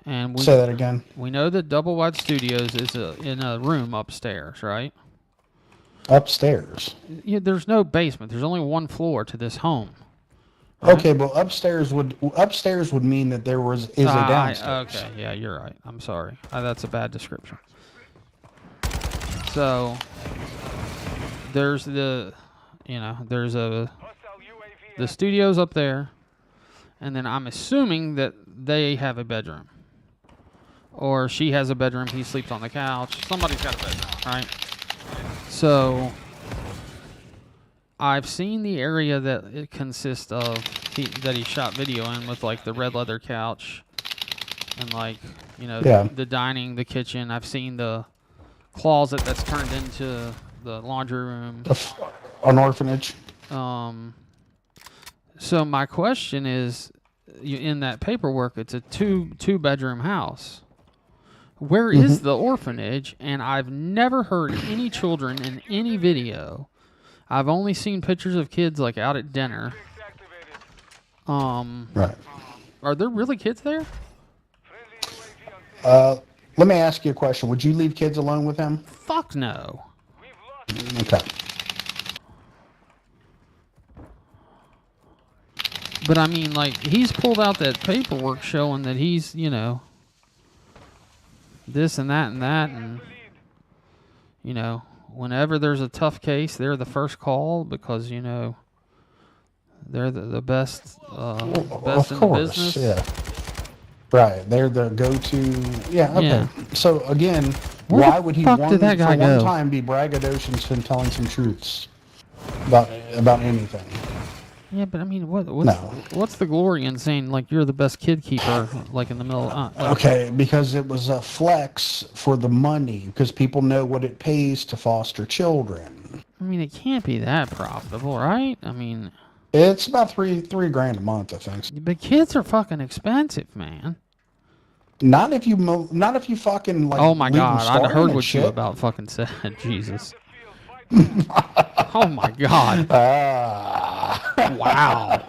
And Say that again. we know that Double Wide Studios is in a room upstairs, right? Upstairs. Yeah, there's no basement. There's only one floor to this home. Okay, but upstairs would mean that there is a downstairs. Okay, yeah, you're right. I'm sorry. That's a bad description. So there's the studios up there, and then I'm assuming that they have a bedroom, or she has a bedroom. He sleeps on the couch. Somebody's got a bedroom, right? So I've seen the area that it consists of that he shot video in, with like the red leather couch and like the dining, the kitchen. I've seen the closet that's turned into the laundry room. An orphanage. So my question is, in that paperwork, it's a two bedroom house. Where is the orphanage? And I've never heard any children in any video. I've only seen pictures of kids like out at dinner. Right. Are there really kids there? Let me ask you a question. Would you leave kids alone with him? Fuck no. Okay. But I mean, like, he's pulled out that paperwork showing that he's, this and that, and whenever there's a tough case, they're the first call because, they're the best, best in the business. Yeah. Right. They're the go-to. Yeah. Okay. Yeah. So again, Where why the would he fuck did that guy for one go? time be braggadocious and telling some truths about anything? Yeah, but I mean, what's No. what's the glory in saying like you're the best kid keeper, like in the middle? Okay, because it was a flex for the money, because people know what it pays to foster children. I mean, it can't be that profitable, right? I mean, It's about three grand a month, I think. but kids are fucking expensive, man. Not if you fucking like. Oh my leave them god, I starving heard and what shit. you about fucking said. Jesus. Oh my god. Wow.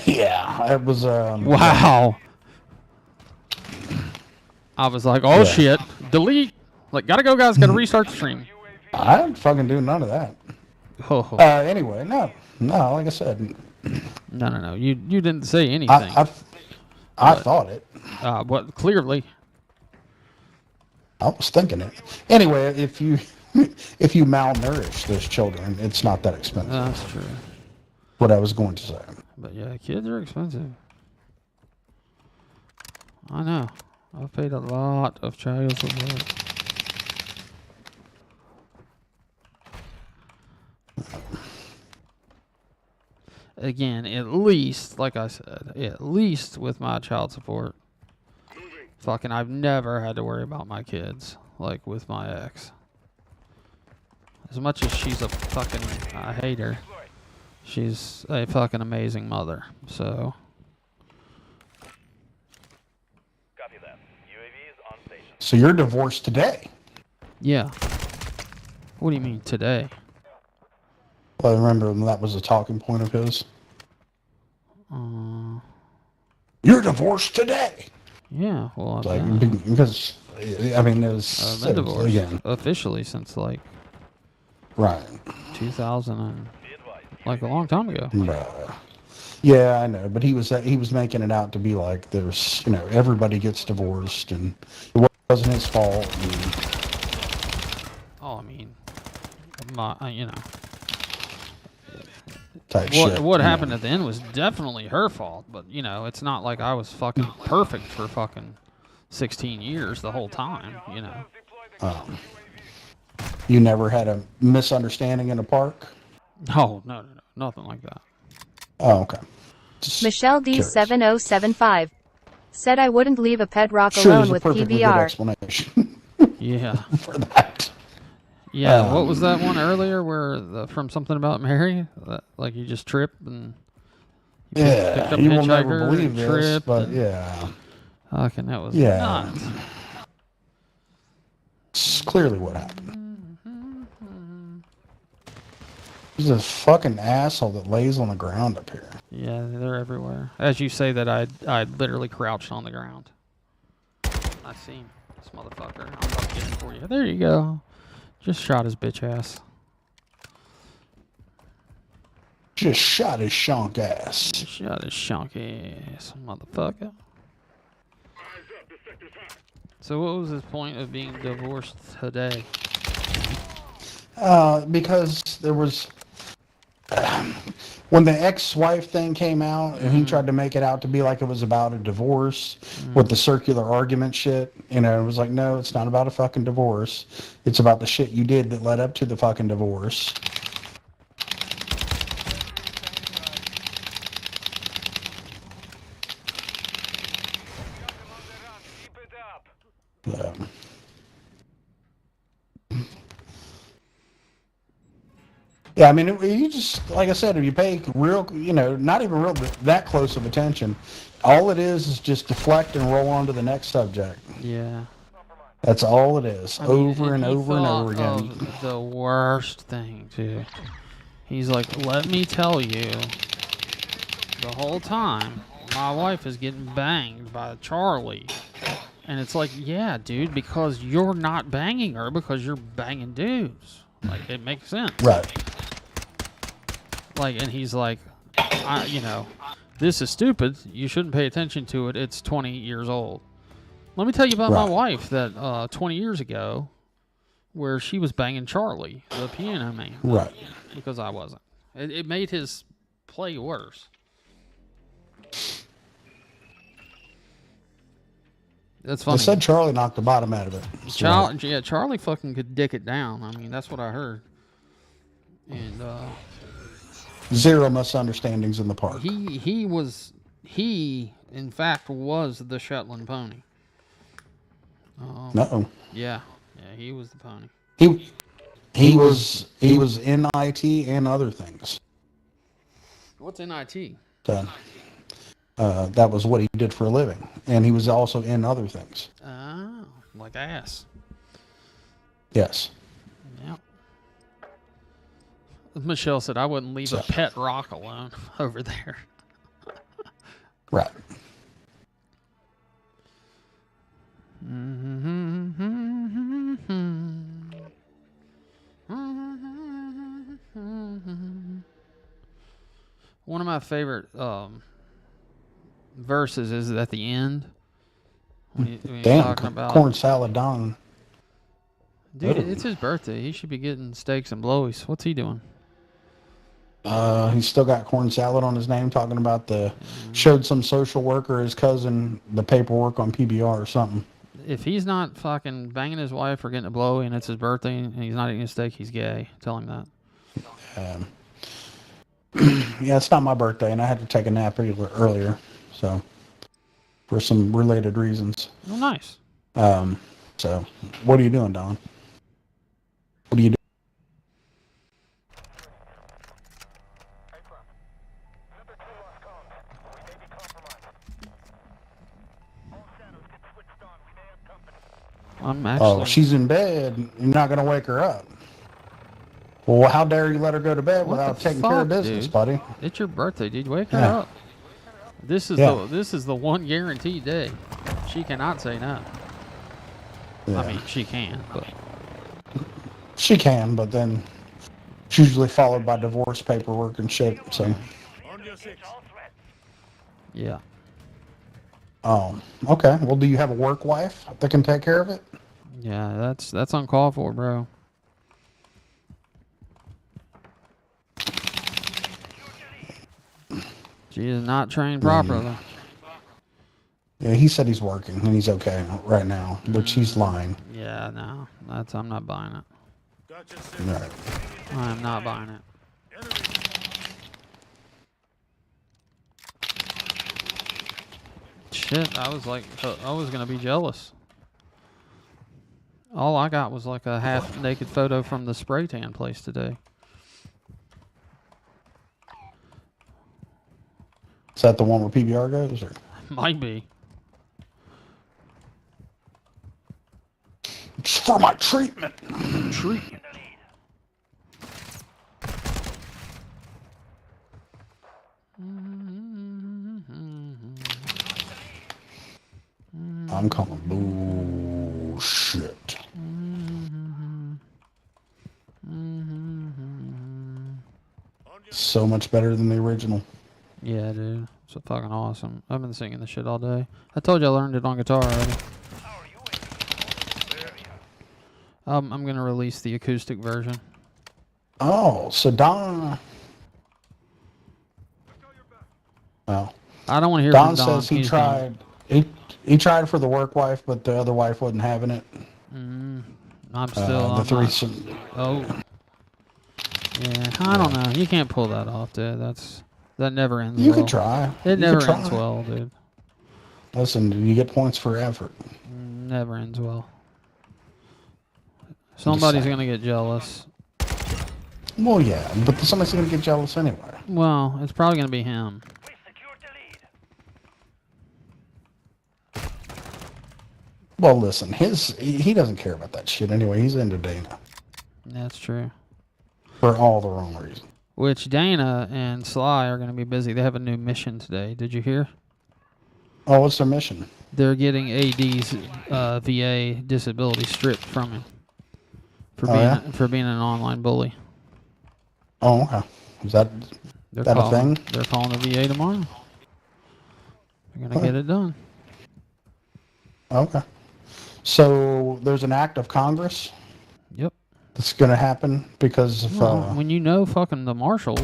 Yeah, it was. Wow. I was like, oh Yeah. shit, delete. Like, gotta go, guys. Gotta restart the stream. I didn't fucking do none of that. Oh, Anyway, no, like I said, no. You didn't say anything. I thought it. What? Clearly. I was thinking it. Anyway, if you malnourish those children, it's not that expensive. That's true. What I was going to say. But yeah, kids are expensive. I know. I've paid a lot of child support. Again, at least, like I said, at least with my child support, fucking, I've never had to worry about my kids, like with my ex. As much as she's a fucking, I hate her, she's a fucking amazing mother, so. Copy that. UAV is on station. So you're divorced today? Yeah. What do you mean, today? Well, I remember that was a talking point of his. You're divorced today. Yeah, well, I've Like been, because I mean it was I've been divorced again. officially since like Right. 2000 and like a long time ago. Bruh. Yeah, I know, but he was making it out to be like there's everybody gets divorced and it wasn't his fault. And Oh, I mean, type shit. what happened at the end was definitely her fault, but it's not like I was fucking perfect for fucking 16 years the whole time, You never had a misunderstanding in a park? No, nothing like that. Oh, okay. Just Michelle curious. D7075 said I wouldn't leave a pet rock Sure, alone there's a with perfectly good PBR. explanation Yeah. for that. Yeah, what was that one earlier where from something about Mary? Like you just tripped and Yeah, picked up you will never hitchhiker believe and this, tripped but and- yeah, fucking that was Yeah. nuts. it's clearly what happened. He's a fucking asshole that lays on the ground up here. Yeah, they're everywhere. As you say that, I literally crouched on the ground. I seen this motherfucker. I'm about to get him for you. There you go. Just shot his bitch ass. Just shot his shonk ass. Just shot his shonky ass, motherfucker. So what was his point of being divorced today? Because there was when the ex-wife thing came out and he tried to make it out to be like it was about a divorce with the circular argument shit, it was like, no, it's not about a fucking divorce. It's about the shit you did that led up to the fucking divorce. Keep it up. Yeah, I mean, you just, like I said, if you pay real, not even real, that close of attention, all it is just deflect and roll on to the next subject. Yeah. That's all it is, I mean, over and he over and over thought again. of the worst thing, too. He's like, let me tell you, the whole time, my wife is getting banged by Charlie. And it's like, yeah, dude, because you're not banging her because you're banging dudes. Like, it makes sense. Right. Like, and he's like, this is stupid. You shouldn't pay attention to it. It's 20 years old. Let me tell you about my Right. wife that 20 years ago, where she was banging Charlie, the piano man. Right. Because I wasn't. It made his play worse. That's funny. They said Charlie knocked the bottom out of it. So, Charlie fucking could dick it down. I mean, that's what I heard. And zero misunderstandings in the park. he in fact was the Shetland pony. No. Yeah, he was the pony. He was in IT and other things. What's in IT? So, that was what he did for a living, and he was also in other things. Oh, like ass. Yes. Yeah. Michelle said I wouldn't leave a pet rock alone over there. Right. One of my favorite verses is at the end. When you're Damn, talking about, corn salad Don. dude, Ooh. it's his birthday. He should be getting steaks and blowies. What's he doing? He's still got corn salad on his name, talking about showed some social worker, his cousin, the paperwork on PBR or something. If he's not fucking banging his wife or getting a blowy and it's his birthday and he's not eating a steak, he's gay. Tell him that. Yeah, it's not my birthday, and I had to take a nap earlier, so for some related reasons. Oh, nice. So what are you doing, Don? What are you doing? I'm actually. Oh, she's in bed. You're not gonna wake her up. Well, how dare you let her go to bed What without the taking care of fuck, business, dude? buddy? It's your birthday, dude. Wake her Yeah. up. This is Yeah. the one guaranteed day. She cannot say no. Yeah. I mean, she can, but She can, but then it's usually followed by divorce paperwork and shit. So, On your six. yeah. Okay. Well, do you have a work wife that can take care of it? Yeah, that's uncalled for, bro. She is not trained properly. Yeah, he said he's working and he's okay right now, which he's lying. Yeah, no, I'm not buying it. Gotcha, six. All right. I am not buying it. Enemy. Shit, I was gonna be jealous. All I got was like a half-naked photo from the spray tan place today. Is that the one where PBR goes? Or? Might be. It's for my treatment. Treatment. I'm calling bullshit. So much better than the original. Yeah, dude. It's fucking awesome. I've been singing this shit all day. I told you I learned it on guitar already. I'm gonna release the acoustic version. Oh, so Don. Oh, I don't want to hear Don from Don. says he He's tried. He tried for the work wife, but the other wife wasn't having it. I'm still. The I'm threesome. not- Oh. Yeah, I don't know. You can't pull that off, dude. That never ends You well. could try. It You never could try. ends well, dude. Listen, you get points for effort. Never ends well. Somebody's saying. gonna get jealous. Well, yeah, but somebody's gonna get jealous anyway. Well, it's probably gonna be him. We secured the lead. Well, listen, he doesn't care about that shit anyway. He's into Dana That's true. for all the wrong reasons. Which Dana and Sly are gonna be busy. They have a new mission today. Did you hear? Oh, what's their mission? They're getting AD's VA disability stripped from him for Oh, being yeah? for being an online bully. Oh, okay. Is that They're that a calling, thing? They're calling the VA tomorrow. They're gonna get it done. Okay. So there's an act of Congress Yep. that's gonna happen because of. Well, when you know fucking the marshals.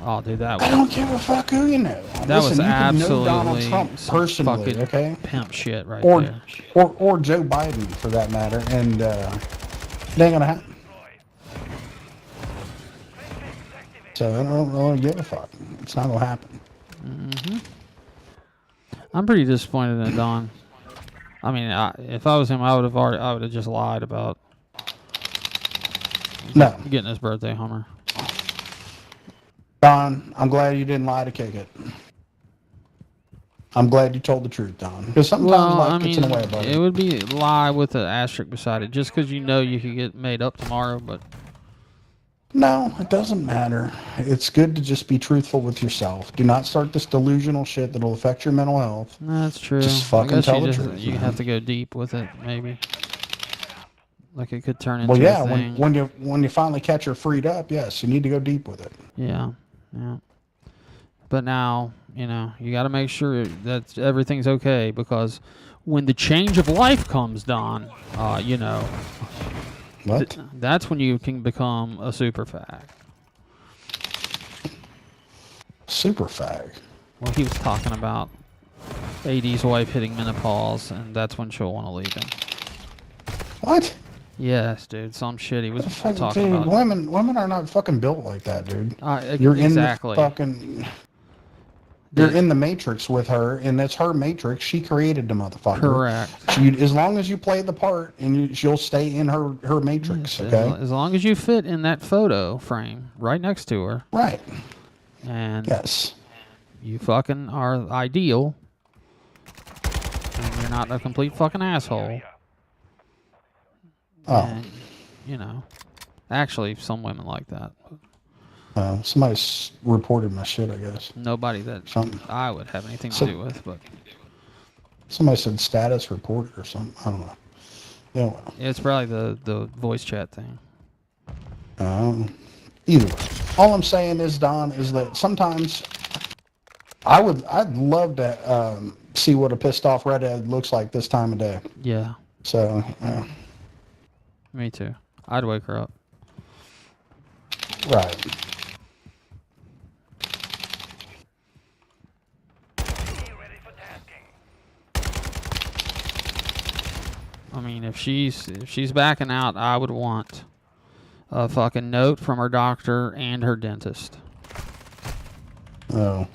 Oh, dude, that I was don't give a fuck who you know. that was Listen, you can know Donald absolutely Trump some personally, fucking okay? pimp shit right Or, there. or Joe Biden for that matter, and it ain't gonna happen. So I don't really give a fuck. It's not gonna happen. I'm pretty disappointed in Don. I mean, if I was him, I would have just lied about No, getting his birthday Hummer. Don, I'm glad you didn't lie to kick it. I'm glad you told the truth, Don. Because sometimes Well, life I gets mean, in the way, buddy. it would be lie with an asterisk beside it, just because you know you could get made up tomorrow. But No, it doesn't matter. It's good to just be truthful with yourself. Do not start this delusional shit that'll affect your mental health. that's true. Just I fucking guess tell you the just, truth, You man. have to go deep with it, maybe. Like it could turn into Well, yeah, a thing. when you finally catch her freed up, yes, you need to go deep with it. Yeah, Yeah. But now, you know, you got to make sure that everything's okay, because when the change of life comes, Don, you know, What? that's when you can become a super fag. Super fag. Well, he was talking about AD's wife hitting menopause, and that's when she'll want to leave him. What? Yes, dude. Some shit he was Fuck, talking dude, about. women are not fucking built like that, dude. Exactly. You're in the matrix with her, and that's her matrix. She created the motherfucker. Correct. As long as you play the part, and she'll stay in her matrix. Yes, Okay. as long as you fit in that photo frame right next to her. Right. And yes, you fucking are ideal, and you're not a complete fucking asshole. Oh. And, you know, actually, some women like that. Somebody's reported my shit, I guess. Nobody that Something. I would have anything to do with, but somebody said status reported or something. I don't know. Yeah, well. It's probably the voice chat thing. Either way. All I'm saying is, Don, is that sometimes I'd love to see what a pissed off redhead looks like this time of day. Yeah. So, me too. I'd wake her up. Right. I mean, if she's backing out, I would want a fucking note from her doctor and her dentist. Oh.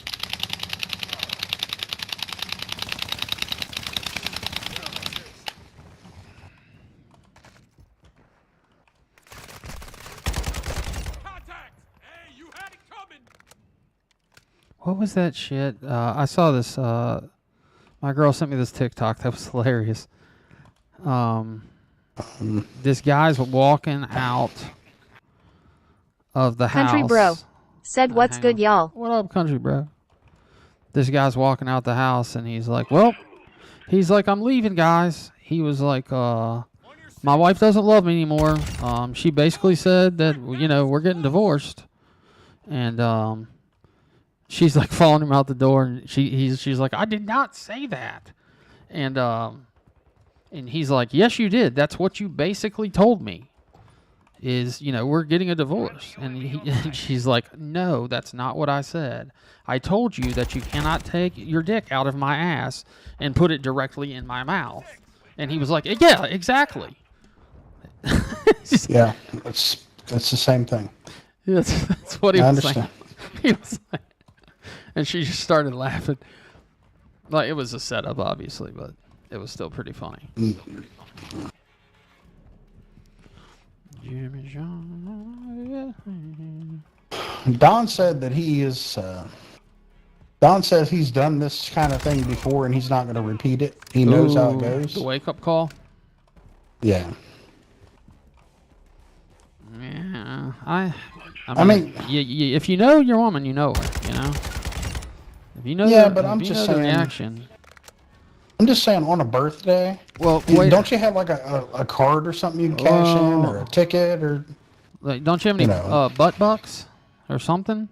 What was that shit? I saw this. My girl sent me this TikTok that was hilarious. This guy's walking out of the house. Country bro said, "What's good, y'all?" What up, country bro? This guy's walking out the house, and he's like, "Well," he's like, "I'm leaving, guys." He was like, "My wife doesn't love me anymore. She basically said that, you know, we're getting divorced," and she's like following him out the door, and she's like, "I did not say that," and he's like, "Yes, you did. That's what you basically told me. Is, you know, we're getting a divorce." And she's like, "No, that's not what I said. I told you that you cannot take your dick out of my ass and put it directly in my mouth." And he was like, "Yeah, exactly." Yeah, that's the same thing. Yeah, that's what he was saying. understand. He was like, and she just started laughing. Like, it was a setup, obviously, but it was still pretty funny. Jimmy John. Don said that he is. Don says he's done this kind of thing before, and he's not going to repeat it. He knows how it goes. The wake-up call? Yeah. Yeah, I mean, if you know your woman, you know her, you know? If you know yeah, but I'm just saying. Reaction. I'm just saying, on a birthday, well, don't you have like a card or something you can cash in, or a ticket, or like, don't you have any butt bucks or something?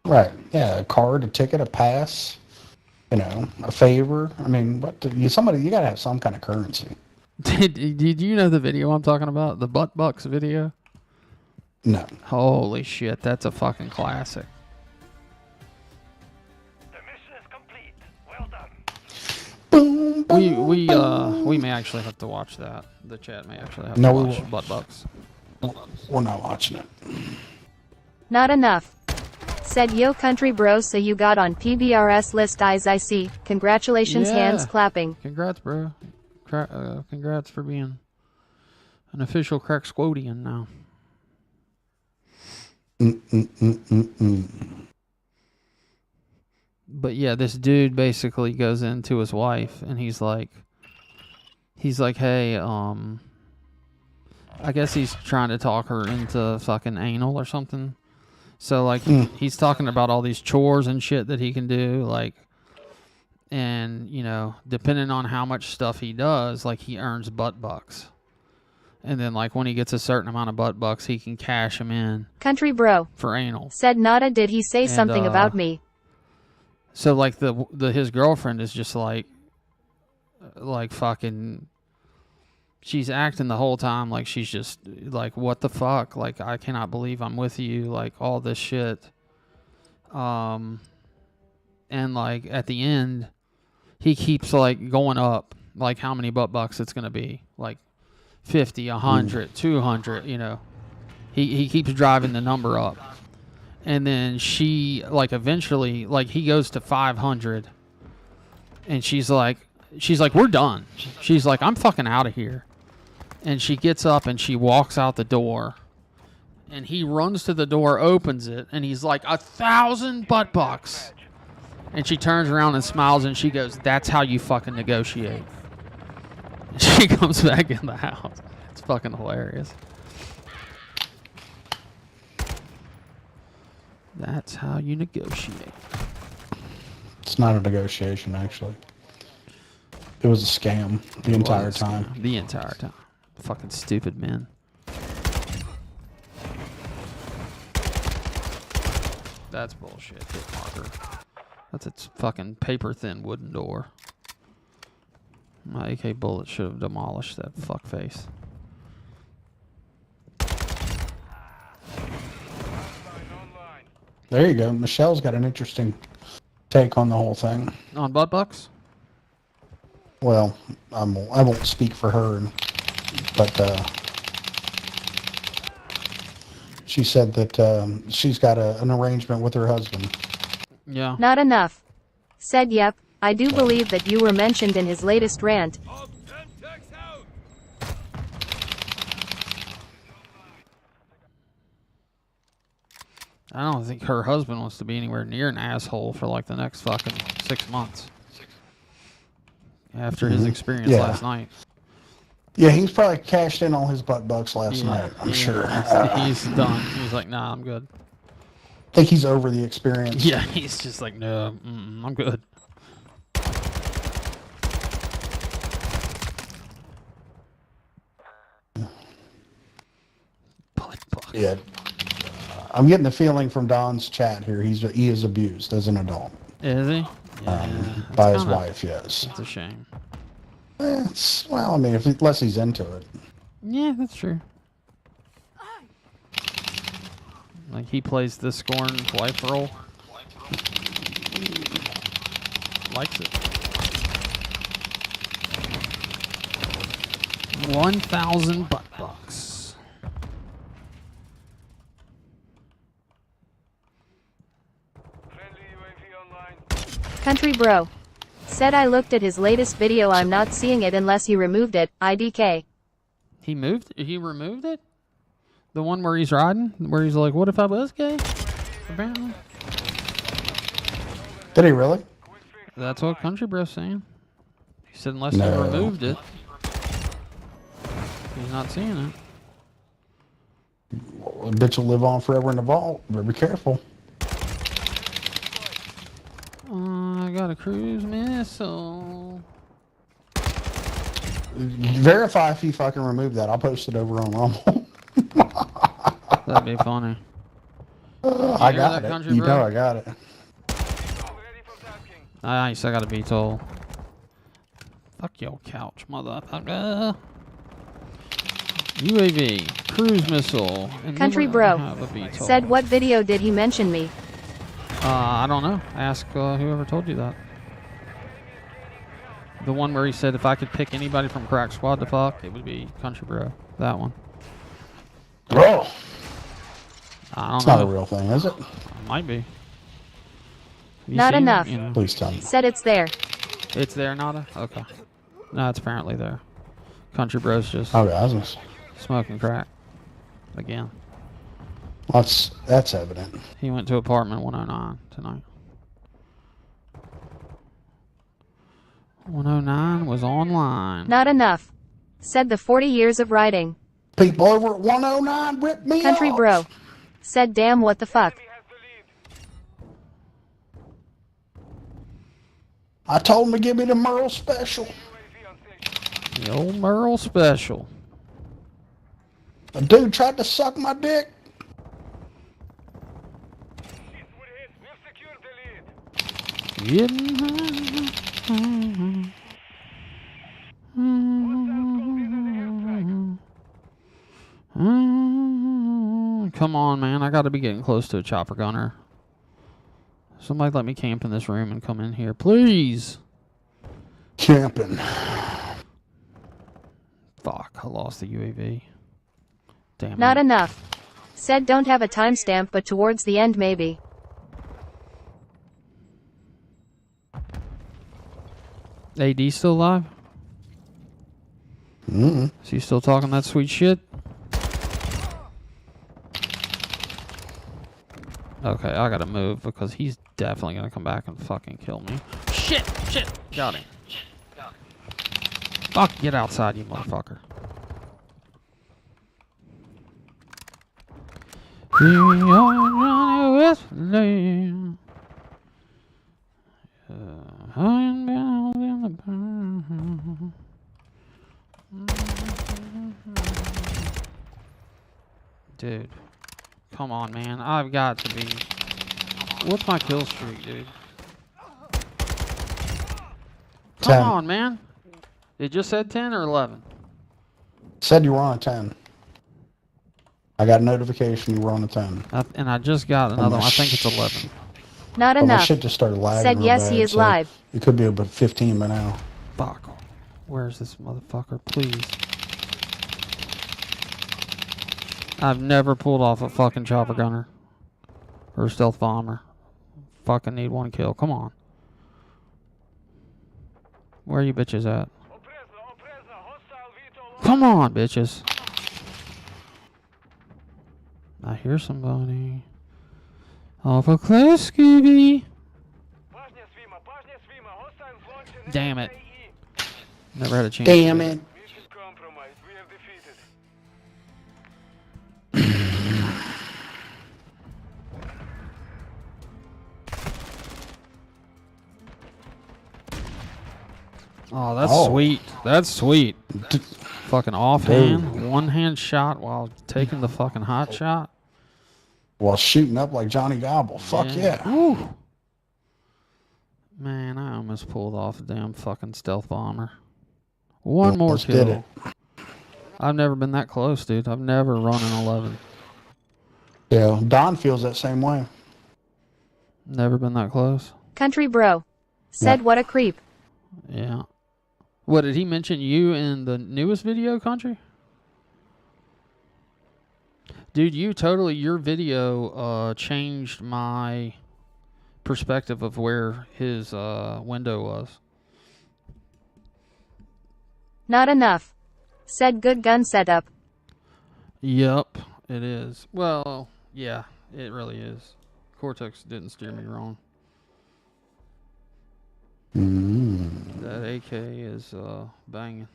Right. Yeah, a card, a ticket, a pass, you know, a favor. I mean, you gotta have some kind of currency. Did you know the video I'm talking about? The butt bucks video? No. Holy shit, that's a fucking classic. The mission is complete. Well done. Boom, boom, We may actually have to watch that. The chat may actually have to we watch won't. butt bucks. We're not watching it. Not enough. Said, "Yo, country bro, so you got on PBRS list, eyes I see. Congratulations, Yeah. hands clapping." Congrats, bro. Congrats for being an official crack squodian now. But yeah, this dude basically goes into his wife, and he's like, "Hey, I guess he's trying to talk her into fucking anal or something." So like, he's talking about all these chores and shit that he can do, like, and, you know, depending on how much stuff he does, like, he earns butt bucks. And then, like, when he gets a certain amount of butt bucks, he can cash them in Country bro. for anal. Said Nada, did he say And, something about me? So, like, his girlfriend is just like fucking. She's acting the whole time like she's just like, what the fuck? Like, I cannot believe I'm with you. Like, all this shit. And like at the end, he keeps like going up, like how many butt bucks it's gonna be, like 50, 100, 200. You know, he keeps driving the number up, and then she like eventually like he goes to 500, and she's like we're done. She's like, I'm fucking out of here, and she gets up and she walks out the door. And he runs to the door, opens it, and he's like, 1,000 butt bucks. And she turns around and smiles, and she goes, that's how you fucking negotiate. And she comes back in the house. It's fucking hilarious. That's how you negotiate. It's not a negotiation, actually. It was a scam the entire time. The entire time. Fucking stupid men. That's bullshit. Hit marker. That's a fucking paper-thin wooden door. My AK bullet should have demolished that fuckface. There you go. Michelle's got an interesting take on the whole thing. On butt bucks? Well, I won't speak for her, but she said that she's got an arrangement with her husband. Yeah. Not enough. Said yep, I do believe that you were mentioned in his latest rant. I don't think her husband wants to be anywhere near an asshole for like the next fucking 6 months. After his experience last night. Yeah, he's probably cashed in all his butt bucks last night, I'm sure. He's done. He's like, nah, I'm good. I think he's over the experience. Yeah, he's just like, no, I'm good. Butt bucks. Yeah. I'm getting the feeling from Don's chat here he is abused as an adult. Is he? Yeah, by his wife, yes. It's a shame. Well, I mean, unless he's into it. Yeah, that's true. Like he plays the scorn wife role. Likes it. 1,000 butt bucks. Country bro. Said I looked at his latest video, I'm not seeing it unless you removed it, IDK. He removed it? The one where he's riding? Where he's like, what if I was gay? Apparently. Did he really? That's what Country Bro's saying. He said unless No. he removed it. He's not seeing it. Well, the bitch will live on forever in the vault. Better be careful. I got a cruise missile. Verify if he fucking removed that. I'll post it over on Rumble. That'd be funny. I hear got that, it. Country You Bro? know I got it. Nice, I got a VTOL. Fuck your couch, motherfucker. UAV, cruise missile. And Country never bro. have a VTOL. Said what video did he mention me? I don't know. Ask whoever told you that. The one where he said if I could pick anybody from Crack Squad to fuck, it would be Country Bro. That one. Bro. I don't It's know. not a real thing, is it? Might be. You Not seen it? enough. You know. Please tell me. Said it's there. It's there, Nada? Okay. No, it's apparently there. Country Bro's just Okay, I was smoking crack. Again. that's evident. He went to apartment 109 tonight. 109 was online. Not enough. Said the 40 years of riding. People over at 109 ripped me Country off. bro. Said damn what the fuck. I told him to give me the Merle special. The old Merle special. A dude tried to suck my dick. We've secured the lead. Come on, man. I gotta be getting close to a chopper gunner. Somebody let me camp in this room and come in here, please. Camping. Fuck, I lost the UAV. Damn Not it. enough. Said don't have a timestamp, but towards the end maybe. AD still alive? Mm-hmm. Is he still talking that sweet shit? Okay, I gotta move because he's definitely gonna come back and fucking kill me. Shit! Shit! Got him. Fuck, get outside, you motherfucker. We are running with land. I'm bound in the burn. Dude, come on, man. I've got to be. What's my kill streak, dude? Come 10. on, man. It just said 10 or 11. Said you were on a 10. I got a notification you were on a 10. And I just got another one. I think it's 11. Not But my enough. shit just started lagging Said real yes, bad, he is so live. It could be about 15 by now. Fuck. Where's this motherfucker? Please. I've never pulled off a fucking chopper gunner. Or a stealth bomber. Fucking need one kill. Come on. Where are you bitches at? Come on, bitches. I hear somebody. Off a cliff, Scooby. Damn it. Never had a chance. Damn it. Mission compromised. We have defeated. Oh, that's Oh. sweet. That's sweet. D- Fucking offhand, one hand shot while taking the fucking hot shot. While shooting up like Johnny Gobble. Fuck yeah. Woo. Man, I almost pulled off a damn fucking stealth bomber. One more Almost did kill. it. I've never been that close, dude. I've never run an 11. Yeah, Don feels that same way. Never been that close. Country bro. Said what a creep. Yeah. What, did he mention you in the newest video, Country? Dude, your video changed my perspective of where his window was. Not enough. Said good gun setup. Yep, it is. Well, yeah, it really is. Cortex didn't steer me wrong. That AK is banging.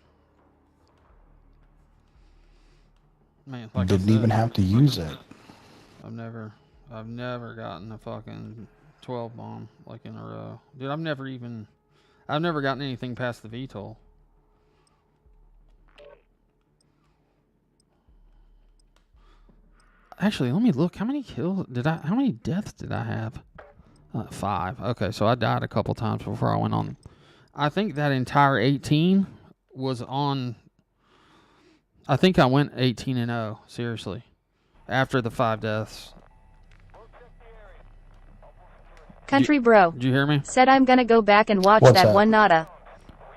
Man, like Didn't even have to use it. I've never gotten a fucking 12 bomb like in a row. Dude, I've never gotten anything past the VTOL. Actually, let me look. How many deaths did I have? 5. Okay, so I died a couple times before I went on. I think that entire 18 was on. I think I went 18-0, seriously. After the 5 deaths. Country bro. Did you hear me? Said I'm gonna go back and watch What's that that? one nada.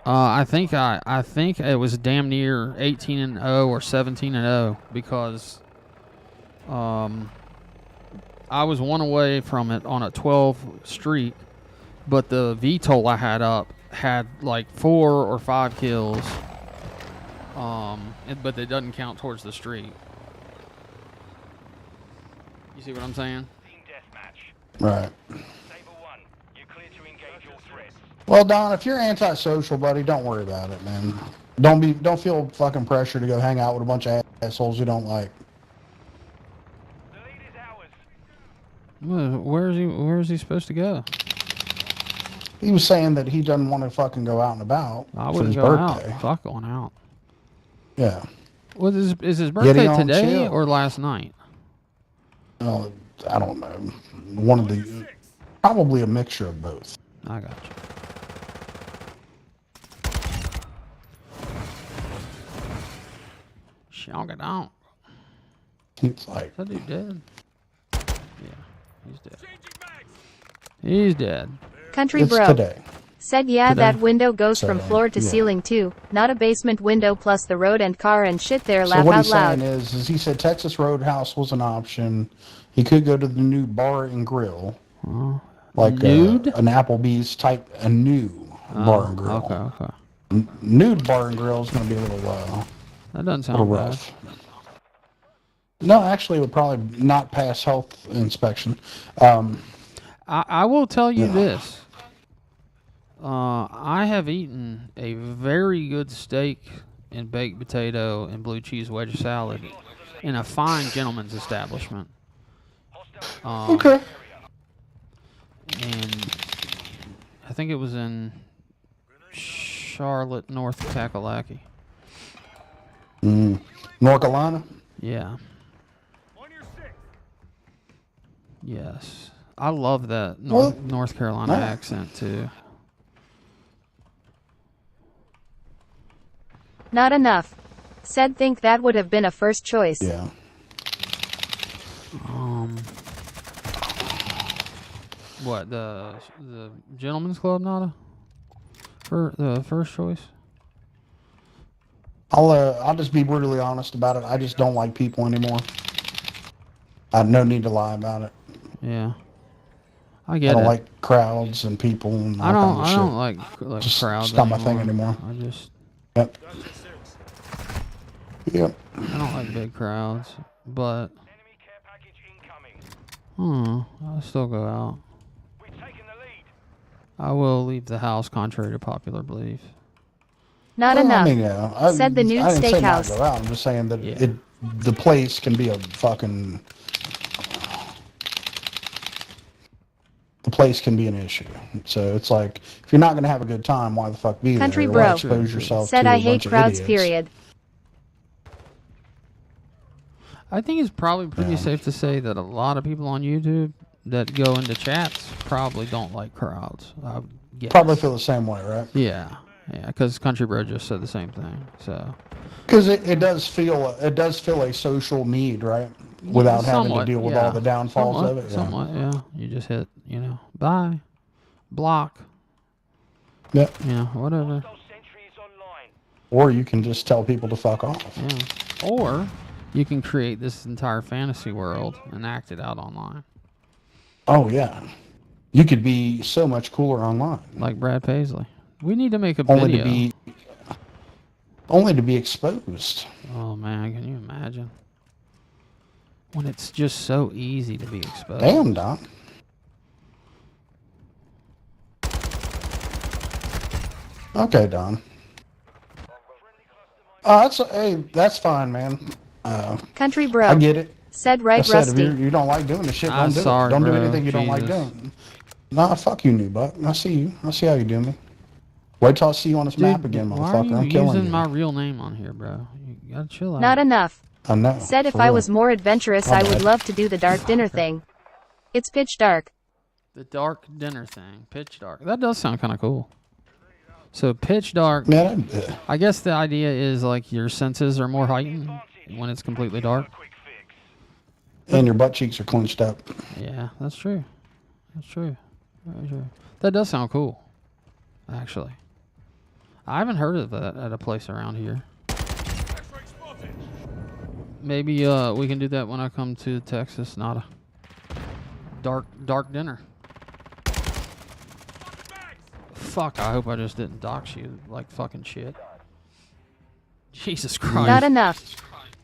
I think it was damn near 18-0 or 17-0 because I was one away from it on a 12 streak, but the VTOL I had up had like 4 or 5 kills. But it doesn't count towards the streak. You see what I'm saying? Team deathmatch. Right. Saber 1, you're clear to engage all threats. Well, Don, if you're antisocial, buddy, don't worry about it, man. Don't feel fucking pressure to go hang out with a bunch of assholes you don't like. The lead is ours. Where is he supposed to go? He was saying that he doesn't want to fucking go out and about I for wouldn't his go birthday. out. Fuck going out. Yeah. Was is his birthday on today chill. or last night? Oh, I don't know. One of the, probably a mixture of both. I got you. Shonga donk. It's like, Is that dude dead? Yeah, he's dead. He's dead. Country it's bro. today. Said yeah, Today. that window goes from So, floor to yeah. ceiling too. Not a basement window plus the road and car and shit there. So Laugh what out he's loud. saying is he said Texas Roadhouse was an option. He could go to the new bar and grill, like Nude? an Applebee's type, a new bar and grill. Okay, okay. Nude bar and grill is going to be a little, That doesn't little sound bad. rough. No, actually, it would probably not pass health inspection. I will tell you Yeah. this. I have eaten a very good steak and baked potato and blue cheese wedge salad in a fine gentleman's establishment. Okay. And I think it was in Charlotte, North Kakalaki. North Carolina? Yeah. Yes. I love that North Carolina nice. accent too. Not enough. Said think that would have been a first choice. Yeah. What the Gentleman's Club, Nada? For the first choice. I'll just be brutally honest about it. I just don't like people anymore. I have no need to lie about it. Yeah, I I get don't it. like crowds and people and all I kinds of don't shit. like Just crowds it's not my thing anymore. anymore. I just Yep. Yep. I don't like big crowds, but Enemy care package incoming. I'll still go out. We've taken the lead. I will leave the house contrary to popular belief. Not Well, enough. I mean, yeah, Said the nude I didn't say not steakhouse. to go out. I'm just saying that Yeah. the place can be a fucking. The place can be an issue. So it's like, if you're not going to have a good time, why the fuck be Country there? bro. Why expose yourself Said to I a hate bunch of crowds, idiots? period. I think it's probably pretty Yeah. safe to say that a lot of people on YouTube that go into chats probably don't like crowds. I would guess. Probably feel the same way, right? Yeah, because Country Bro just said the same thing. So Because it does feel a social need, right? Without having to somewhat, deal with yeah. all the downfalls Somewhat, of it. Yeah. Somewhat, yeah. You just hit, bye, block, Yeah. whatever. Hostile sentry is online. Or you can just tell people to fuck off. Yeah. Or you can create this entire fantasy world and act it out online, Oh yeah. You could be so much cooler online. like Brad Paisley. We need to make a Only video. to be exposed. Oh man, can you imagine? When it's just so easy to be exposed. Damn, Doc. Okay, Don. That's fine, man. Country bro. I get it. Said I right said, if rusty. you don't like doing the shit, I'm don't do sorry, it. Don't do bro. anything you don't like Jesus. doing. Nah, fuck you, new buck. I see you. I see how you do me. Wait till I see you on this map again, why motherfucker. are I'm you killing using you. my real name on here, bro? You gotta chill out. Not enough. I know. Said if for I real. was more adventurous, My I would bad. love to do the dark dinner thing. It's pitch dark. The dark dinner thing, pitch dark. That does sound kind of cool. So pitch dark. Man, I guess the idea is like your senses are more heightened when it's completely dark. Quick fix. and your butt cheeks are clenched up. Yeah, that's true. That's true. Very true. That does sound cool, actually. I haven't heard of that at a place around here. Maybe we can do that when I come to Texas. Not a dark dinner. Fuck, I hope I just didn't dox you like fucking shit. Jesus Christ. Not enough.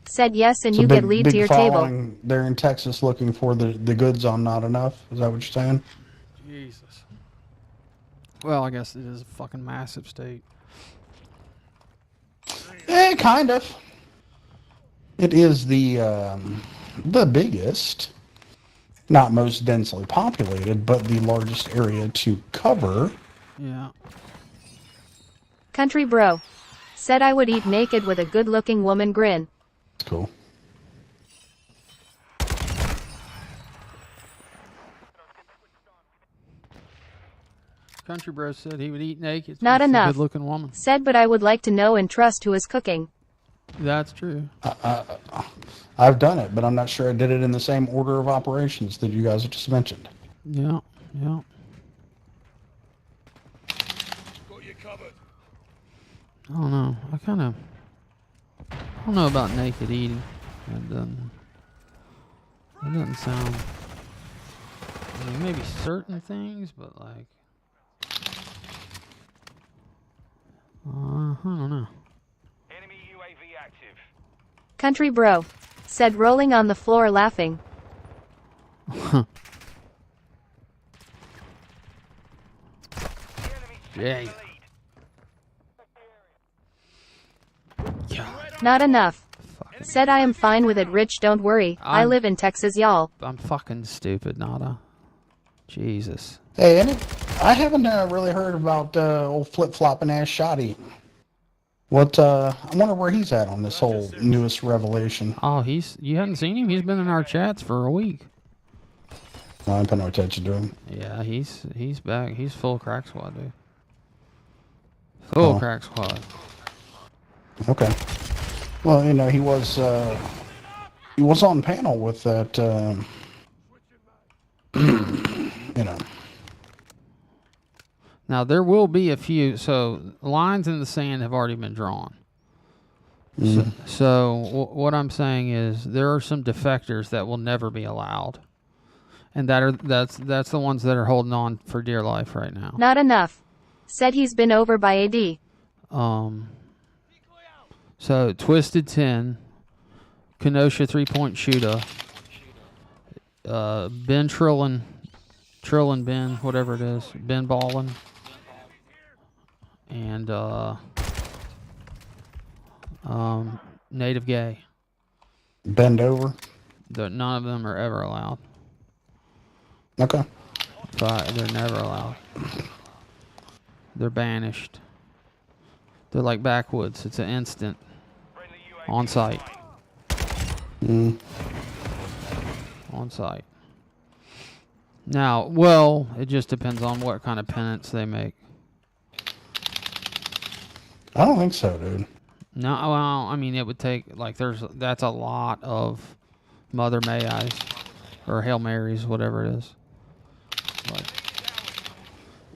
Said yes, and It's a you big, get lead big to your table. following there in Texas looking for the goods on Not Enough. Is that what you're saying? Jesus. Well, I guess it is a fucking massive state. Kind of. It is the biggest, not most densely populated, but the largest area to cover. Yeah. Country bro. Said I would eat naked with a good-looking woman grin. It's cool. Country Bro said he would eat naked. Not She's a enough. good-looking woman. Said, but I would like to know and trust who is cooking. That's true. I've done it, but I'm not sure I did it in the same order of operations that you guys have just mentioned. Yeah, yeah. Got you covered. I don't know. I don't know about naked eating. That doesn't sound. I mean, maybe certain things, but like, I don't know. Enemy UAV active. Country Bro. Said, rolling on the floor laughing. Jay. Not enough. Said, I am fine with it, Rich, don't worry. I live in Texas, y'all. I'm fucking stupid, Nada. Jesus. Hey, I haven't really heard about old flip-flopping ass Shoddy. What, I wonder where he's at on this whole newest revelation. Oh, you hadn't seen him? He's been in our chats for a week. No, I'm paying no attention to him. Yeah, he's back. He's full crack squad, dude. Full crack squad. Okay. Well, you know, he was on panel with that, you know. Now, there will be a few. So, lines in the sand have already been drawn. So what I'm saying is there are some defectors that will never be allowed. And that's the ones that are holding on for dear life right now. Not enough. Said he's been over by AD. So, Twisted 10, Kenosha 3-point shooter, Ben Trillin Ben, whatever it is, Ben Ballin, and Native Gay. Bend over. None of them are ever allowed. Okay. But they're never allowed. They're banished. They're like backwoods. It's an instant. On site. On site. Now, well, it just depends on what kind of penance they make. I don't think so, dude. No, well, I mean, it would take, like, that's a lot of Mother May I's or Hail Marys, whatever it is. Like,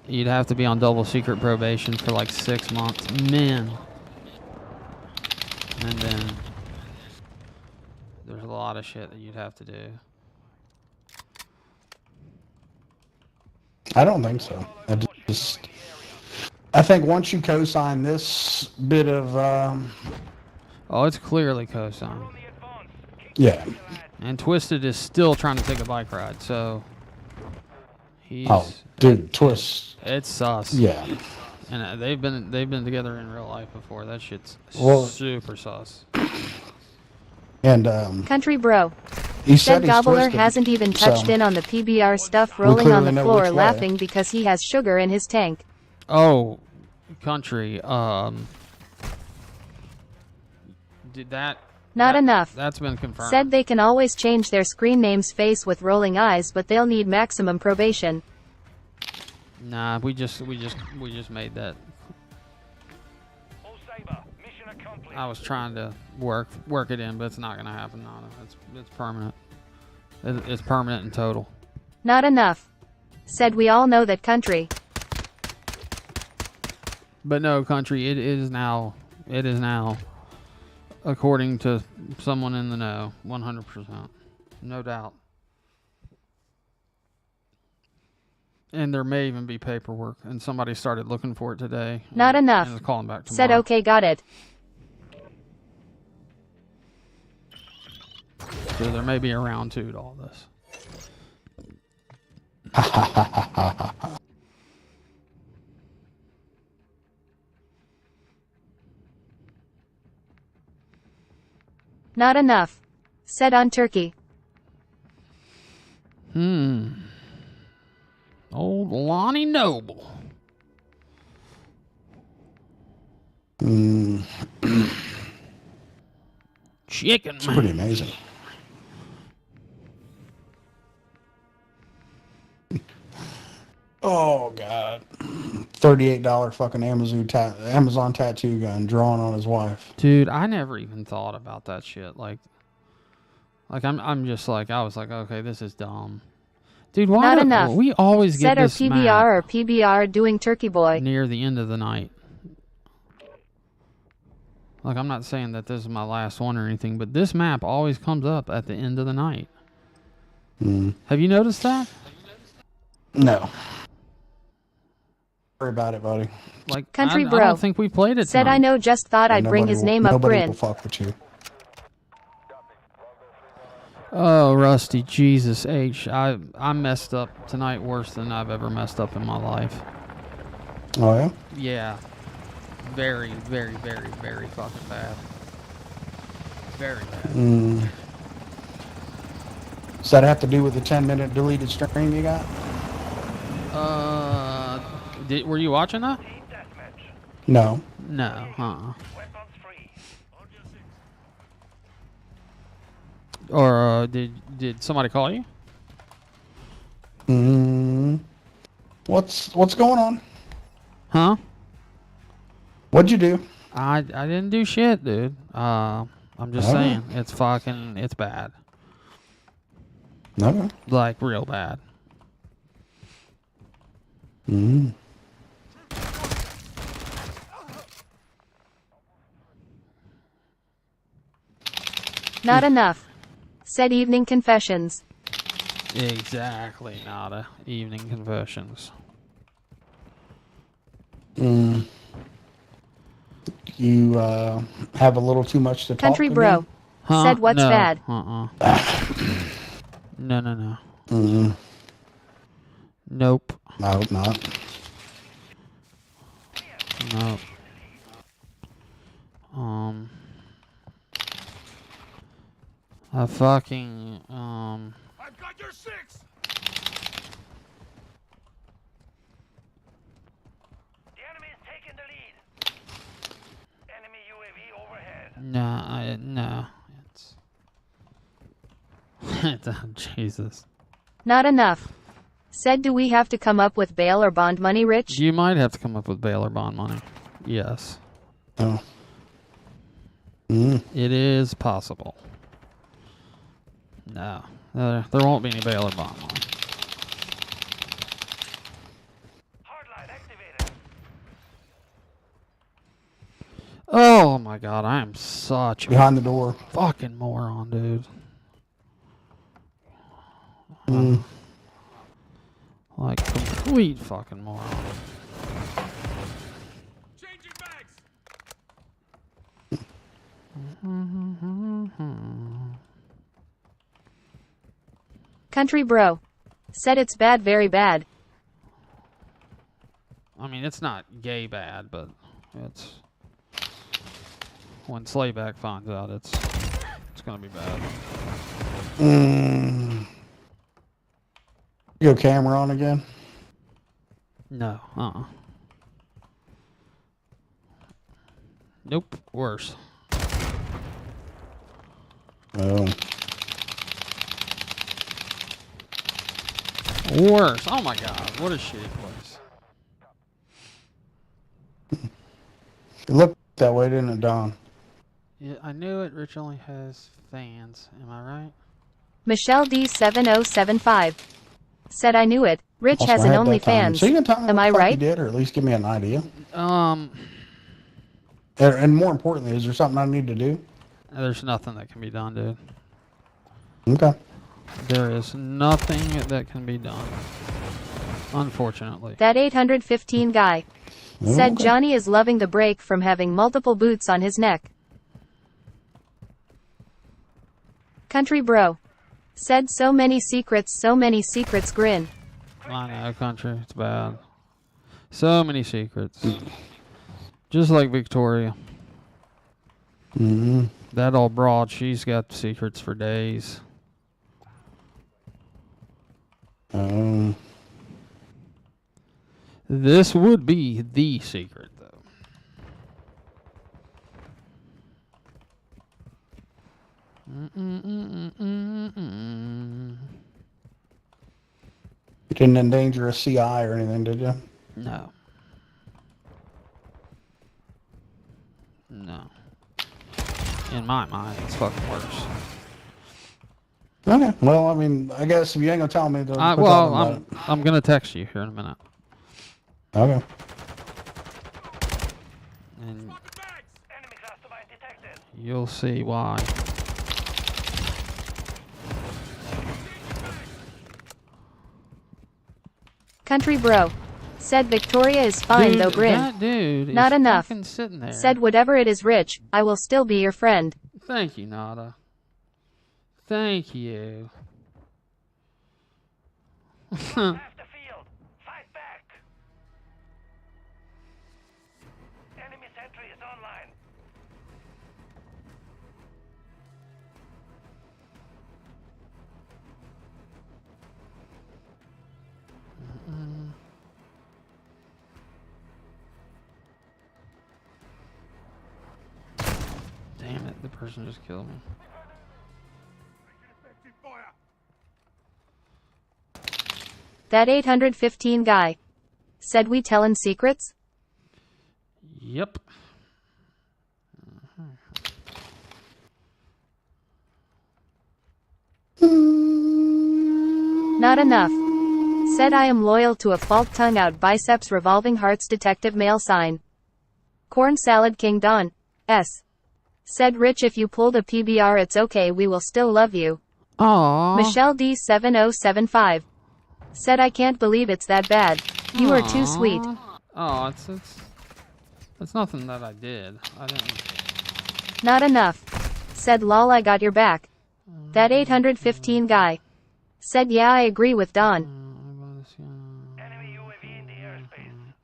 you'd have to be on double secret probation for like 6 months, men. And then there's a lot of shit that you'd have to do. I don't think so. I think once you co-sign this bit of, Oh, it's clearly co-signed. yeah. And Twisted is still trying to take a bike ride, so he's. Oh, dude, Twist. It's sus. Yeah. And they've been together in real life before. That shit's super sus. And Country Bro. he Said he's Gobbler twisted, hasn't even touched so in on the PBR stuff, rolling on clearly the know floor which way. laughing because he has sugar in his tank. Oh, Country. Did that? Not enough. That's been confirmed. Said they can always change their screen name's face with rolling eyes, but they'll need maximum probation. Nah, we just made that. All Saber, mission accomplished. I was trying to work it in, but it's not gonna happen. Nada. It's permanent. It's permanent and total. Not enough. Said we all know that Country. But no, Country. It is now. According to someone in the know, 100%, no doubt. And there may even be paperwork, and somebody started looking for it today. Not enough. And is calling back tomorrow. Said okay, got it. So there may be a round 2 to all this. Not enough. Said on Turkey. Old Lonnie Noble. chicken, It's man. pretty amazing. Oh God. $38 fucking Amazon tattoo gun drawn on his wife. Dude, I never even thought about that shit. Like I'm just like, I was like, okay, this is dumb. Dude, why Not do enough. we always get Said or this PBR map or PBR doing Turkey Boy. near the end of the night? Like, I'm not saying that this is my last one or anything, but this map always comes up at the end of the night. Have you noticed that? No. Worry about it, buddy. Like, Country I bro. don't think we played it Said tonight. I know, just thought I'd bring his name up, Nobody Bryn. will fuck with you. Oh, Rusty, Jesus H. I messed up tonight worse than I've ever messed up in my life. Oh yeah. Yeah. Very, very, very, very fucking bad. Very bad. Does that have to do with the 10-minute deleted stream you got? Were you watching that? Team deathmatch. No. No. Weapons free. Or did somebody call you? What's going on? Huh? What'd you do? I didn't do shit, dude. I'm just saying, it's bad. Okay. Like, real bad. Not enough. Said evening confessions. Exactly, nada. Evening confessions. You have a little too much to Country talk to bro. me? Huh? Said what's No. bad. No. Nope. I hope not. Nope. I fucking, I've got your six. The enemy is taking the lead. Enemy UAV overhead. no. It's, Jesus. Not enough. Said do we have to come up with bail or bond money, Rich? You might have to come up with bail or bond money. Yes. Oh. It is possible. No. There won't be any bail or bond money. Hardline activated. Oh my god, I am such a Behind the door. fucking moron, dude. Like, complete fucking moron. Changing bags. Country bro. Said it's bad, very bad. I mean, it's not gay bad, but it's... When Slayback finds out, it's gonna be bad. Go camera on again. No, Nope, worse. Oh. Worse. Oh my god, what a shitty place. It looked that way, didn't it, Don? Yeah, I knew it. Rich only has fans. Am I right? Michelle D7075. Said I knew it. Rich Also, has I an had that time. OnlyFans. So you can tell me Am what I the fuck right? you did, or at least give me an idea. Um, And more importantly, is there something I need to do? there's nothing that can be done, dude. Okay. There is nothing that can be done. Unfortunately. That 815 guy. Said Okay. Johnny is loving the break from having multiple boots on his neck. Country bro. Said so many secrets grin. I know, country. It's bad. So many secrets. Just like Victoria. That old broad, she's got secrets for days. This would be the secret, though. Didn't endanger a CI or anything, did you? No. No. In my mind, it's fucking worse. Okay. Well, I mean, I guess if you ain't gonna tell me, then quit Well, talking about I'm gonna text you here in a minute, it. Okay. and Enemy cluster mine detected. you'll see why. Country bro. Said Victoria is fine Dude, though grin. that dude Not is enough. fucking sitting there. Said whatever it is rich, I will still be your friend. Thank you, Nada. Thank you. Half the field. Fight back. Enemy sentry is online. Damn it, the person just killed me. Effective fire. That 815 guy. Said we tellin' secrets? Yep. Not enough. Said I am loyal to a fault tongue out biceps revolving hearts detective male sign. Corn salad king Don. S. Said Rich if you pulled a PBR it's okay we will still love you. Aww. Michelle D7075. Said I can't believe it's that bad. You are too sweet. Oh, it's nothing that I did. I didn't. Not enough. Said lol I got your back. That 815 guy. Said yeah I agree with Don. Enemy UAV in the airspace.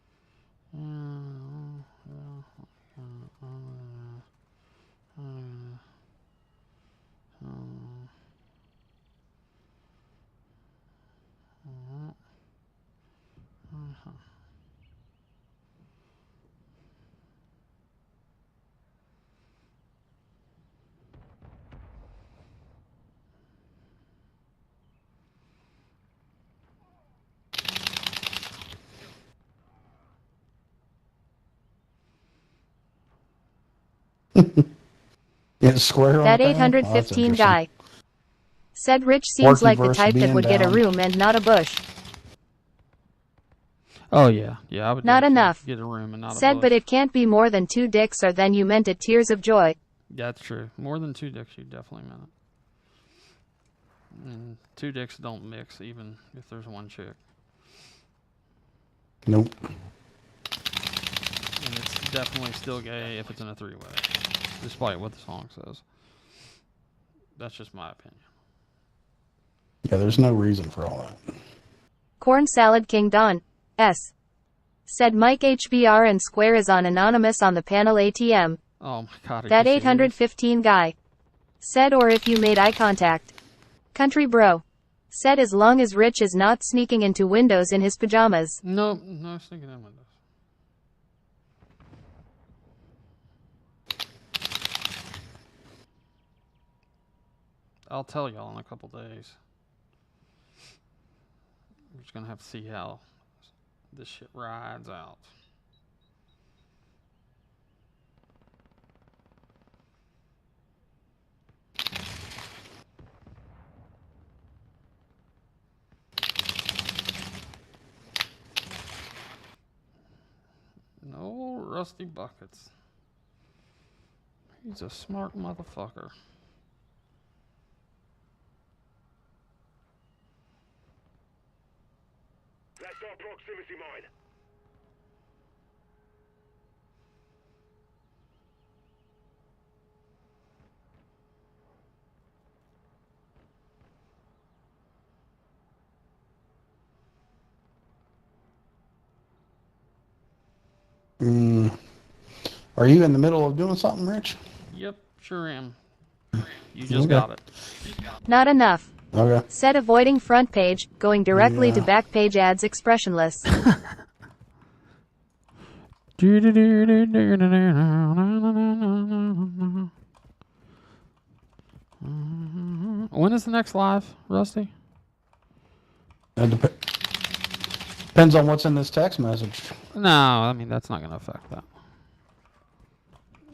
Yeah, square on That the panel? Oh, that's 815 interesting. guy. Said Rich seems Porky like the versus type that being would get a down. room and not a bush. Oh yeah, I would. Not definitely enough. Get a room and not a Said bush. but it can't be more than 2 dicks or then you meant it tears of joy. That's true. More than 2 dicks, you definitely meant it. And 2 dicks don't mix, even if there's 1 chick. Nope. And it's definitely still gay if it's in a 3-way, despite what the song says. That's just my opinion. Yeah, there's no reason for all that. Corn salad king Don. S. Said Mike HBR and Square is on anonymous on the panel ATM. Oh my god. Are That you serious? 815 guy. Said or if you made eye contact. Country bro. Said as long as Rich is not sneaking into windows in his pajamas. No sneaking in windows. I'll tell y'all in a couple days. We're just gonna have to see how this shit rides out. No rusty buckets. He's a smart motherfucker. That's our proximity mine. Are you in the middle of doing something, Rich? Yep, sure am. You just got it. Not enough. Okay. Said avoiding front page, going directly to back page ads expressionless. When is the next live, Rusty? Depends on what's in this text message. No, I mean that's not gonna affect that.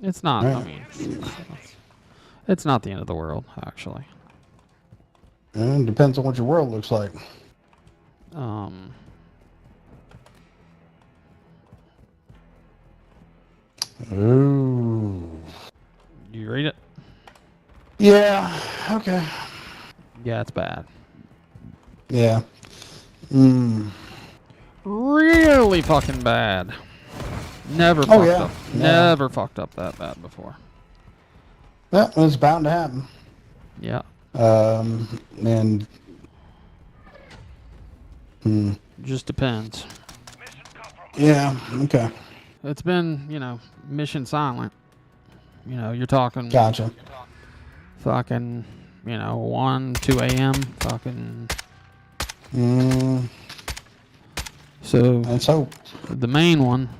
It's not. I mean, it's not the end of the world, actually. It depends on what your world looks like. Ooh. You read it? Yeah. Okay. Yeah, it's bad. Yeah. Really fucking bad. Never Oh, fucked yeah. up. Yeah. Never fucked up that bad before. Yeah, it's bound to happen. Yeah. And Just depends. yeah. Okay. It's been, mission silent. You're talking Gotcha. fucking, 1, 2 a.m. Fucking. So Let's hope. the main one,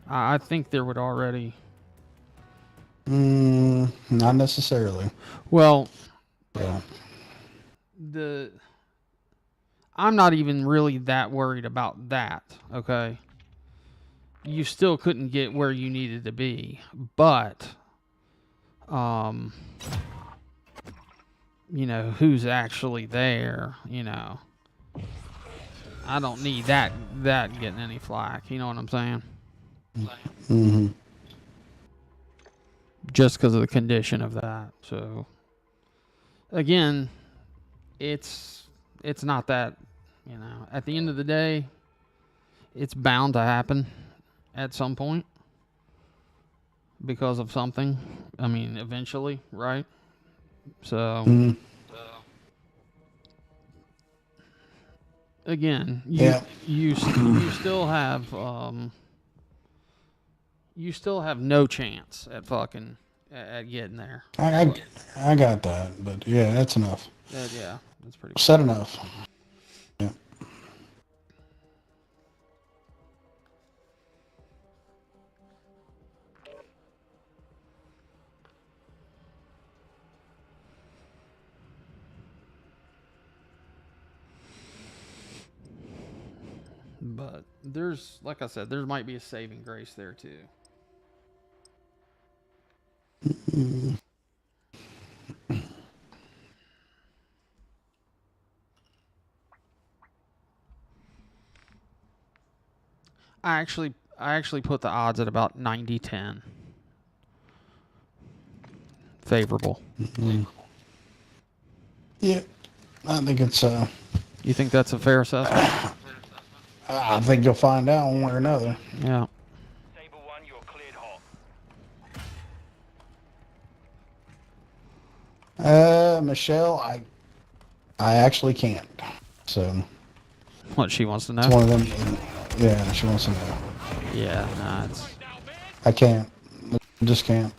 I think there would already. Not necessarily. Well, Yeah. I'm not even really that worried about that. Okay. You still couldn't get where you needed to be, but who's actually there, I don't need that getting any flack, you know what I'm saying? Mm-hmm. Just because of the condition of that. So again, it's not that, at the end of the day, it's bound to happen at some point because of something. I mean, eventually, right? So again, you still have no chance at fucking at getting there. I got that, but yeah, that's enough. Yeah, that's pretty cool. Said enough. Yeah. But there's, like I said, there might be a saving grace there too. I actually put the odds at about 90-10. Favorable. Yeah. I think it's You think that's a fair assessment? I think you'll find out one way or another. Yeah. Saber 1, you're cleared hot. Michelle, I actually can't. So What she wants to know? it's one of them. Yeah, she wants to know. Yeah, nah, it's. I can't. I just can't.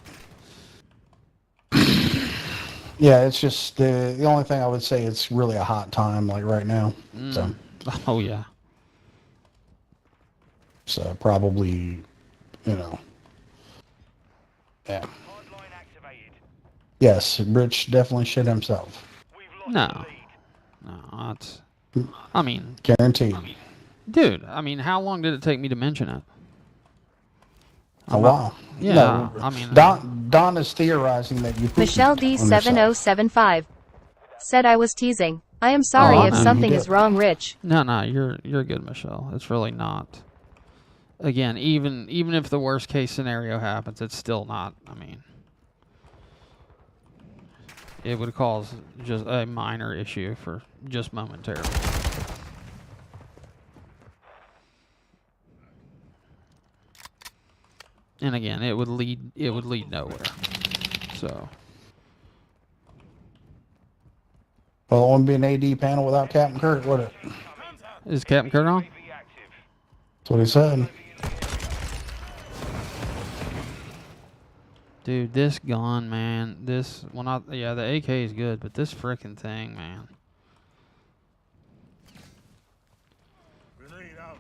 Yeah, it's just the only thing I would say. It's really a hot time, like right now. Oh yeah. So probably, Yeah. Hardline activated. Yes, Rich definitely shit himself. We've lost No. the lead. No, it's. I mean, Guaranteed. dude. I mean, how long did it take me to mention it? A while. Yeah, No, I mean, Don is theorizing that you pooped Michelle on yourself. D7075 said I was teasing. I am sorry Oh, if no, you something did. is wrong, Rich. No, you're good, Michelle. It's really not. Again, even if the worst case scenario happens, it's still not. I mean, it would cause just a minor issue for just momentarily. And again, it would lead nowhere. So Well, it wouldn't be an AD panel without Captain Kirk, would it? is Captain Kurt on? Be active. That's what he said. Dude, this gun, man. This the AK is good, but this freaking thing, man. Grenade out.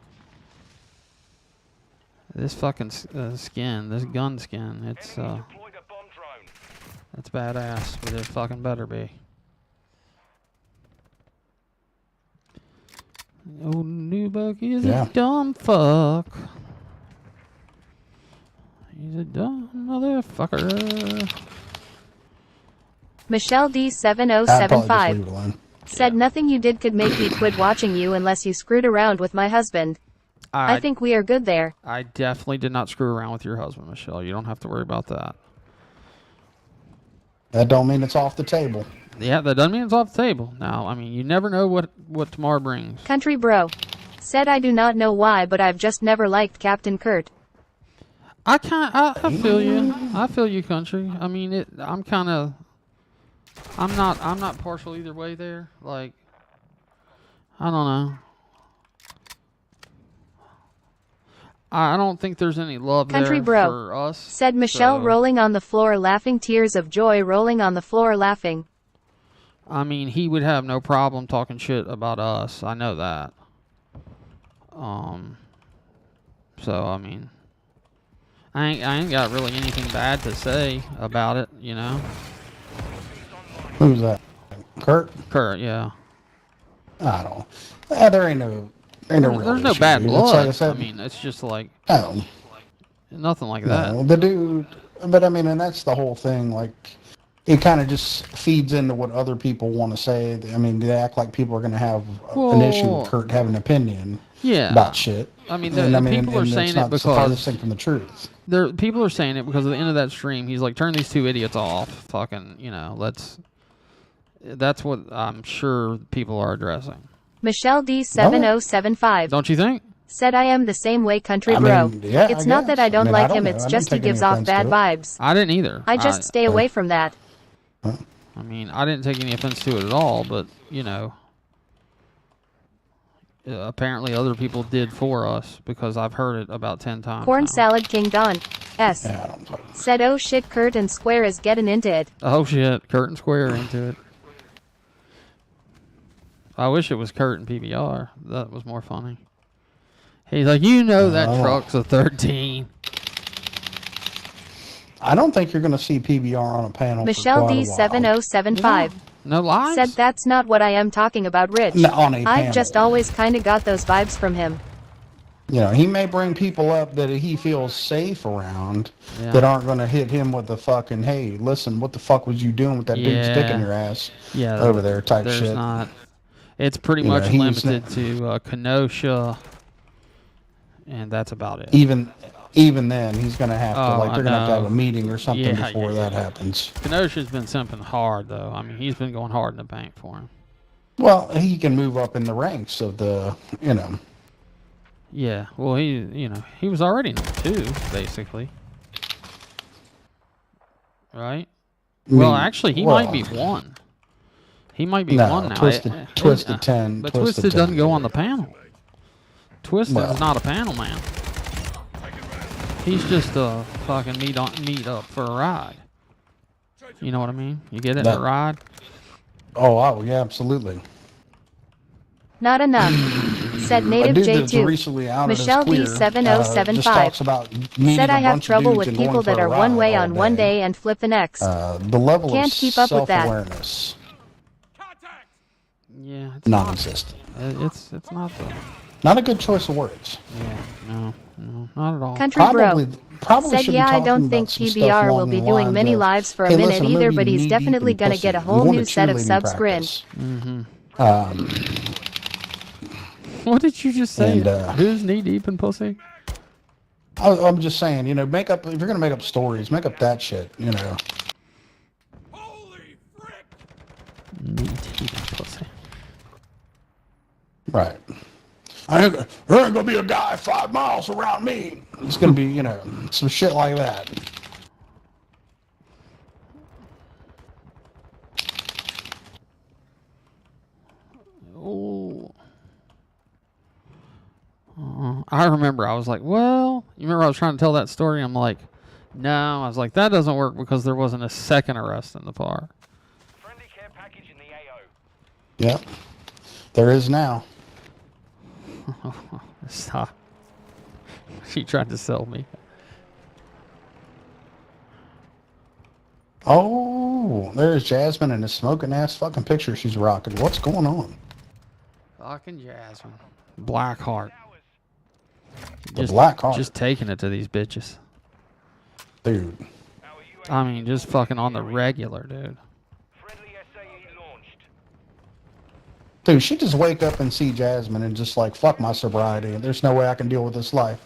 This fucking skin, this gun skin, it's Enemy deployed a bomb drone. it's badass, but it fucking better be. Oh, new Bucky is Yeah. a dumb fuck. He's a dumb motherfucker. Michelle I'd probably just leave D7075 it alone. said nothing you did could make me quit watching you unless you screwed around with my husband. I think we are good there. I definitely did not screw around with your husband, Michelle. You don't have to worry about that. That don't mean it's off the table. Yeah, that doesn't mean it's off the table. Now, I mean, you never know what tomorrow brings. Country Bro said I do not know why, but I've just never liked Captain Kurt. I feel you. I feel you, country. I mean, I'm not partial either way there. Like, I don't know. I don't think there's any love Country there Bro for us. said Michelle so- rolling on the floor laughing, tears of joy rolling on the floor laughing. I mean, he would have no problem talking shit about us. I know that. So I mean, I ain't got really anything bad to say about it, you know. Who's that? Kurt? Kurt, yeah. I don't. There ain't no. Real There's no issue, bad dude. It's blood. like I said, mean, it's just like no, nothing like that. no, the dude. But I mean, and that's the whole thing. Like, it kind of just feeds into what other people want to say. I mean, they act like people are going to have an issue Well, with Kurt having an opinion Yeah. about shit. I mean, And people are and saying it's it not the farthest because thing from the truth. people are saying it because at the end of that stream, he's like, "Turn these two idiots off." Fucking, you know, that's what I'm sure people are addressing. Michelle D7075 Don't you think? said I am the same way, Country I Bro. mean, yeah, It's I not that guess. I don't I mean, like I don't him, know. it's I don't just he take any gives off offense bad to it. vibes. I didn't either. I just stay away from that. I mean, I didn't take any offense to it at all, but, you know, apparently other people did for us because I've heard it about 10 times. Corn now. Salad King Don S Yeah, I don't fucking- said, oh shit, Kurt and Square is getting into it. Oh, shit. Kurt and Square into it. I wish it was Kurt and PBR. That was more funny. He's like, you know that truck's a 13. I don't think you're going to see PBR on a panel. Michelle for quite a while. D7075 No lies? said that's not what I am talking about, Rich. No, on a I've panel. just always kind of got those vibes from him. You know, he may bring people up that he feels safe around Yeah. that aren't going to hit him with the fucking, hey, listen, what the fuck was you doing with that dude's dick in your ass Yeah, over there type there's shit. not. It's pretty You know, much he's limited to Kenosha, and that's about it. Even then, he's going to have to, Oh, like, they're going to have to have no. a meeting or something Yeah, before yeah, that yeah. happens. Kenosha's been simping hard, though. I mean, he's been going hard in the bank for him. Well, he can move up in the ranks of the, you know. Yeah, well, he was already number 2, basically. Right? Well, actually, he might be 1. He might be 1 now. Twisted 10. But Twisted doesn't go on the panel. Twisted's Well. not a panel man. He's just a fucking meet up for a ride. You know what I mean? You get it? A ride? Oh, yeah, absolutely. Not enough, said A Native dude that's J2. recently outed Michelle as queer, D7075 just talks about meeting said a I have bunch of trouble dudes with and people going that for a are one ride way all on one day and flip the next. The level Can't of keep up with that. self-awareness, Yeah, it's non-existent. It's not the. Not a good choice of words. Yeah, no, not at all. Country Bro Probably said, should be yeah, I talking don't about think some stuff PBR will along be the doing lines many of, lives for a hey, minute listen, I'm either, gonna but be he's knee-deep definitely in gonna get a pussy. whole I'm going new to set of cheerleading subs grin. practice. What did you just say? And, Who's knee deep in pussy? I'm just saying, you know, make up, if you're going to make up stories, make up that shit, you know. Holy frick! Knee deep in pussy. Right. There ain't going to be a guy 5 miles around me. It's going to be, you know, some shit like that. Oh. I remember I was like, well, you remember I was trying to tell that story? I'm like, no. I was like, that doesn't work because there wasn't a second arrest in the car. Friendly care package in the AO. Yep. There is now. Stop. She tried to sell me. Oh, there's Jasmine in a smoking ass fucking picture she's rocking. What's going on? Fucking Jasmine. Blackheart. The Blackheart. Just taking it to these bitches. Dude. I mean, just fucking on the regular, dude. Friendly SAE launched. Dude, she just wake up and see Jasmine and just like, fuck my sobriety. There's no way I can deal with this life.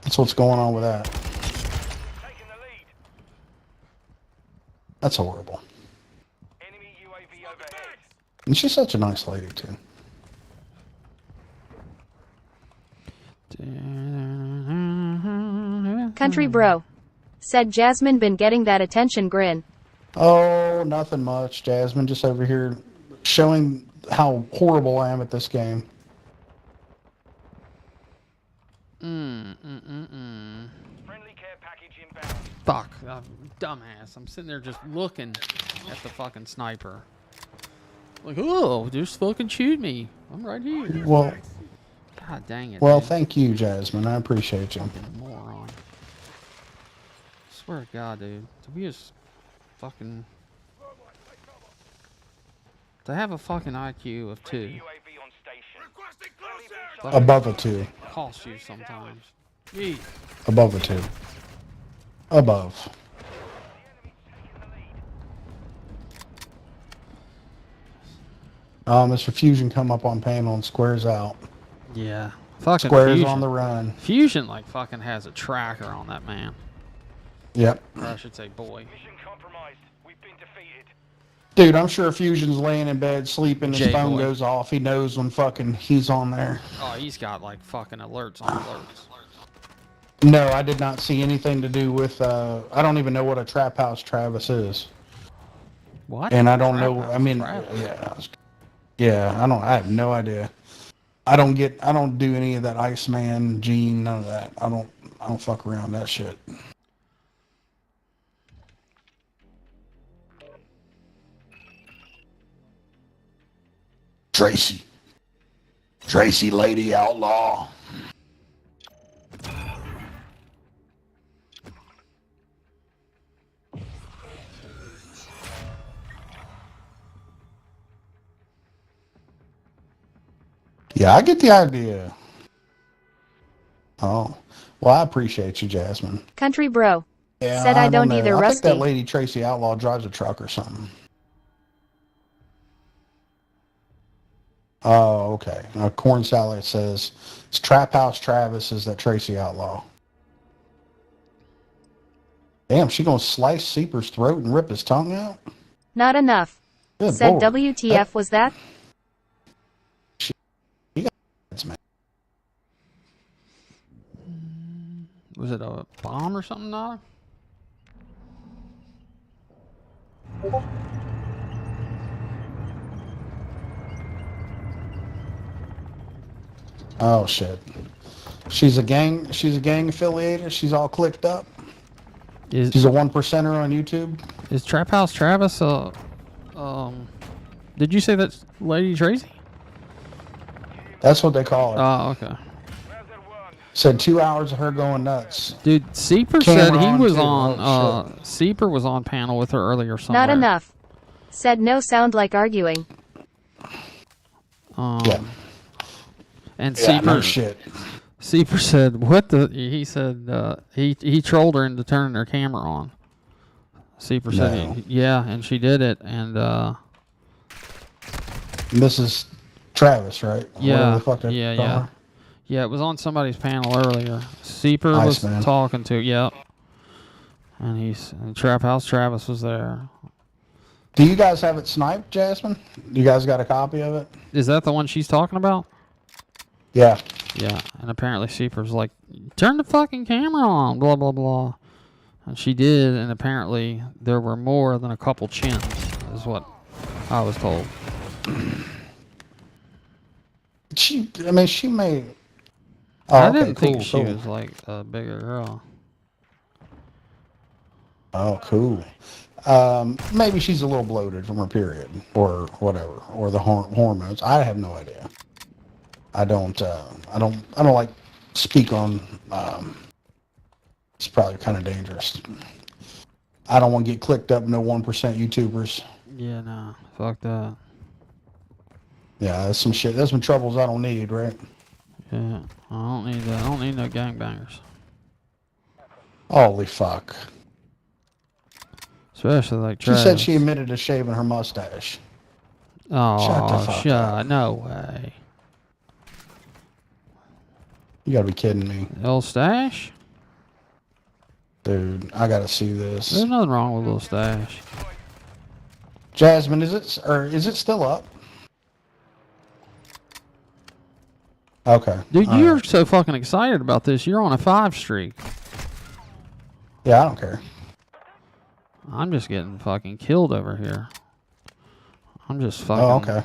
That's what's going on with that. Taking the lead. That's horrible. Enemy UAV overhead. And she's such a nice lady, too. Country bro. Said Jasmine been getting that attention grin. Oh, nothing much. Jasmine just over here showing how horrible I am at this game. Friendly care package inbound. Fuck, dumbass. I'm sitting there just looking at the fucking sniper. Like, oh, just fucking shoot me. I'm right here. Well, God dang it. well, dude. thank you, Jasmine. I appreciate you. Fucking moron. Swear to God, dude. To be just fucking. To have a fucking IQ of 2 UAV on station. Requesting close air. fucking Above a 2. costs you sometimes. Gee. Above a 2. Above. Mr. Fusion come up on panel and squares out. Yeah. Fucking Squares Fusion. on the run. Fusion, like, fucking has a tracker on that man. Yep. Or I should say boy. Mission compromised. We've been defeated. Dude, I'm sure Fusion's laying in bed sleeping. His phone J-Boy. goes off. He knows when fucking he's on there. Oh, he's got, like, fucking alerts on alerts. No, I did not see anything to do with, I don't even know what a Trap House Travis is. What? And I don't Trap know, House I mean, Travis. I have no idea. I don't do any of that Iceman, Gene, none of that. I don't fuck around that shit. Tracy Lady Outlaw. Yeah, I get the idea. Oh, well, I appreciate you, Jasmine. Country bro. Yeah, Said I don't know. either, I think Rusty. that lady Tracy Outlaw drives a truck or something. Oh, okay. Corn Salad says it's Trap House Travis is that Tracy Outlaw. Damn, she gonna slice Seeper's throat and rip his tongue out? Not enough. Good Said Lord. WTF was that? That's man. Was it a bomb or something, Nala? Oh shit. She's a gang affiliator. She's all clicked up. She's a 1%er on YouTube. Is Trap House Travis, did you say that's Lady Tracy? That's what they call her. Oh, okay. Said 2 hours of her going nuts. Dude, Seeper said he Cameron, was too. on, Oh, Seeper was on panel with her earlier somewhere. Not enough. Said no sound like arguing. Yeah. And Yeah, Seeper, no shit. Seeper said, what the, he said, he trolled her into turning her camera on. Seeper said, No. yeah, and she did it, and, This is Travis, right? Whatever yeah, the fuck they yeah, call yeah. her. Yeah, it was on somebody's panel earlier. Seeper was Iceman. talking to, yep. And Trap House Travis was there. Do you guys have it sniped, Jasmine? You guys got a copy of it? Is that the one she's talking about? Yeah. Yeah, and apparently Seeper's like, turn the fucking camera on, blah, blah, blah. And she did, and apparently there were more than a couple chins, is what I was told. She may... Oh, I okay, didn't think cool, she cool. was like a bigger girl. Oh, cool. Maybe she's a little bloated from her period, or whatever, or the hormones. I have no idea. I don't like speak on. It's probably kind of dangerous. I don't want to get clicked up. No 1% YouTubers. Yeah, nah. Fuck that. Yeah, that's some shit. That's some troubles I don't need, right? Yeah, I don't need that. I don't need no gangbangers. Holy fuck. Especially like She said she Travis. admitted to shaving her mustache. Shut the Oh, fuck shut. up. No way. You gotta be kidding me. Little stash? Dude, I gotta see this. There's nothing wrong with little stash. Jasmine, is it still up? Okay. Dude, all you're right. so fucking excited about this. You're on a 5 streak. Yeah, I don't care. I'm just getting fucking killed over here. I'm just fucking Oh, okay.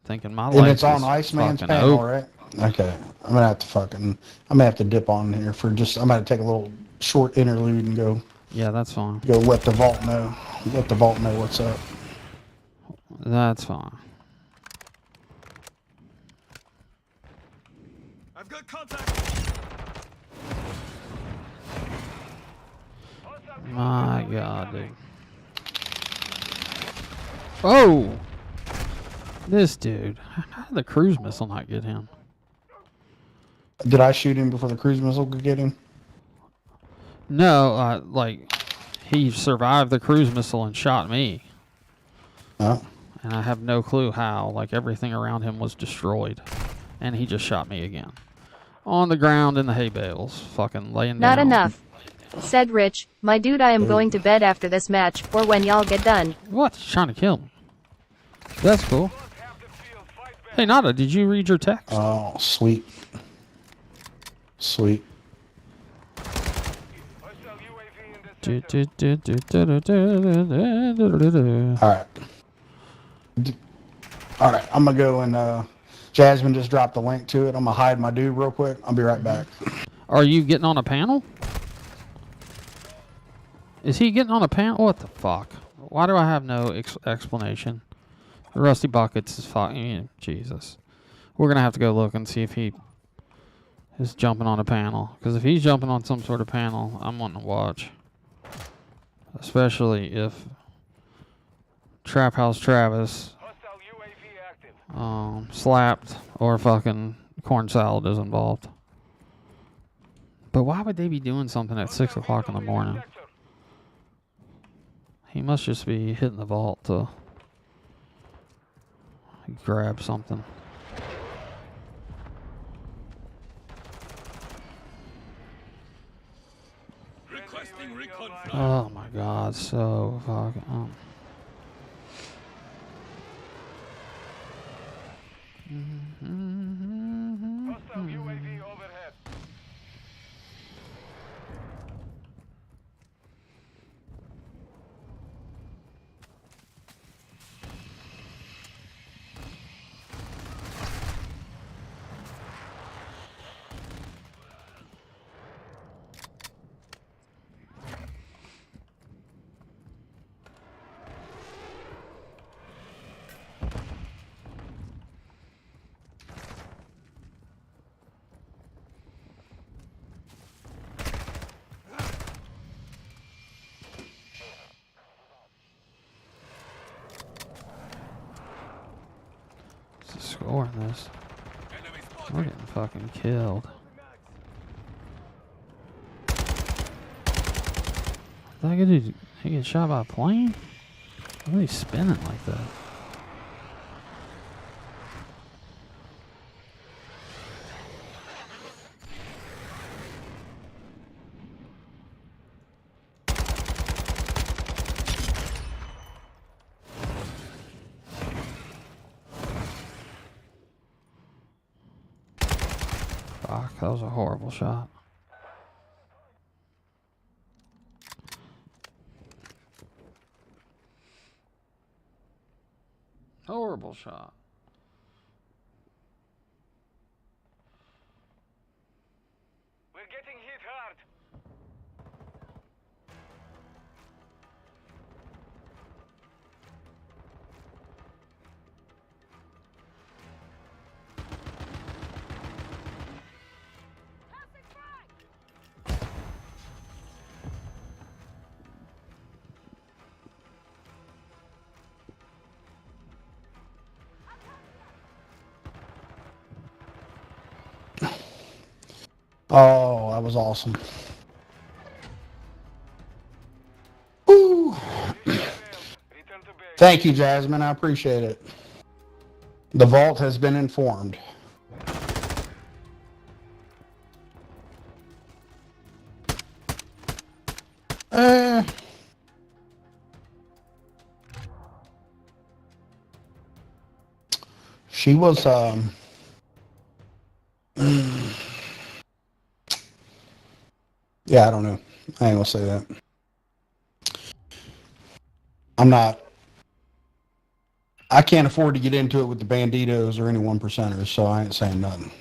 thinking my And life it's on is Iceman's fucking panel, over. right? Okay. I'm gonna have to dip on here for just. I'm gonna take a little short interlude and go Yeah, that's fine. let the vault know. Let the vault know what's up. That's fine. I've got contact. My God, dude. Oh! This dude. How did the cruise missile not get him? Did I shoot him before the cruise missile could get him? No, like, he survived the cruise missile and shot me. Oh. And I have no clue how. Like, everything around him was destroyed. And he just shot me again. On the ground in the hay bales. Fucking laying down. Not enough. Said Rich, my dude, I am going to bed after this match, or when y'all get done. What? He's trying to kill me. That's cool. Hey, Nada, did you read your text? Oh, sweet. Sweet. Alright. Alright, I'm gonna go and Jasmine just dropped the link to it. I'm gonna hide my dude real quick. I'll be right back. Are you getting on a panel? Is he getting on a panel? What the fuck? Why do I have no explanation? The Rusty Buckets is fucking... Jesus. We're going to have to go look and see if he is jumping on a panel. Because if he's jumping on some sort of panel, I'm wanting to watch. Especially if Trap House Travis slapped or fucking corn salad is involved. But why would they be doing something at 6 o'clock in the morning? He must just be hitting the vault to grab something. Requesting recon. Oh my God, so fucking... Hostile UAV overhead. Scoring this. We're getting fucking killed. That dude, he get shot by a plane? Why are they spinning like that? Fuck, that was a horrible shot. Horrible shot. We're getting hit hard. Oh, that was awesome. Woo. Return to base. Thank you, Jasmine. I appreciate it. The vault has been informed. She was yeah, I don't know. I ain't gonna say that. I can't afford to get into it with the banditos or any 1%ers, so I ain't saying nothing.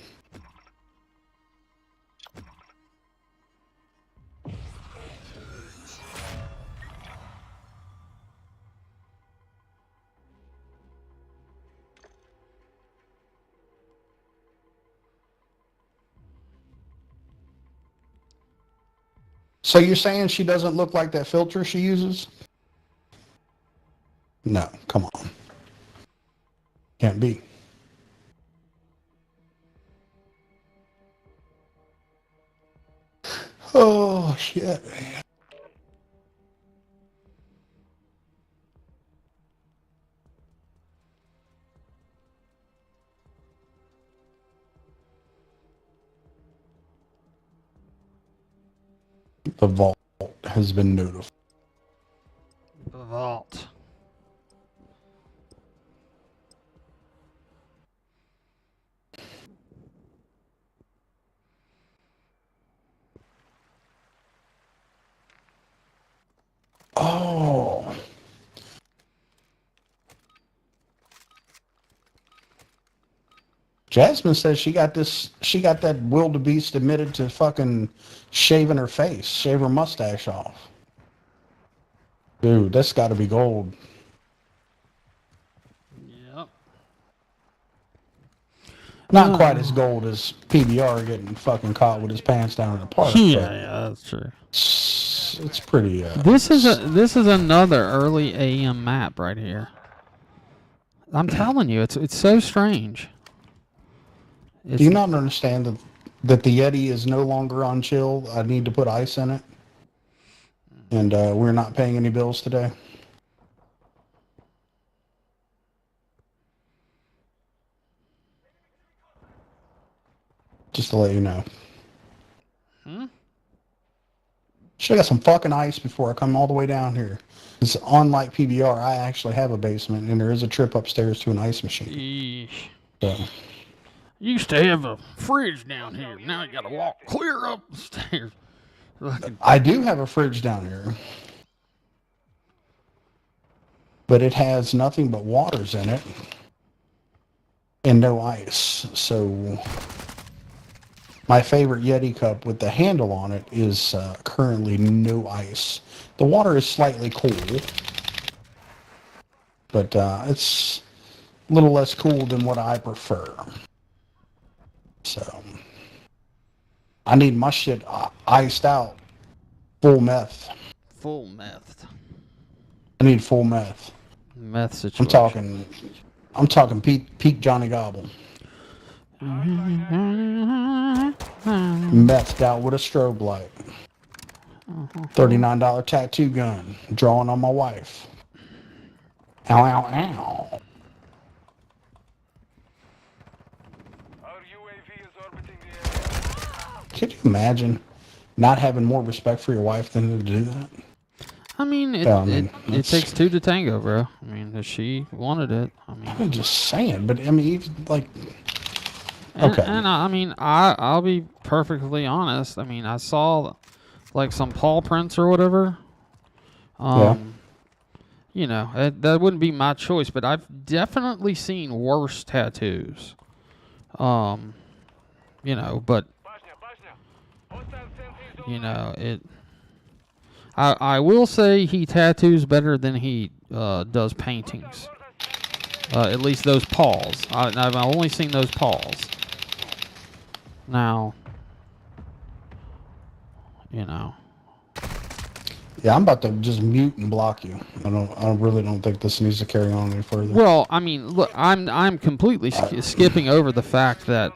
So you're saying she doesn't look like that filter she uses? No, come on. Can't be. Oh, shit. The vault has been notified. The vault. Oh. Jasmine says she got that wildebeest admitted to fucking shaving her face, shave her mustache off. Dude, that's got to be gold. Yep. Not quite as gold as PBR getting fucking caught with his pants down in the park. Yeah, that's true. It's pretty. This is another early AM map right here. I'm telling you, it's so strange. Do you not understand that the Yeti is no longer on chill? I need to put ice in it, and we're not paying any bills today. Just to let you know. Should have got some fucking ice before I come all the way down here. It's unlike PBR. I actually have a basement, and there is a trip upstairs to an ice machine. Eesh. So. Used to have a fridge down here. Now you gotta walk clear up the stairs. I do have a fridge down here, but it has nothing but waters in it and no ice. So my favorite Yeti cup with the handle on it is currently no ice. The water is slightly cool, but it's a little less cool than what I prefer. So I need my shit iced out, full meth. Full meth. I need full meth. Meth situation. I'm talking peak Johnny Gobble. Methed out with a strobe light. $39 tattoo gun, drawing on my wife. Ow, ow, ow. Our UAV is orbiting the area. Can you imagine not having more respect for your wife than to do that? I mean, it takes two to tango, bro. I mean, if she wanted it, I'm just saying, but I mean, even like, okay. And I mean, I'll be perfectly honest. I mean, I saw like some paw prints or whatever. Yeah. You know, that wouldn't be my choice, but I've definitely seen worse tattoos. You know, but you know it. I will say he tattoos better than he does paintings. At least those paws. I've only seen those paws. Now, you know. Yeah, I'm about to just mute and block you. I really don't think this needs to carry on any further. Well, I mean, look, I'm completely skipping over the fact that,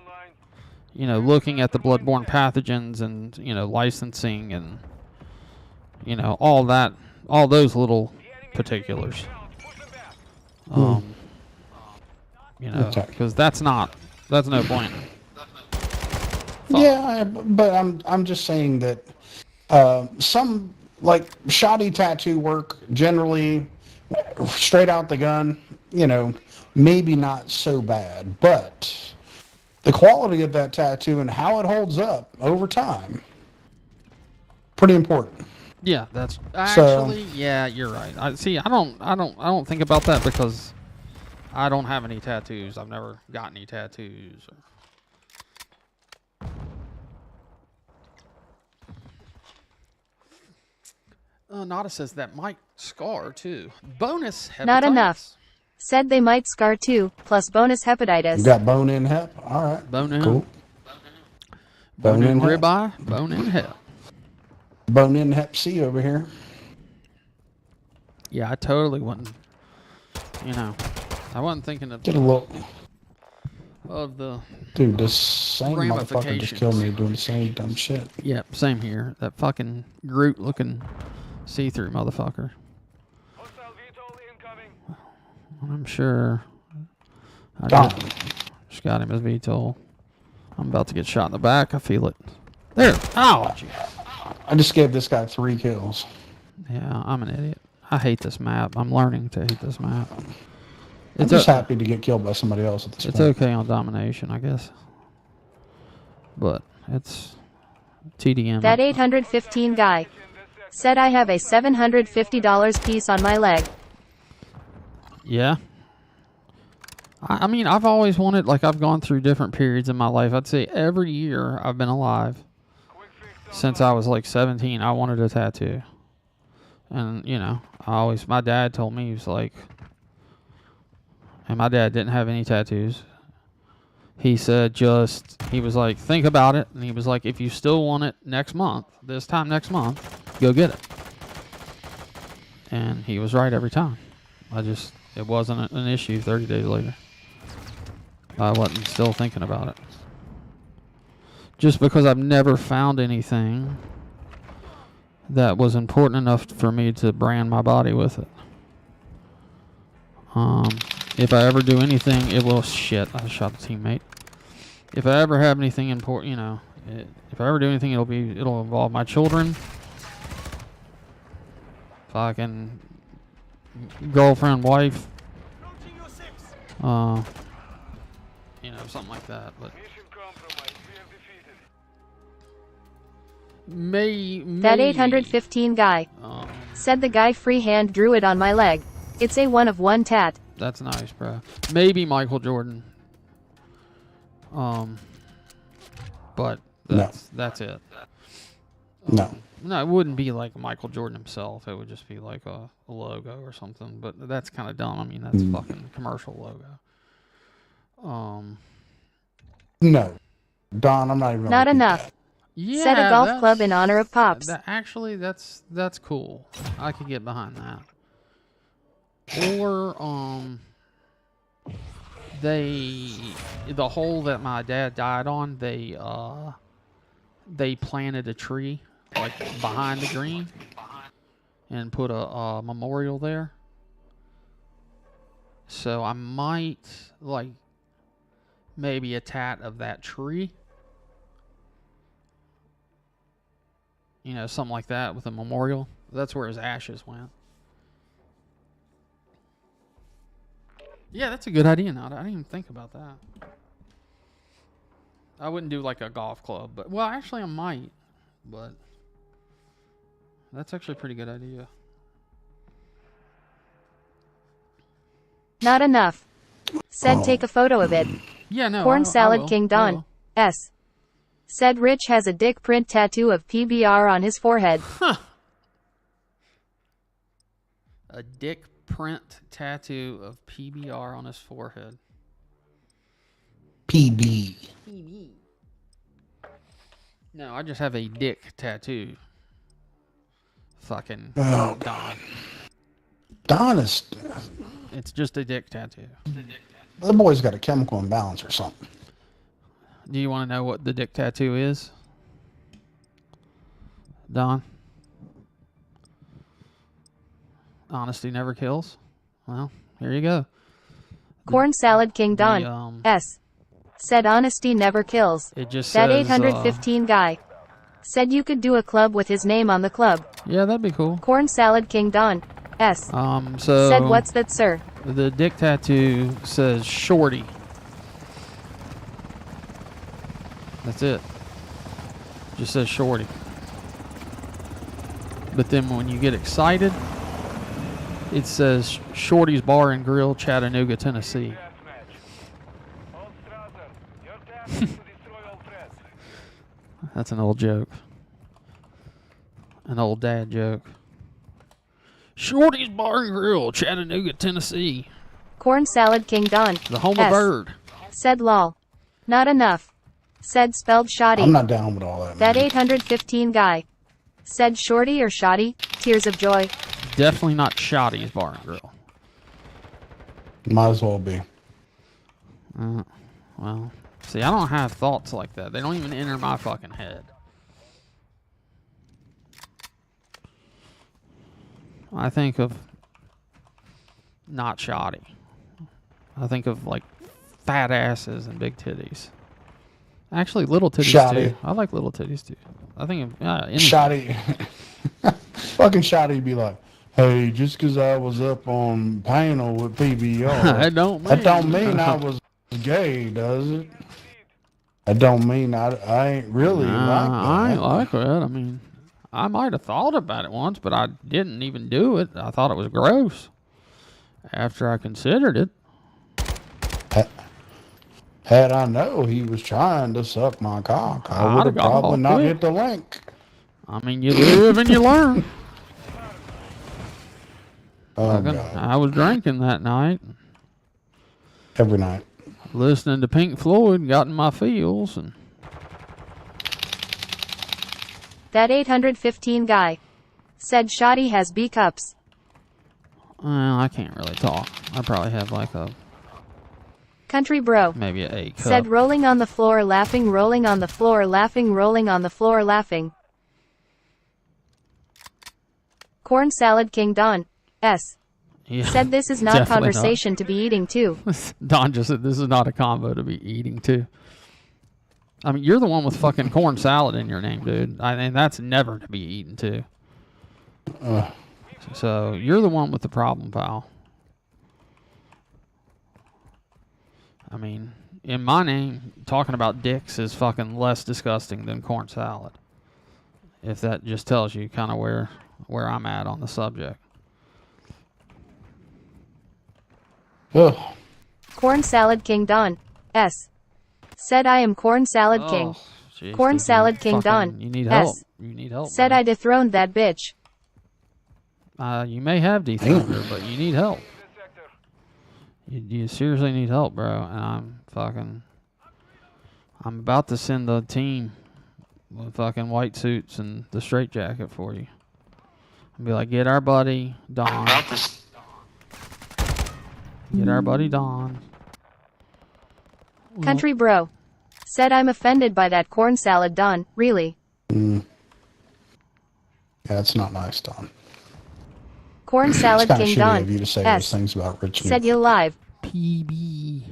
you know, looking at the bloodborne pathogens and, you know, licensing and, you know, all that, all those little particulars. You know, Okay. because that's no point. Yeah, but I'm just saying that some like shoddy tattoo work generally straight out the gun, you know, maybe not so bad, but the quality of that tattoo and how it holds up over time, pretty important. Yeah, that's So- actually, yeah, you're right. I don't think about that because I don't have any tattoos. I've never got any tattoos. Nada says that might scar too. Bonus hepatitis. Not enough. Said they might scar too, plus bonus hepatitis. You got bone in hep? All right. Bone in. Cool. Bone in hep. ribeye. Bone in hep. Bone in hep C over here. Yeah, I totally wouldn't. You know, I wasn't thinking Get a little. of the. Dude, this same motherfucker just killed me doing the same dumb shit. Yep, same here. That fucking Groot looking see-through motherfucker. Hostile VTOL incoming. I'm sure. I Done. just got him as VTOL. I'm about to get shot in the back. I feel it. There. Ow. I just gave this guy 3 kills. Yeah, I'm an idiot. I hate this map. I'm learning to hate this map. I'm just happy to get killed by somebody else at this It's point. okay on domination, I guess. But it's TDM. That 815 guy said I have a $750 piece on my leg. Yeah. I mean, I've always wanted, like, I've gone through different periods in my life. I'd say every year I've been alive since I was like 17, I wanted a tattoo. And, you know, my dad told me, he was like, and my dad didn't have any tattoos. He said he was like, think about it. And he was like, if you still want it this time next month, go get it. And he was right every time. It wasn't an issue 30 days later. I wasn't still thinking about it. Just because I've never found anything that was important enough for me to brand my body with it. If I ever do anything, it will... Shit, I shot a teammate. If I ever have anything important, you know... if I ever do anything, it'll involve my children. Fucking... girlfriend, wife. You know, something like that, but... Mission compromised. We have defeated. May That 815 guy said the guy freehand drew it on my leg. It's a 1-of-1 tat. That's nice, bro. Maybe Michael Jordan. But that's it. No. No, it wouldn't be like Michael Jordan himself. It would just be like a logo or something. But that's kind of dumb. I mean, that's fucking commercial logo. No. Don, I'm not even gonna Not repeat enough. that. Yeah, Said a golf club in honor of Pops. Actually, that's cool. I could get behind that. Or the hole that my dad died on, they planted a tree like behind the green and put a memorial there. So I might like maybe a tat of that tree. You know, something like that with a memorial. That's where his ashes went. Yeah, that's a good idea. Now I didn't even think about that. I wouldn't do like a golf club, but well, actually I might. But that's actually a pretty good idea. Not enough. Said take a photo of it. Yeah, no. Corn I salad will. King I Don. will. S. Said Rich has a dick print tattoo of PBR on his forehead. A dick print tattoo of PBR on his forehead. PB. No, I just have a dick tattoo. Fucking Oh, Don. Don is. It's just a dick tattoo. The boy's got a chemical imbalance or something. Do you want to know what the dick tattoo is, Don? Honesty never kills. Well, here you go. Corn Salad King Don. S. Said honesty never kills. It just That says, 815 guy. Said you could do a club with his name on the club. yeah, that'd be cool. Corn Salad King Don. S. So Said what's that, sir? the dick tattoo says Shorty. That's it. Just says Shorty. But then when you get excited, it says Shorty's Bar and Grill, Chattanooga, Tennessee. That's an old joke. An old dad joke. Shorty's Bar and Grill, Chattanooga, Tennessee. Corn Salad King Don. The home S. of Bird. Said lol. Not enough. Said spelled shoddy. I'm not down with all that. That man. 815 guy. Said shorty or shoddy? Tears of joy. Definitely not Shotty's Bar and Grill. Might as well be. Well, see, I don't have thoughts like that. They don't even enter my fucking head. I think of not shoddy. I think of like fat asses and big titties. Actually, little titties Shoddy. too. I like little titties too. I think of anything. Shoddy. Fucking Shoddy be like, hey, just because I was up on panel with PBR, That don't mean I was gay, does it? That don't mean I ain't really like that. I ain't like that. I mean, I might have thought about it once, but I didn't even do it. I thought it was gross. After I considered it. Had I know he was trying to suck my cock, I would have probably not hit the link. I mean, you live and you learn. Oh, God. I was drinking that night, Every night. listening to Pink Floyd, got in my feels, and That 815 guy. Said shoddy has B cups. well, I can't really talk. I probably have like a Country bro. maybe a A cup. Said rolling on the floor laughing, rolling on the floor laughing, rolling on the floor laughing. Corn Salad King Don. S. Yeah, Said this is not definitely conversation to be eating too. Don just said this is not a combo to be eating too. I mean, you're the one with fucking corn salad in your name, dude. I mean, that's never to be eaten too. So you're the one with the problem, pal. I mean, in my name, talking about dicks is fucking less disgusting than corn salad. If that just tells you kind of where I'm at on the subject. Ugh. Corn Salad King Don. S. Said I am Corn Salad King. Jeez, Corn dude, you Salad King fucking- Don. You need help. S. You need help. Said man. I dethroned that bitch. You may have dethroned her, but you need help. You seriously need help, bro. And I'm about to send the team with fucking white suits and the straitjacket for you. And be like, get our buddy Don. Get our buddy Don. Country bro. Said I'm offended by that corn salad Don. Really? Yeah, it's not nice, Don. Corn Salad It's kind of King shitty Don. of you to say S. those things about Richmond. Said you live. PB.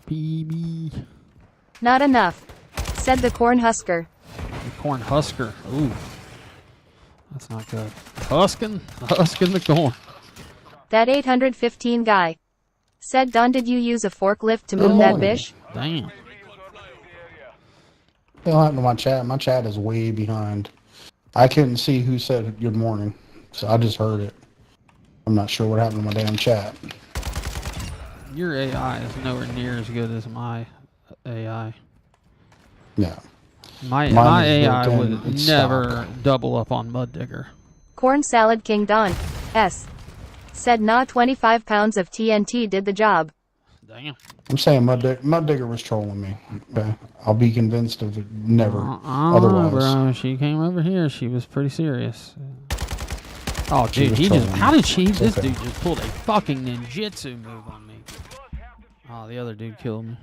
PB. Not enough. Said the corn husker. The corn husker. Ooh. That's not good. Husking the corn. That 815 guy. Said Don, did you use a forklift to move that bish? Damn. What happened to my chat? My chat is way behind. I couldn't see who said good morning, so I just heard it. I'm not sure what happened to my damn chat. Your AI is nowhere near as good as my AI. Yeah. My Mine is AI built in, would it's never stock. double up on Mud Digger. Corn Salad King Don. S. Said nah, 25 pounds of TNT did the job. Damn. I'm saying Mud Digger was trolling me. Okay? I'll be convinced of it never. Otherwise. Bro, she came over here. She was pretty serious. Oh, She dude, was he just. trolling How me. did she? This okay. dude just pulled a fucking ninjutsu move on me. Oh, the other dude killed me.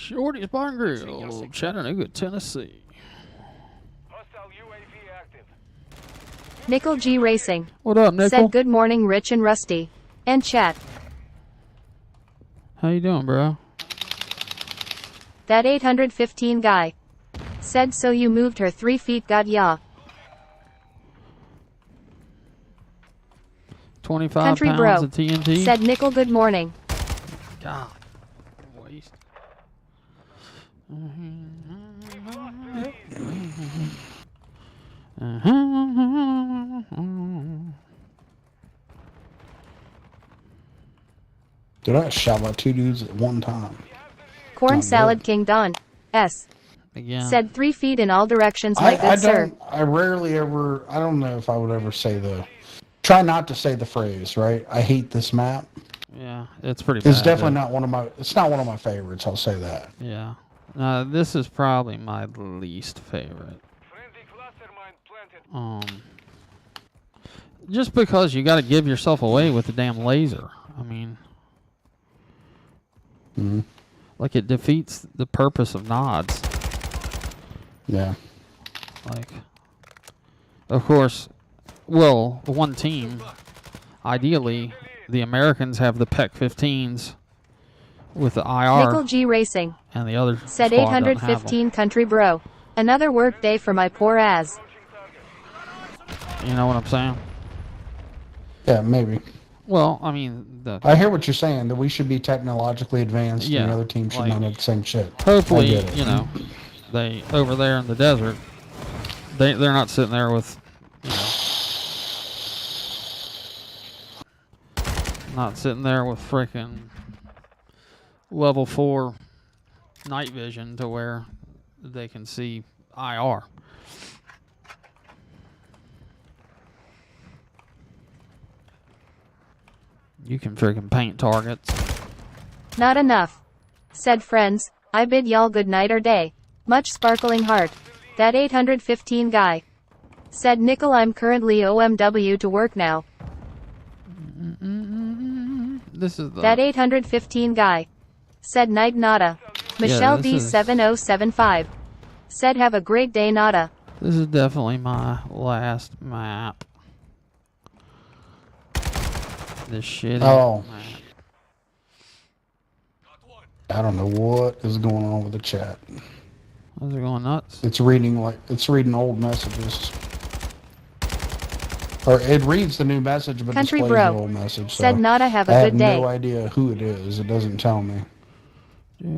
Shorty's Bar and Grill, Chattanooga, Tennessee. Hostile UAV active. Nickel G Racing. What up, Nickel? Said good morning, Rich and Rusty. And chat. How you doing, bro? That 815 guy. Said so you moved her 3 feet, got ya. 25 Country pounds bro. of TNT. Said Nickel good morning. God. Waste. Dude, I shot about 2 dudes at one time. Corn Not Salad good. King Don. S. Again. Said 3 feet in all directions, my good sir. I rarely ever, I don't know if I would ever say try not to say the phrase, right? I hate this map. Yeah, it's pretty bad. It's definitely dude. not one of my favorites, I'll say that. Yeah. This is probably my least favorite. Friendly cluster mine planted. Just because you got to give yourself away with the damn laser. I mean, like it defeats the purpose of nods. Yeah. Like, of course, well, one team, ideally, the Americans have the PEC 15s with the Nickel IR, G Racing. and the other Said squad doesn't have 815 country bro. Another work day for my poor ass. them. You know what I'm saying? Yeah, maybe. Well, I mean, I hear what you're saying, that we should be technologically advanced and Yeah, the other team should like- not have the same shit. I hopefully, get it. you know, they over there in the desert, they're not sitting there with, you know, not sitting there with freaking level 4 night vision to where they can see IR. You can freaking paint targets. Not enough. Said friends, I bid y'all good night or day. Much sparkling heart. That 815 guy. Said Nickel I'm currently OMW to work now. This is the That 815 guy. Said night nada. Michelle this is- D7075. Said have a great day nada. This is definitely my last map. This shitty Oh. map. I don't know what is going on with the chat. Those are going nuts. It's reading old messages. Or it reads the new message but Country displays bro. the old message. So Said nada have I a have good day. no idea who it is. It doesn't tell me. They're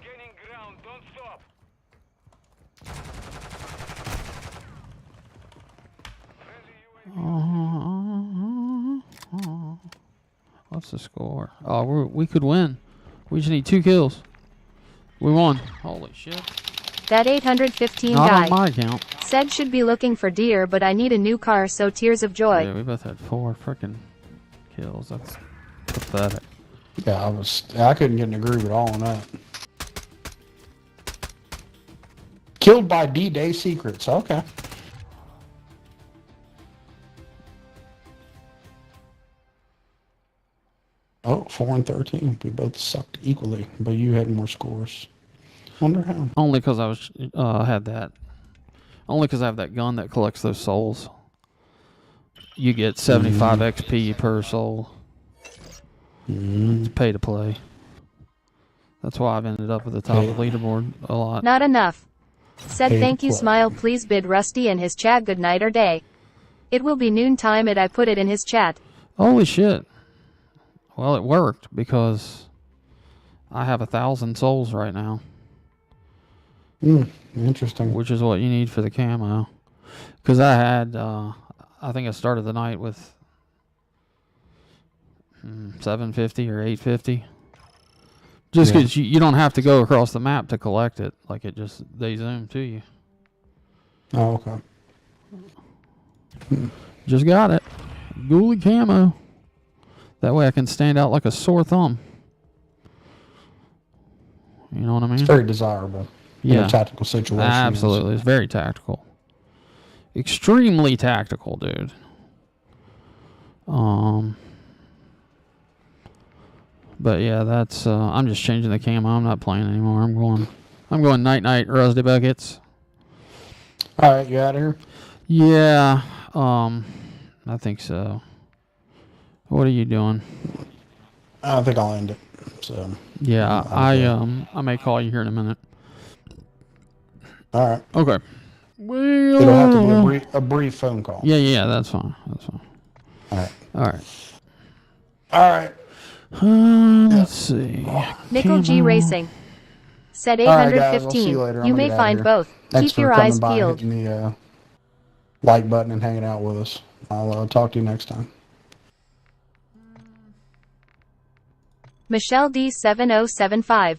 gaining ground. Don't stop. What's the score? Oh, we could win. We just need 2 kills. We won. Holy shit. That 815 Not guy. on my account. Said should be looking for deer but I need a new car so tears of joy. Yeah, we both had 4 freaking kills. That's pathetic. Yeah, I couldn't get in a groove at all on that. Killed by D-Day secrets. Okay. Oh, 4 and 13. We both sucked equally, but you had more scores. Wonder how. Only because I was had that. Only because I have that gun that collects those souls. You get 75 XP per soul. It's pay to play. That's why I've ended up at the top of the leaderboard a lot. Not enough. Said Hey, thank you what? smile please bid Rusty and his chat good night or day. It will be noon time and I put it in his chat. Holy shit. Well, it worked because I have 1,000 souls right now, Interesting. which is what you need for the camo. Because I had, I think I started the night with 750 or 850. Just because you don't have to go across the map to collect it. Like they zoom to you. Oh, okay. Just got it. Ghoulie camo. That way I can stand out like a sore thumb. You know what I mean? It's very desirable in a tactical situation. Absolutely. It's very tactical. Extremely tactical, dude. But yeah, that's I'm just changing the camo. I'm not playing anymore. I'm going night night Rusty Buckets. All right, you out of here? Yeah, I think so. What are you doing? I think I'll end it. So Yeah, I may call you here in a minute. all right. Okay. Well, It'll have to be a brief phone call. Yeah, that's fine. That's fine. All right. All right. All right. Let's see. Nickel G Camo. Racing said All right, guys. I'll see 815. you later. I'm You gonna may get outta find here. both. Thanks Keep for your coming eyes by, peeled. hitting the like button and hanging out with us. I'll talk to you next time. Michelle D7075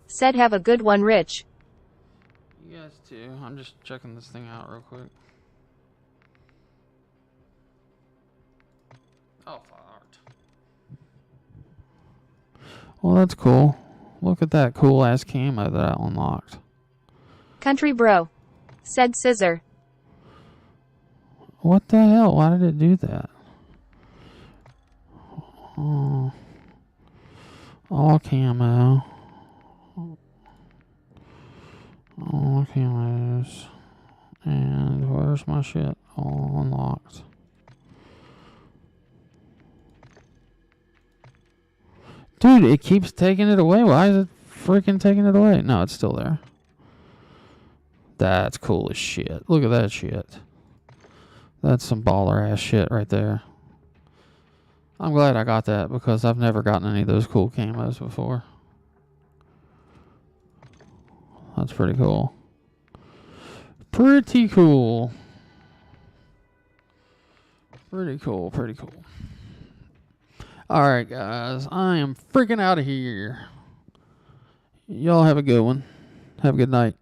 said have a good one, Rich. You guys too. I'm just checking this thing out real quick. Oh, fuck. Well, that's cool. Look at that cool ass camo that I unlocked. Country Bro said Scissor. What the hell? Why did it do that? Oh. All camo. All camos. And where's my shit? All unlocked. Dude, it keeps taking it away. Why is it freaking taking it away? No, it's still there. That's cool as shit. Look at that shit. That's some baller ass shit right there. I'm glad I got that because I've never gotten any of those cool camos before. That's pretty cool. Pretty cool. Pretty cool. Pretty cool. Alright, guys. I am freaking out of here. Y'all have a good one. Have a good night.